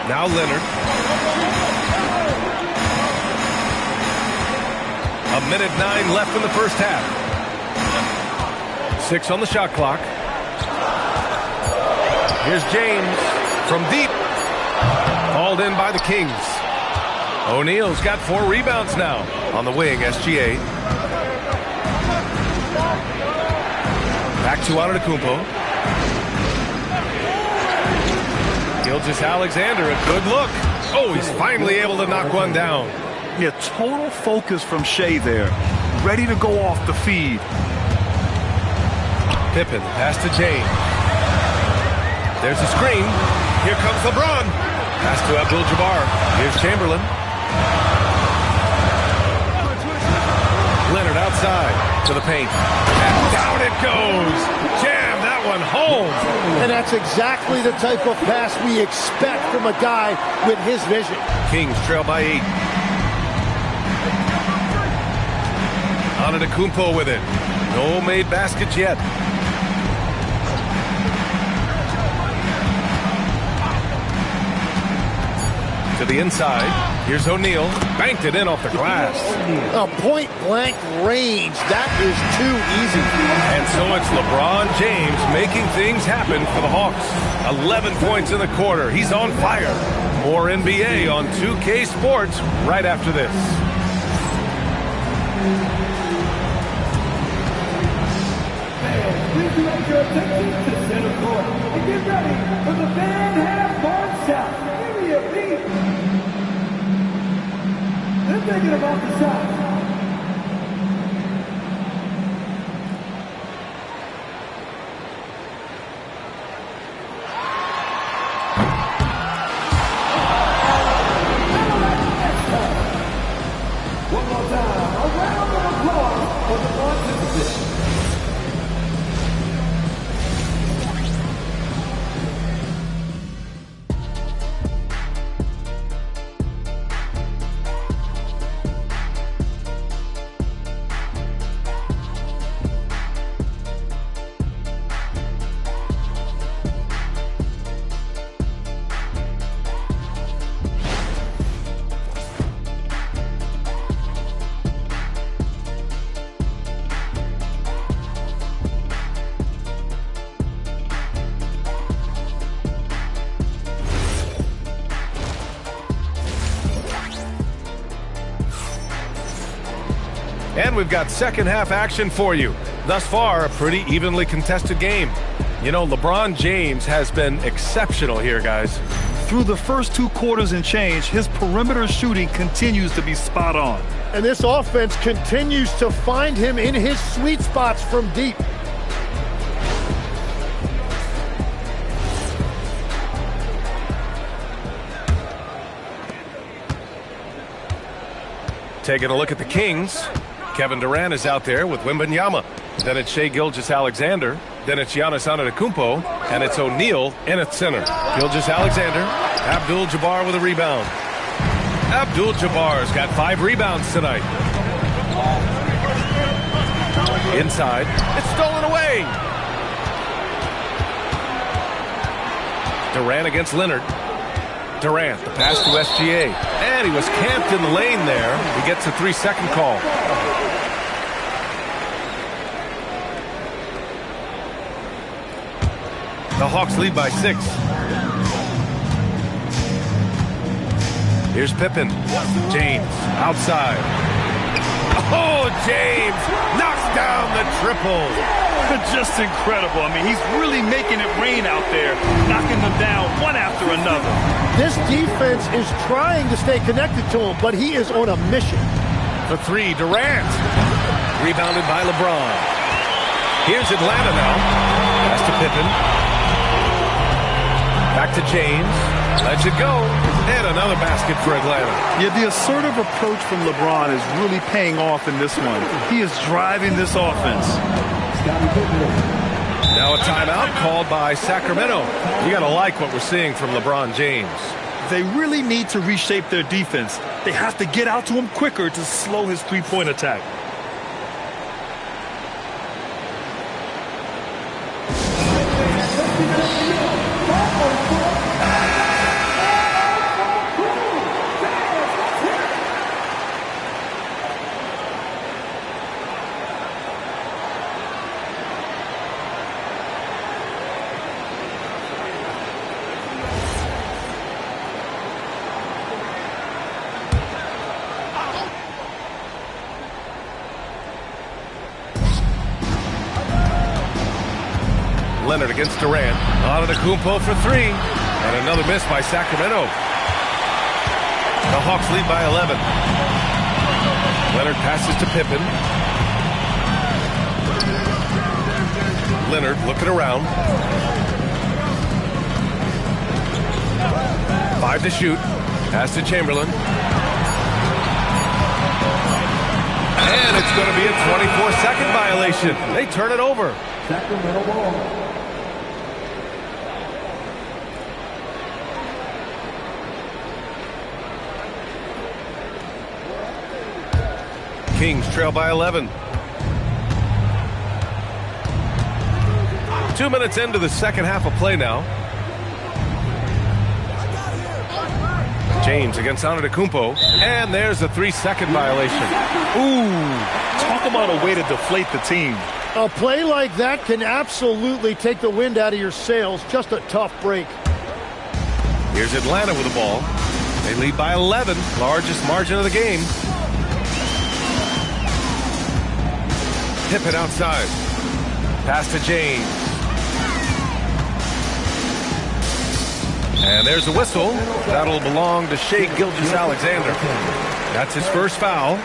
Now Leonard. A minute 9 left in the first half. 6 on the shot clock. Here's James from deep. Called in by the Kings. O'Neal's got 4 rebounds now on the wing, SGA. Back to Antetokounmpo. Gilgeous-Alexander, a good look. Oh, he's finally able to knock one down. Yeah, total focus from Shea there. Ready to go off the feed. Pippen, pass to James. There's a screen. Here comes LeBron. Pass to Abdul-Jabbar. Here's Chamberlain. Leonard outside to the paint. And down it goes. Jam that one home. And that's exactly the type of pass we expect from a guy with his vision. Kings trail by 8. Antetokounmpo with it. No made baskets yet. To the inside. Here's O'Neal. Banked it in off the glass. A point-blank range. That is too easy. And so it's LeBron James making things happen for the Hawks. 11 points in the quarter. He's on fire. More NBA on 2K Sports right after this. Please direct your attention to center court and get ready for the Van Half-Court Shot. Give me a beat. They're thinking about the shot. One more time, a round of applause for the participants. And we've got second half action for you. Thus far, a pretty evenly contested game. You know, LeBron James has been exceptional here, guys. Through the first 2 quarters and change, his perimeter shooting continues to be spot on. And this offense continues to find him in his sweet spots from deep. Taking a look at the Kings. Kevin Durant is out there with Wembanyama. Then it's Shai Gilgeous-Alexander. Then it's Giannis Antetokounmpo. And it's O'Neal in at center. Gilgeous-Alexander. Abdul-Jabbar with a rebound. Abdul-Jabbar's got 5 rebounds tonight. Inside. It's stolen away. Durant against Leonard. Durant, the pass to SGA. And he was camped in the lane there. He gets a 3-second call. The Hawks lead by 6. Here's Pippen. James outside. Oh, James knocks down the triple. Just incredible. I mean, he's really making it rain out there, knocking them down one after another. This defense is trying to stay connected to him, but he is on a mission. The 3, Durant. Rebounded by LeBron. Here's Atlanta now. Pass to Pippen. Back to James. Lets it go. And another basket for Atlanta. Yeah, the assertive approach from LeBron is really paying off in this one. He is driving this offense. Now a timeout called by Sacramento. You got to like what we're seeing from LeBron James. They really need to reshape their defense. They have to get out to him quicker to slow his three-point attack. Leonard against Durant. Antetokounmpo for 3. And another miss by Sacramento. The Hawks lead by 11. Leonard passes to Pippen. Leonard looking around. 5 to shoot. Pass to Chamberlain. And it's going to be a 24-second violation. They turn it over. Sacramento ball. Kings trail by 11. 2 minutes into the second half of play now. James against Antetokounmpo. And there's a 3-second violation. Ooh, talk about a way to deflate the team. A play like that can absolutely take the wind out of your sails. Just a tough break. Here's Atlanta with the ball. They lead by 11, largest margin of the game. Pippen outside. Pass to James. And there's a whistle. That'll belong to Shai Gilgeous-Alexander. That's his first foul.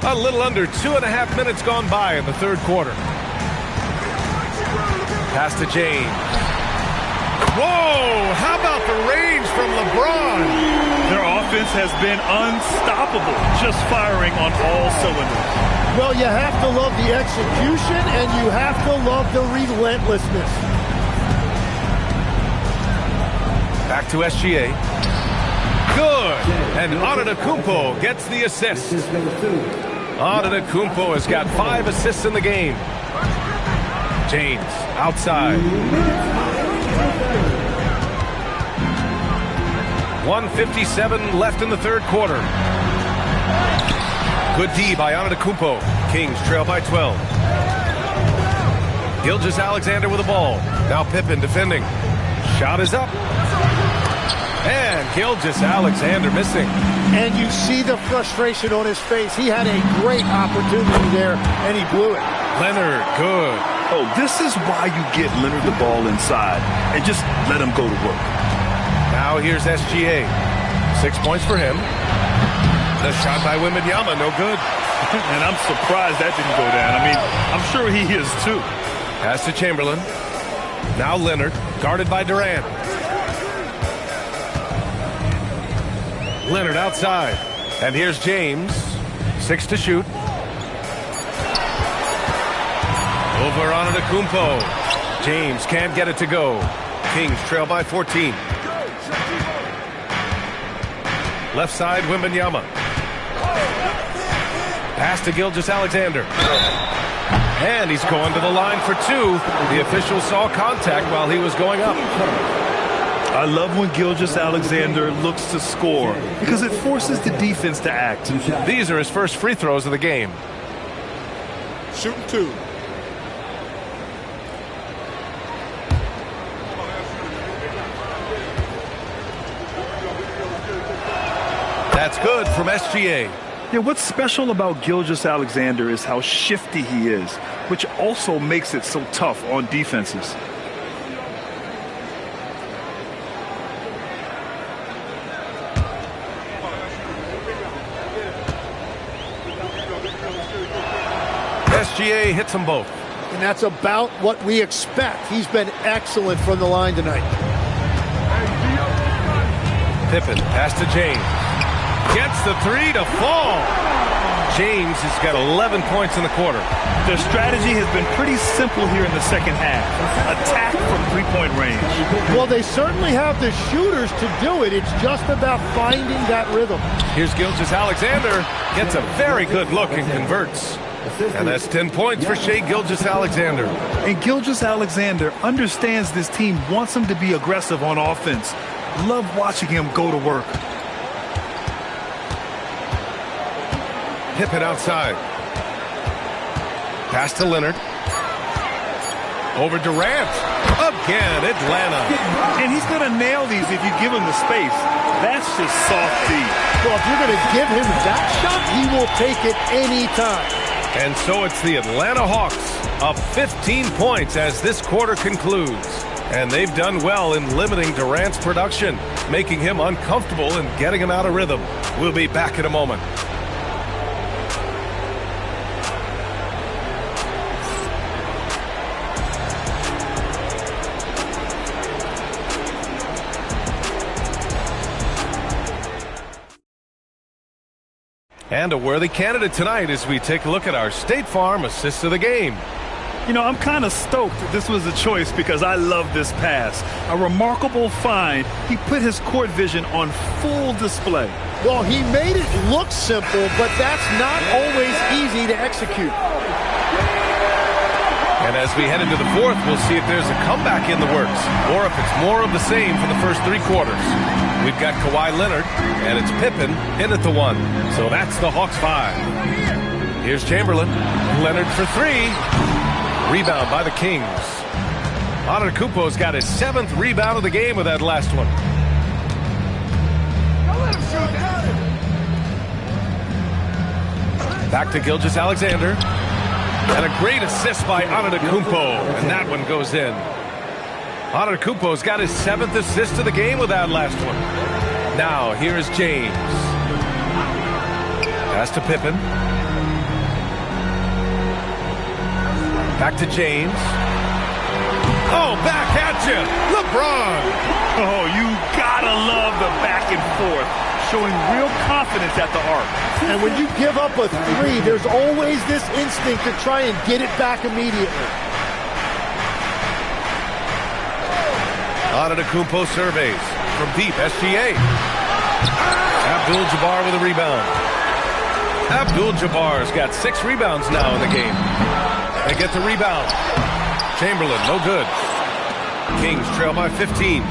A little under 2.5 minutes gone by in the third quarter. Pass to James. Whoa! How about the range from LeBron? Their offense has been unstoppable, just firing on all cylinders. Well, you have to love the execution, and you have to love the relentlessness. Back to SGA. Good! And Antetokounmpo gets the assist. Antetokounmpo has got 5 assists in the game. James outside. 1:57 left in the third quarter. Good D by Antetokounmpo. Kings trail by 12. Gilgeous-Alexander with the ball. Now Pippen defending. Shot is up. And Gilgeous-Alexander missing. And you see the frustration on his face. He had a great opportunity there, and he blew it. Leonard, good. Oh, this is why you get Leonard the ball inside and just let him go to work. Now here's SGA. 6 points for him. The shot by Wembanyama, no good. And I'm surprised that didn't go down. I mean, I'm sure he is too. Pass to Chamberlain. Now Leonard, guarded by Durant. Leonard outside. And here's James. 6 to shoot. Over on Antetokounmpo. James can't get it to go. Kings trail by 14. Left side, Wembanyama. Pass to Gilgeous-Alexander. And he's going to the line for 2. The official saw contact while he was going up. I love when Gilgeous-Alexander looks to score because it forces the defense to act. These are his first free throws of the game. Shooting 2. That's good from SGA. Yeah, what's special about Gilgeous-Alexander is how shifty he is, which also makes it so tough on defenses. SGA hits them both. And that's about what we expect. He's been excellent from the line tonight. Pippen, pass to James. Gets the 3 to fall. James has got 11 points in the quarter. Their strategy has been pretty simple here in the second half. Attack from three-point range. Well, they certainly have the shooters to do it. It's just about finding that rhythm. Here's Gilgeous-Alexander. Gets a very good look and converts. And that's 10 points for Shai Gilgeous-Alexander. And Gilgeous-Alexander understands this team wants him to be aggressive on offense. Love watching him go to work. Pippen outside. Pass to Leonard. Over Durant. Again, Atlanta. And he's going to nail these if you give him the space. That's just soft D. Well, if you're going to give him that shot, he will take it anytime. And so it's the Atlanta Hawks up 15 points as this quarter concludes. And they've done well in limiting Durant's production, making him uncomfortable and getting him out of rhythm. We'll be back in a moment. And a worthy candidate tonight as we take a look at our State Farm assist of the game. You know, I'm kind of stoked this was a choice because I love this pass. A remarkable find. He put his court vision on full display. Well, he made it look simple, but that's not always easy to execute. And as we head into the fourth, we'll see if there's a comeback in the works or if it's more of the same for the first 3 quarters. We've got Kawhi Leonard, and it's Pippen in at the 1. So that's the Hawks 5. Here's Chamberlain. Leonard for 3. Rebound by the Kings. Antetokounmpo's got his 7th rebound of the game with that last one. Back to Gilgeous-Alexander. And a great assist by Antetokounmpo. And that one goes in. Antetokounmpo's got his 7th assist of the game with that last one. Now, here is James. Pass to Pippen. Back to James. Oh, back at you. LeBron. Oh, you gotta love the back and forth. Showing real confidence at the arc. And when you give up a 3, there's always this instinct to try and get it back immediately. Antetokounmpo surveys from deep. SGA. Abdul-Jabbar with a rebound. Abdul-Jabbar's got 6 rebounds now in the game. They get the rebound. Chamberlain, no good. Kings trail by 15.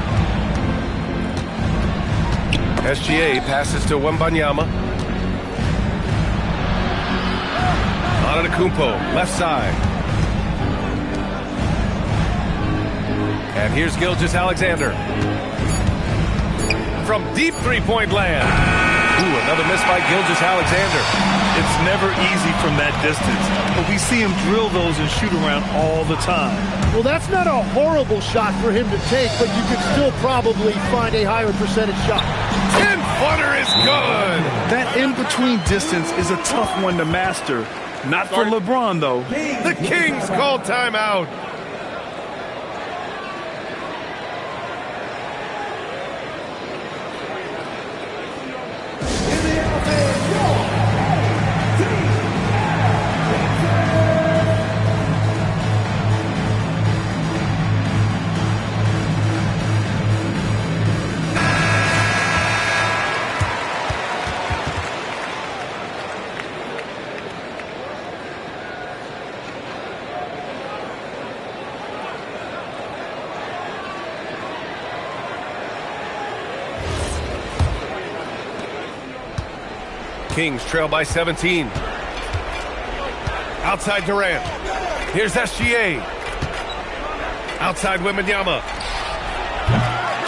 SGA passes to Wembanyama. Antetokounmpo, left side. And here's Gilgeous-Alexander. From deep 3-point land. Ooh, another miss by Gilgeous-Alexander. It's never easy from that distance, but we see him drill those and shoot around all the time. Well, that's not a horrible shot for him to take, but you could still probably find a higher percentage shot. 10-footer is good. That in-between distance is a tough one to master. Not for LeBron, though. The Kings call timeout. Kings trail by 17. Outside Durant. Here's SGA. Outside Wembanyama.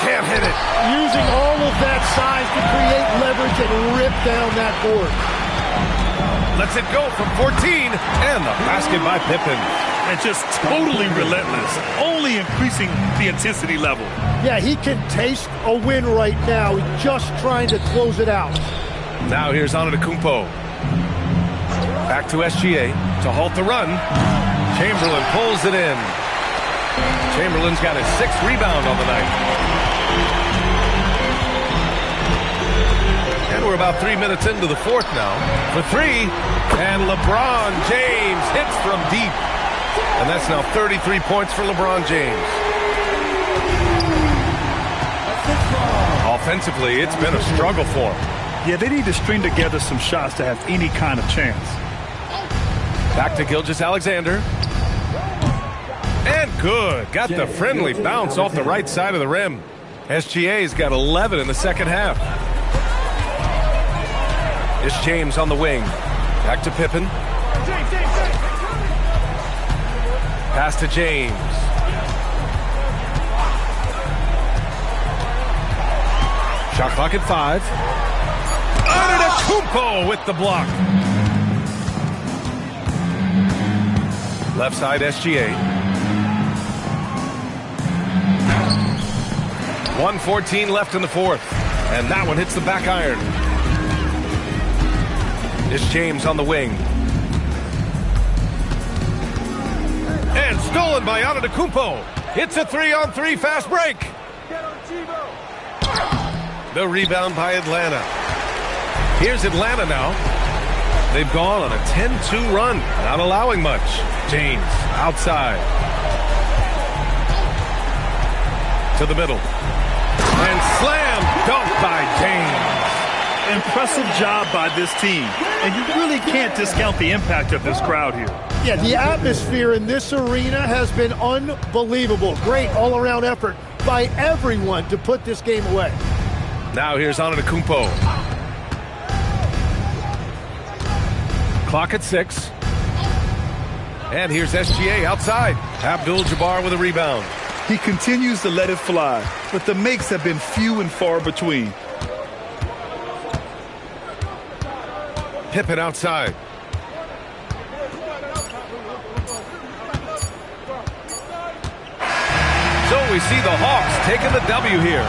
Can't hit it. Using all of that size to create leverage and rip down that board. Lets it go from 14. And the basket by Pippen. And just totally relentless, only increasing the intensity level. Yeah, he can taste a win right now. He's just trying to close it out. Now here's Antetokounmpo. Back to SGA to halt the run. Chamberlain pulls it in. Chamberlain's got his 6th rebound on the night. And we're about 3 minutes into the 4th now. For 3, and LeBron James hits from deep. And that's now 33 points for LeBron James. Offensively, it's been a struggle for him. Yeah, they need to string together some shots to have any kind of chance. Back to Gilgeous-Alexander. And good. Got the friendly bounce off the right side of the rim. SGA's got 11 in the second half. It's James on the wing. Back to Pippen. Pass to James. Shot clock at 5. Antetokounmpo with the block. Left side SGA. 1:14 left in the 4th. And that one hits the back iron. It's James on the wing. And stolen by Antetokounmpo. It's a 3-on-3 fast break. The rebound by Atlanta. Here's Atlanta now. They've gone on a 10-2 run, not allowing much. James outside. To the middle. And slam dunk by James. Impressive job by this team. And you really can't discount the impact of this crowd here. Yeah, the atmosphere in this arena has been unbelievable. Great all-around effort by everyone to put this game away. Now here's Antetokounmpo. Clock at 6. And here's SGA outside. Abdul-Jabbar with a rebound. He continues to let it fly, but the makes have been few and far between. Pippen outside. So we see the Hawks taking the W here.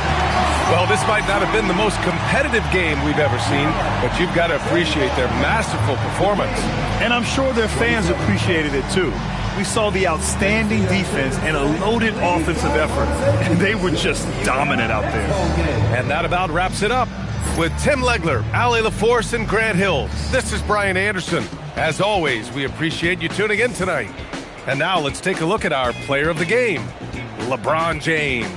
Well, this might not have been the most competitive game we've ever seen, but you've got to appreciate their masterful performance. And I'm sure their fans appreciated it too. We saw the outstanding defense and a loaded offensive effort, and they were just dominant out there. And that about wraps it up. With Tim Legler, Allie LaForce, and Grant Hill, this is Brian Anderson. As always, we appreciate you tuning in tonight. And now let's take a look at our player of the game, LeBron James.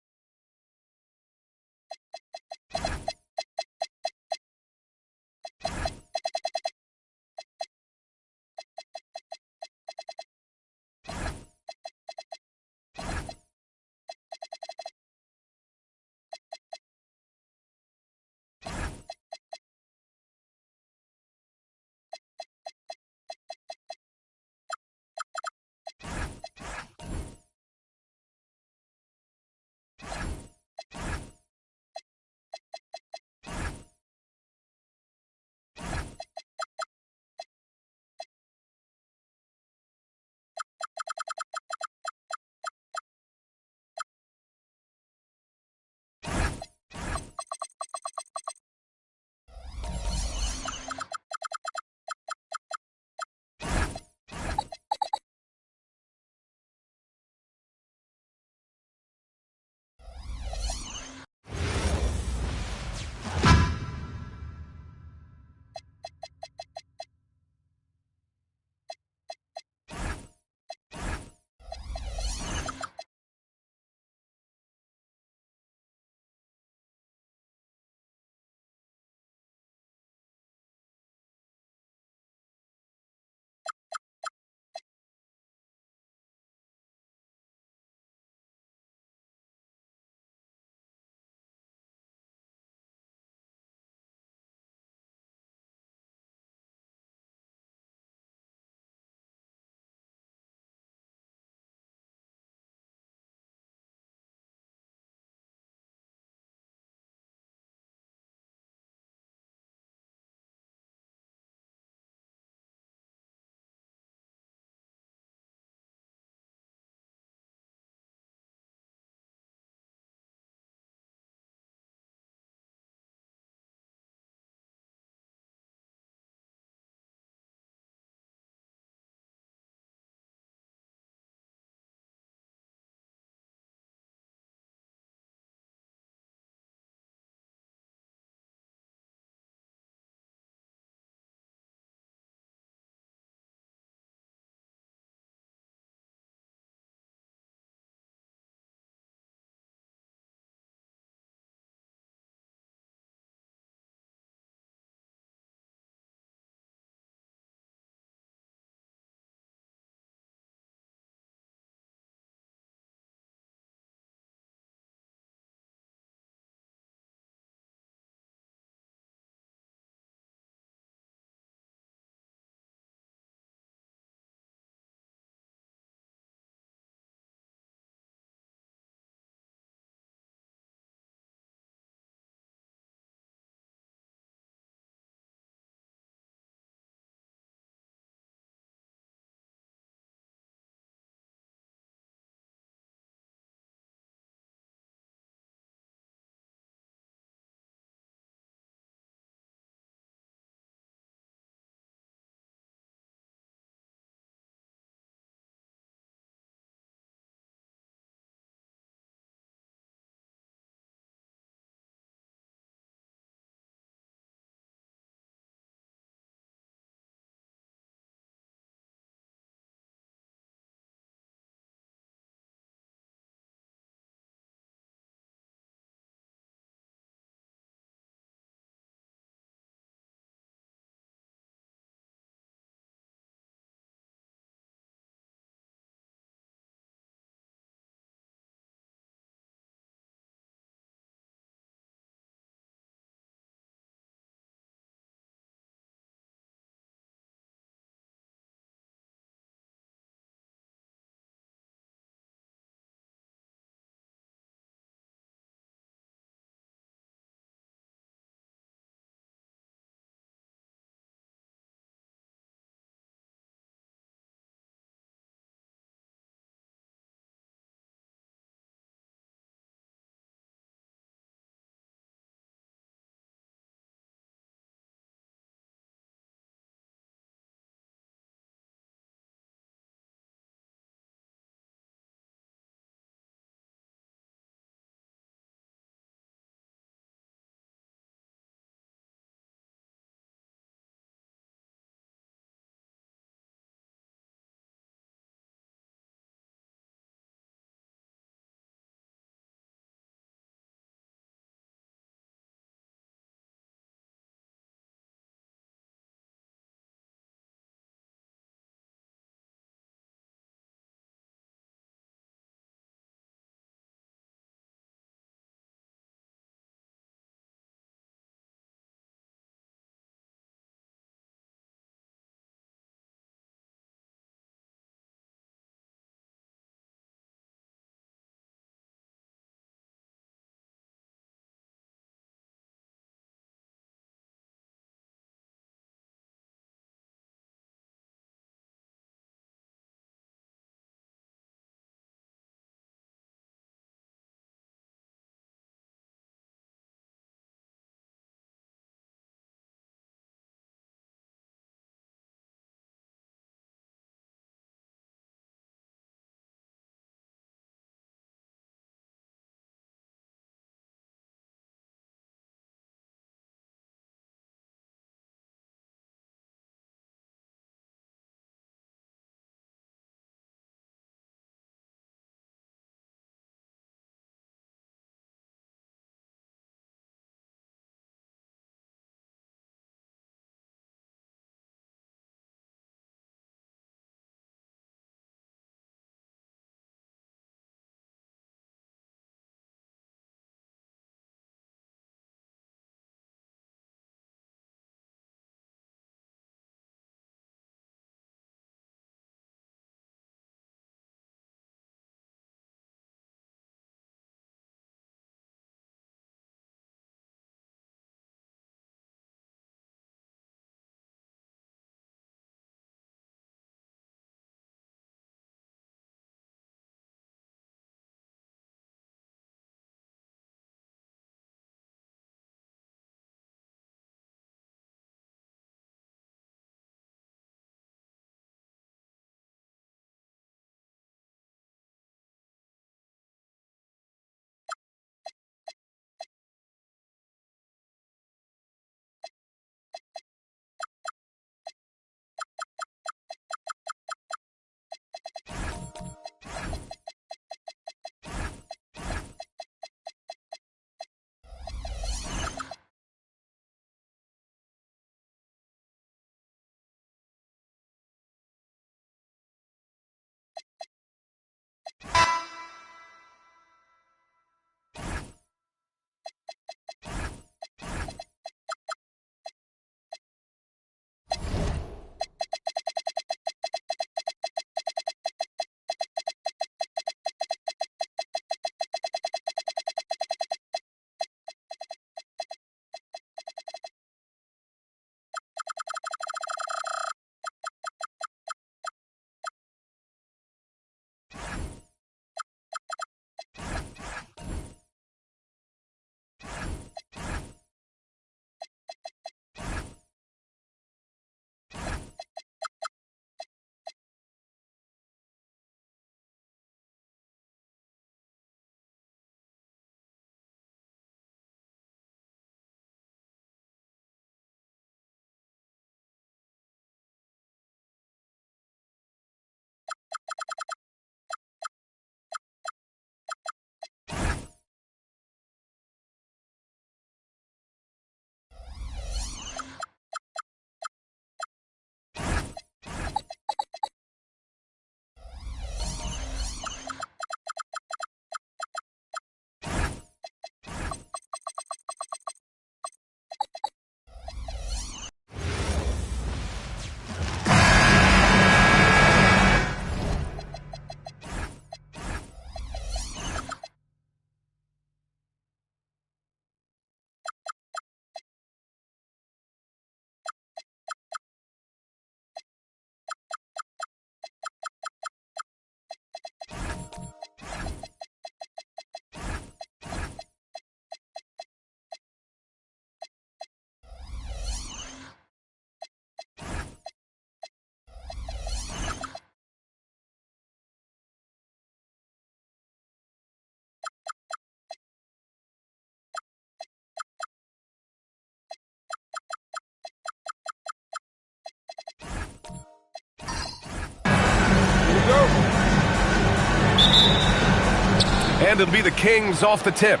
And it'll be the Kings off the tip.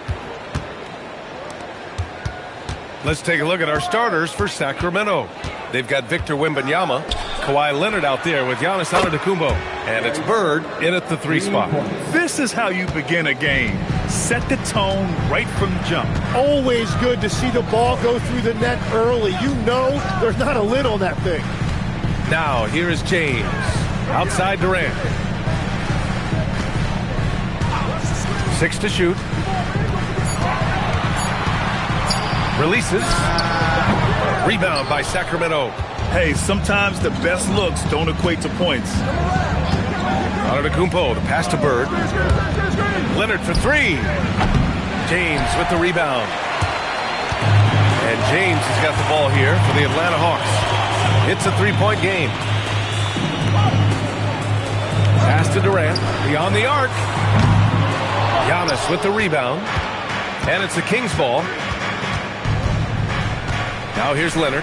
Let's take a look at our starters for Sacramento. They've got Victor Wembanyama, Kawhi Leonard out there with Giannis Antetokounmpo, and it's Bird in at the 3 spot. This is how you begin a game. Set the tone right from jump. Always good to see the ball go through the net early. You know there's not a lid on that thing. Now, here is James. Outside Durant. 6 to shoot. Releases. Rebound by Sacramento. Hey, sometimes the best looks don't equate to points. Antetokounmpo, the pass to Bird. Leonard for 3. James with the rebound. And James has got the ball here for the Atlanta Hawks. It's a 3-point game. Pass to Durant, beyond the arc. Giannis with the rebound. And it's the Kings ball. Now here's Leonard.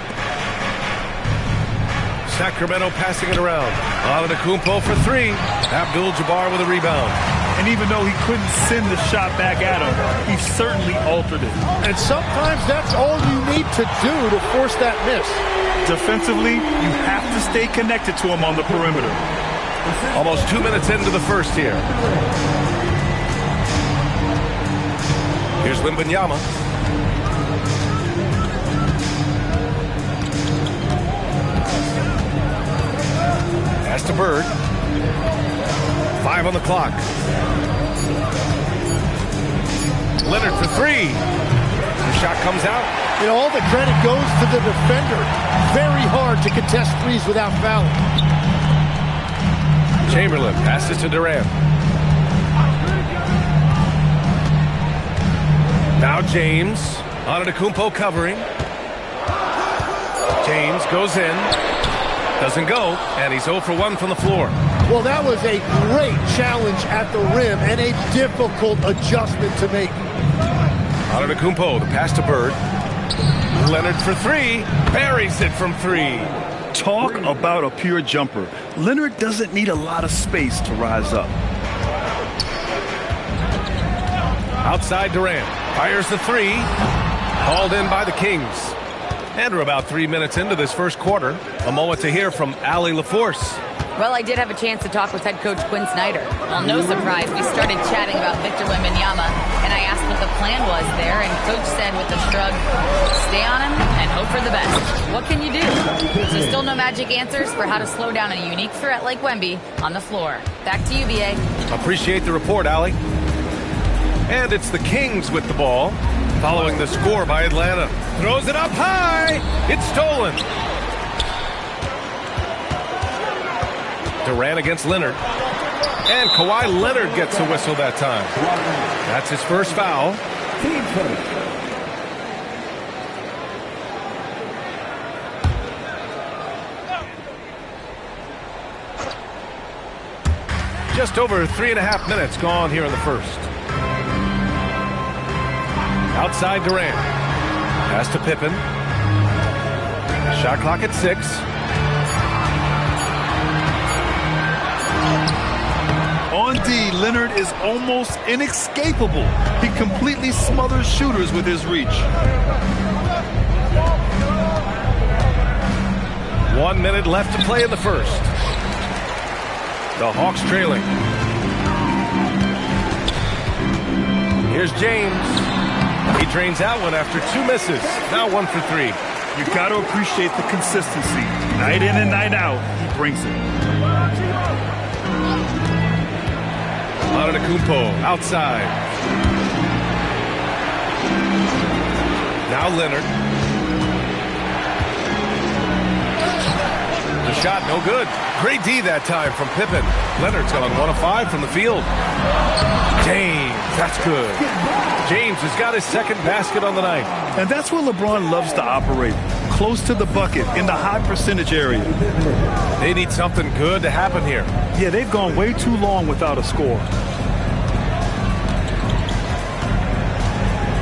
Sacramento passing it around. Antetokounmpo for 3. Abdul-Jabbar with a rebound. And even though he couldn't send the shot back at him, he certainly altered it. And sometimes that's all you need to do to force that miss. Defensively, you have to stay connected to him on the perimeter. Almost 2 minutes into the first here. Here's Wembanyama. Pass to Bird. 5 on the clock. Leonard for 3. The shot comes out. You know, all the credit goes to the defender. Very hard to contest threes without fouling. Chamberlain passes to Durant. Now James. Antetokounmpo covering. James goes in. Doesn't go, and he's 0 for 1 from the floor. Well, that was a great challenge at the rim and a difficult adjustment to make. Antetokounmpo, the pass to Bird. Leonard for 3. Buries it from 3. Talk about a pure jumper. Leonard doesn't need a lot of space to rise up. Outside Durant. Fires the 3. Called in by the Kings. And we're about 3 minutes into this first quarter. A moment to hear from Allie LaForce. Well, I did have a chance to talk with head coach Quinn Snyder. Well, no surprise, we started chatting about Victor Wembanyama, and I asked what the plan was there, and coach said with a shrug, stay on him and hope for the best. What can you do? So still no magic answers for how to slow down a unique threat like Wemby on the floor. Back to you, B.A. Appreciate the report, Allie. And it's the Kings with the ball, following the score by Atlanta. Throws it up high. It's stolen. Durant against Leonard. And Kawhi Leonard gets a whistle that time. That's his first foul. Just over 3.5 minutes gone here in the first. Outside Durant. Pass to Pippen. Shot clock at 6. On D, Leonard is almost inescapable. He completely smothers shooters with his reach. 1 minute left to play in the first. The Hawks trailing. Here's James. He drains that one after 2 misses. Now 1 for 3. You got to appreciate the consistency. Night in and night out, he brings it. Antetokounmpo outside. Now Leonard. The shot no good. Great D that time from Pippen. Leonard's gone 1 of 5 from the field. James, that's good. James has got his second basket on the night. And that's where LeBron loves to operate. Close to the bucket, in the high percentage area. They need something good to happen here. Yeah, they've gone way too long without a score.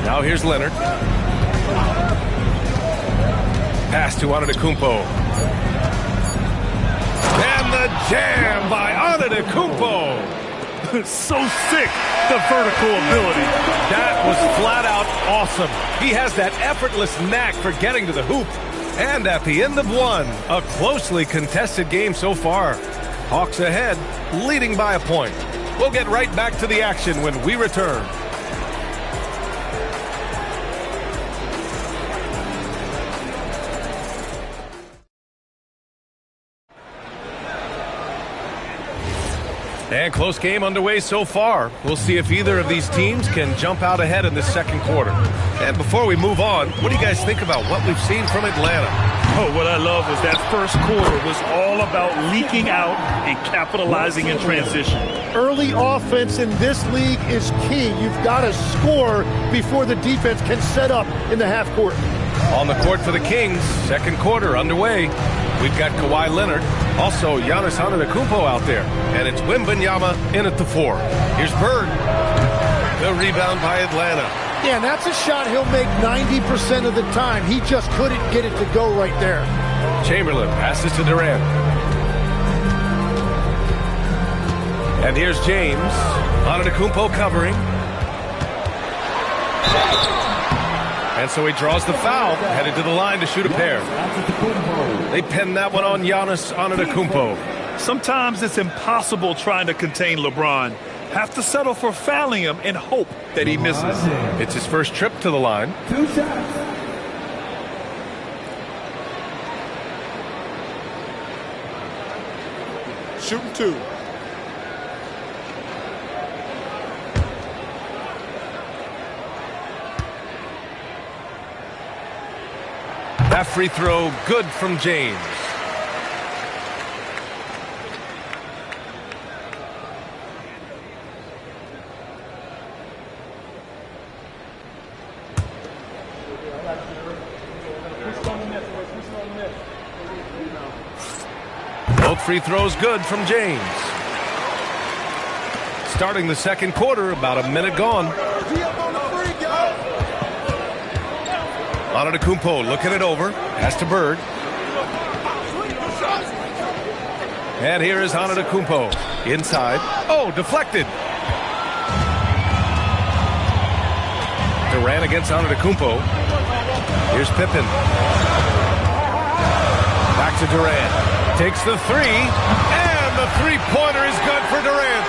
Now here's Leonard. Pass to Antetokounmpo. And the jam by Antetokounmpo. So sick, the vertical ability. That was flat out awesome. He has that effortless knack for getting to the hoop. And at the end of one, a closely contested game so far. Hawks ahead, leading by a point. We'll get right back to the action when we return. And close game underway so far. We'll see if either of these teams can jump out ahead in the second quarter. And before we move on, what do you guys think about what we've seen from Atlanta? Oh, what I love was that first quarter was all about leaking out and capitalizing in transition. Early offense in this league is key. You've got to score before the defense can set up in the half court. On the court for the Kings, second quarter underway. We've got Kawhi Leonard, also Giannis Antetokounmpo out there, and it's Wembanyama in at the 4. Here's Bird. The rebound by Atlanta. Yeah, and that's a shot he'll make 90% of the time. He just couldn't get it to go right there. Chamberlain passes to Durant. And here's James. Antetokounmpo covering. And so he draws the foul, headed to the line to shoot a pair. They pin that one on Giannis Antetokounmpo. Sometimes it's impossible trying to contain LeBron. Have to settle for fouling him and hope that he misses. It's his first trip to the line. 2 shots. Shooting 2. That free throw good from James. Both free throws good from James. Starting the second quarter, about a minute gone. Antetokounmpo looking it over. Pass to Bird. And here is Antetokounmpo. Inside. Oh, deflected. Durant against Antetokounmpo. Here's Pippen. Back to Durant. Takes the three. And the three-pointer is good for Durant.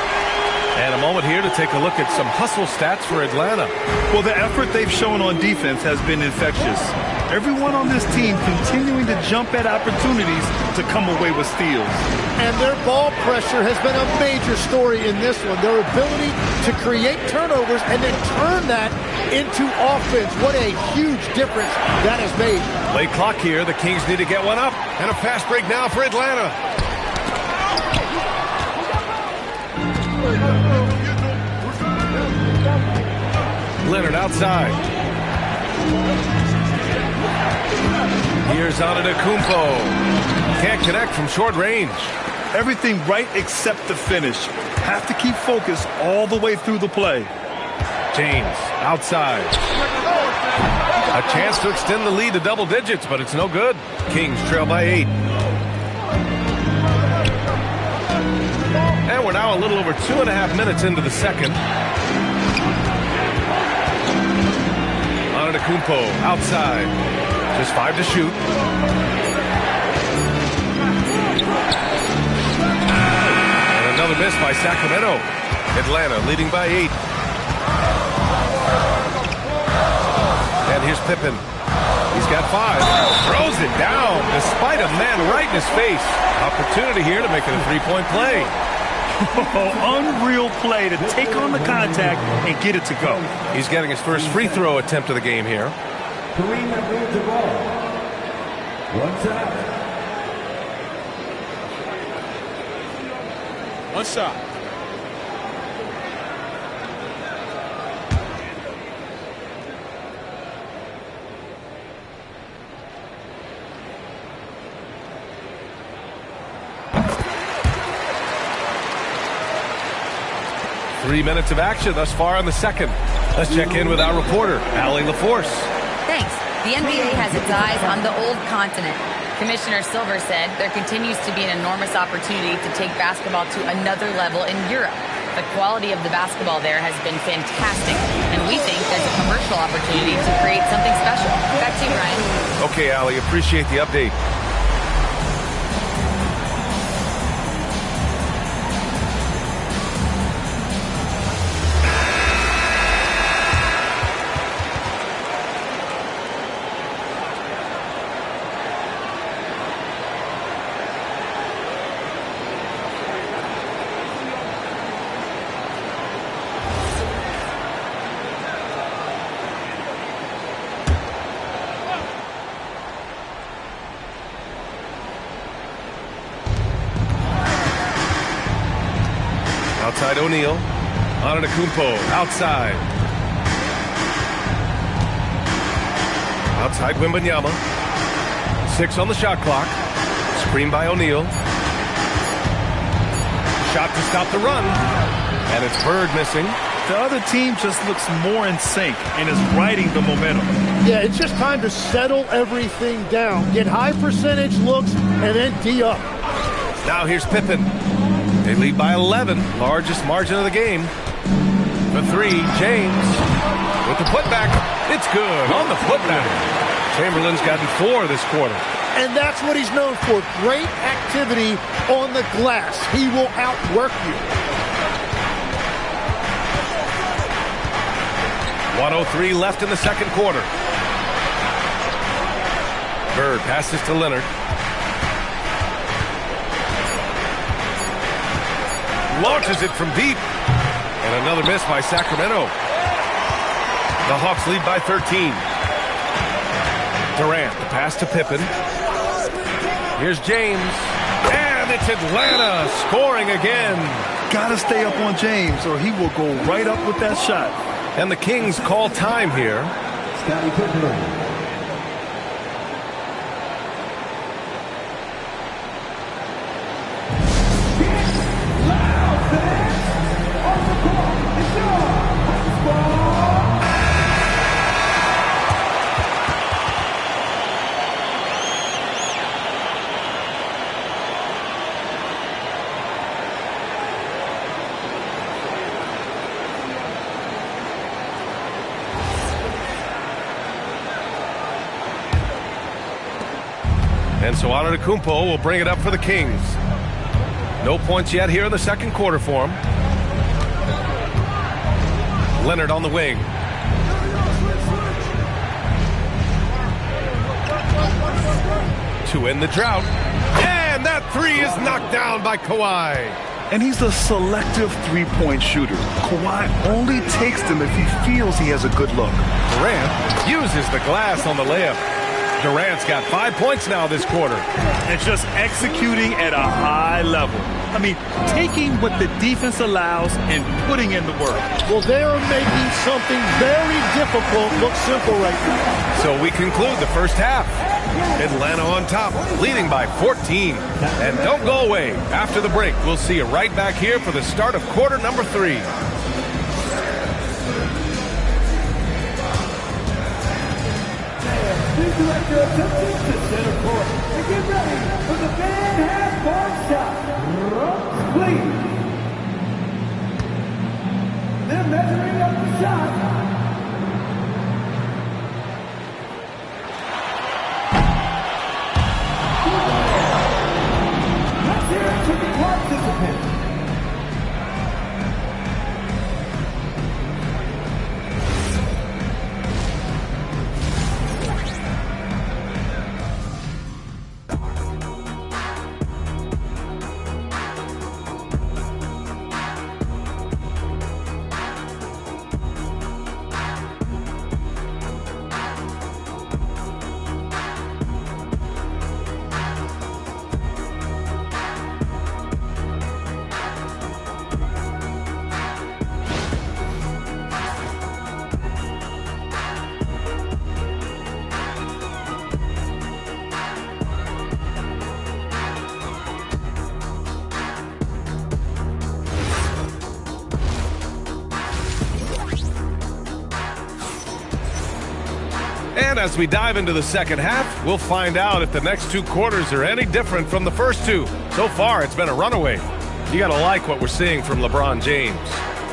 And a moment here to take a look at some hustle stats for Atlanta. Well, the effort they've shown on defense has been infectious. Everyone on this team continuing to jump at opportunities to come away with steals. And their ball pressure has been a major story in this one. Their ability to create turnovers and then turn that into offense. What a huge difference that has made. Late clock here. The Kings need to get one up. And a fast break now for Atlanta. Leonard outside. Here's Antetokounmpo. Can't connect from short range. Everything right except the finish. Have to keep focused all the way through the play. James outside. A chance to extend the lead to double digits, but it's no good. Kings trail by 8. And we're now a little over 2.5 minutes into the second. Antetokounmpo outside. Just 5 to shoot. And another miss by Sacramento. Atlanta leading by 8. And here's Pippen. He's got 5. Throws it down despite a man right in his face. Opportunity here to make it a three-point play. Unreal play to take on the contact and get it to go. He's getting his first free throw attempt of the game here. Kareem Abdul-Jabbar. 1 shot. 1 shot. Three minutes of action thus far in the second. Let's check in with our reporter, Allie LaForce. Thanks. The NBA has its eyes on the old continent. Commissioner Silver said there continues to be an enormous opportunity to take basketball to another level in Europe. The quality of the basketball there has been fantastic, and we think there's a commercial opportunity to create something special. Back to you, Ryan. Okay, Allie, appreciate the update. Outside O'Neal. Antetokounmpo outside. Outside Wembanyama. 6 on the shot clock. Screen by O'Neal. Shot to stop the run. And it's Bird missing. The other team just looks more in sync and is riding the momentum. Yeah, it's just time to settle everything down. Get high percentage looks and then D up. Now here's Pippen. They lead by 11, largest margin of the game. The 3, James with the putback. It's good on the putback. Chamberlain's gotten 4 this quarter. And that's what he's known for. Great activity on the glass. He will outwork you. 1:03 left in the second quarter. Bird passes to Leonard. Launches it from deep. And another miss by Sacramento. The Hawks lead by 13. Durant, the pass to Pippen. Here's James. And it's Atlanta scoring again. Gotta stay up on James or he will go right up with that shot. And the Kings call time here. Scottie Pippen. And so Antetokounmpo will bring it up for the Kings. No points yet here in the second quarter for him. Leonard on the wing. To end the drought. And that 3 is knocked down by Kawhi. And he's a selective three-point shooter. Kawhi only takes them if he feels he has a good look. Durant uses the glass on the layup. Durant's got 5 points now this quarter. And just executing at a high level. I mean, taking what the defense allows and putting in the work. Well, they are making something very difficult look simple right now. So we conclude the first half. Atlanta on top, leading by 14. And don't go away. After the break, we'll see you right back here for the start of quarter number 3. Please direct your attention to center court and get ready for the Van half-court shot. Please. They're measuring up the shot. Let's hear it to the participants. And as we dive into the second half, we'll find out if the next 2 quarters are any different from the first 2. So far, it's been a runaway. You got to like what we're seeing from LeBron James.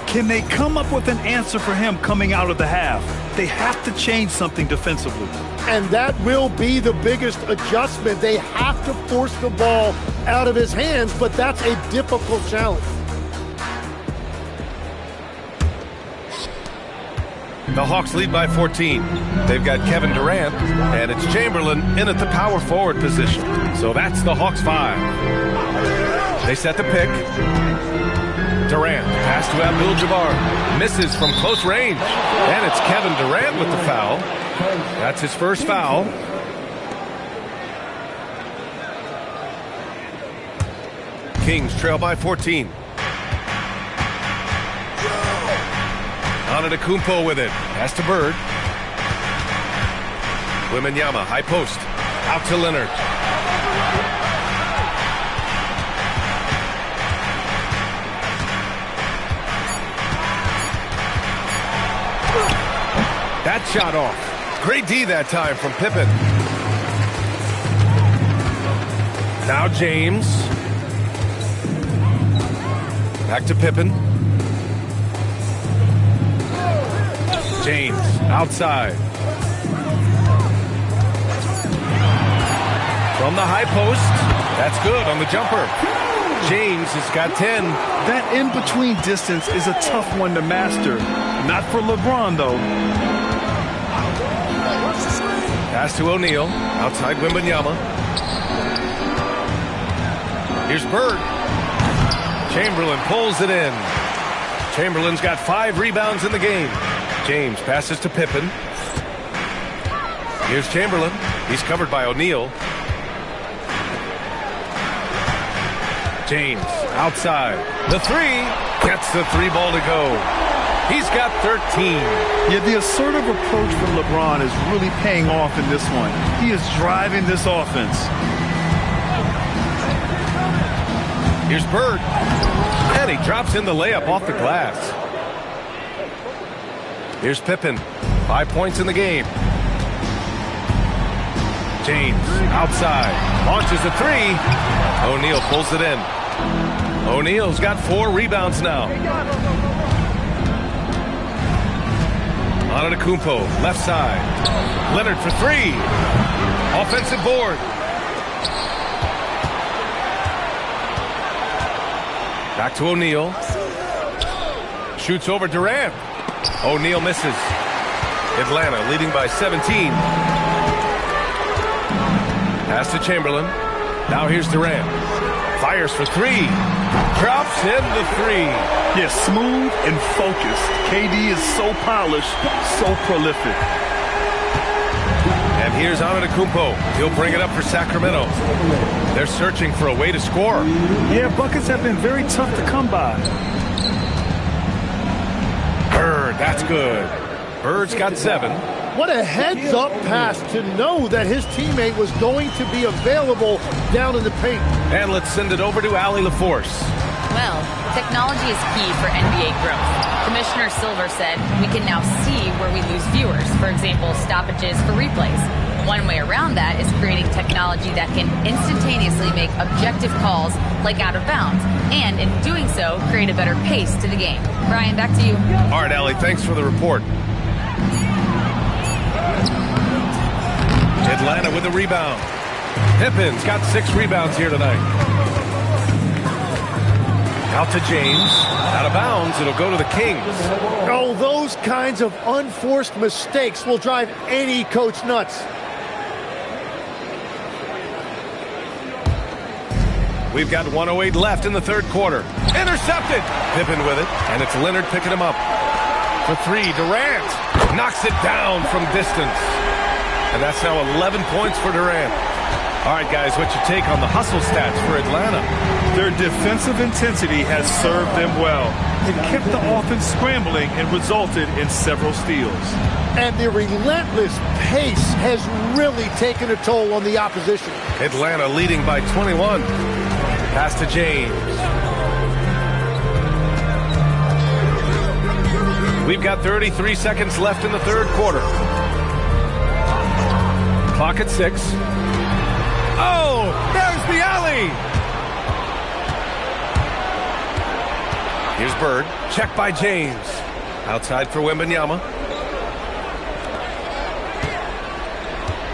Can they come up with an answer for him coming out of the half? They have to change something defensively. And that will be the biggest adjustment. They have to force the ball out of his hands, but that's a difficult challenge. The Hawks lead by 14. They've got Kevin Durant, and it's Chamberlain in at the power forward position. So that's the Hawks 5. They set the pick. Durant, pass to Abdul-Jabbar. Misses from close range. And it's Kevin Durant with the foul. That's his first foul. Kings trail by 14. Antetokounmpo with it. Pass to Bird. Wembanyama, high post. Out to Leonard. That shot off. Great D that time from Pippen. Now James. Back to Pippen. James outside. From the high post. That's good on the jumper. James has got 10. That in-between distance is a tough one to master. Not for LeBron, though. Pass to O'Neal. Outside Wembanyama. Here's Bird. Chamberlain pulls it in. Chamberlain's got 5 rebounds in the game. James passes to Pippen. Here's Chamberlain. He's covered by O'Neal. James outside. The 3. Gets the 3 ball to go. He's got 13. Yeah, the assertive approach from LeBron is really paying off in this one. He is driving this offense. Here's Bird. And he drops in the layup off the glass. Here's Pippen. 5 points in the game. James outside. Launches a 3. O'Neal pulls it in. O'Neal's got 4 rebounds now. Antetokounmpo, left side. Leonard for 3. Offensive board. Back to O'Neal. Shoots over Durant. O'Neal misses. Atlanta leading by 17. Pass to Chamberlain. Now here's Durant. Fires for 3. Drops in the 3. Yeah, smooth and focused. KD is so polished, so prolific. And here's Antetokounmpo. He'll bring it up for Sacramento. They're searching for a way to score. Yeah, buckets have been very tough to come by. Bird, that's good. Bird's got 7. What a heads-up pass to know that his teammate was going to be available down in the paint. And let's send it over to Allie LaForce. Well, technology is key for NBA growth. Commissioner Silver said we can now see where we lose viewers, for example, stoppages for replays. One way around that is creating technology that can instantaneously make objective calls like out of bounds, and in doing so, create a better pace to the game. Brian, back to you. All right, Allie, thanks for the report. Atlanta with a rebound. Pippen's got 6 rebounds here tonight. Out to James. Out of bounds. It'll go to the Kings. Oh, those kinds of unforced mistakes will drive any coach nuts. We've got 1:08 left in the third quarter. Intercepted. Pippen with it. And it's Leonard picking him up. For 3, Durant. Knocks it down from distance. And that's now 11 points for Durant. All right, guys, what's your take on the hustle stats for Atlanta? Their defensive intensity has served them well. It kept the offense scrambling and resulted in several steals. And the relentless pace has really taken a toll on the opposition. Atlanta leading by 21. Pass to James. We've got 33 seconds left in the third quarter. Clock at 6. Oh, there's the alley. Here's Bird. Check by James. Outside for Wembanyama.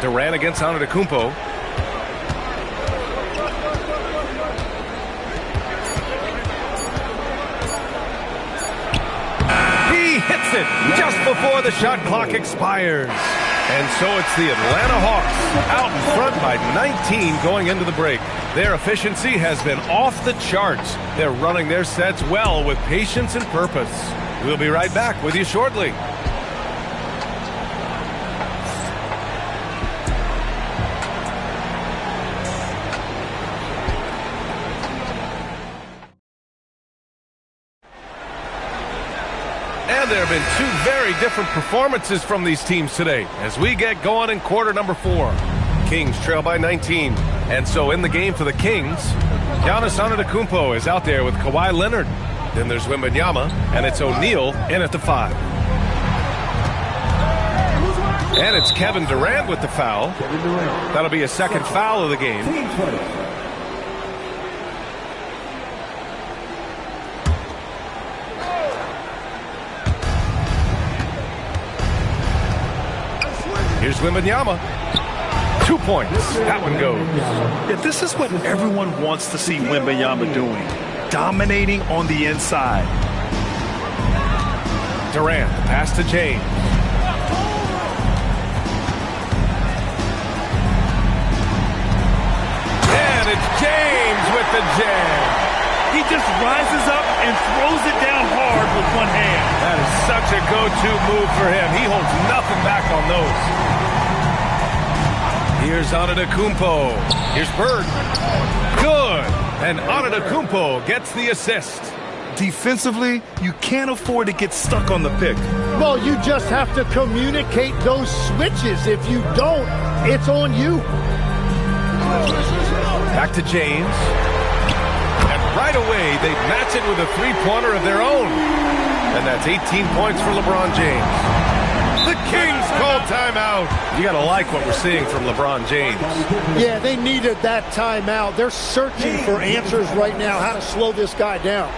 Durant against Antetokounmpo. He hits it just before the shot clock expires. And so it's the Atlanta Hawks out in front by 19 going into the break. Their efficiency has been off the charts. They're running their sets well with patience and purpose. We'll be right back with you shortly. And there have been two very different performances from these teams today as we get going in quarter number 4. Kings trail by 19. And so in the game for the Kings, Giannis Antetokounmpo is out there with Kawhi Leonard. Then there's Wembanyama, and it's O'Neal in at the 5. And it's Kevin Durant with the foul. That'll be a second foul of the game. Here's Wembanyama. 2 points. That one goes. Yeah, this is what everyone wants to see Wembanyama doing. Dominating on the inside. Durant, pass to James. And it's James with the jam. He just rises up and throws it down hard with one hand. That is such a go-to move for him. He holds nothing back on those. Here's Antetokounmpo. Here's Bird. Good. And Antetokounmpo gets the assist. Defensively, you can't afford to get stuck on the pick. Well, you just have to communicate those switches. If you don't, it's on you. Back to James. And right away, they match it with a three-pointer of their own. And that's 18 points for LeBron James. The Kings call timeout. You got to like what we're seeing from LeBron James. Yeah, they needed that timeout. They're searching for answers right now, how to slow this guy down.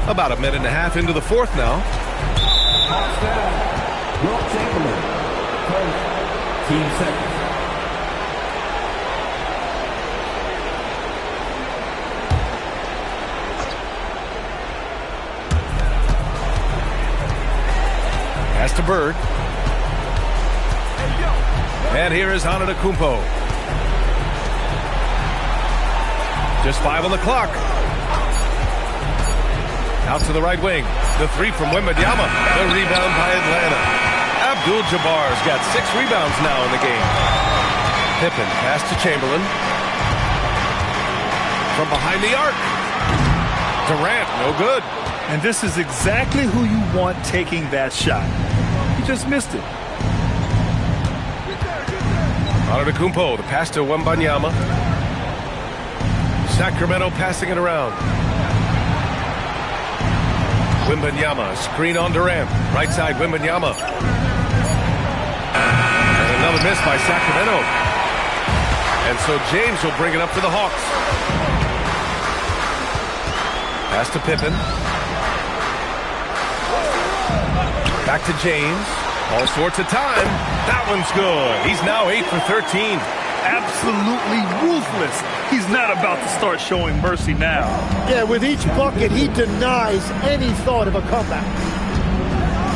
About a minute and a half into the fourth now. Will Chamberlain, team second. Pass to Bird. And here is Antetokounmpo. Just 5 on the clock. Out to the right wing. The three from Wembanyama. The rebound by Atlanta. Abdul-Jabbar's got 6 rebounds now in the game. Pippen pass to Chamberlain. From behind the arc. Durant, no good. And this is exactly who you want taking that shot. He just missed it. Antetokounmpo, the pass to Wembanyama. Sacramento passing it around. Wembanyama, screen on Durant. Right side, Wembanyama. And another miss by Sacramento. And so James will bring it up for the Hawks. Pass to Pippen. Back to James. All sorts of time. That one's good. He's now 8 for 13. Absolutely ruthless. He's not about to start showing mercy now. Yeah, with each bucket, he denies any thought of a comeback.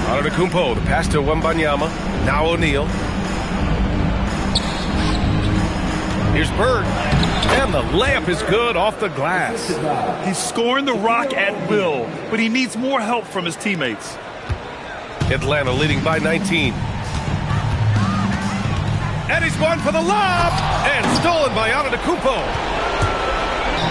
Antetokounmpo, the pass to Wembanyama. Now O'Neal. Here's Bird. And the layup is good off the glass. He's scoring the rock at will, but he needs more help from his teammates. Atlanta leading by 19. And he's going for the lob. And stolen by Antetokounmpo.